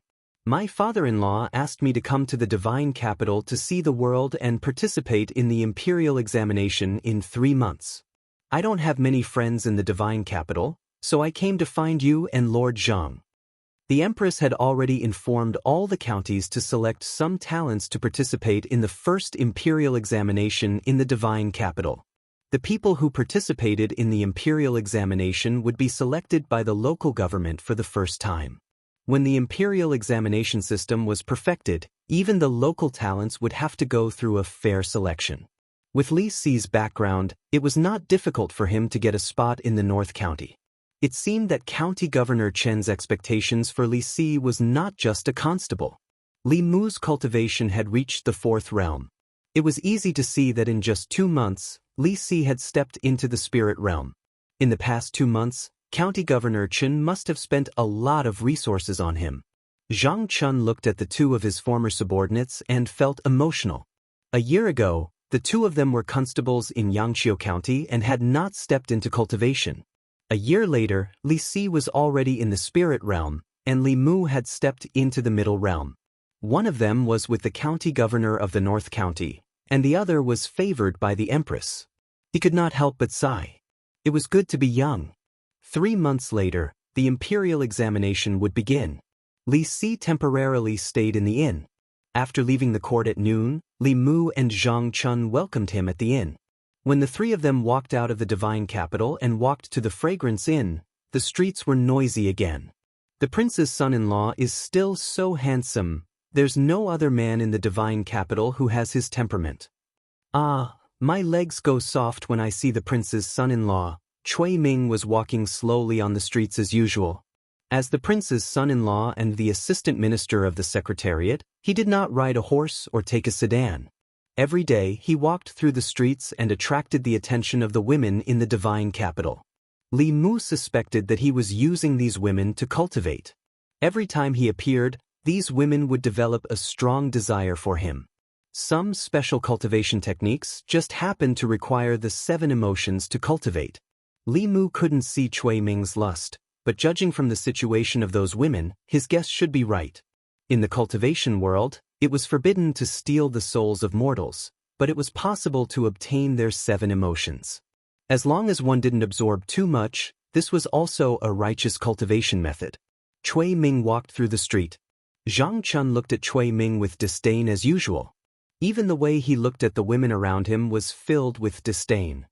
My father-in-law asked me to come to the divine capital to see the world and participate in the imperial examination in 3 months. I don't have many friends in the divine capital, so I came to find you and Lord Zhang. The Empress had already informed all the counties to select some talents to participate in the first imperial examination in the divine capital. The people who participated in the imperial examination would be selected by the local government for the first time. When the imperial examination system was perfected, even the local talents would have to go through a fair selection. With Li Si's background, it was not difficult for him to get a spot in the North County. It seemed that County Governor Chen's expectations for Li Si was not just a constable. Li Mu's cultivation had reached the 4th realm. It was easy to see that in just 2 months, Li Si had stepped into the spirit realm. In the past 2 months, County Governor Chen must have spent a lot of resources on him. Zhang Chun looked at the 2 of his former subordinates and felt emotional. A year ago, the 2 of them were constables in Xianxia County and had not stepped into cultivation. A year later, Li Si was already in the spirit realm, and Li Mu had stepped into the middle realm. One of them was with the county governor of the North County, and the other was favored by the Empress. He could not help but sigh. It was good to be young. 3 months later, the imperial examination would begin. Li Si temporarily stayed in the inn. After leaving the court at noon, Li Mu and Zhang Chun welcomed him at the inn. When the 3 of them walked out of the divine capital and walked to the Fragrance Inn, the streets were noisy again. The prince's son-in-law is still so handsome. There's no other man in the divine capital who has his temperament. Ah, my legs go soft when I see the prince's son-in-law. Cui Ming was walking slowly on the streets as usual. As the prince's son-in-law and the assistant minister of the secretariat, he did not ride a horse or take a sedan. Every day he walked through the streets and attracted the attention of the women in the divine capital. Li Mu suspected that he was using these women to cultivate. Every time he appeared, these women would develop a strong desire for him. Some special cultivation techniques just happened to require the 7 emotions to cultivate. Li Mu couldn't see Cui Ming's lust, but judging from the situation of those women, his guess should be right. In the cultivation world, it was forbidden to steal the souls of mortals, but it was possible to obtain their 7 emotions. As long as one didn't absorb too much, this was also a righteous cultivation method. Cui Ming walked through the street. Zhang Chun looked at Cui Ming with disdain as usual. Even the way he looked at the women around him was filled with disdain.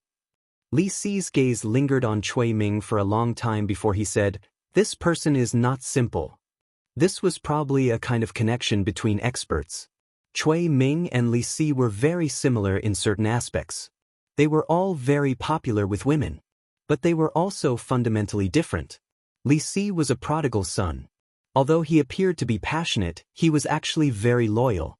Li Si's gaze lingered on Cui Ming for a long time before he said, "This person is not simple." This was probably a kind of connection between experts. Cui Ming and Li Si were very similar in certain aspects. They were all very popular with women. But they were also fundamentally different. Li Si was a prodigal son. Although he appeared to be passionate, he was actually very loyal.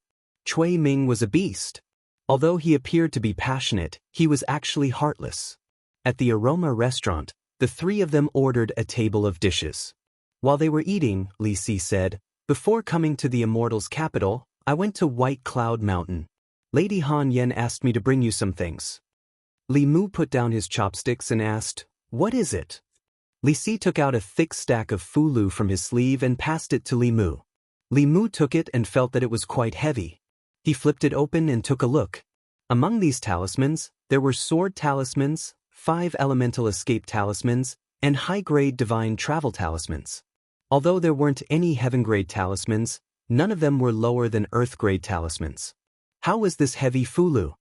Cui Ming was a beast. Although he appeared to be passionate, he was actually heartless. At the Aroma restaurant, the 3 of them ordered a table of dishes. While they were eating, Li Si said, "Before coming to the Immortal's capital, I went to White Cloud Mountain. Lady Han Yen asked me to bring you some things." Li Mu put down his chopsticks and asked, "What is it?" Li Si took out a thick stack of fulu from his sleeve and passed it to Li Mu. Li Mu took it and felt that it was quite heavy. He flipped it open and took a look. Among these talismans, there were sword talismans, 5 elemental escape talismans, and high-grade divine travel talismans. Although there weren't any heaven-grade talismans, none of them were lower than earth-grade talismans. How was this heavy fulu?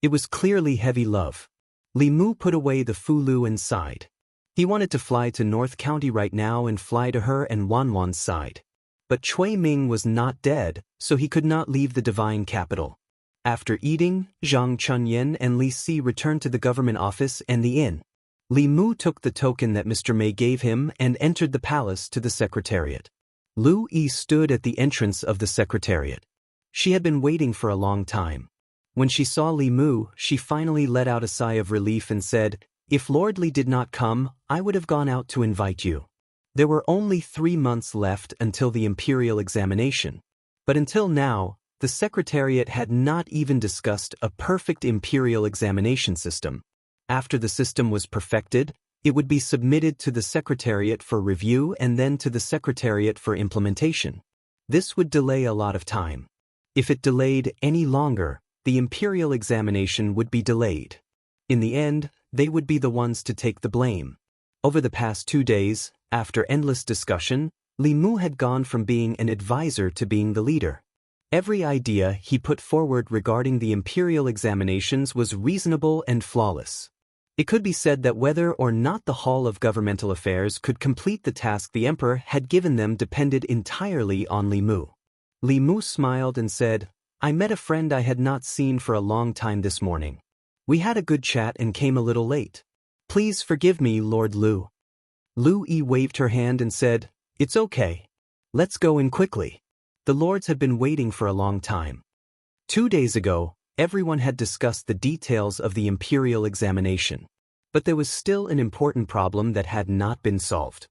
It was clearly heavy love. Li Mu put away the fulu and sighed. He wanted to fly to North County right now and fly to her and Wanwan's side. But Cui Ming was not dead, so he could not leave the divine capital. After eating, Zhang Chunyen and Li Si returned to the government office and the inn. Li Mu took the token that Mr. Mei gave him and entered the palace to the secretariat. Lu Yi stood at the entrance of the secretariat. She had been waiting for a long time. When she saw Li Mu, she finally let out a sigh of relief and said, "If Lord Li did not come, I would have gone out to invite you." There were only 3 months left until the imperial examination. But until now, the secretariat had not even discussed a perfect imperial examination system. After the system was perfected, it would be submitted to the secretariat for review and then to the secretariat for implementation. This would delay a lot of time. If it delayed any longer, the imperial examination would be delayed. In the end, they would be the ones to take the blame. Over the past 2 days, after endless discussion, Li Mu had gone from being an advisor to being the leader. Every idea he put forward regarding the imperial examinations was reasonable and flawless. It could be said that whether or not the Hall of Governmental Affairs could complete the task the emperor had given them depended entirely on Li Mu. Li Mu smiled and said, "I met a friend I had not seen for a long time this morning. We had a good chat and came a little late. Please forgive me, Lord Lu." Lu Yi waved her hand and said, "It's okay. Let's go in quickly. The lords have been waiting for a long time." 2 days ago, everyone had discussed the details of the imperial examination. But there was still an important problem that had not been solved.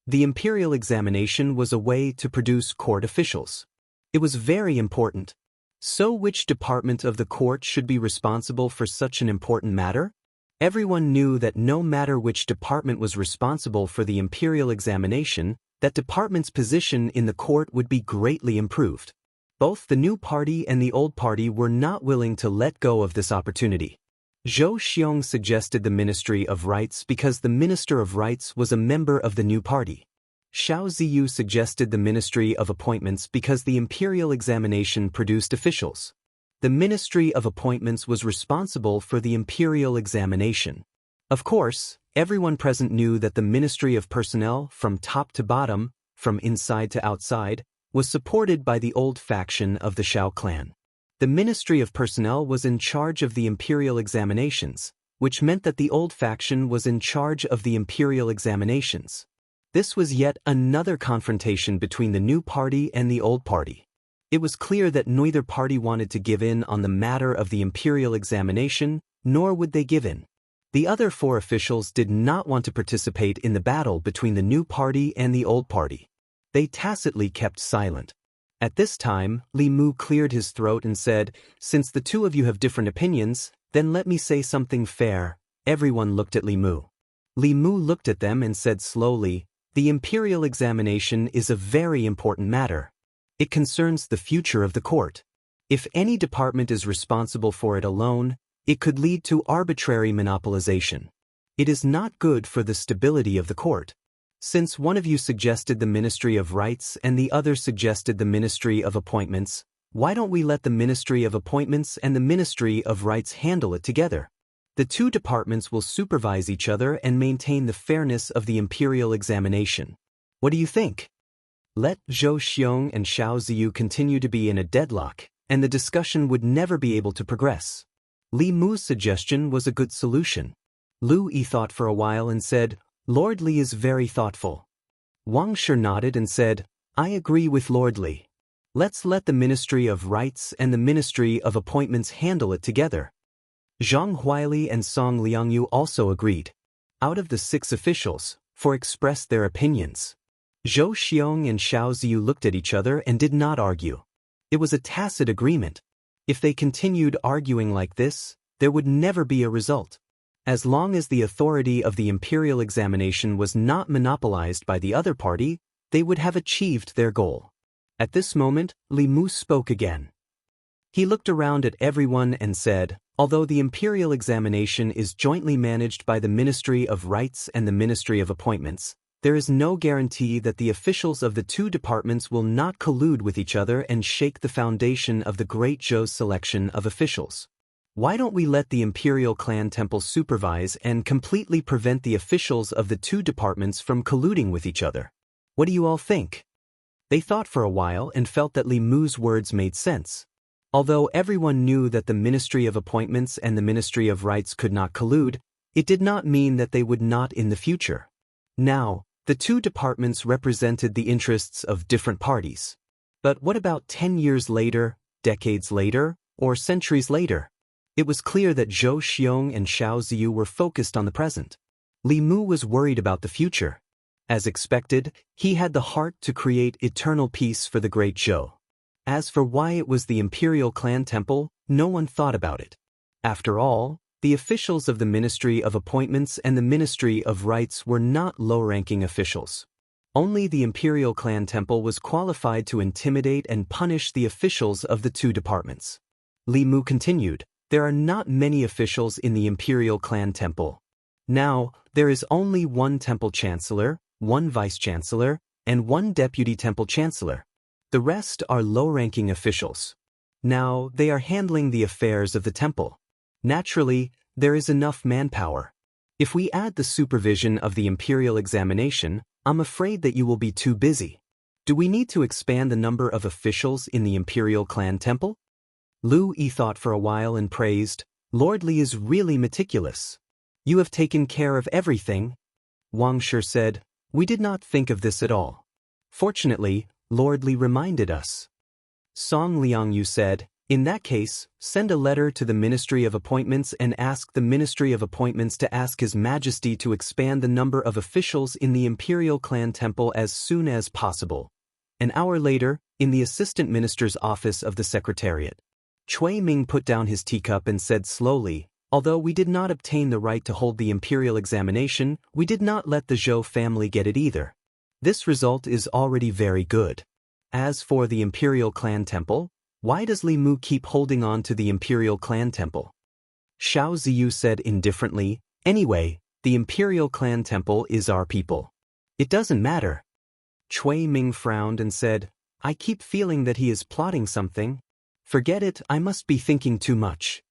The imperial examination was a way to produce court officials. It was very important. So which department of the court should be responsible for such an important matter? Everyone knew that no matter which department was responsible for the imperial examination, that department's position in the court would be greatly improved. Both the new party and the old party were not willing to let go of this opportunity. Zhou Xiong suggested the Ministry of Rights because the Minister of Rights was a member of the new party. Xiao Ziyu suggested the Ministry of Appointments because the imperial examination produced officials. The Ministry of Appointments was responsible for the imperial examination. Of course, everyone present knew that the Ministry of Personnel, from top to bottom, from inside to outside, was supported by the old faction of the Xiao clan. The Ministry of Personnel was in charge of the imperial examinations, which meant that the old faction was in charge of the imperial examinations. This was yet another confrontation between the new party and the old party. It was clear that neither party wanted to give in on the matter of the imperial examination, nor would they give in. The other 4 officials did not want to participate in the battle between the new party and the old party. They tacitly kept silent. At this time, Li Mu cleared his throat and said, "Since the 2 of you have different opinions, then let me say something fair." Everyone looked at Li Mu. Li Mu looked at them and said slowly, "The imperial examination is a very important matter. It concerns the future of the court. If any department is responsible for it alone, it could lead to arbitrary monopolization. It is not good for the stability of the court. Since one of you suggested the Ministry of Rights and the other suggested the Ministry of Appointments, why don't we let the Ministry of Appointments and the Ministry of Rights handle it together? The 2 departments will supervise each other and maintain the fairness of the imperial examination. What do you think?" Let Zhou Xiong and Xiao Ziyu continue to be in a deadlock, and the discussion would never be able to progress. Li Mu's suggestion was a good solution. Lu Yi thought for a while and said, "Lord Li is very thoughtful." Wang Shi nodded and said, "I agree with Lord Li. Let's let the Ministry of Rights and the Ministry of Appointments handle it together." Zhang Huili and Song Liangyu also agreed. Out of the 6 officials, 4 expressed their opinions. Zhou Xiong and Xiao Ziyu looked at each other and did not argue. It was a tacit agreement. If they continued arguing like this, there would never be a result. As long as the authority of the imperial examination was not monopolized by the other party, they would have achieved their goal. At this moment, Li Mu spoke again. He looked around at everyone and said, "Although the imperial examination is jointly managed by the Ministry of Rights and the Ministry of Appointments, there is no guarantee that the officials of the 2 departments will not collude with each other and shake the foundation of the Great Zhou's selection of officials. Why don't we let the Imperial Clan Temple supervise and completely prevent the officials of the 2 departments from colluding with each other? What do you all think?" They thought for a while and felt that Li Mu's words made sense. Although everyone knew that the Ministry of Appointments and the Ministry of Rights could not collude, it did not mean that they would not in the future. Now, the 2 departments represented the interests of different parties. But what about 10 years later, decades later, or centuries later? It was clear that Zhou Xiong and Xiao Ziyu were focused on the present. Li Mu was worried about the future. As expected, he had the heart to create eternal peace for the Great Zhou. As for why it was the Imperial Clan Temple, no one thought about it. After all, the officials of the Ministry of Appointments and the Ministry of Rights were not low-ranking officials. Only the Imperial Clan Temple was qualified to intimidate and punish the officials of the two departments. Li Mu continued, there are not many officials in the Imperial Clan Temple. Now, there is only one Temple Chancellor, one Vice-Chancellor, and one Deputy Temple Chancellor. The rest are low-ranking officials. Now, they are handling the affairs of the temple. Naturally, there is enough manpower. If we add the supervision of the Imperial examination, I'm afraid that you will be too busy. Do we need to expand the number of officials in the Imperial Clan Temple? Lu Yi thought for a while and praised, Lord Li is really meticulous. You have taken care of everything. Wang Shi said, we did not think of this at all. Fortunately, Lord Li reminded us. Song Liangyu said, in that case, send a letter to the Ministry of Appointments and ask the Ministry of Appointments to ask His Majesty to expand the number of officials in the Imperial Clan Temple as soon as possible. An hour later, in the Assistant Minister's office of the Secretariat, Cui Ming put down his teacup and said slowly, although we did not obtain the right to hold the imperial examination, we did not let the Zhou family get it either. This result is already very good. As for the Imperial Clan Temple, why does Li Mu keep holding on to the Imperial Clan Temple? Xiao Ziyu said indifferently, anyway, the Imperial Clan Temple is our people. It doesn't matter. Cui Ming frowned and said, I keep feeling that he is plotting something. Forget it, I must be thinking too much.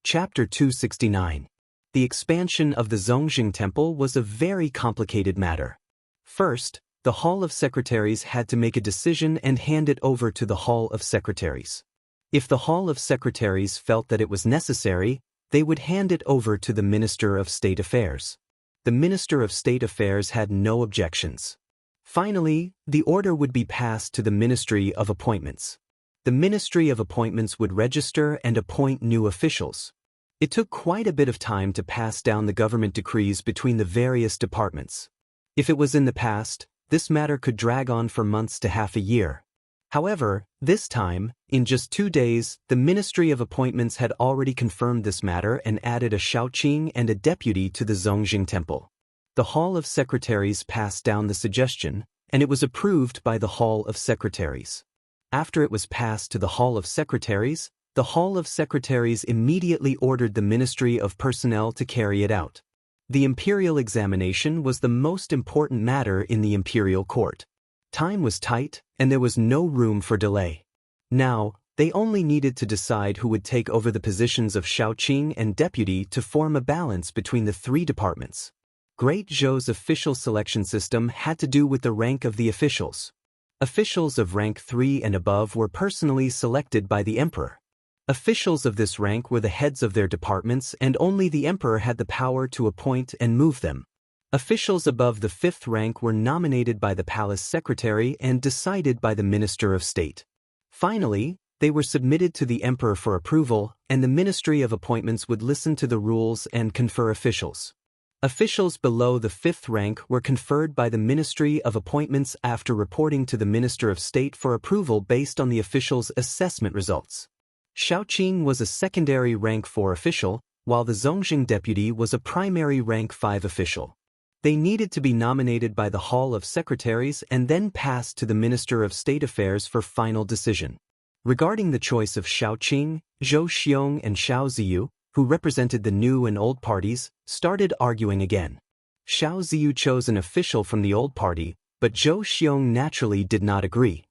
Chapter 269. The expansion of the Zongjing Temple was a very complicated matter. First, the Hall of Secretaries had to make a decision and hand it over to the Hall of Secretaries. If the Hall of Secretaries felt that it was necessary, they would hand it over to the Minister of State Affairs. The Minister of State Affairs had no objections. Finally, the order would be passed to the Ministry of Appointments. The Ministry of Appointments would register and appoint new officials. It took quite a bit of time to pass down the government decrees between the various departments. If it was in the past, this matter could drag on for months to half a year. However, this time, in just 2 days, the Ministry of Appointments had already confirmed this matter and added a Shaoqing and a deputy to the Zongjing Temple. The Hall of Secretaries passed down the suggestion, and it was approved by the Hall of Secretaries. After it was passed to the Hall of Secretaries, the Hall of Secretaries immediately ordered the Ministry of Personnel to carry it out. The imperial examination was the most important matter in the imperial court. Time was tight, and there was no room for delay. Now, they only needed to decide who would take over the positions of Shaoqing and deputy to form a balance between the three departments. Great Zhou's official selection system had to do with the rank of the officials. Officials of rank 3 and above were personally selected by the emperor. Officials of this rank were the heads of their departments, and only the emperor had the power to appoint and move them. Officials above the 5th rank were nominated by the palace secretary and decided by the Minister of State. Finally, they were submitted to the emperor for approval, and the Ministry of Appointments would listen to the rules and confer officials. Officials below the 5th rank were conferred by the Ministry of Appointments after reporting to the Minister of State for approval based on the officials' assessment results. Shaoqing was a secondary rank 4 official, while the Zongjing deputy was a primary rank 5 official. They needed to be nominated by the Hall of Secretaries and then passed to the Minister of State Affairs for final decision. Regarding the choice of Shaoqing, Zhou Xiong and Xiao Ziyu, who represented the new and old parties, started arguing again. Xiao Ziyu chose an official from the old party, but Zhou Xiong naturally did not agree.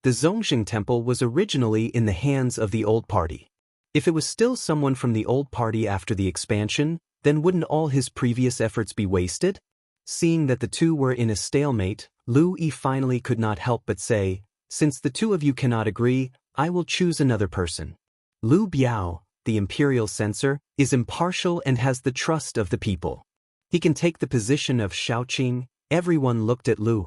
The Zongjing Temple was originally in the hands of the old party. If it was still someone from the old party after the expansion, then wouldn't all his previous efforts be wasted? Seeing that the two were in a stalemate, Lu Yi finally could not help but say, since the two of you cannot agree, I will choose another person. Lu Biao, the imperial censor, is impartial and has the trust of the people. He can take the position of Shaoqing. Everyone looked at Lu.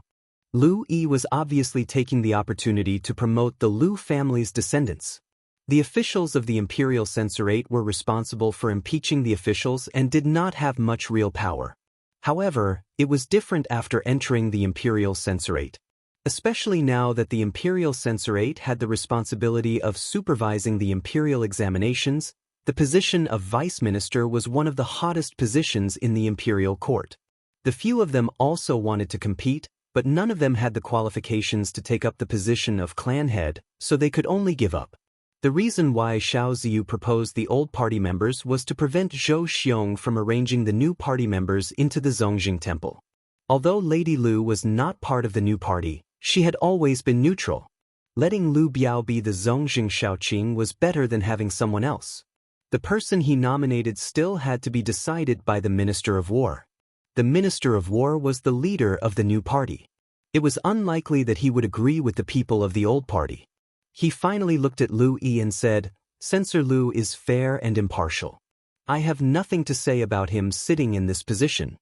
Lu Yi was obviously taking the opportunity to promote the Lu family's descendants. The officials of the imperial censorate were responsible for impeaching the officials and did not have much real power. However, it was different after entering the imperial censorate. Especially now that the imperial censorate had the responsibility of supervising the imperial examinations, the position of vice minister was one of the hottest positions in the imperial court. The few of them also wanted to compete, but none of them had the qualifications to take up the position of clan head, so they could only give up. The reason why Xiao Ziyu proposed the old party members was to prevent Zhou Xiong from arranging the new party members into the Zongjing Temple. Although Lady Lu was not part of the new party, she had always been neutral. Letting Lu Biao be the Zongjing Shaoqing was better than having someone else. The person he nominated still had to be decided by the Minister of War. The Minister of War was the leader of the new party. It was unlikely that he would agree with the people of the old party. He finally looked at Lu Yi and said, "Censor Lu is fair and impartial. I have nothing to say about him sitting in this position."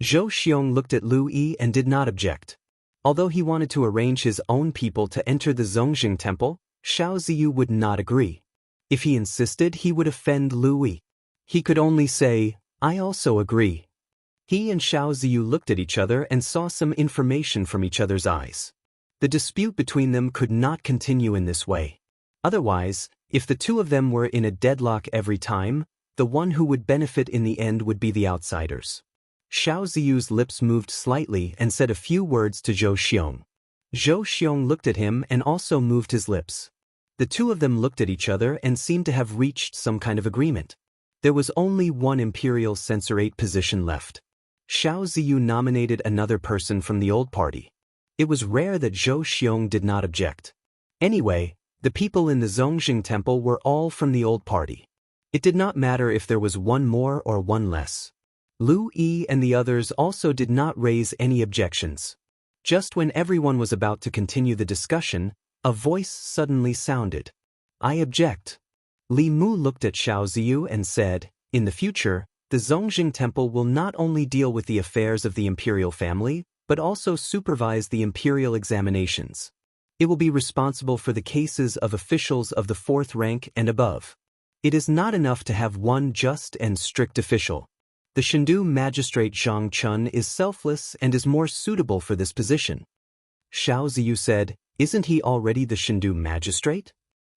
Zhou Xiong looked at Lu Yi and did not object. Although he wanted to arrange his own people to enter the Zongjing Temple, Xiao Ziyu would not agree. If he insisted, he would offend Lu Yi. He could only say, "I also agree." He and Xiao Ziyu looked at each other and saw some information from each other's eyes. The dispute between them could not continue in this way. Otherwise, if the two of them were in a deadlock every time, the one who would benefit in the end would be the outsiders. Xiao Ziyu's lips moved slightly and said a few words to Zhou Xiong. Zhou Xiong looked at him and also moved his lips. The two of them looked at each other and seemed to have reached some kind of agreement. There was only one imperial censorate position left. Xiao Ziyu nominated another person from the old party. It was rare that Zhou Xiong did not object. Anyway, the people in the Zongjing Temple were all from the old party. It did not matter if there was one more or one less. Lu Yi and the others also did not raise any objections. Just when everyone was about to continue the discussion, a voice suddenly sounded. "I object." Li Mu looked at Xiao Ziyu and said, "In the future, the Zongjing Temple will not only deal with the affairs of the imperial family, but also supervise the imperial examinations. It will be responsible for the cases of officials of the 4th rank and above. It is not enough to have one just and strict official. The Shendu magistrate Zhang Chun is selfless and is more suitable for this position." Xiao Ziyu said, "Isn't he already the Shendu magistrate?"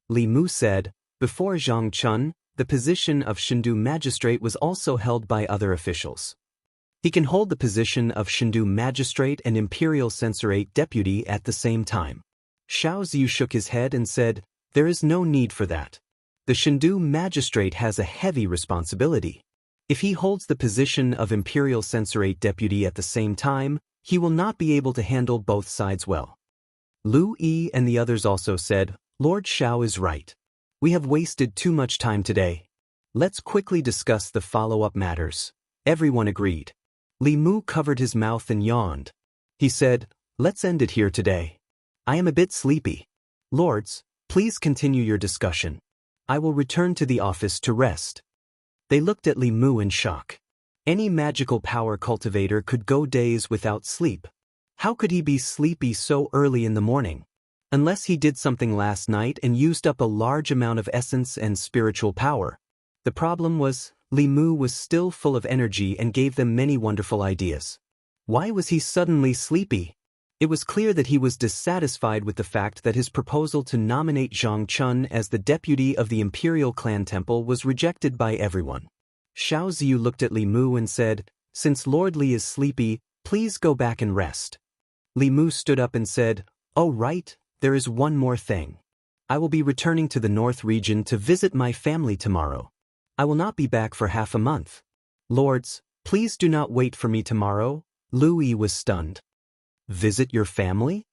Li Mu said, "Before Zhang Chun, the position of Shendu magistrate was also held by other officials. He can hold the position of Shendu magistrate and imperial censorate deputy at the same time." Xiao Ziyu shook his head and said, "There is no need for that. The Shendu magistrate has a heavy responsibility. If he holds the position of imperial censorate deputy at the same time, he will not be able to handle both sides well." Lu Yi and the others also said, "Lord Xiao is right. We have wasted too much time today. Let's quickly discuss the follow-up matters." Everyone agreed. Li Mu covered his mouth and yawned. He said, "Let's end it here today. I am a bit sleepy. Lords, please continue your discussion. I will return to the office to rest." They looked at Li Mu in shock. Any magical power cultivator could go days without sleep. How could he be sleepy so early in the morning? Unless he did something last night and used up a large amount of essence and spiritual power. The problem was, Li Mu was still full of energy and gave them many wonderful ideas. Why was he suddenly sleepy? It was clear that he was dissatisfied with the fact that his proposal to nominate Zhang Chun as the deputy of the Imperial Clan Temple was rejected by everyone. Xiao Ziyu looked at Li Mu and said, "Since Lord Li is sleepy, please go back and rest." Li Mu stood up and said, "Oh right, there is one more thing. I will be returning to the North region to visit my family tomorrow. I will not be back for half a month. Lords, please do not wait for me tomorrow." Lu Yi was stunned. "Visit your family?"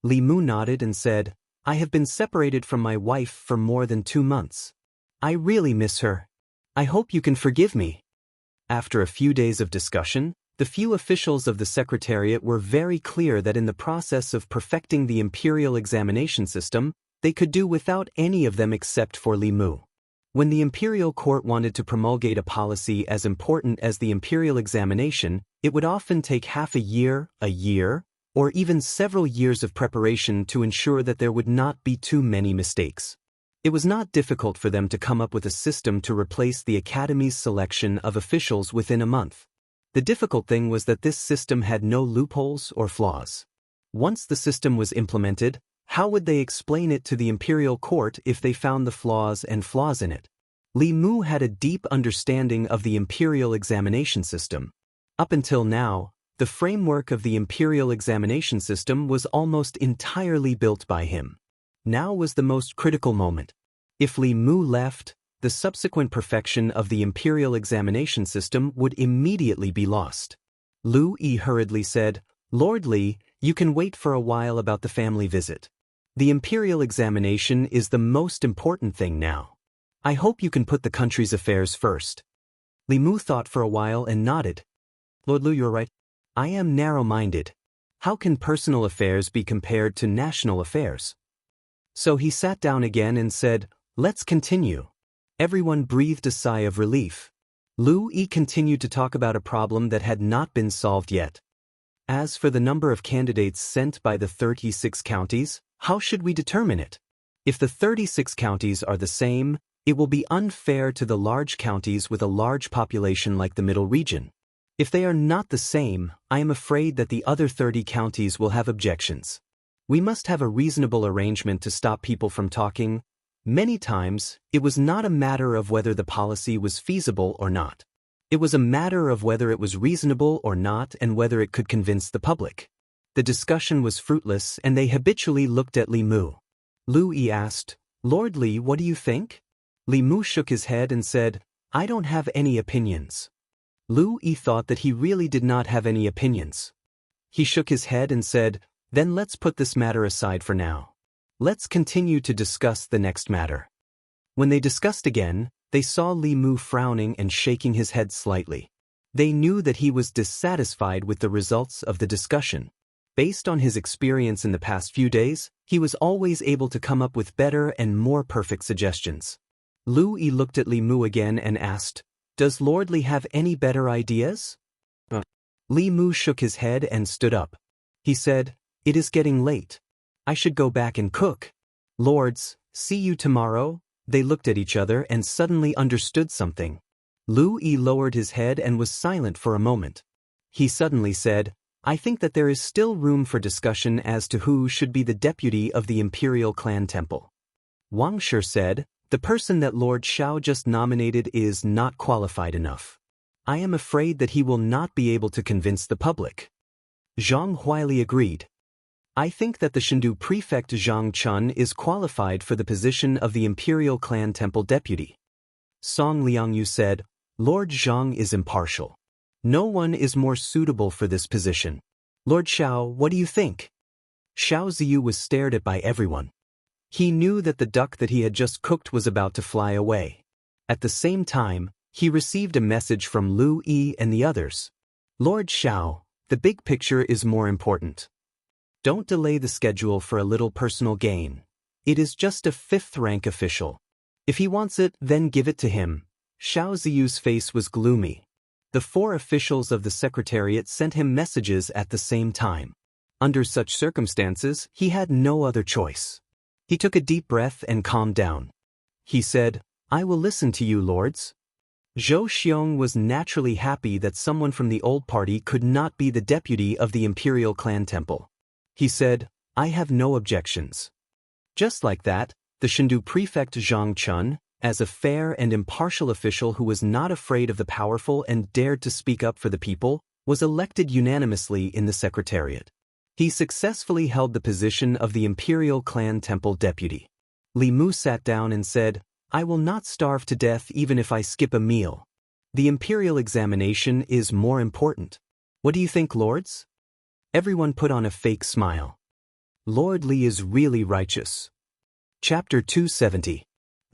Li Mu nodded and said, "I have been separated from my wife for more than 2 months. I really miss her. I hope you can forgive me." After a few days of discussion, the few officials of the Secretariat were very clear that in the process of perfecting the imperial examination system, they could do without any of them except for Li Mu. When the imperial court wanted to promulgate a policy as important as the imperial examination, it would often take half a year, or even several years of preparation to ensure that there would not be too many mistakes. It was not difficult for them to come up with a system to replace the Academy's selection of officials within a month. The difficult thing was that this system had no loopholes or flaws. Once the system was implemented, how would they explain it to the imperial court if they found the flaws in it? Li Mu had a deep understanding of the imperial examination system. Up until now, The framework of the imperial examination system was almost entirely built by him. Now was the most critical moment. If Li Mu left, the subsequent perfection of the imperial examination system would immediately be lost. Lu Yi hurriedly said, "Lord Li, you can wait for a while about the family visit. The imperial examination is the most important thing now. I hope you can put the country's affairs first." Li Mu thought for a while and nodded. "Lord Lu, you're right. I am narrow-minded. How can personal affairs be compared to national affairs?" So he sat down again and said, "Let's continue." Everyone breathed a sigh of relief. Lu Yi continued to talk about a problem that had not been solved yet. As for the number of candidates sent by the 36 counties, how should we determine it? If the 36 counties are the same, it will be unfair to the large counties with a large population like the Middle Region. If they are not the same, I am afraid that the other 30 counties will have objections. We must have a reasonable arrangement to stop people from talking. Many times, it was not a matter of whether the policy was feasible or not. It was a matter of whether it was reasonable or not and whether it could convince the public. The discussion was fruitless and they habitually looked at Li Mu. Lu Yi asked, "Lord Li, what do you think?" Li Mu shook his head and said, "I don't have any opinions." Lu Yi thought that he really did not have any opinions. He shook his head and said, "Then let's put this matter aside for now. Let's continue to discuss the next matter." When they discussed again, they saw Li Mu frowning and shaking his head slightly. They knew that he was dissatisfied with the results of the discussion. Based on his experience in the past few days, he was always able to come up with better and more perfect suggestions. Lu Yi looked at Li Mu again and asked, "Does Lord Li have any better ideas?" Li Mu shook his head and stood up. He said, "It is getting late. I should go back and cook. Lords, see you tomorrow." They looked at each other and suddenly understood something. Lu Yi lowered his head and was silent for a moment. He suddenly said, "I think that there is still room for discussion as to who should be the deputy of the Imperial Clan Temple." Wang Shi said, "The person that Lord Xiao just nominated is not qualified enough. I am afraid that he will not be able to convince the public." Zhang Huili agreed. "I think that the Shendu prefect Zhang Chun is qualified for the position of the Imperial Clan Temple deputy." Song Liangyu said, "Lord Zhang is impartial. No one is more suitable for this position. Lord Xiao, what do you think?" Xiao Ziyu was stared at by everyone. He knew that the duck that he had just cooked was about to fly away. At the same time, he received a message from Lu Yi and the others. "Lord Xiao, the big picture is more important. Don't delay the schedule for a little personal gain. It is just a 5th-rank official. If he wants it, then give it to him." Xiao Ziyu's face was gloomy. The 4 officials of the Secretariat sent him messages at the same time. Under such circumstances, he had no other choice. He took a deep breath and calmed down. He said, "I will listen to you, lords." Zhou Xiong was naturally happy that someone from the old party could not be the deputy of the Imperial Clan Temple. He said, "I have no objections." Just like that, the Shendu prefect Zhang Chun, as a fair and impartial official who was not afraid of the powerful and dared to speak up for the people, was elected unanimously in the Secretariat. He successfully held the position of the Imperial Clan Temple deputy. Li Mu sat down and said, "I will not starve to death even if I skip a meal. The Imperial examination is more important. What do you think, lords?" Everyone put on a fake smile. Lord Li is really righteous. Chapter 270.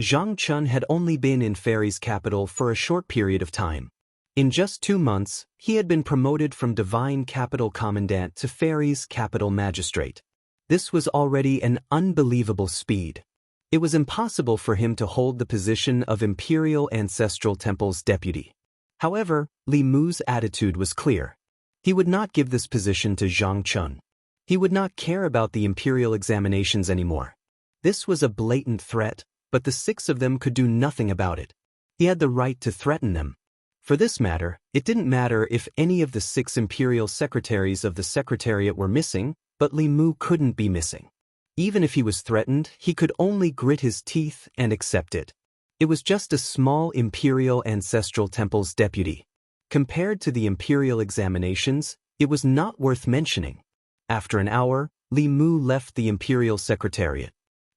Zhang Chun had only been in Fairy's capital for a short period of time. In just 2 months, he had been promoted from Divine Capital Commandant to Fairy's Capital Magistrate. This was already an unbelievable speed. It was impossible for him to hold the position of Imperial Ancestral Temple's deputy. However, Li Mu's attitude was clear. He would not give this position to Zhang Chun. He would not care about the imperial examinations anymore. This was a blatant threat, but the 6 of them could do nothing about it. He had the right to threaten them. For this matter, it didn't matter if any of the 6 imperial secretaries of the Secretariat were missing, but Li Mu couldn't be missing. Even if he was threatened, he could only grit his teeth and accept it. It was just a small Imperial Ancestral Temple's deputy. Compared to the imperial examinations, It was not worth mentioning. After an hour, Li Mu left the Imperial Secretariat.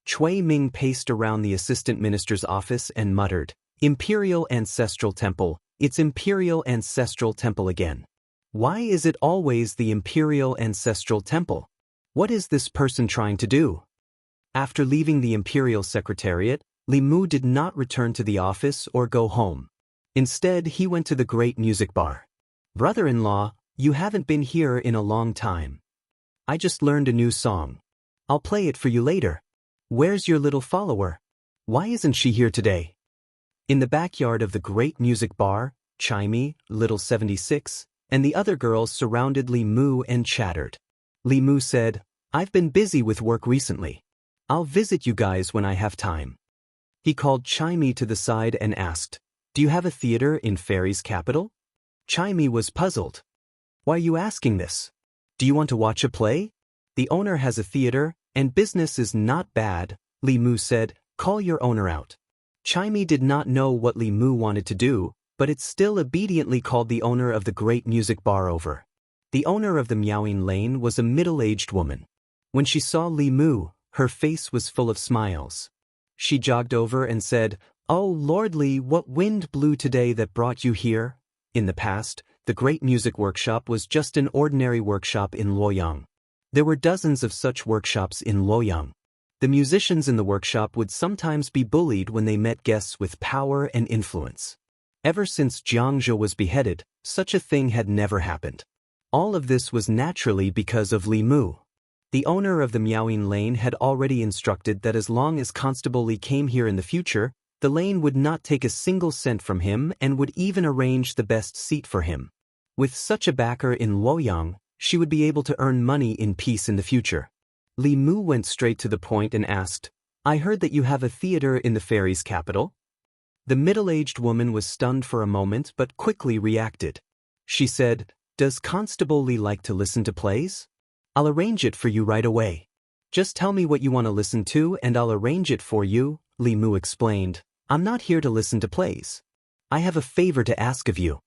Cui Ming paced around the assistant minister's office and muttered, "Imperial Ancestral Temple, it's Imperial Ancestral Temple again. Why is it always the Imperial Ancestral Temple? What is this person trying to do?" After leaving the Imperial Secretariat, Li Mu did not return to the office or go home. Instead, he went to the great music bar. "Brother-in-law, you haven't been here in a long time. I just learned a new song. I'll play it for you later. Where's your little follower? Why isn't she here today?" In the backyard of the great music bar, Chimey, Little 76, and the other girls surrounded Li Mu and chattered. Li Mu said, "I've been busy with work recently. I'll visit you guys when I have time." He called Chimey to the side and asked, "Do you have a theater in Fairy's capital?" Chimey was puzzled. "Why are you asking this? Do you want to watch a play? The owner has a theater, and business is not bad," Li Mu said. "Call your owner out." Chimey did not know what Li Mu wanted to do, but it still obediently called the owner of the great music bar over. The owner of the Miaoying Lane was a middle-aged woman. When she saw Li Mu, her face was full of smiles. She jogged over and said, "Oh Lord Li, what wind blew today that brought you here?" In the past, the great music workshop was just an ordinary workshop in Luoyang. There were dozens of such workshops in Luoyang. The musicians in the workshop would sometimes be bullied when they met guests with power and influence. Ever since Xianxia was beheaded, such a thing had never happened. All of this was naturally because of Li Mu. The owner of the Miaoying Lane had already instructed that as long as Constable Li came here in the future, the lane would not take a single cent from him and would even arrange the best seat for him. With such a backer in Luoyang, she would be able to earn money in peace in the future. Li Mu went straight to the point and asked, "I heard that you have a theater in the fairy's capital?" The middle-aged woman was stunned for a moment but quickly reacted. She said, "Does Constable Li like to listen to plays? I'll arrange it for you right away. Just tell me what you want to listen to and I'll arrange it for you," Li Mu explained. "I'm not here to listen to plays. I have a favor to ask of you."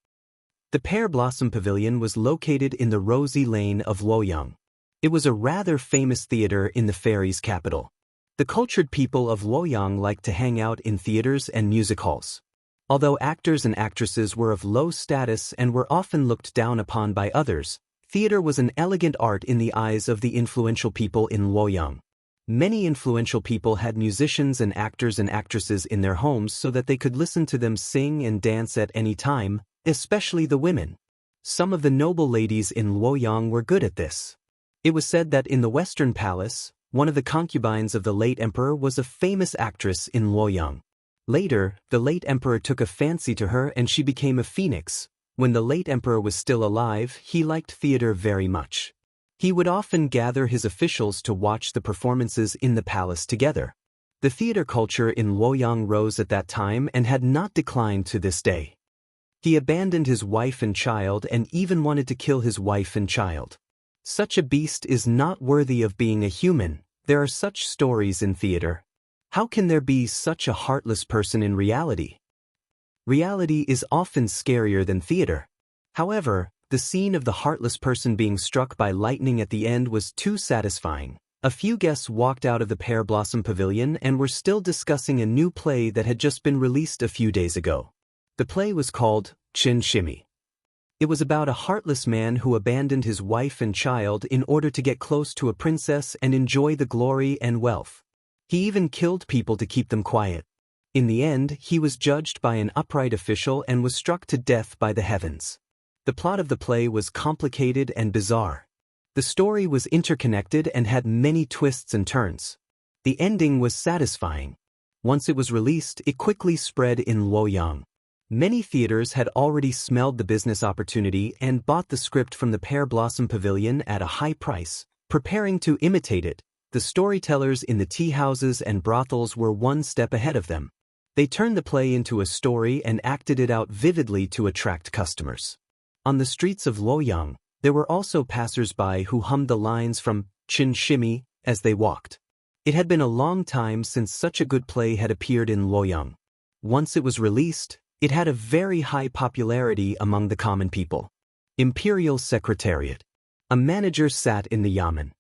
The Pear Blossom Pavilion was located in the Rosy Lane of Luoyang. It was a rather famous theater in the fairy's capital. The cultured people of Luoyang liked to hang out in theaters and music halls. Although actors and actresses were of low status and were often looked down upon by others, theater was an elegant art in the eyes of the influential people in Luoyang. Many influential people had musicians and actresses in their homes so that they could listen to them sing and dance at any time, especially the women. Some of the noble ladies in Luoyang were good at this. It was said that in the Western Palace, one of the concubines of the late emperor was a famous actress in Luoyang. Later, the late emperor took a fancy to her and she became a phoenix. When the late emperor was still alive, he liked theater very much. He would often gather his officials to watch the performances in the palace together. The theater culture in Luoyang rose at that time and had not declined to this day. He abandoned his wife and child and even wanted to kill his wife and child. Such a beast is not worthy of being a human. There are such stories in theater. How can there be such a heartless person in reality? Reality is often scarier than theater. However, the scene of the heartless person being struck by lightning at the end was too satisfying. A few guests walked out of the Pear Blossom Pavilion and were still discussing a new play that had just been released a few days ago. The play was called Xianxia. It was about a heartless man who abandoned his wife and child in order to get close to a princess and enjoy the glory and wealth. He even killed people to keep them quiet. In the end, he was judged by an upright official and was struck to death by the heavens. The plot of the play was complicated and bizarre. The story was interconnected and had many twists and turns. The ending was satisfying. Once it was released, it quickly spread in Luoyang. Many theaters had already smelled the business opportunity and bought the script from the Pear Blossom Pavilion at a high price, preparing to imitate it. The storytellers in the tea houses and brothels were one step ahead of them. They turned the play into a story and acted it out vividly to attract customers. On the streets of Luoyang, there were also passers-by who hummed the lines from Xianxia as they walked. It had been a long time since such a good play had appeared in Luoyang. Once it was released, it had a very high popularity among the common people. Imperial Secretariat. A manager sat in the yamen.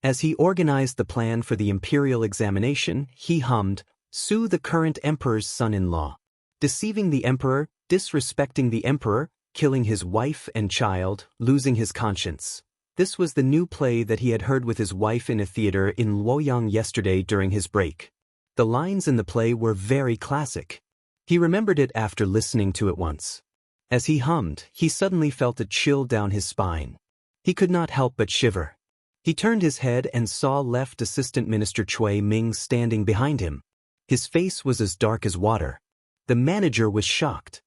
As he organized the plan for the imperial examination, he hummed, "Sue the current emperor's son-in-law. Deceiving the emperor, disrespecting the emperor, killing his wife and child, losing his conscience." This was the new play that he had heard with his wife in a theater in Luoyang yesterday during his break. The lines in the play were very classic. He remembered it after listening to it once. As he hummed, he suddenly felt a chill down his spine. He could not help but shiver. He turned his head and saw Left Assistant Minister Cui Ming standing behind him. His face was as dark as water. The manager was shocked.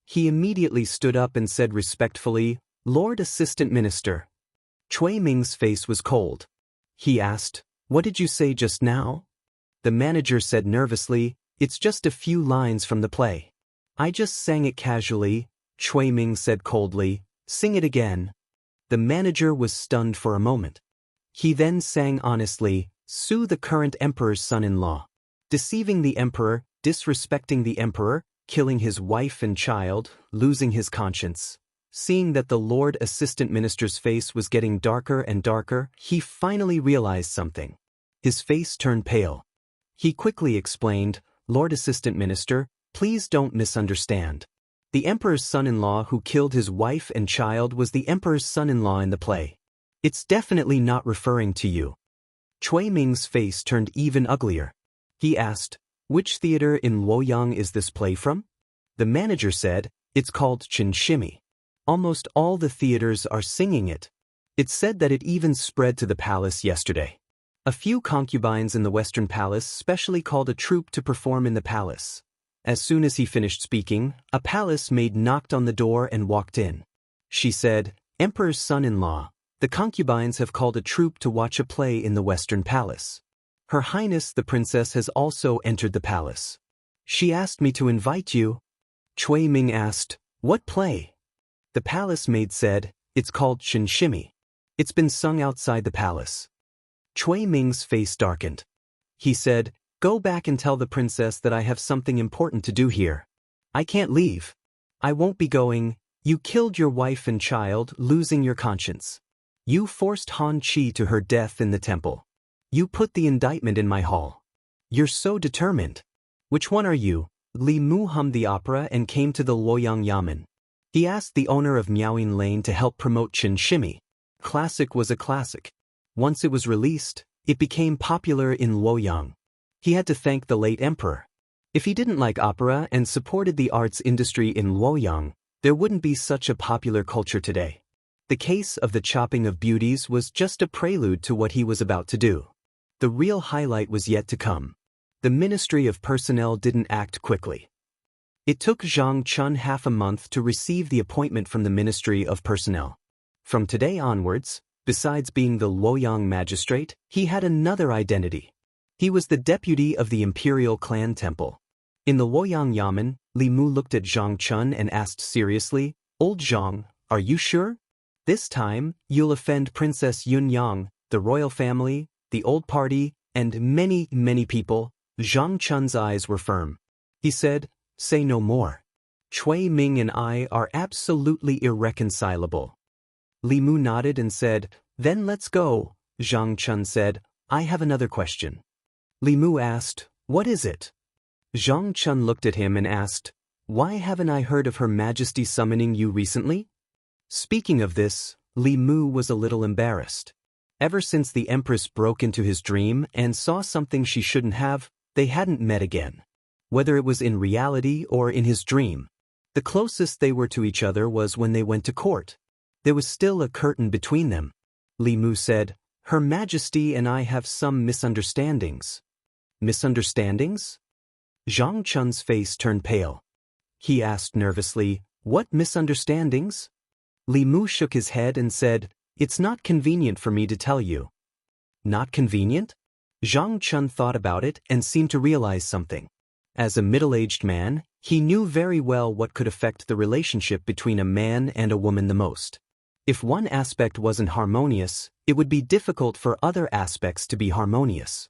He immediately stood up and said respectfully, "Lord Assistant Minister." Cui Ming's face was cold. He asked, "What did you say just now?" The manager said nervously, "It's just a few lines from the play. I just sang it casually." Cui Ming said coldly, "Sing it again." The manager was stunned for a moment. He then sang honestly, "Sue the current emperor's son-in-law. Deceiving the emperor, disrespecting the emperor, killing his wife and child, losing his conscience." Seeing that the Lord Assistant Minister's face was getting darker and darker, he finally realized something. His face turned pale. He quickly explained, "Lord Assistant Minister, please don't misunderstand. The emperor's son-in-law who killed his wife and child was the emperor's son-in-law in the play. It's definitely not referring to you." Cui Ming's face turned even uglier. He asked, "Which theater in Luoyang is this play from?" The manager said, "It's called Xianxia. Almost all the theaters are singing it. It's said that it even spread to the palace yesterday. A few concubines in the Western Palace specially called a troupe to perform in the palace." As soon as he finished speaking, a palace maid knocked on the door and walked in. She said, "Emperor's son-in-law, the concubines have called a troupe to watch a play in the Western Palace. Her Highness the Princess has also entered the palace. She asked me to invite you." Cui Ming asked, "What play?" The palace maid said, "It's called Xianxia. It's been sung outside the palace." Cui Ming's face darkened. He said, "Go back and tell the princess that I have something important to do here. I can't leave. I won't be going. You killed your wife and child, losing your conscience. You forced Han Qi to her death in the temple. You put the indictment in my hall. You're so determined. Which one are you?" Li Mu hummed the opera and came to the Luoyang Yamen. He asked the owner of Miaoying Lane to help promote Xianxia. Classic was a classic. Once it was released, it became popular in Luoyang. He had to thank the late emperor. If he didn't like opera and supported the arts industry in Luoyang, there wouldn't be such a popular culture today. The case of the chopping of beauties was just a prelude to what he was about to do. The real highlight was yet to come. The Ministry of Personnel didn't act quickly. It took Zhang Chun half a month to receive the appointment from the Ministry of Personnel. From today onwards, besides being the Luoyang magistrate, he had another identity. He was the deputy of the Imperial Clan Temple. In the Luoyang Yamen, Li Mu looked at Zhang Chun and asked seriously, "Old Zhang, are you sure? This time, you'll offend Princess Yun Yang, the royal family, the old party, and many, many people." Zhang Chun's eyes were firm. He said, "Say no more. Cui Ming and I are absolutely irreconcilable." Li Mu nodded and said, "Then let's go." Zhang Chun said, "I have another question." Li Mu asked, "What is it?" Zhang Chun looked at him and asked, "Why haven't I heard of Her Majesty summoning you recently?" Speaking of this, Li Mu was a little embarrassed. Ever since the Empress broke into his dream and saw something she shouldn't have, they hadn't met again. Whether it was in reality or in his dream, the closest they were to each other was when they went to court. There was still a curtain between them. Li Mu said, "Her Majesty and I have some misunderstandings." Misunderstandings? Zhang Chun's face turned pale. He asked nervously, "What misunderstandings?" Li Mu shook his head and said, "It's not convenient for me to tell you." Not convenient? Zhang Chun thought about it and seemed to realize something. As a middle-aged man, he knew very well what could affect the relationship between a man and a woman the most. If one aspect wasn't harmonious, it would be difficult for other aspects to be harmonious.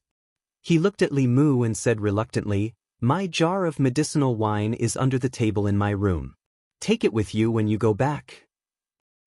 He looked at Li Mu and said reluctantly, "My jar of medicinal wine is under the table in my room. Take it with you when you go back."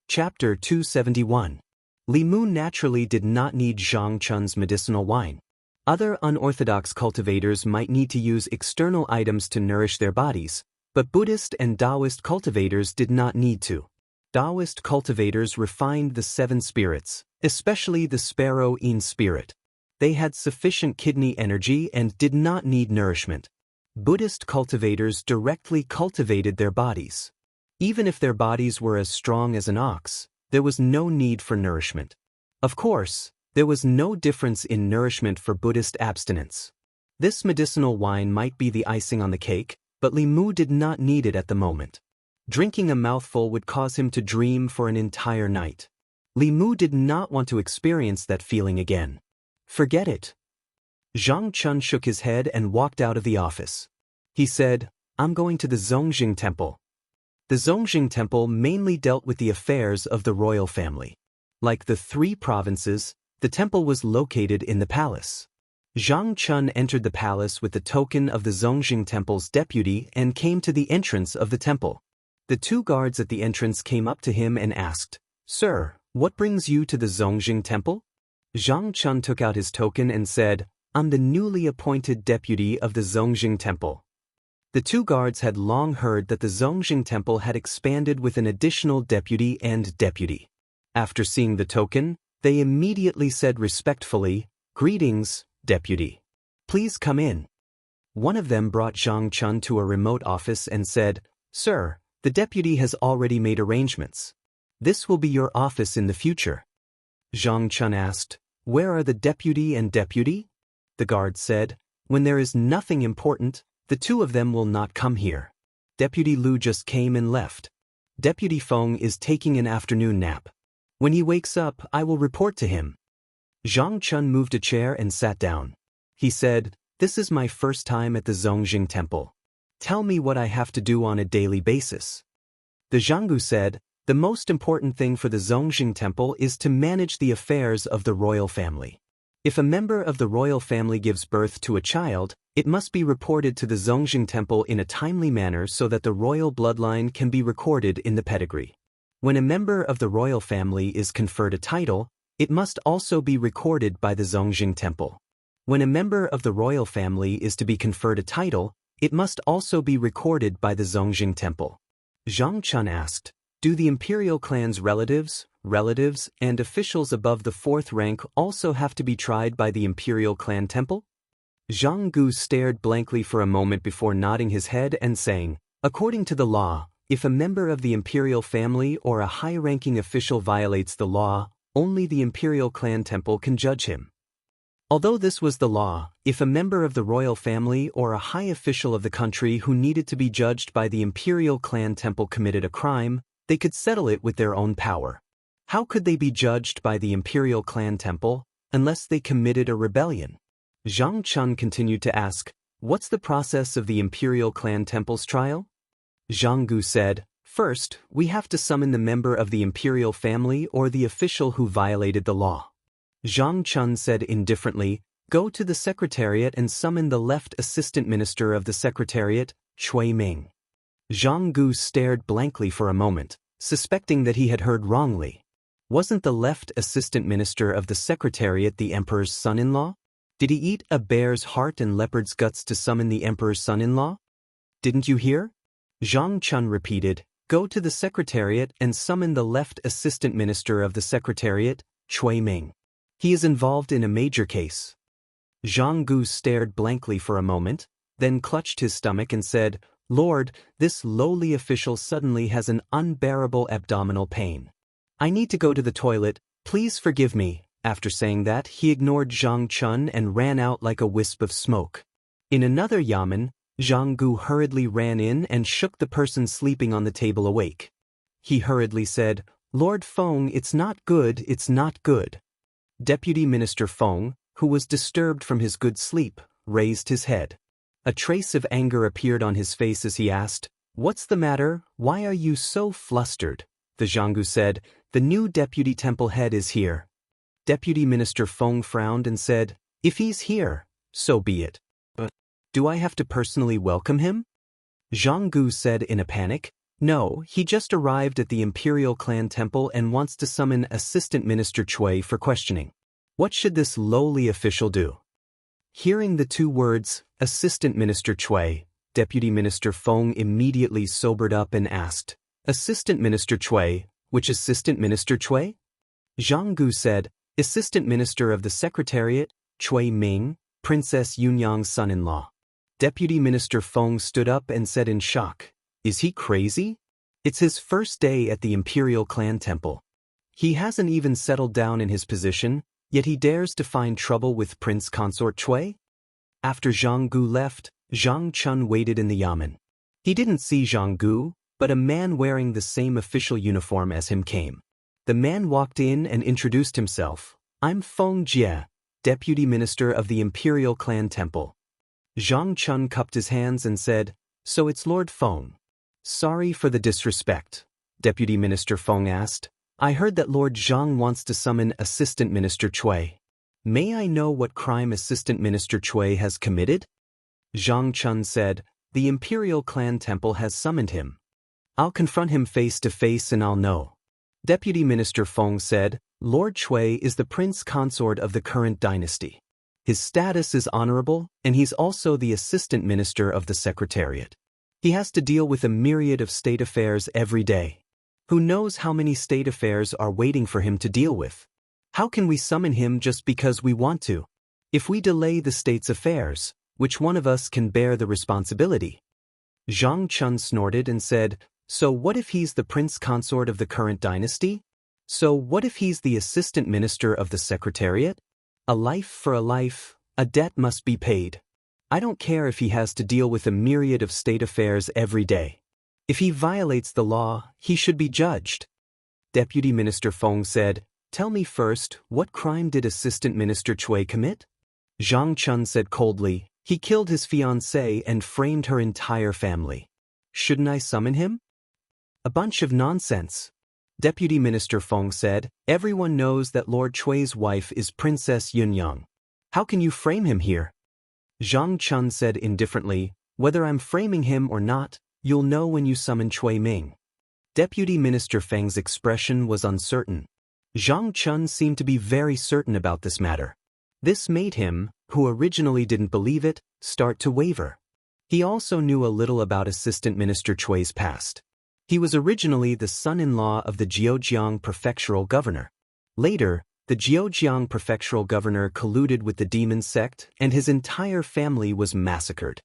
Chapter 271. Li Mu naturally did not need Zhang Chun's medicinal wine. Other unorthodox cultivators might need to use external items to nourish their bodies, but Buddhist and Taoist cultivators did not need to. Taoist cultivators refined the 7 spirits, especially the sparrow-yin spirit. They had sufficient kidney energy and did not need nourishment. Buddhist cultivators directly cultivated their bodies. Even if their bodies were as strong as an ox, there was no need for nourishment. Of course, there was no difference in nourishment for Buddhist abstinence. This medicinal wine might be the icing on the cake, but Li Mu did not need it at the moment. Drinking a mouthful would cause him to dream for an entire night. Li Mu did not want to experience that feeling again. Forget it. Zhang Chun shook his head and walked out of the office. He said, I'm going to the Zongjing Temple. The Zongjing Temple mainly dealt with the affairs of the royal family. Like the 3 provinces, the temple was located in the palace. Zhang Chun entered the palace with the token of the Zongjing Temple's deputy and came to the entrance of the temple. The 2 guards at the entrance came up to him and asked, Sir, what brings you to the Zongjing Temple? Zhang Chun took out his token and said, I'm the newly appointed deputy of the Zongjing Temple. The 2 guards had long heard that the Zongjing Temple had expanded with an additional deputy and deputy. After seeing the token, they immediately said respectfully, Greetings, deputy. Please come in. One of them brought Zhang Chun to a remote office and said, Sir, the deputy has already made arrangements. This will be your office in the future. Zhang Chun asked, Where are the deputy and deputy? The guard said, When there is nothing important, the 2 of them will not come here. Deputy Lu just came and left. Deputy Feng is taking an afternoon nap. When he wakes up, I will report to him. Zhang Chun moved a chair and sat down. He said, This is my first time at the Zongjing Temple. Tell me what I have to do on a daily basis. The Zhanggu said, The most important thing for the Zongjing Temple is to manage the affairs of the royal family. If a member of the royal family gives birth to a child, it must be reported to the Zongjing Temple in a timely manner so that the royal bloodline can be recorded in the pedigree. When a member of the royal family is conferred a title, it must also be recorded by the Zongjing Temple. When a member of the royal family is to be conferred a title, it must also be recorded by the Zongjing Temple. Zhang Chun asked, Do the imperial clan's relatives, and officials above the 4th rank also have to be tried by the imperial clan temple? Zhang Gu stared blankly for a moment before nodding his head and saying, According to the law, if a member of the imperial family or a high-ranking official violates the law, only the imperial clan temple can judge him. Although this was the law, if a member of the royal family or a high official of the country who needed to be judged by the imperial clan temple committed a crime, they could settle it with their own power. How could they be judged by the imperial clan temple unless they committed a rebellion? Zhang Chun continued to ask, What's the process of the imperial clan temple's trial? Zhang Gu said, First, we have to summon the member of the imperial family or the official who violated the law. Zhang Chun said indifferently, Go to the secretariat and summon the left assistant minister of the secretariat, Cui Ming. Zhang Gu stared blankly for a moment, suspecting that he had heard wrongly. Wasn't the left assistant minister of the secretariat the emperor's son-in-law? Did he eat a bear's heart and leopard's guts to summon the emperor's son-in-law? Didn't you hear? Zhang Chun repeated, Go to the secretariat and summon the left assistant minister of the secretariat, Cui Ming. He is involved in a major case. Zhang Gu stared blankly for a moment, then clutched his stomach and said, Lord, this lowly official suddenly has an unbearable abdominal pain. I need to go to the toilet, please forgive me. After saying that, he ignored Zhang Chun and ran out like a wisp of smoke. In another yamen, Zhang Gu hurriedly ran in and shook the person sleeping on the table awake. He hurriedly said, Lord Feng, it's not good, it's not good. Deputy Minister Feng, who was disturbed from his good sleep, raised his head. A trace of anger appeared on his face as he asked, What's the matter? Why are you so flustered? The Zhanggu said, The new deputy temple head is here. Deputy Minister Feng frowned and said, If he's here, so be it. But do I have to personally welcome him? Zhang Gu said in a panic, No, he just arrived at the Imperial Clan Temple and wants to summon Assistant Minister Cui for questioning. What should this lowly official do? Hearing the two words, Assistant Minister Cui, Deputy Minister Feng immediately sobered up and asked, Assistant Minister Cui, which Assistant Minister Cui? Zhang Gu said, Assistant Minister of the Secretariat, Cui Ming, Princess Yunyang's son-in-law. Deputy Minister Feng stood up and said in shock, Is he crazy? It's his first day at the Imperial Clan Temple. He hasn't even settled down in his position, yet he dares to find trouble with Prince Consort Cui? After Zhang Gu left, Zhang Chun waited in the yamen. He didn't see Zhang Gu, but a man wearing the same official uniform as him came. The man walked in and introduced himself. I'm Feng Jie, Deputy Minister of the Imperial Clan Temple. Zhang Chun cupped his hands and said, So it's Lord Feng. Sorry for the disrespect, Deputy Minister Feng asked. I heard that Lord Zhang wants to summon Assistant Minister Cui. May I know what crime Assistant Minister Cui has committed? Zhang Chun said, The Imperial Clan Temple has summoned him. I'll confront him face to face and I'll know. Deputy Minister Feng said, Lord Cui is the prince consort of the current dynasty. His status is honorable, and he's also the assistant minister of the Secretariat. He has to deal with a myriad of state affairs every day. Who knows how many state affairs are waiting for him to deal with? How can we summon him just because we want to? If we delay the state's affairs, which one of us can bear the responsibility? Zhang Chun snorted and said, So what if he's the prince consort of the current dynasty? So what if he's the assistant minister of the Secretariat? A life for a life, a debt must be paid. I don't care if he has to deal with a myriad of state affairs every day. If he violates the law, he should be judged. Deputy Minister Feng said, Tell me first, what crime did Assistant Minister Cui commit? Zhang Chun said coldly, He killed his fiancée and framed her entire family. Shouldn't I summon him? A bunch of nonsense. Deputy Minister Feng said, Everyone knows that Lord Cui's wife is Princess Yunyang. How can you frame him here? Zhang Chun said indifferently, Whether I'm framing him or not, you'll know when you summon Cui Ming. Deputy Minister Feng's expression was uncertain. Zhang Chun seemed to be very certain about this matter. This made him, who originally didn't believe it, start to waver. He also knew a little about Assistant Minister Cui's past. He was originally the son-in-law of the Zhejiang prefectural governor. Later, the Zhejiang prefectural governor colluded with the demon sect and his entire family was massacred.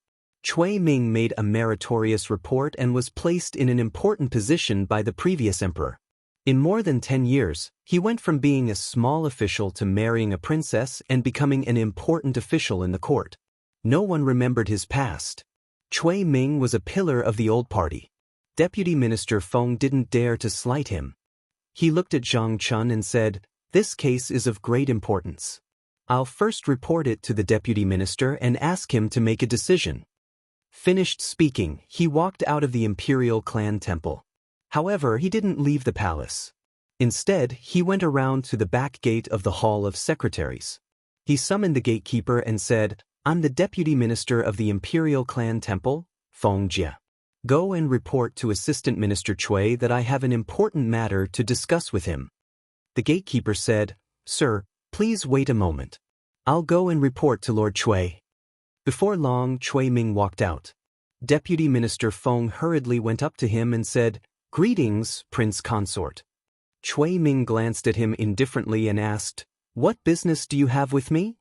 Cui Ming made a meritorious report and was placed in an important position by the previous emperor. In more than 10 years, he went from being a small official to marrying a princess and becoming an important official in the court. No one remembered his past. Cui Ming was a pillar of the old party. Deputy Minister Feng didn't dare to slight him. He looked at Zhang Chun and said, This case is of great importance. I'll first report it to the deputy minister and ask him to make a decision. Finished speaking, he walked out of the Imperial Clan Temple. However, he didn't leave the palace. Instead, he went around to the back gate of the Hall of Secretaries. He summoned the gatekeeper and said, I'm the deputy minister of the Imperial Clan Temple, Feng Jie. Go and report to Assistant Minister Cui that I have an important matter to discuss with him. The gatekeeper said, Sir, please wait a moment. I'll go and report to Lord Cui. Before long, Cui Ming walked out. Deputy Minister Feng hurriedly went up to him and said, Greetings, Prince Consort. Cui Ming glanced at him indifferently and asked, What business do you have with me?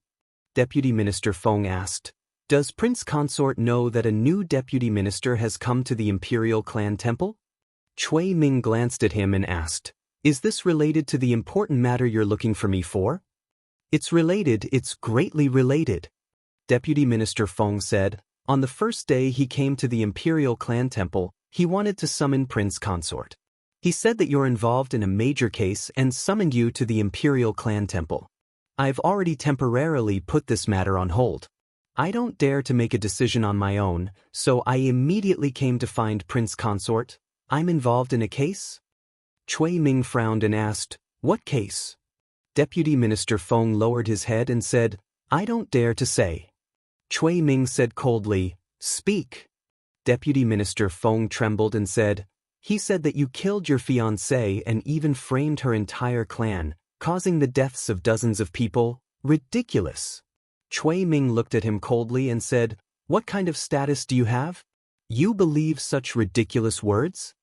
Deputy Minister Feng asked, Does Prince Consort know that a new deputy minister has come to the Imperial Clan Temple? Cui Ming glanced at him and asked, Is this related to the important matter you're looking for me for? It's related, it's greatly related. Deputy Minister Feng said, On the first day he came to the Imperial Clan Temple, he wanted to summon Prince Consort. He said that you're involved in a major case and summoned you to the Imperial Clan Temple. I've already temporarily put this matter on hold. I don't dare to make a decision on my own, so I immediately came to find Prince Consort. I'm involved in a case? Cui Ming frowned and asked, What case? Deputy Minister Feng lowered his head and said, I don't dare to say. Cui Ming said coldly, Speak. Deputy Minister Feng trembled and said, He said that you killed your fiancée and even framed her entire clan, causing the deaths of dozens of people. Ridiculous. Cui Ming looked at him coldly and said, "What kind of status do you have? You believe such ridiculous words?"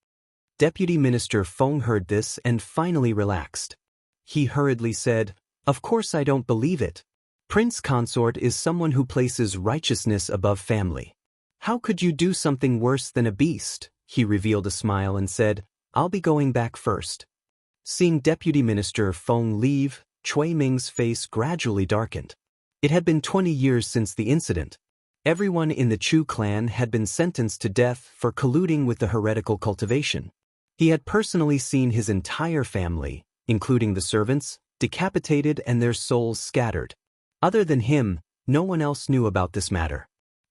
Deputy Minister Feng heard this and finally relaxed. He hurriedly said, "Of course I don't believe it. Prince Consort is someone who places righteousness above family. How could you do something worse than a beast?" He revealed a smile and said, "I'll be going back first." Seeing Deputy Minister Feng leave, Cui Ming's face gradually darkened. It had been 20 years since the incident. Everyone in the Chu clan had been sentenced to death for colluding with the heretical cultivation. He had personally seen his entire family, including the servants, decapitated and their souls scattered. Other than him, no one else knew about this matter.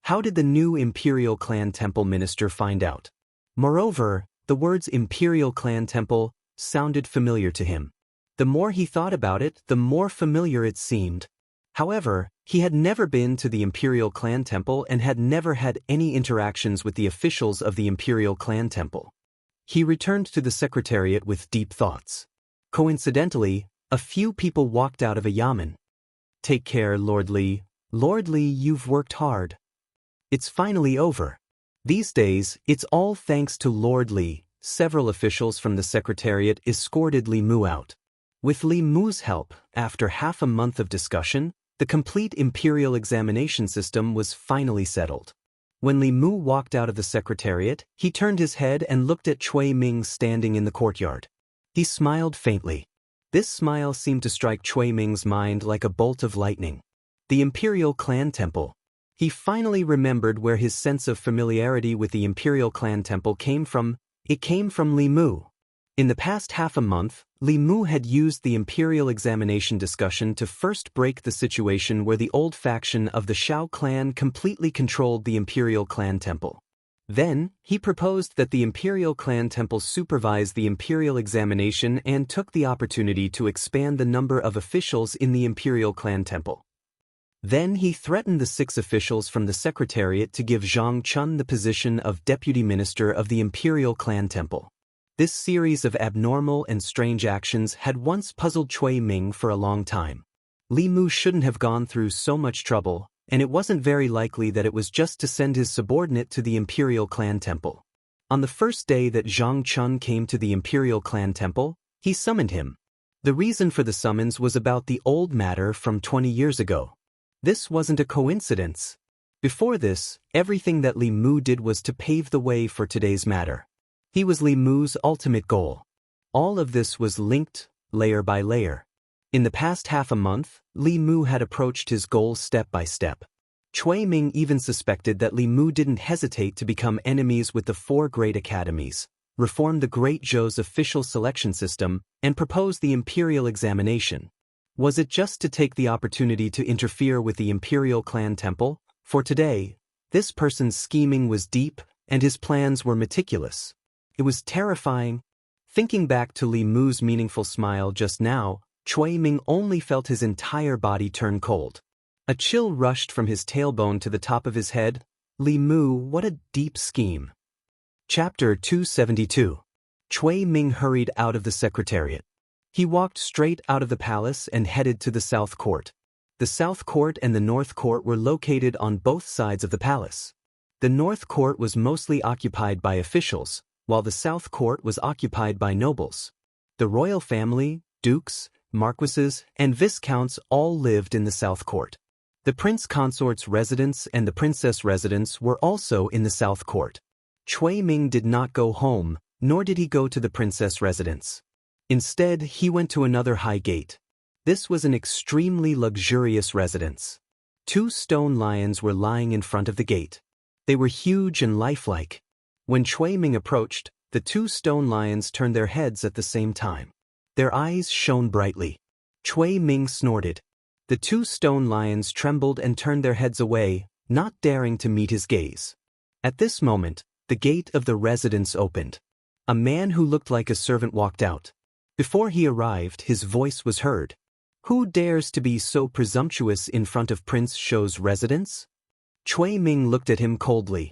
How did the new Imperial Clan Temple minister find out? Moreover, the words Imperial Clan Temple sounded familiar to him. The more he thought about it, the more familiar it seemed. However, he had never been to the Imperial Clan Temple and had never had any interactions with the officials of the Imperial Clan Temple. He returned to the Secretariat with deep thoughts. Coincidentally, a few people walked out of a yamen. "Take care, Lord Li. Lord Li, you've worked hard. It's finally over." These days, it's all thanks to Lord Li. Several officials from the Secretariat escorted Li Mu out. With Li Mu's help, after half a month of discussion, the complete Imperial examination system was finally settled. When Li Mu walked out of the Secretariat, he turned his head and looked at Cui Ming standing in the courtyard. He smiled faintly. This smile seemed to strike Cui Ming's mind like a bolt of lightning. The Imperial Clan Temple. He finally remembered where his sense of familiarity with the Imperial Clan Temple came from. It came from Li Mu. In the past half a month, Li Mu had used the Imperial examination discussion to first break the situation where the old faction of the Shao clan completely controlled the Imperial Clan Temple. Then, he proposed that the Imperial Clan Temple supervise the Imperial examination and took the opportunity to expand the number of officials in the Imperial Clan Temple. Then he threatened the 6 officials from the Secretariat to give Zhang Chun the position of Deputy Minister of the Imperial Clan Temple. This series of abnormal and strange actions had once puzzled Cui Ming for a long time. Li Mu shouldn't have gone through so much trouble, and it wasn't very likely that it was just to send his subordinate to the Imperial Clan Temple. On the first day that Zhang Chun came to the Imperial Clan Temple, he summoned him. The reason for the summons was about the old matter from 20 years ago. This wasn't a coincidence. Before this, everything that Li Mu did was to pave the way for today's matter. He was Li Mu's ultimate goal. All of this was linked, layer by layer. In the past half a month, Li Mu had approached his goal step by step. Cui Ming even suspected that Li Mu didn't hesitate to become enemies with the 4 great academies, reform the Great Zhou's official selection system, and propose the Imperial examination. Was it just to take the opportunity to interfere with the Imperial Clan Temple? For today, this person's scheming was deep, and his plans were meticulous. It was terrifying. Thinking back to Li Mu's meaningful smile just now, Cui Ming only felt his entire body turn cold. A chill rushed from his tailbone to the top of his head. Li Mu, what a deep scheme. Chapter 272. Cui Ming hurried out of the Secretariat. He walked straight out of the palace and headed to the South Court. The South Court and the North Court were located on both sides of the palace. The North Court was mostly occupied by officials, while the South Court was occupied by nobles. The royal family, dukes, marquises, and viscounts all lived in the South Court. The prince consort's residence and the princess residence were also in the South Court. Cui Ming did not go home, nor did he go to the princess residence. Instead, he went to another high gate. This was an extremely luxurious residence. 2 stone lions were lying in front of the gate. They were huge and lifelike. When Cui Ming approached, the 2 stone lions turned their heads at the same time. Their eyes shone brightly. Cui Ming snorted. The 2 stone lions trembled and turned their heads away, not daring to meet his gaze. At this moment, the gate of the residence opened. A man who looked like a servant walked out. Before he arrived, his voice was heard. "Who dares to be so presumptuous in front of Prince Shou's residence?" Cui Ming looked at him coldly.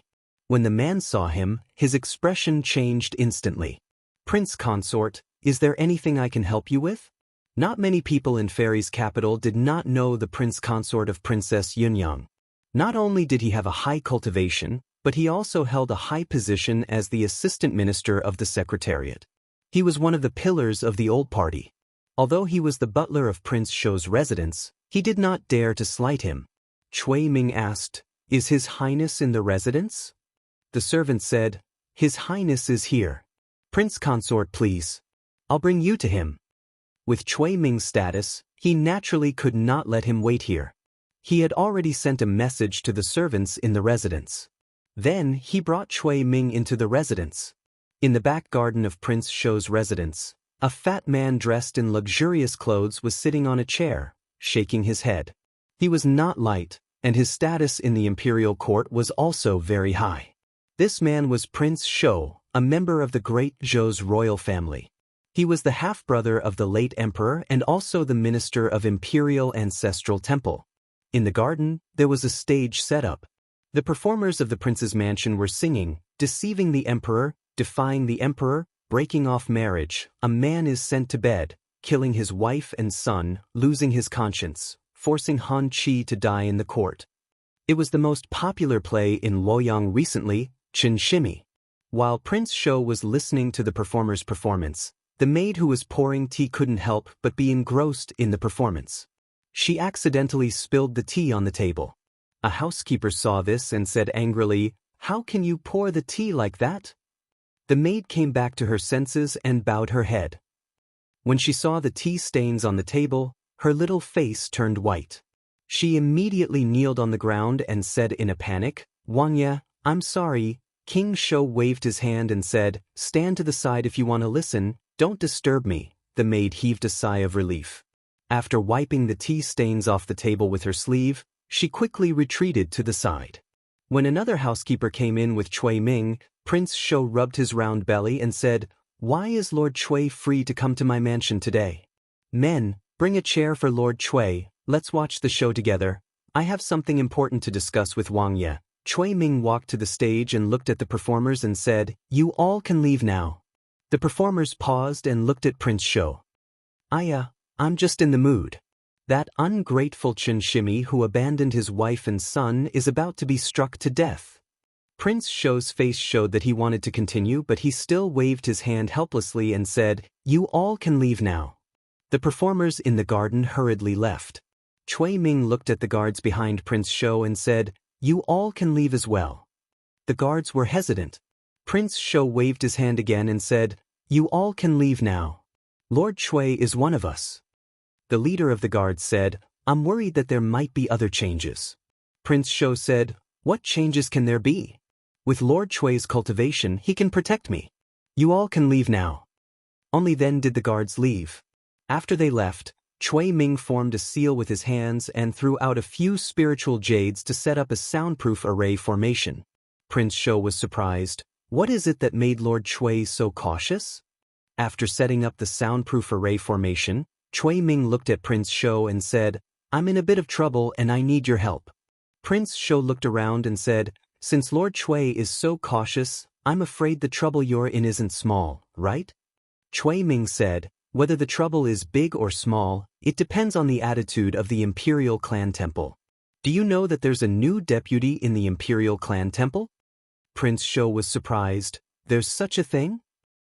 When the man saw him, his expression changed instantly. "Prince Consort, is there anything I can help you with?" Not many people in Fairy's capital did not know the Prince Consort of Princess Yunyang. Not only did he have a high cultivation, but he also held a high position as the assistant minister of the secretariat. He was one of the pillars of the old party. Although he was the butler of Prince Shou's residence, he did not dare to slight him. Cui Ming asked, "Is His Highness in the residence?" The servant said, "His Highness is here. Prince Consort, please. I'll bring you to him." With Cui Ming's status, he naturally could not let him wait here. He had already sent a message to the servants in the residence. Then he brought Cui Ming into the residence. In the back garden of Prince Shou's residence, a fat man dressed in luxurious clothes was sitting on a chair, shaking his head. He was not light, and his status in the imperial court was also very high. This man was Prince Shou, a member of the great Zhou's royal family. He was the half-brother of the late emperor and also the minister of Imperial Ancestral Temple. In the garden, there was a stage set up. The performers of the prince's mansion were singing, "Deceiving the emperor, defying the emperor, breaking off marriage, a man is sent to bed, killing his wife and son, losing his conscience, forcing Han Qi to die in the court." It was the most popular play in Luoyang recently, Xianxia. While Prince Shou was listening to the performer's performance, the maid who was pouring tea couldn't help but be engrossed in the performance. She accidentally spilled the tea on the table. A housekeeper saw this and said angrily, "How can you pour the tea like that?" The maid came back to her senses and bowed her head. When she saw the tea stains on the table, her little face turned white. She immediately kneeled on the ground and said in a panic, "Wangya, I'm sorry." King Shou waved his hand and said, "Stand to the side if you want to listen, don't disturb me." The maid heaved a sigh of relief. After wiping the tea stains off the table with her sleeve, she quickly retreated to the side. When another housekeeper came in with Cui Ming, Prince Shou rubbed his round belly and said, "Why is Lord Cui free to come to my mansion today? Men, bring a chair for Lord Cui, let's watch the show together. I have something important to discuss with Wang Ye." Cui Ming walked to the stage and looked at the performers and said, "You all can leave now." The performers paused and looked at Prince Shou. I'm just in the mood. That ungrateful Xianxia who abandoned his wife and son is about to be struck to death." Prince Shou's face showed that he wanted to continue, but he still waved his hand helplessly and said, "You all can leave now." The performers in the garden hurriedly left. Cui Ming looked at the guards behind Prince Shou and said, "You all can leave as well." The guards were hesitant. Prince Shou waved his hand again and said, "You all can leave now. Lord Cui is one of us." The leader of the guards said, "I'm worried that there might be other changes." Prince Shou said, "What changes can there be? With Lord Cui's cultivation, he can protect me. You all can leave now." Only then did the guards leave. After they left, Cui Ming formed a seal with his hands and threw out a few spiritual jades to set up a soundproof array formation. Prince Shou was surprised. What is it that made Lord Cui so cautious? After setting up the soundproof array formation, Cui Ming looked at Prince Shou and said, "I'm in a bit of trouble and I need your help." Prince Shou looked around and said, "Since Lord Cui is so cautious, I'm afraid the trouble you're in isn't small, right?" Cui Ming said, "Whether the trouble is big or small, it depends on the attitude of the Imperial Clan Temple. Do you know that there's a new deputy in the Imperial Clan Temple?" Prince Shou was surprised. There's such a thing?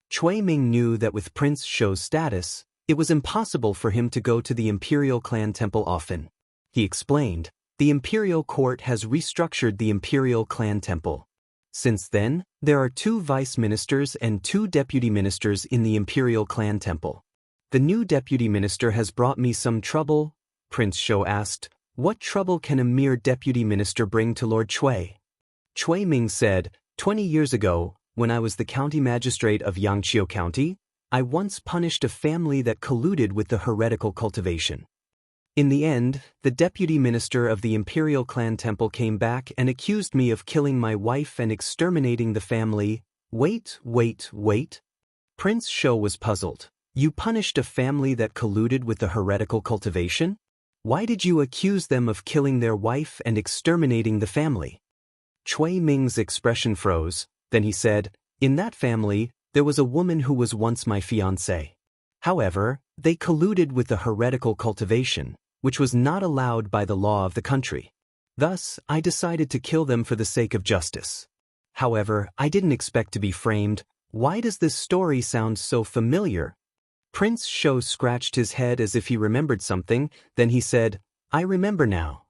Cui Ming knew that with Prince Shou's status, it was impossible for him to go to the Imperial Clan Temple often. He explained, "The Imperial Court has restructured the Imperial Clan Temple. Since then, there are 2 vice ministers and 2 deputy ministers in the Imperial Clan Temple. The new deputy minister has brought me some trouble." Prince Shou asked, "What trouble can a mere deputy minister bring to Lord Cui?" Cui Ming said, 20 years ago, when I was the county magistrate of Xianxia County, I once punished a family that colluded with the heretical cultivation. In the end, the deputy minister of the Imperial Clan Temple came back and accused me of killing my wife and exterminating the family." Wait. Prince Shou was puzzled. "You punished a family that colluded with the heretical cultivation? Why did you accuse them of killing their wife and exterminating the family?" Chui Ming's expression froze, then he said, "In that family, there was a woman who was once my fiancée. However, they colluded with the heretical cultivation, which was not allowed by the law of the country. Thus, I decided to kill them for the sake of justice. However, I didn't expect to be framed. Why does this story sound so familiar?" Prince Shou scratched his head as if he remembered something, then he said, "I remember now.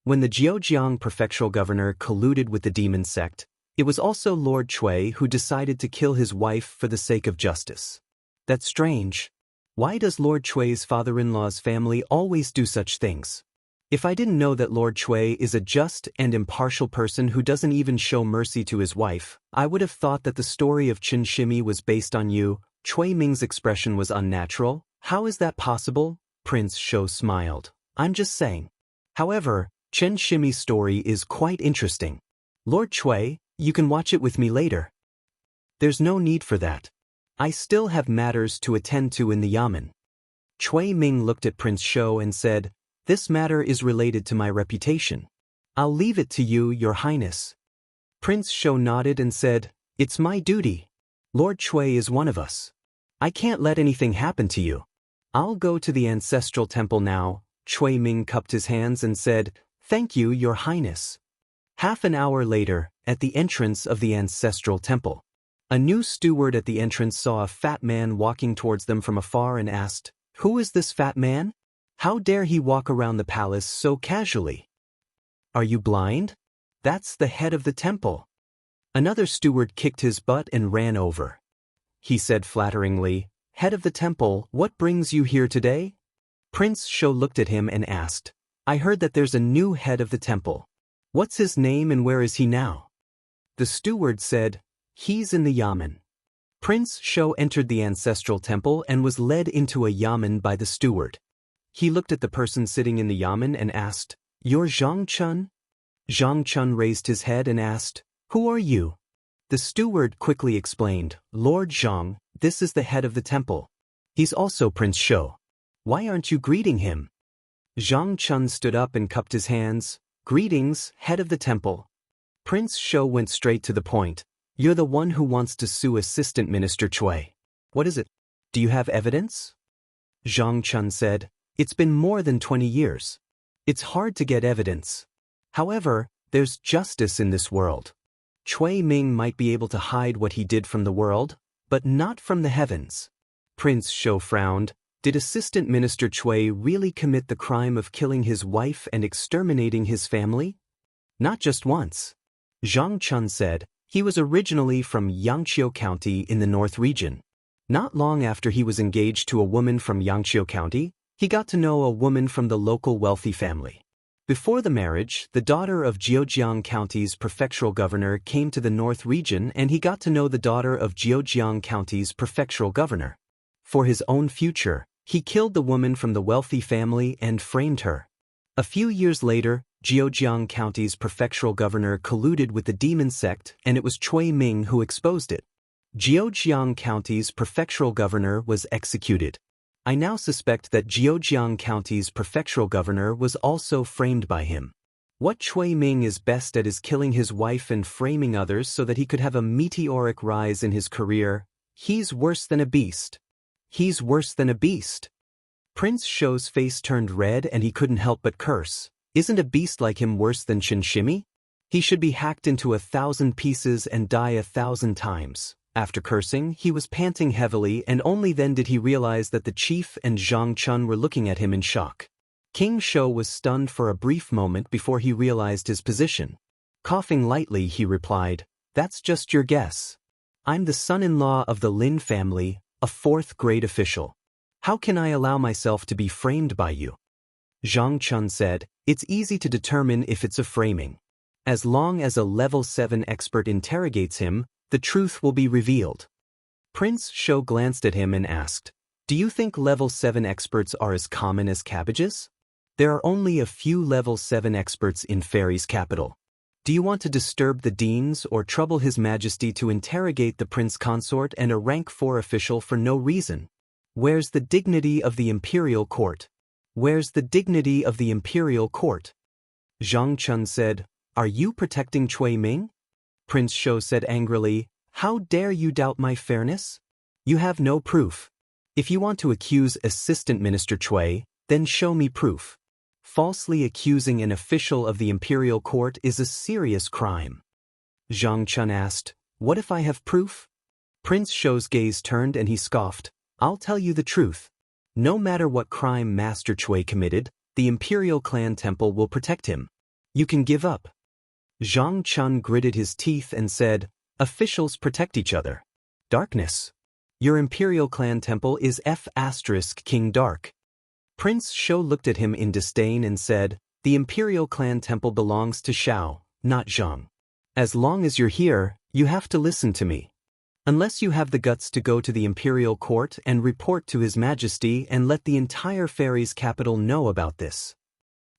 When the Zhejiang prefectural governor colluded with the demon sect, it was also Lord Chui who decided to kill his wife for the sake of justice. That's strange. Why does Lord Chui's father-in-law's family always do such things? If I didn't know that Lord Chui is a just and impartial person who doesn't even show mercy to his wife, I would have thought that the story of Xianxia was based on you." Chui Ming's expression was unnatural. "How is that possible?" Prince Shou smiled. "I'm just saying. However, Xianxia's story is quite interesting. Lord Chui, you can watch it with me later." "There's no need for that. I still have matters to attend to in the yamen." Chui Ming looked at Prince Shou and said, "This matter is related to my reputation. I'll leave it to you, Your Highness." Prince Shou nodded and said, "It's my duty. Lord Chui is one of us. I can't let anything happen to you. I'll go to the ancestral temple now." Chui Ming cupped his hands and said, "Thank you, Your Highness." Half an hour later, at the entrance of the ancestral temple, a new steward at the entrance saw a fat man walking towards them from afar and asked, "Who is this fat man? How dare he walk around the palace so casually? Are you blind? That's the head of the temple." Another steward kicked his butt and ran over. He said flatteringly, "Head of the temple, what brings you here today?" Prince Shou looked at him and asked, "I heard that there's a new head of the temple. What's his name and where is he now?" The steward said, "He's in the yamen." Prince Shou entered the ancestral temple and was led into a yamen by the steward. He looked at the person sitting in the yamen and asked, "You're Zhang Chun?" Zhang Chun raised his head and asked, "Who are you?" The steward quickly explained, "Lord Zhang, this is the head of the temple. He's also Prince Shou. Why aren't you greeting him?" Zhang Chun stood up and cupped his hands. "Greetings, head of the temple." Prince Shou went straight to the point. "You're the one who wants to sue Assistant Minister Chui. What is it? Do you have evidence?" Zhang Chun said, "It's been more than 20 years. It's hard to get evidence. However, there's justice in this world. Chui Ming might be able to hide what he did from the world, but not from the heavens." Prince Shou frowned. Did Assistant Minister Chui really commit the crime of killing his wife and exterminating his family? Not just once. Zhang Chun said, he was originally from Xianxia County in the North region. Not long after he was engaged to a woman from Xianxia County, he got to know a woman from the local wealthy family. Before the marriage, the daughter of Zhejiang County's prefectural governor came to the North region and he got to know the daughter of Zhejiang County's prefectural governor. For his own future, he killed the woman from the wealthy family and framed her. A few years later, Zhejiang County's prefectural governor colluded with the demon sect and it was Chui Ming who exposed it. Zhejiang County's prefectural governor was executed. I now suspect that Zhejiang County's prefectural governor was also framed by him. What Chui Ming is best at is killing his wife and framing others so that he could have a meteoric rise in his career. He's worse than a beast. He's worse than a beast. Prince Shou's face turned red and he couldn't help but curse. Isn't a beast like him worse than Xianxia? He should be hacked into 1,000 pieces and die 1,000 times. After cursing, he was panting heavily and only then did he realize that the chief and Zhang Chun were looking at him in shock. King Shou was stunned for a brief moment before he realized his position. Coughing lightly, he replied, "That's just your guess. I'm the son-in-law of the Lin family, a fourth-grade official. How can I allow myself to be framed by you?" Zhang Chun said, "It's easy to determine if it's a framing. As long as a level 7 expert interrogates him, the truth will be revealed." Prince Shou glanced at him and asked, "Do you think level 7 experts are as common as cabbages? There are only a few level 7 experts in Fairy's capital. Do you want to disturb the deans or trouble His Majesty to interrogate the prince consort and a rank 4 official for no reason? Where's the dignity of the imperial court? Where's the dignity of the imperial court?" Zhang Chun said, Are you protecting Cui Ming? Prince Shou said angrily, How dare you doubt my fairness? You have no proof. If you want to accuse Assistant Minister Cui, then show me proof. Falsely accusing an official of the imperial court is a serious crime. Zhang Chun asked, What if I have proof? Prince Shou's gaze turned and he scoffed, I'll tell you the truth. No matter what crime Master Cui committed, the imperial clan temple will protect him. You can give up. Zhang Chun gritted his teeth and said, Officials protect each other. Darkness. Your imperial clan temple is King Dark. Prince Shou looked at him in disdain and said, The imperial clan temple belongs to Shao, not Zhang. As long as you're here, you have to listen to me. Unless you have the guts to go to the imperial court and report to His Majesty and let the entire fairies' capital know about this.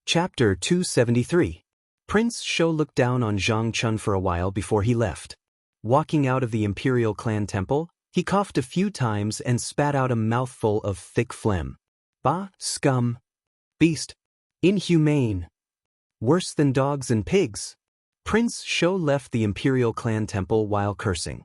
Chapter 273. Prince Shou looked down on Zhang Chun for a while before he left. Walking out of the imperial clan temple, he coughed a few times and spat out a mouthful of thick phlegm. Bah, scum. Beast. Inhumane. Worse than dogs and pigs. Prince Shou left the imperial clan temple while cursing.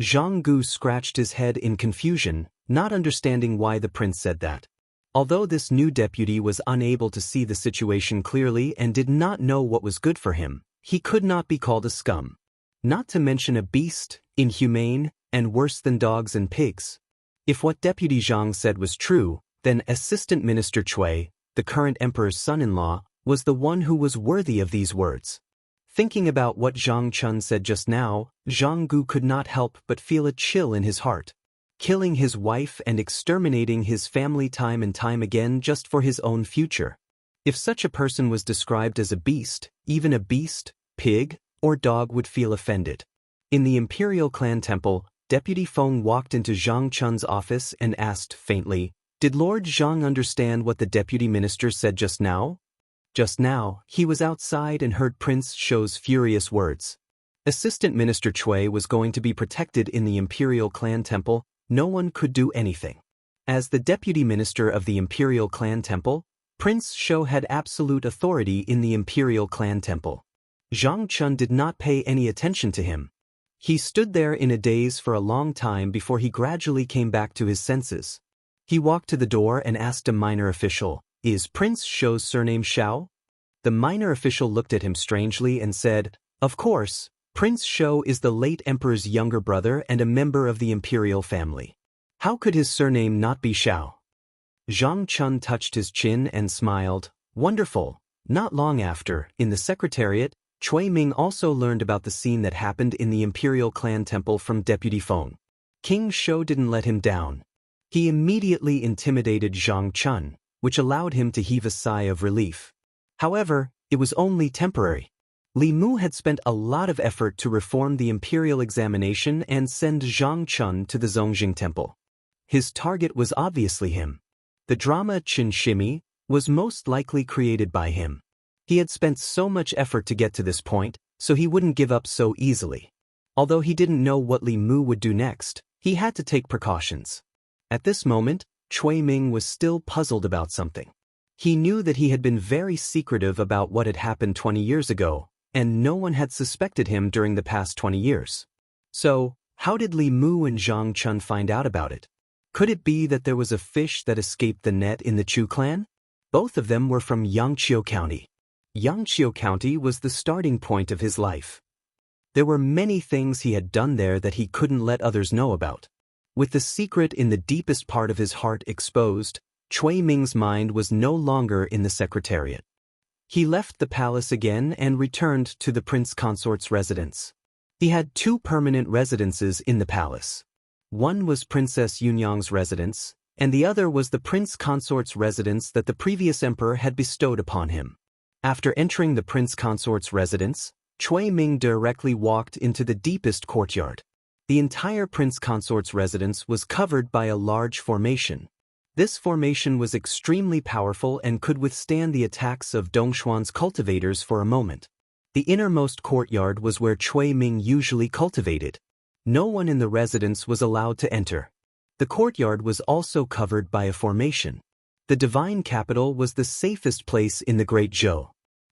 Zhang Gu scratched his head in confusion, not understanding why the prince said that. Although this new deputy was unable to see the situation clearly and did not know what was good for him, he could not be called a scum. Not to mention a beast, inhumane, and worse than dogs and pigs. If what Deputy Zhang said was true, then Assistant Minister Cui, the current emperor's son-in-law, was the one who was worthy of these words. Thinking about what Zhang Chun said just now, Zhang Gu could not help but feel a chill in his heart. Killing his wife and exterminating his family time and time again just for his own future. If such a person was described as a beast, even a beast, pig, or dog would feel offended. In the imperial clan temple, Deputy Feng walked into Zhang Chun's office and asked faintly, Did Lord Zhang understand what the deputy minister said just now? Just now, he was outside and heard Prince Shou's furious words. Assistant Minister Cui was going to be protected in the imperial clan temple. No one could do anything. As the deputy minister of the imperial clan temple, Prince Shou had absolute authority in the imperial clan temple. Zhang Chun did not pay any attention to him. He stood there in a daze for a long time before he gradually came back to his senses. He walked to the door and asked a minor official, Is Prince Shou's surname Shao? The minor official looked at him strangely and said, Of course, Prince Shou is the late emperor's younger brother and a member of the imperial family. How could his surname not be Shao? Zhang Chun touched his chin and smiled. Wonderful. Not long after, in the secretariat, Cui Ming also learned about the scene that happened in the imperial clan temple from Deputy Feng. King Shou didn't let him down. He immediately intimidated Zhang Chun, which allowed him to heave a sigh of relief. However, it was only temporary. Li Mu had spent a lot of effort to reform the imperial examination and send Zhang Chun to the Zongjing temple. His target was obviously him. The drama Qin Shimi was most likely created by him. He had spent so much effort to get to this point, so he wouldn't give up so easily. Although he didn't know what Li Mu would do next, he had to take precautions. At this moment, Cui Ming was still puzzled about something. He knew that he had been very secretive about what had happened 20 years ago, and no one had suspected him during the past 20 years. So, how did Li Mu and Zhang Chun find out about it? Could it be that there was a fish that escaped the net in the Chu clan? Both of them were from Yangqiu County. Yangqiu County was the starting point of his life. There were many things he had done there that he couldn't let others know about. With the secret in the deepest part of his heart exposed, Cui Ming's mind was no longer in the secretariat. He left the palace again and returned to the prince consort's residence. He had 2 permanent residences in the palace. One was Princess Yunyang's residence, and the other was the prince consort's residence that the previous emperor had bestowed upon him. After entering the prince consort's residence, Cui Ming directly walked into the deepest courtyard. The entire prince consort's residence was covered by a large formation. This formation was extremely powerful and could withstand the attacks of Dongshuan's cultivators for a moment. The innermost courtyard was where Cui Ming usually cultivated. No one in the residence was allowed to enter. The courtyard was also covered by a formation. The divine capital was the safest place in the Great Zhou.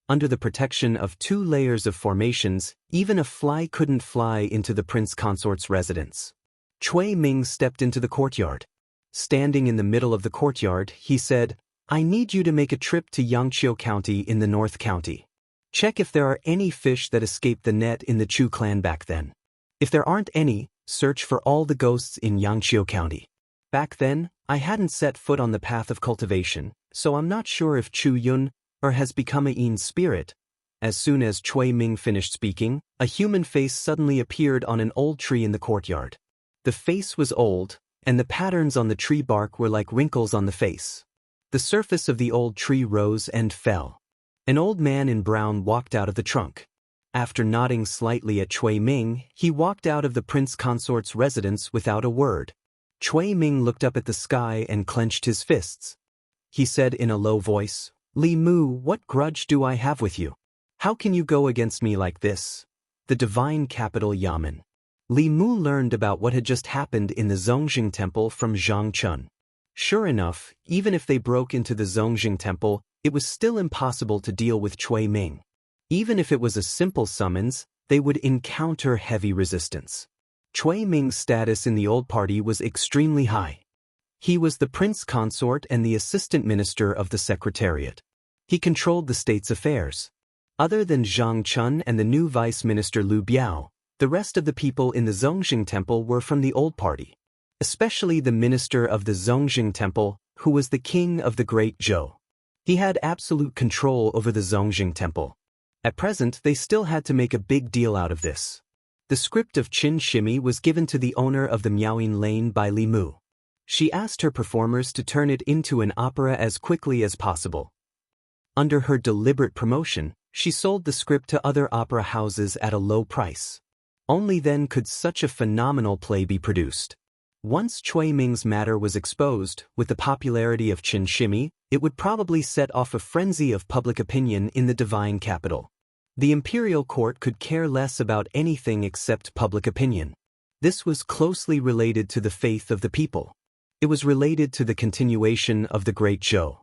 Under the protection of 2 layers of formations, even a fly couldn't fly into the prince consort's residence. Chui Ming stepped into the courtyard. Standing in the middle of the courtyard, he said, "I need you to make a trip to Xianxia County in the North County. Check if there are any fish that escaped the net in the Chu clan back then. If there aren't any, search for all the ghosts in Xianxia County." Back then, I hadn't set foot on the path of cultivation, so I'm not sure if Chu Yun or has become a Yin spirit. As soon as Chui Ming finished speaking, a human face suddenly appeared on an old tree in the courtyard. The face was old, and the patterns on the tree bark were like wrinkles on the face. The surface of the old tree rose and fell. An old man in brown walked out of the trunk. After nodding slightly at Chui Ming, he walked out of the prince consort's residence without a word. Chui Ming looked up at the sky and clenched his fists. He said in a low voice, "Li Mu, what grudge do I have with you? How can you go against me like this?" The divine capital Yamen. Li Mu learned about what had just happened in the Zongjing Temple from Zhang Chun. Sure enough, even if they broke into the Zongjing Temple, it was still impossible to deal with Chui Ming. Even if it was a simple summons, they would encounter heavy resistance. Chui Ming's status in the old party was extremely high. He was the prince consort and the assistant minister of the secretariat. He controlled the state's affairs. Other than Zhang Chun and the new vice minister Liu Biao, the rest of the people in the Zongjing Temple were from the old party. Especially the minister of the Zongjing Temple, who was the king of the Great Zhou. He had absolute control over the Zongjing Temple. At present, they still had to make a big deal out of this. The script of Qin Shimi was given to the owner of the Miaoying Lane by Li Mu. She asked her performers to turn it into an opera as quickly as possible. Under her deliberate promotion, she sold the script to other opera houses at a low price. Only then could such a phenomenal play be produced. Once Chui Ming's matter was exposed, with the popularity of Qin Shimi, it would probably set off a frenzy of public opinion in the divine capital. The imperial court could care less about anything except public opinion. This was closely related to the faith of the people. It was related to the continuation of the Great Zhou.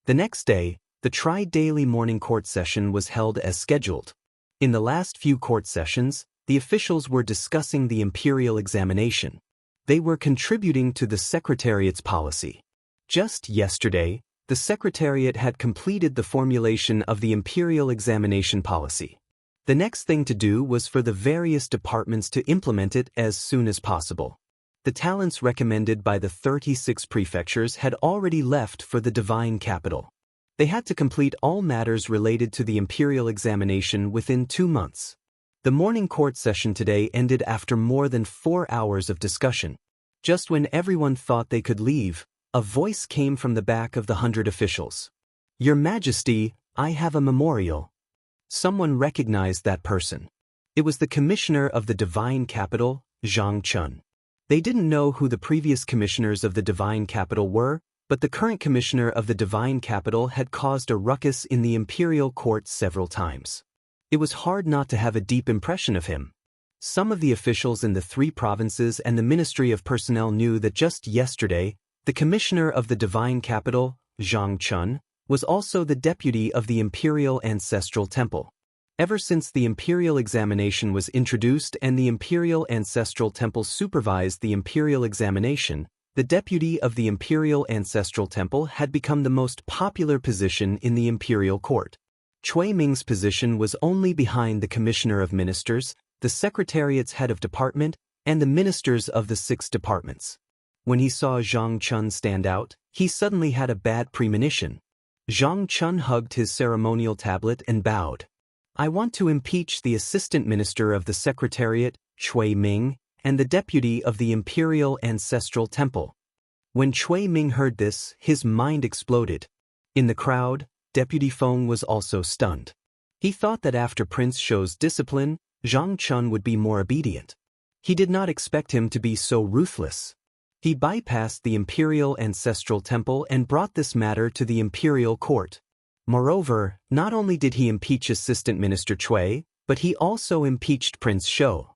The next day, the tri-daily morning court session was held as scheduled. In the last few court sessions, the officials were discussing the imperial examination. They were contributing to the Secretariat's policy. Just yesterday, the Secretariat had completed the formulation of the imperial examination policy. The next thing to do was for the various departments to implement it as soon as possible. The talents recommended by the 36 prefectures had already left for the divine capital. They had to complete all matters related to the imperial examination within 2 months. The morning court session today ended after more than 4 hours of discussion. Just when everyone thought they could leave, a voice came from the back of the 100 officials. "Your Majesty, I have a memorial." Someone recognized that person. It was the commissioner of the divine capital, Zhang Chun. They didn't know who the previous commissioners of the divine capital were, but the current commissioner of the divine capital had caused a ruckus in the imperial court several times. It was hard not to have a deep impression of him. Some of the officials in the 3 provinces and the Ministry of Personnel knew that just yesterday, the commissioner of the divine capital, Zhang Chun, was also the deputy of the Imperial Ancestral Temple. Ever since the imperial examination was introduced and the Imperial Ancestral Temple supervised the imperial examination, the deputy of the Imperial Ancestral Temple had become the most popular position in the imperial court. Chui Ming's position was only behind the Commissioner of Ministers, the Secretariat's head of department, and the ministers of the 6 departments. When he saw Zhang Chun stand out, he suddenly had a bad premonition. Zhang Chun hugged his ceremonial tablet and bowed. "I want to impeach the Assistant Minister of the Secretariat, Chui Ming, and the Deputy of the Imperial Ancestral Temple." When Chui Ming heard this, his mind exploded. In the crowd, Deputy Feng was also stunned. He thought that after Prince Shou's discipline, Zhang Chun would be more obedient. He did not expect him to be so ruthless. He bypassed the Imperial Ancestral Temple and brought this matter to the Imperial Court. Moreover, not only did he impeach Assistant Minister Chui, but he also impeached Prince Shou.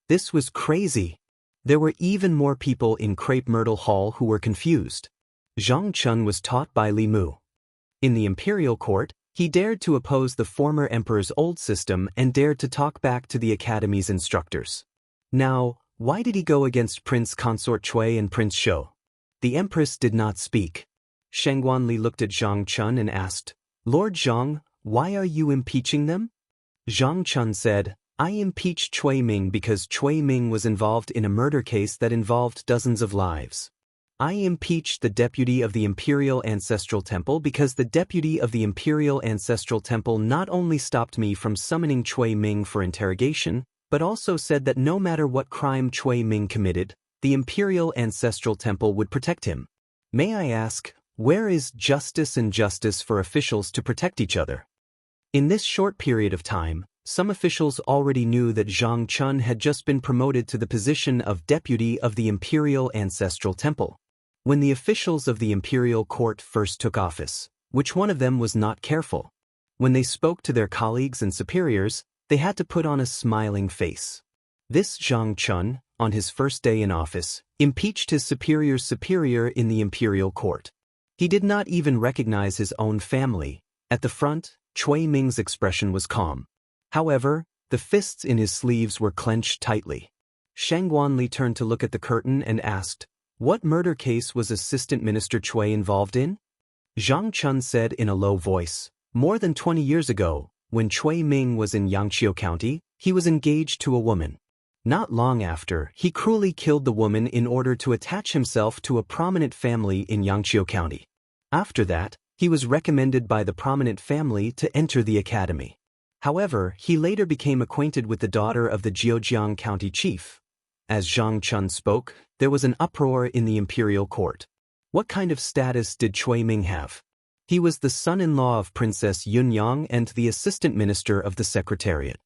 This was crazy. There were even more people in Crepe Myrtle Hall who were confused. Zhang Chun was taught by Li Mu. In the Imperial Court, He dared to oppose the former emperor's old system and dared to talk back to the academy's instructors. Now, why did he go against Prince Consort Cui and Prince Shou? The empress did not speak. Shang Guanli looked at Zhang Chun and asked, Lord Zhang, why are you impeaching them? Zhang Chun said, I impeached Cui Ming because Cui Ming was involved in a murder case that involved dozens of lives. I impeached the deputy of the Imperial Ancestral Temple because the deputy of the Imperial Ancestral Temple not only stopped me from summoning Cui Ming for interrogation, but also said that no matter what crime Cui Ming committed, the Imperial Ancestral Temple would protect him. May I ask, where is justice and justice for officials to protect each other? In this short period of time, some officials already knew that Zhang Chun had just been promoted to the position of deputy of the Imperial Ancestral Temple. When the officials of the imperial court first took office, which one of them was not careful? When they spoke to their colleagues and superiors, they had to put on a smiling face. This Zhang Chun, on his first day in office, impeached his superior's superior in the imperial court. He did not even recognize his own family. At the front, Cui Ming's expression was calm. However, the fists in his sleeves were clenched tightly. Shang Guanli turned to look at the curtain and asked, What murder case was Assistant Minister Cui involved in? Zhang Chun said in a low voice, More than 20 years ago, when Cui Ming was in Xianxia County, he was engaged to a woman. Not long after, he cruelly killed the woman in order to attach himself to a prominent family in Xianxia County. After that, he was recommended by the prominent family to enter the academy. However, he later became acquainted with the daughter of the Jiujiang County chief. As Zhang Chun spoke, there was an uproar in the imperial court. What kind of status did Cui Ming have? He was the son-in-law of Princess Yunyang and the assistant minister of the secretariat.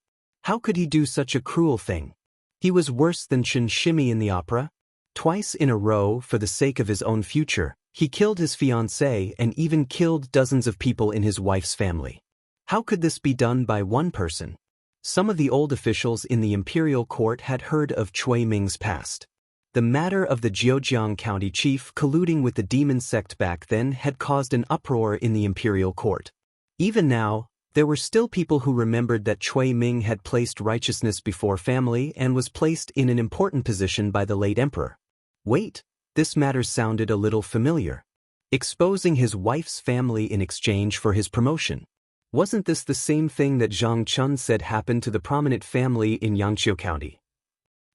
How could he do such a cruel thing? He was worse than Chen Shimi in the opera. Twice in a row, for the sake of his own future, he killed his fiancée and even killed dozens of people in his wife's family. How could this be done by one person? Some of the old officials in the imperial court had heard of Cui Ming's past. The matter of the Jiujiang County chief colluding with the demon sect back then had caused an uproar in the imperial court. Even now, there were still people who remembered that Cui Ming had placed righteousness before family and was placed in an important position by the late emperor. Wait, this matter sounded a little familiar. Exposing his wife's family in exchange for his promotion. Wasn't this the same thing that Zhang Chun said happened to the prominent family in Xianxia County?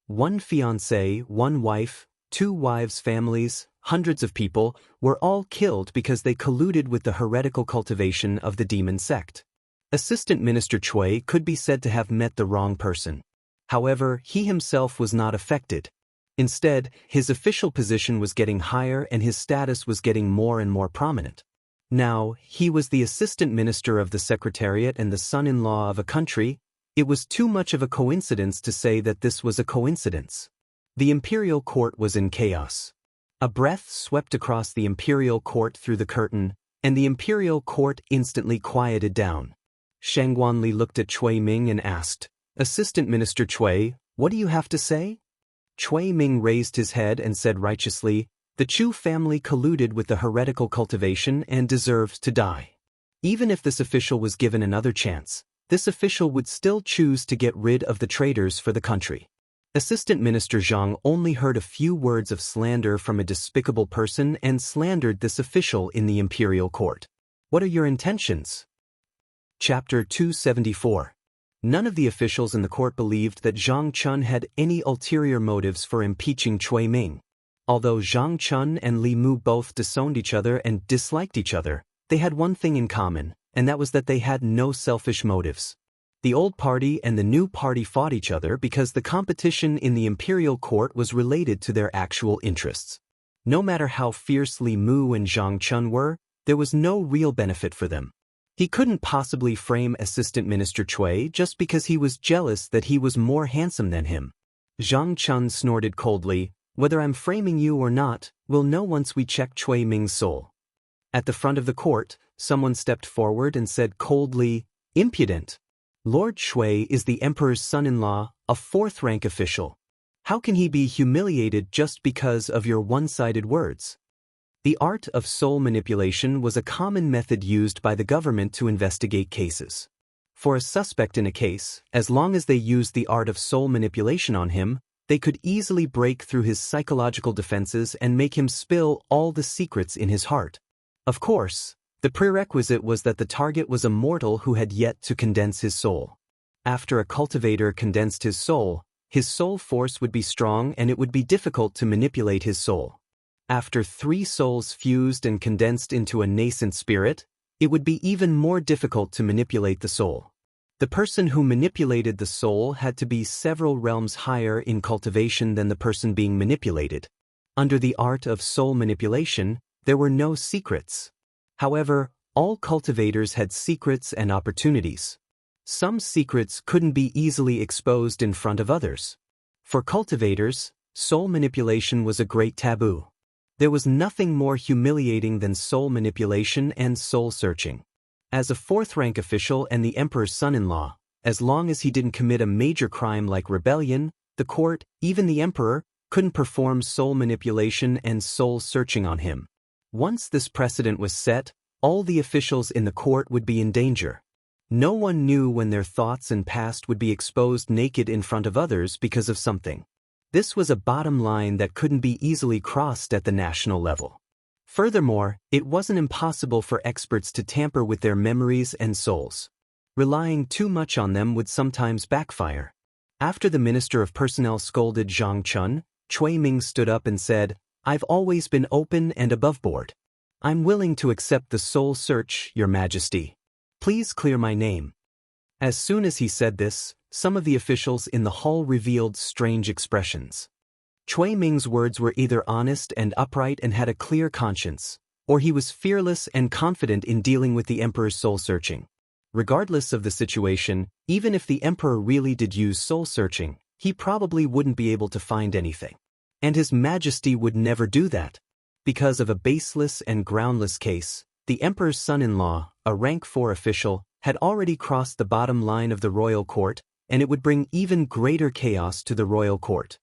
One fiancé, one wife, two wives' families, hundreds of people, were all killed because they colluded with the heretical cultivation of the demon sect. Assistant Minister Cui could be said to have met the wrong person. However, he himself was not affected. Instead, his official position was getting higher and his status was getting more and more prominent. Now, he was the assistant minister of the secretariat and the son-in-law of a country. It was too much of a coincidence to say that this was a coincidence. The imperial court was in chaos. A breath swept across the imperial court through the curtain, and the imperial court instantly quieted down. Shang Guanli looked at Cui Ming and asked, Assistant Minister Cui, what do you have to say? Cui Ming raised his head and said righteously, The Chu family colluded with the heretical cultivation and deserves to die. Even if this official was given another chance, this official would still choose to get rid of the traitors for the country. Assistant Minister Zhang only heard a few words of slander from a despicable person and slandered this official in the imperial court. What are your intentions? Chapter 274. None of the officials in the court believed that Zhang Chun had any ulterior motives for impeaching Cui Ming. Although Zhang Chun and Li Mu both disowned each other and disliked each other, they had one thing in common, and that was that they had no selfish motives. The old party and the new party fought each other because the competition in the imperial court was related to their actual interests. No matter how fierce Li Mu and Zhang Chun were, there was no real benefit for them. He couldn't possibly frame Assistant Minister Cui just because he was jealous that he was more handsome than him. Zhang Chun snorted coldly, Whether I'm framing you or not, we'll know once we check Cui Ming's soul. At the front of the court, someone stepped forward and said coldly, Impudent! Lord Cui is the emperor's son-in-law, a fourth-rank official. How can he be humiliated just because of your one-sided words? The art of soul manipulation was a common method used by the government to investigate cases. For a suspect in a case, as long as they used the art of soul manipulation on him, they could easily break through his psychological defenses and make him spill all the secrets in his heart. Of course, the prerequisite was that the target was a mortal who had yet to condense his soul. After a cultivator condensed his soul force would be strong and it would be difficult to manipulate his soul. After 3 souls fused and condensed into a nascent spirit, it would be even more difficult to manipulate the soul. The person who manipulated the soul had to be several realms higher in cultivation than the person being manipulated. Under the art of soul manipulation, there were no secrets. However, all cultivators had secrets and opportunities. Some secrets couldn't be easily exposed in front of others. For cultivators, soul manipulation was a great taboo. There was nothing more humiliating than soul manipulation and soul searching. As a 4th-rank official and the emperor's son-in-law, as long as he didn't commit a major crime like rebellion, the court, even the emperor, couldn't perform soul manipulation and soul searching on him. Once this precedent was set, all the officials in the court would be in danger. No one knew when their thoughts and past would be exposed naked in front of others because of something. This was a bottom line that couldn't be easily crossed at the national level. Furthermore, it wasn't impossible for experts to tamper with their memories and souls. Relying too much on them would sometimes backfire. After the Minister of Personnel scolded Zhang Chun, Cui Ming stood up and said, "I've always been open and aboveboard. I'm willing to accept the soul search, Your Majesty. Please clear my name." As soon as he said this, some of the officials in the hall revealed strange expressions. Cui Ming's words were either honest and upright and had a clear conscience, or he was fearless and confident in dealing with the emperor's soul-searching. Regardless of the situation, even if the emperor really did use soul-searching, he probably wouldn't be able to find anything. And His Majesty would never do that. Because of a baseless and groundless case, the emperor's son-in-law, a rank 4 official, had already crossed the bottom line of the royal court, and it would bring even greater chaos to the royal court.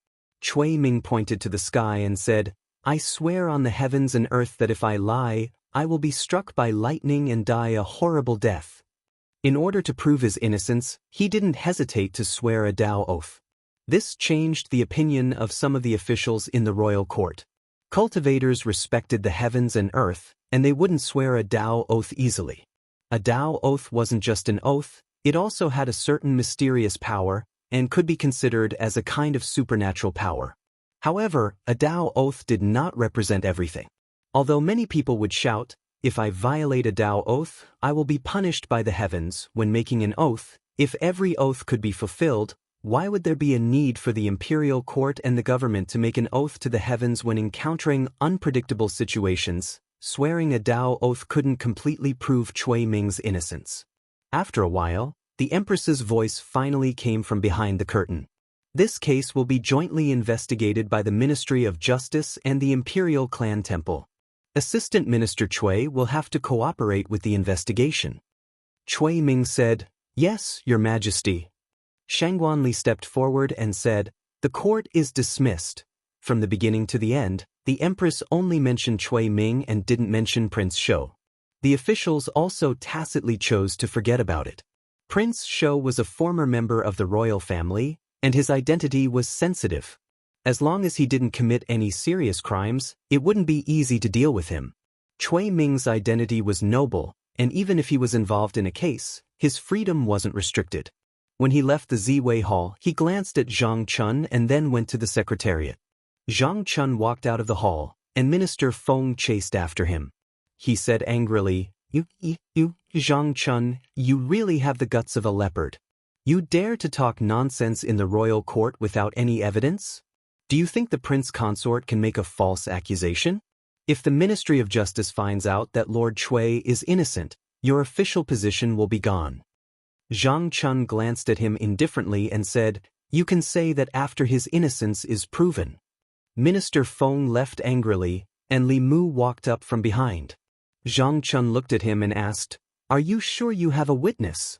Cui Ming pointed to the sky and said, "I swear on the heavens and earth that if I lie, I will be struck by lightning and die a horrible death." In order to prove his innocence, he didn't hesitate to swear a Dao oath. This changed the opinion of some of the officials in the royal court. Cultivators respected the heavens and earth, and they wouldn't swear a Dao oath easily. A Dao oath wasn't just an oath, it also had a certain mysterious power, and could be considered as a kind of supernatural power. However, a Dao oath did not represent everything. Although many people would shout, "If I violate a Dao oath, I will be punished by the heavens," when making an oath, if every oath could be fulfilled, why would there be a need for the imperial court and the government to make an oath to the heavens when encountering unpredictable situations? Swearing a Dao oath couldn't completely prove Cui Ming's innocence. After a while, the Empress's voice finally came from behind the curtain. "This case will be jointly investigated by the Ministry of Justice and the Imperial Clan Temple. Assistant Minister Cui will have to cooperate with the investigation." Cui Ming said, "Yes, Your Majesty." Shangguanli stepped forward and said, "The court is dismissed." From the beginning to the end, the Empress only mentioned Cui Ming and didn't mention Prince Shou. The officials also tacitly chose to forget about it. Prince Shou was a former member of the royal family, and his identity was sensitive. As long as he didn't commit any serious crimes, it wouldn't be easy to deal with him. Cui Ming's identity was noble, and even if he was involved in a case, his freedom wasn't restricted. When he left the Ziwei Hall, he glanced at Zhang Chun and then went to the secretariat. Zhang Chun walked out of the hall, and Minister Feng chased after him. He said angrily, You, Zhang Chun, you really have the guts of a leopard. You dare to talk nonsense in the royal court without any evidence? Do you think the prince consort can make a false accusation? If the Ministry of Justice finds out that Lord Cui is innocent, your official position will be gone." Zhang Chun glanced at him indifferently and said, "You can say that after his innocence is proven." Minister Feng left angrily, and Li Mu walked up from behind. Zhang Chun looked at him and asked, "Are you sure you have a witness?"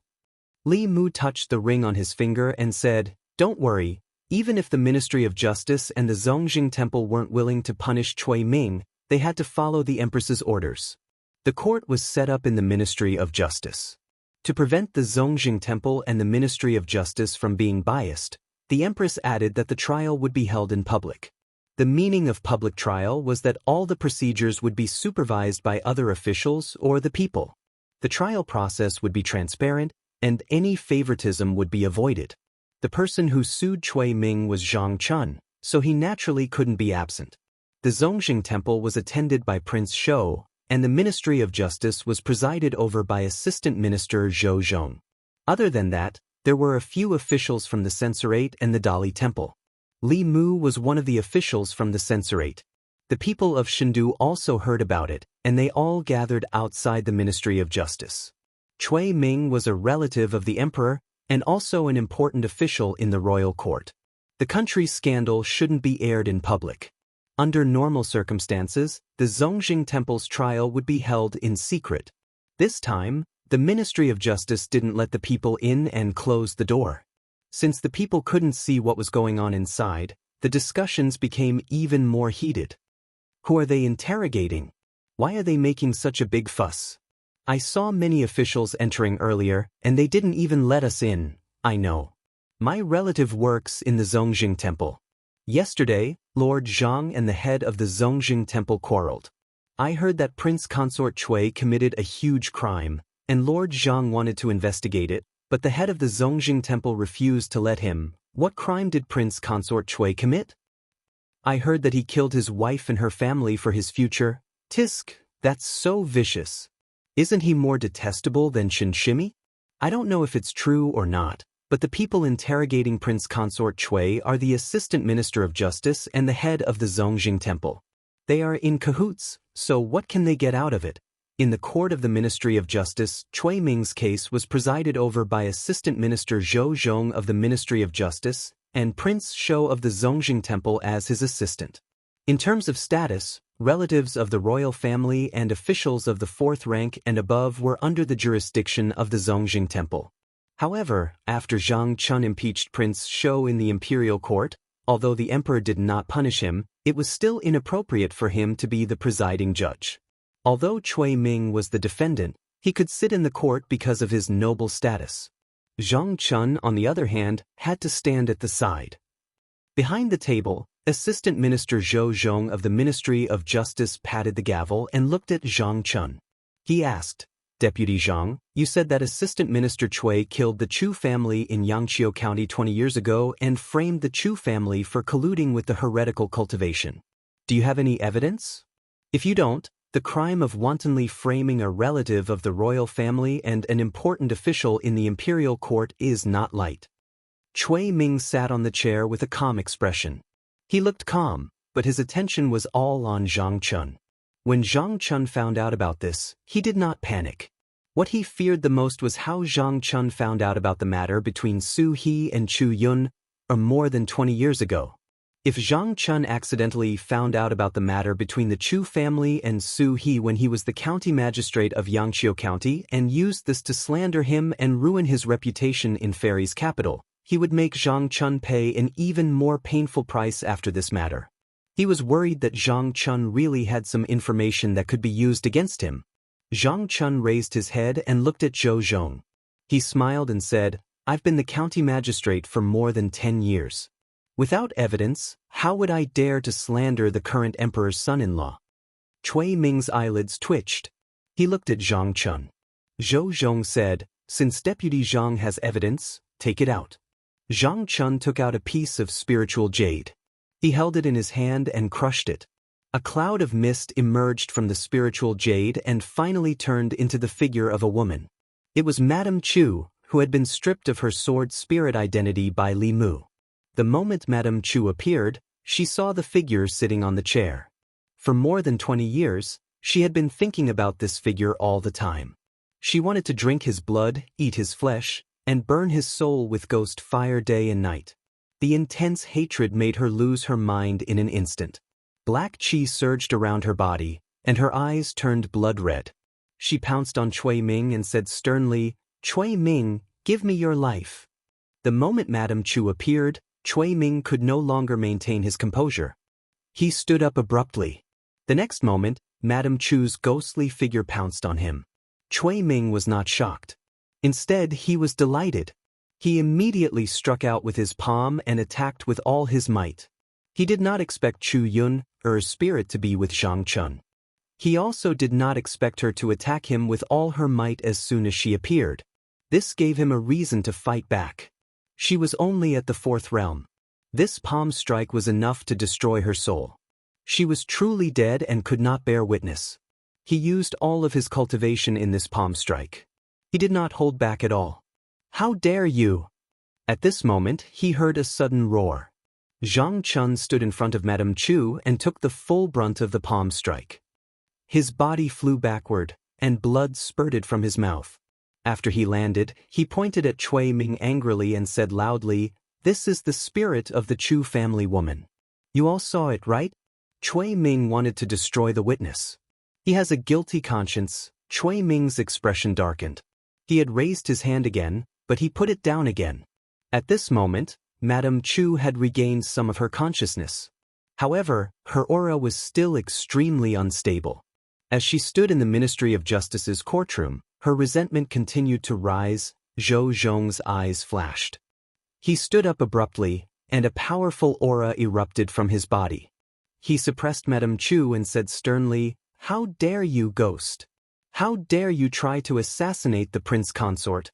Li Mu touched the ring on his finger and said, "Don't worry, even if the Ministry of Justice and the Zongjing Temple weren't willing to punish Cui Ming, they had to follow the empress's orders. The court was set up in the Ministry of Justice. To prevent the Zongjing Temple and the Ministry of Justice from being biased, the empress added that the trial would be held in public. The meaning of public trial was that all the procedures would be supervised by other officials or the people. The trial process would be transparent, and any favoritism would be avoided. The person who sued Cui Ming was Zhang Chun, so he naturally couldn't be absent. The Zongjing Temple was attended by Prince Shou, and the Ministry of Justice was presided over by Assistant Minister Zhou Zhong. Other than that, there were a few officials from the Censorate and the Dali Temple. Li Mu was one of the officials from the Censorate. The people of Shendu also heard about it, and they all gathered outside the Ministry of Justice. Cui Ming was a relative of the emperor, and also an important official in the royal court. The country's scandal shouldn't be aired in public. Under normal circumstances, the Zongjing Temple's trial would be held in secret. This time, the Ministry of Justice didn't let the people in and closed the door. Since the people couldn't see what was going on inside, the discussions became even more heated. Who are they interrogating? Why are they making such a big fuss? I saw many officials entering earlier, and they didn't even let us in. I know. My relative works in the Zongjing Temple. Yesterday, Lord Zhang and the head of the Zongjing Temple quarreled. I heard that Prince Consort Cui committed a huge crime, and Lord Zhang wanted to investigate it, but the head of the Zongjing Temple refused to let him. What crime did Prince Consort Cui commit? I heard that he killed his wife and her family for his future. Tisk, that's so vicious. Isn't he more detestable than Shinshimi? I don't know if it's true or not, but the people interrogating Prince Consort Cui are the Assistant Minister of Justice and the head of the Zongjing Temple. They are in cahoots, so what can they get out of it? In the court of the Ministry of Justice, Cui Ming's case was presided over by Assistant Minister Zhou Zhong of the Ministry of Justice and Prince Shou of the Zongjing Temple as his assistant. In terms of status, relatives of the royal family and officials of the fourth rank and above were under the jurisdiction of the Zongjing Temple. However, after Zhang Chun impeached Prince Shou in the imperial court, although the emperor did not punish him, it was still inappropriate for him to be the presiding judge. Although Cui Ming was the defendant, he could sit in the court because of his noble status. Zhang Chun, on the other hand, had to stand at the side. Behind the table, Assistant Minister Zhou Zhong of the Ministry of Justice patted the gavel and looked at Zhang Chun. He asked, Deputy Zhang, you said that Assistant Minister Cui killed the Chu family in Xianxia County 20 years ago and framed the Chu family for colluding with the heretical cultivation. Do you have any evidence? If you don't, the crime of wantonly framing a relative of the royal family and an important official in the imperial court is not light. Cui Ming sat on the chair with a calm expression. He looked calm, but his attention was all on Zhang Chun. When Zhang Chun found out about this, he did not panic. What he feared the most was how Zhang Chun found out about the matter between Su He and Chu Yun, more than 20 years ago. If Zhang Chun accidentally found out about the matter between the Chu family and Su He when he was the county magistrate of Xianxia County and used this to slander him and ruin his reputation in Fairy's capital, he would make Zhang Chun pay an even more painful price after this matter. He was worried that Zhang Chun really had some information that could be used against him. Zhang Chun raised his head and looked at Zhou Zhong. He smiled and said, I've been the county magistrate for more than 10 years. Without evidence, how would I dare to slander the current emperor's son-in-law? Cui Ming's eyelids twitched. He looked at Zhang Chun. Zhou Zhong said, since Deputy Zhang has evidence, take it out. Zhang Chun took out a piece of spiritual jade. He held it in his hand and crushed it. A cloud of mist emerged from the spiritual jade and finally turned into the figure of a woman. It was Madame Chu, who had been stripped of her sword spirit identity by Li Mu. The moment Madame Chu appeared, she saw the figure sitting on the chair. For more than 20 years, she had been thinking about this figure all the time. She wanted to drink his blood, eat his flesh, and burn his soul with ghost fire day and night. The intense hatred made her lose her mind in an instant. Black chi surged around her body, and her eyes turned blood red. She pounced on Cui Ming and said sternly, Cui Ming, give me your life. The moment Madame Chu appeared, Cui Ming could no longer maintain his composure. He stood up abruptly. The next moment, Madame Chu's ghostly figure pounced on him. Cui Ming was not shocked. Instead, he was delighted. He immediately struck out with his palm and attacked with all his might. He did not expect Chu Yun, her spirit, to be with Zhang Chun. He also did not expect her to attack him with all her might as soon as she appeared. This gave him a reason to fight back. She was only at the 4th realm. This palm strike was enough to destroy her soul. She was truly dead and could not bear witness. He used all of his cultivation in this palm strike. He did not hold back at all. "How dare you!" At this moment, he heard a sudden roar. Zhang Chun stood in front of Madame Chu and took the full brunt of the palm strike. His body flew backward, and blood spurted from his mouth. After he landed, he pointed at Cui Ming angrily and said loudly, "This is the spirit of the Chu family woman. You all saw it, right?" Cui Ming wanted to destroy the witness. He has a guilty conscience. Cui Ming's expression darkened. He had raised his hand again, but he put it down again. At this moment, Madame Chu had regained some of her consciousness. However, her aura was still extremely unstable. As she stood in the Ministry of Justice's courtroom, her resentment continued to rise. Zhou Zhong's eyes flashed. He stood up abruptly, and a powerful aura erupted from his body. He suppressed Madame Chu and said sternly, "How dare you, ghost? How dare you try to assassinate the prince consort?"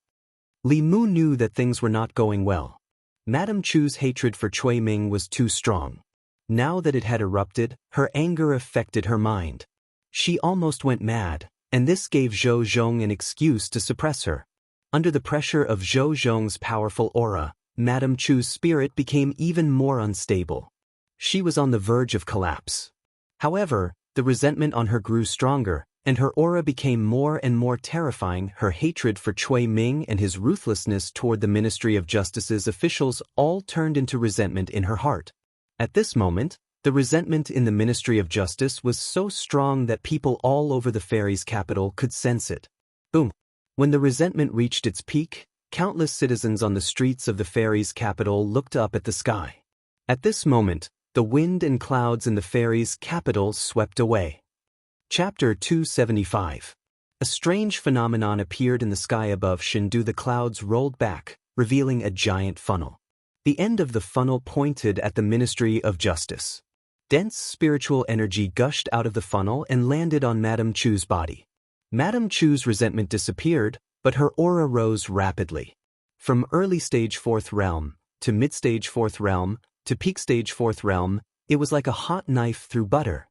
Li Mu knew that things were not going well. Madame Chu's hatred for Cui Ming was too strong. Now that it had erupted, her anger affected her mind. She almost went mad, and this gave Zhou Zhong an excuse to suppress her. Under the pressure of Zhou Zhong's powerful aura, Madame Chu's spirit became even more unstable. She was on the verge of collapse. However, the resentment on her grew stronger, and her aura became more and more terrifying. Her hatred for Cui Ming and his ruthlessness toward the Ministry of Justice's officials all turned into resentment in her heart. At this moment, the resentment in the Ministry of Justice was so strong that people all over the fairies' capital could sense it. Boom! When the resentment reached its peak, countless citizens on the streets of the fairies' capital looked up at the sky. At this moment, the wind and clouds in the fairies' capital swept away. Chapter 275. A strange phenomenon appeared in the sky above Shindu. The clouds rolled back, revealing a giant funnel. The end of the funnel pointed at the Ministry of Justice. Dense spiritual energy gushed out of the funnel and landed on Madame Chu's body. Madame Chu's resentment disappeared, but her aura rose rapidly. From early stage 4th realm, to mid-stage 4th realm, to peak stage 4th realm, it was like a hot knife through butter.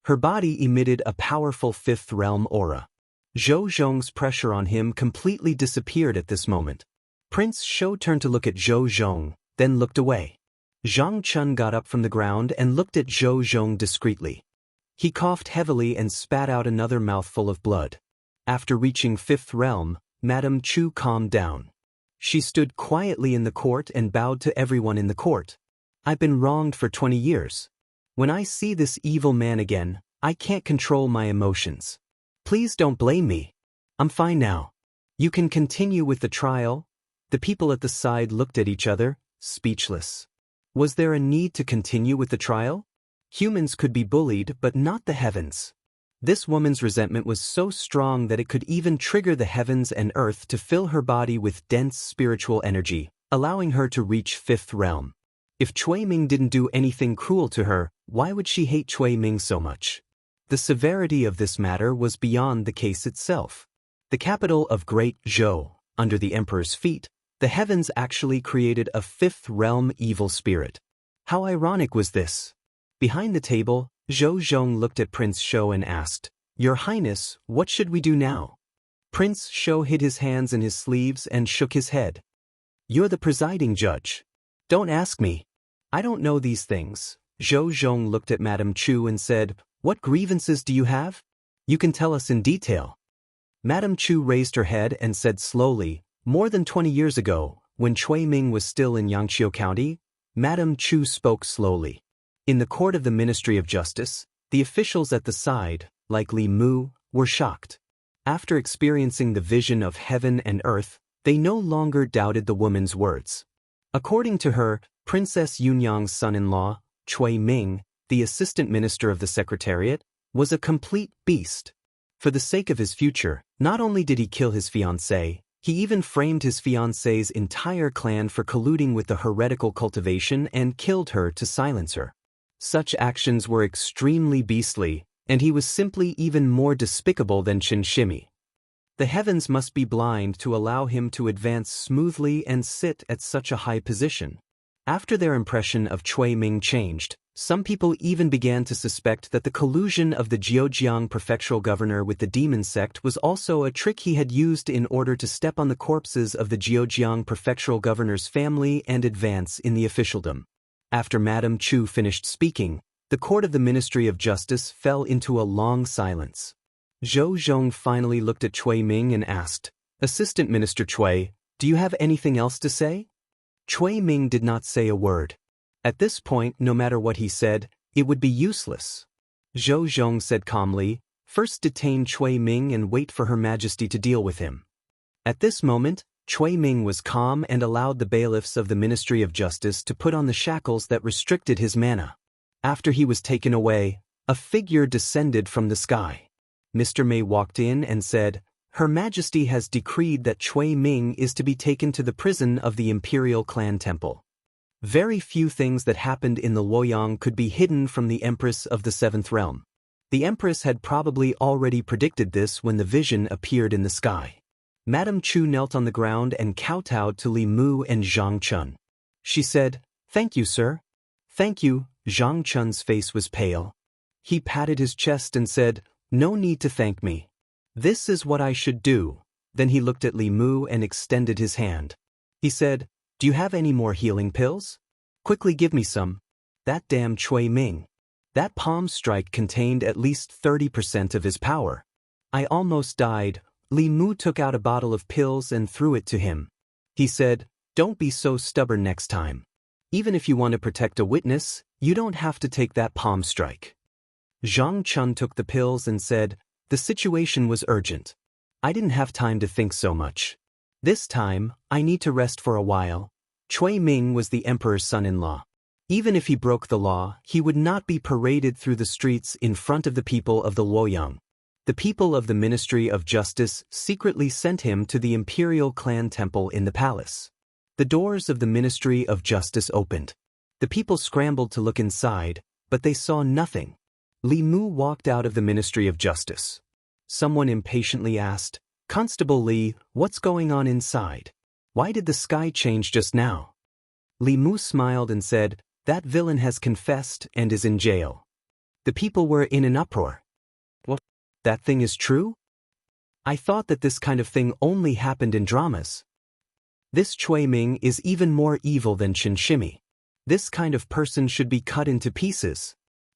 Her body emitted a powerful 5th realm aura. Zhou Zhong's pressure on him completely disappeared at this moment. Prince Shou turned to look at Zhou Zhong, then looked away. Zhang Chun got up from the ground and looked at Zhou Zhong discreetly. He coughed heavily and spat out another mouthful of blood. After reaching 5th realm, Madame Chu calmed down. She stood quietly in the court and bowed to everyone in the court. "I've been wronged for 20 years. When I see this evil man again, I can't control my emotions. Please don't blame me. I'm fine now. You can continue with the trial." The people at the side looked at each other, speechless. Was there a need to continue with the trial? Humans could be bullied, but not the heavens. This woman's resentment was so strong that it could even trigger the heavens and earth to fill her body with dense spiritual energy, allowing her to reach 5th realm. If Cui Ming didn't do anything cruel to her, why would she hate Cui Ming so much? The severity of this matter was beyond the case itself. The capital of Great Zhou, under the emperor's feet, the heavens actually created a 5th realm evil spirit. How ironic was this? Behind the table, Zhou Zhong looked at Prince Shou and asked, "Your Highness, what should we do now?" Prince Shou hid his hands in his sleeves and shook his head. "You're the presiding judge. Don't ask me. I don't know these things." Zhou Zhong looked at Madame Chu and said, "What grievances do you have? You can tell us in detail." Madame Chu raised her head and said slowly, "More than 20 years ago, when Cui Ming was still in Xianxia County," Madame Chu spoke slowly. "In the court of the Ministry of Justice, the officials at the side, like Li Mu, were shocked. After experiencing the vision of heaven and earth, they no longer doubted the woman's words. According to her, Princess Yunyang's son-in-law, Cui Ming, the assistant minister of the Secretariat, was a complete beast. For the sake of his future, not only did he kill his fiancée, he even framed his fiancée's entire clan for colluding with the heretical Cultivation and killed her to silence her. Such actions were extremely beastly, and he was simply even more despicable than Xianxia. The heavens must be blind to allow him to advance smoothly and sit at such a high position. After their impression of Cui Ming changed, some people even began to suspect that the collusion of the Zhejiang prefectural governor with the demon sect was also a trick he had used in order to step on the corpses of the Zhejiang prefectural governor's family and advance in the officialdom. After Madame Chu finished speaking, the court of the Ministry of Justice fell into a long silence. Zhou Zhong finally looked at Cui Ming and asked, "Assistant Minister Cui, do you have anything else to say?" Cui Ming did not say a word. At this point, no matter what he said, it would be useless. Zhou Zhong said calmly, "First detain Cui Ming and wait for Her Majesty to deal with him." At this moment, Cui Ming was calm and allowed the bailiffs of the Ministry of Justice to put on the shackles that restricted his mana. After he was taken away, a figure descended from the sky. Mr. Mei walked in and said, "Her Majesty has decreed that Cui Ming is to be taken to the prison of the Imperial Clan Temple." Very few things that happened in the Luoyang could be hidden from the Empress of the Seventh Realm. The Empress had probably already predicted this when the vision appeared in the sky. Madame Chu knelt on the ground and kowtowed to Li Mu and Zhang Chun. She said, "Thank you, sir." "Thank you." Zhang Chun's face was pale. He patted his chest and said, "No need to thank me. This is what I should do." Then he looked at Li Mu and extended his hand. He said, "Do you have any more healing pills? Quickly give me some." That damn Cui Ming. That palm strike contained at least 30% of his power. I almost died. Li Mu took out a bottle of pills and threw it to him. He said, "Don't be so stubborn next time. Even if you want to protect a witness, you don't have to take that palm strike." Zhang Chun took the pills and said, "The situation was urgent. I didn't have time to think so much. This time, I need to rest for a while." Cui Ming was the emperor's son-in-law. Even if he broke the law, he would not be paraded through the streets in front of the people of the Luoyang. The people of the Ministry of Justice secretly sent him to the Imperial Clan Temple in the palace. The doors of the Ministry of Justice opened. The people scrambled to look inside, but they saw nothing. Li Mu walked out of the Ministry of Justice. Someone impatiently asked, "Constable Li, what's going on inside? Why did the sky change just now?" Li Mu smiled and said, "That villain has confessed and is in jail." The people were in an uproar. "What? That thing is true? I thought that this kind of thing only happened in dramas." This Cui Ming is even more evil than Xianxia. This kind of person should be cut into pieces.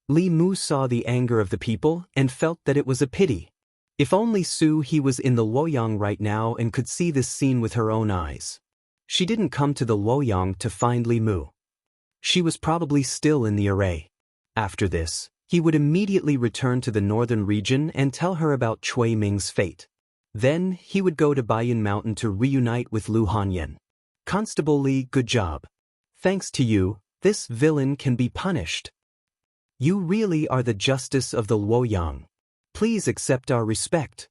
Li Mu saw the anger of the people and felt that it was a pity. If only Su He was in the Luoyang right now and could see this scene with her own eyes. She didn't come to the Luoyang to find Li Mu. She was probably still in the array. After this, he would immediately return to the northern region and tell her about Cui Ming's fate. Then, he would go to Baiyun Mountain to reunite with Lu Hanyan. "Constable Li, good job. Thanks to you, this villain can be punished. You really are the justice of the Luoyang. Please accept our respect."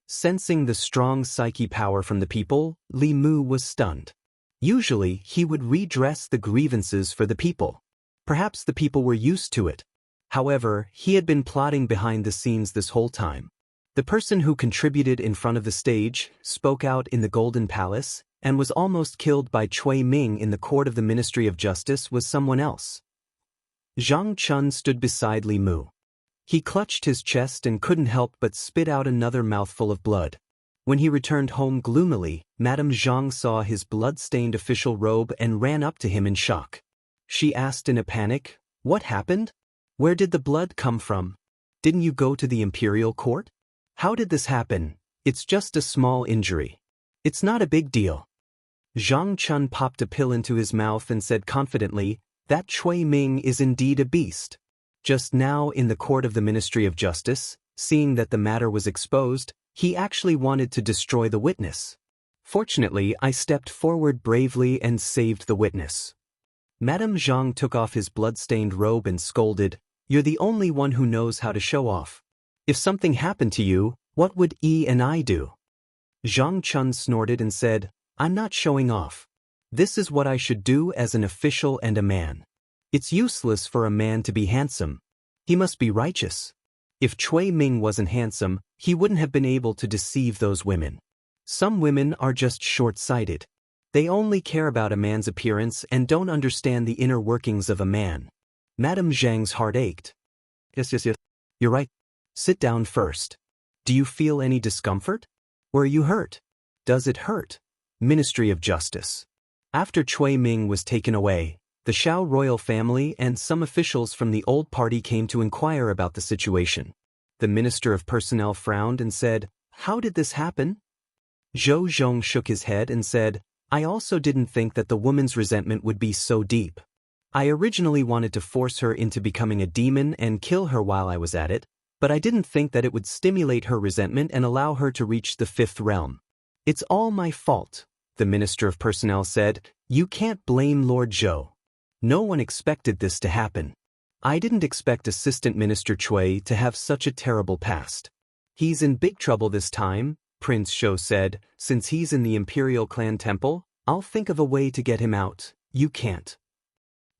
Sensing the strong psyche power from the people, Li Mu was stunned. Usually, he would redress the grievances for the people. Perhaps the people were used to it. However, he had been plotting behind the scenes this whole time. The person who contributed in front of the stage, spoke out in the Golden Palace, and was almost killed by Cui Ming in the court of the Ministry of Justice was someone else. Zhang Chun stood beside Li Mu. He clutched his chest and couldn't help but spit out another mouthful of blood. When he returned home gloomily, Madame Zhang saw his blood-stained official robe and ran up to him in shock. She asked in a panic, "What happened? Where did the blood come from? Didn't you go to the imperial court? How did this happen? It's just a small injury. It's not a big deal." Zhang Chun popped a pill into his mouth and said confidently, "That Cui Ming is indeed a beast." Just now in the court of the Ministry of Justice, seeing that the matter was exposed, he actually wanted to destroy the witness. Fortunately, I stepped forward bravely and saved the witness. Madame Zhang took off his blood-stained robe and scolded, You're the only one who knows how to show off. If something happened to you, what would E and I do? Zhang Chun snorted and said, I'm not showing off. This is what I should do as an official and a man. It's useless for a man to be handsome. He must be righteous. If Cui Ming wasn't handsome, he wouldn't have been able to deceive those women. Some women are just short-sighted. They only care about a man's appearance and don't understand the inner workings of a man. Madame Zhang's heart ached. Yes. You're right. Sit down first. Do you feel any discomfort? Or are you hurt? Does it hurt? Ministry of Justice. After Cui Ming was taken away, the Shao royal family and some officials from the old party came to inquire about the situation. The Minister of Personnel frowned and said, How did this happen? Zhou Zhong shook his head and said, I also didn't think that the woman's resentment would be so deep. I originally wanted to force her into becoming a demon and kill her while I was at it, but I didn't think that it would stimulate her resentment and allow her to reach the fifth realm. It's all my fault, the Minister of Personnel said. You can't blame Lord Zhou. No one expected this to happen. I didn't expect Assistant Minister Cui to have such a terrible past. He's in big trouble this time, Prince Shou said. Since he's in the Imperial Clan Temple, I'll think of a way to get him out. You can't.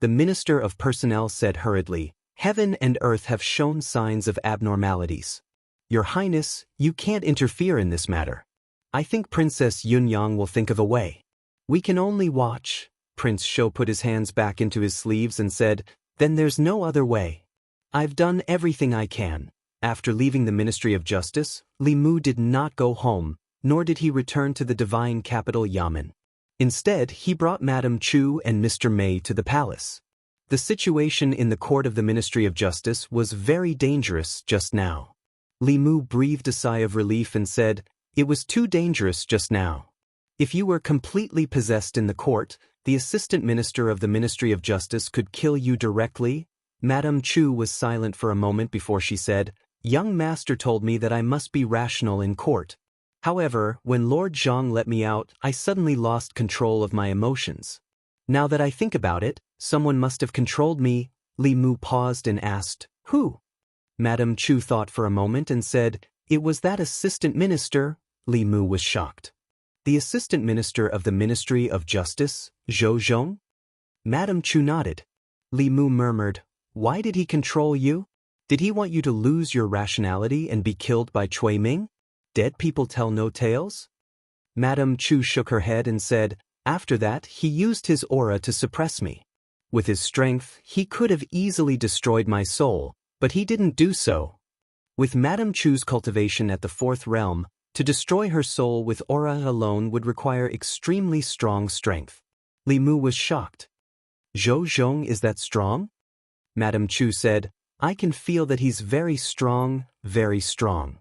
The Minister of Personnel said hurriedly, Heaven and earth have shown signs of abnormalities. Your Highness, you can't interfere in this matter. I think Princess Yunyang will think of a way. We can only watch. Prince Shou put his hands back into his sleeves and said, Then there's no other way. I've done everything I can. After leaving the Ministry of Justice, Li Mu did not go home, nor did he return to the divine capital Yamen. Instead, he brought Madame Chu and Mr. Mei to the palace. The situation in the court of the Ministry of Justice was very dangerous just now. Li Mu breathed a sigh of relief and said, It was too dangerous just now. If you were completely possessed in the court, the Assistant Minister of the Ministry of Justice could kill you directly. Madame Chu was silent for a moment before she said, Young Master told me that I must be rational in court. However, when Lord Zhang let me out, I suddenly lost control of my emotions. Now that I think about it, someone must have controlled me. Li Mu paused and asked, Who? Madame Chu thought for a moment and said, It was that Assistant Minister. Li Mu was shocked. The Assistant Minister of the Ministry of Justice, Zhou Zhong? Madame Chu nodded. Li Mu murmured, Why did he control you? Did he want you to lose your rationality and be killed by Cui Ming? Dead people tell no tales? Madame Chu shook her head and said, After that, he used his aura to suppress me. With his strength, he could have easily destroyed my soul, but he didn't do so. With Madame Chu's cultivation at the fourth realm, to destroy her soul with aura alone would require extremely strong strength. Li Mu was shocked. Zhou Zhong is that strong? Madame Chu said, I can feel that he's very strong, very strong.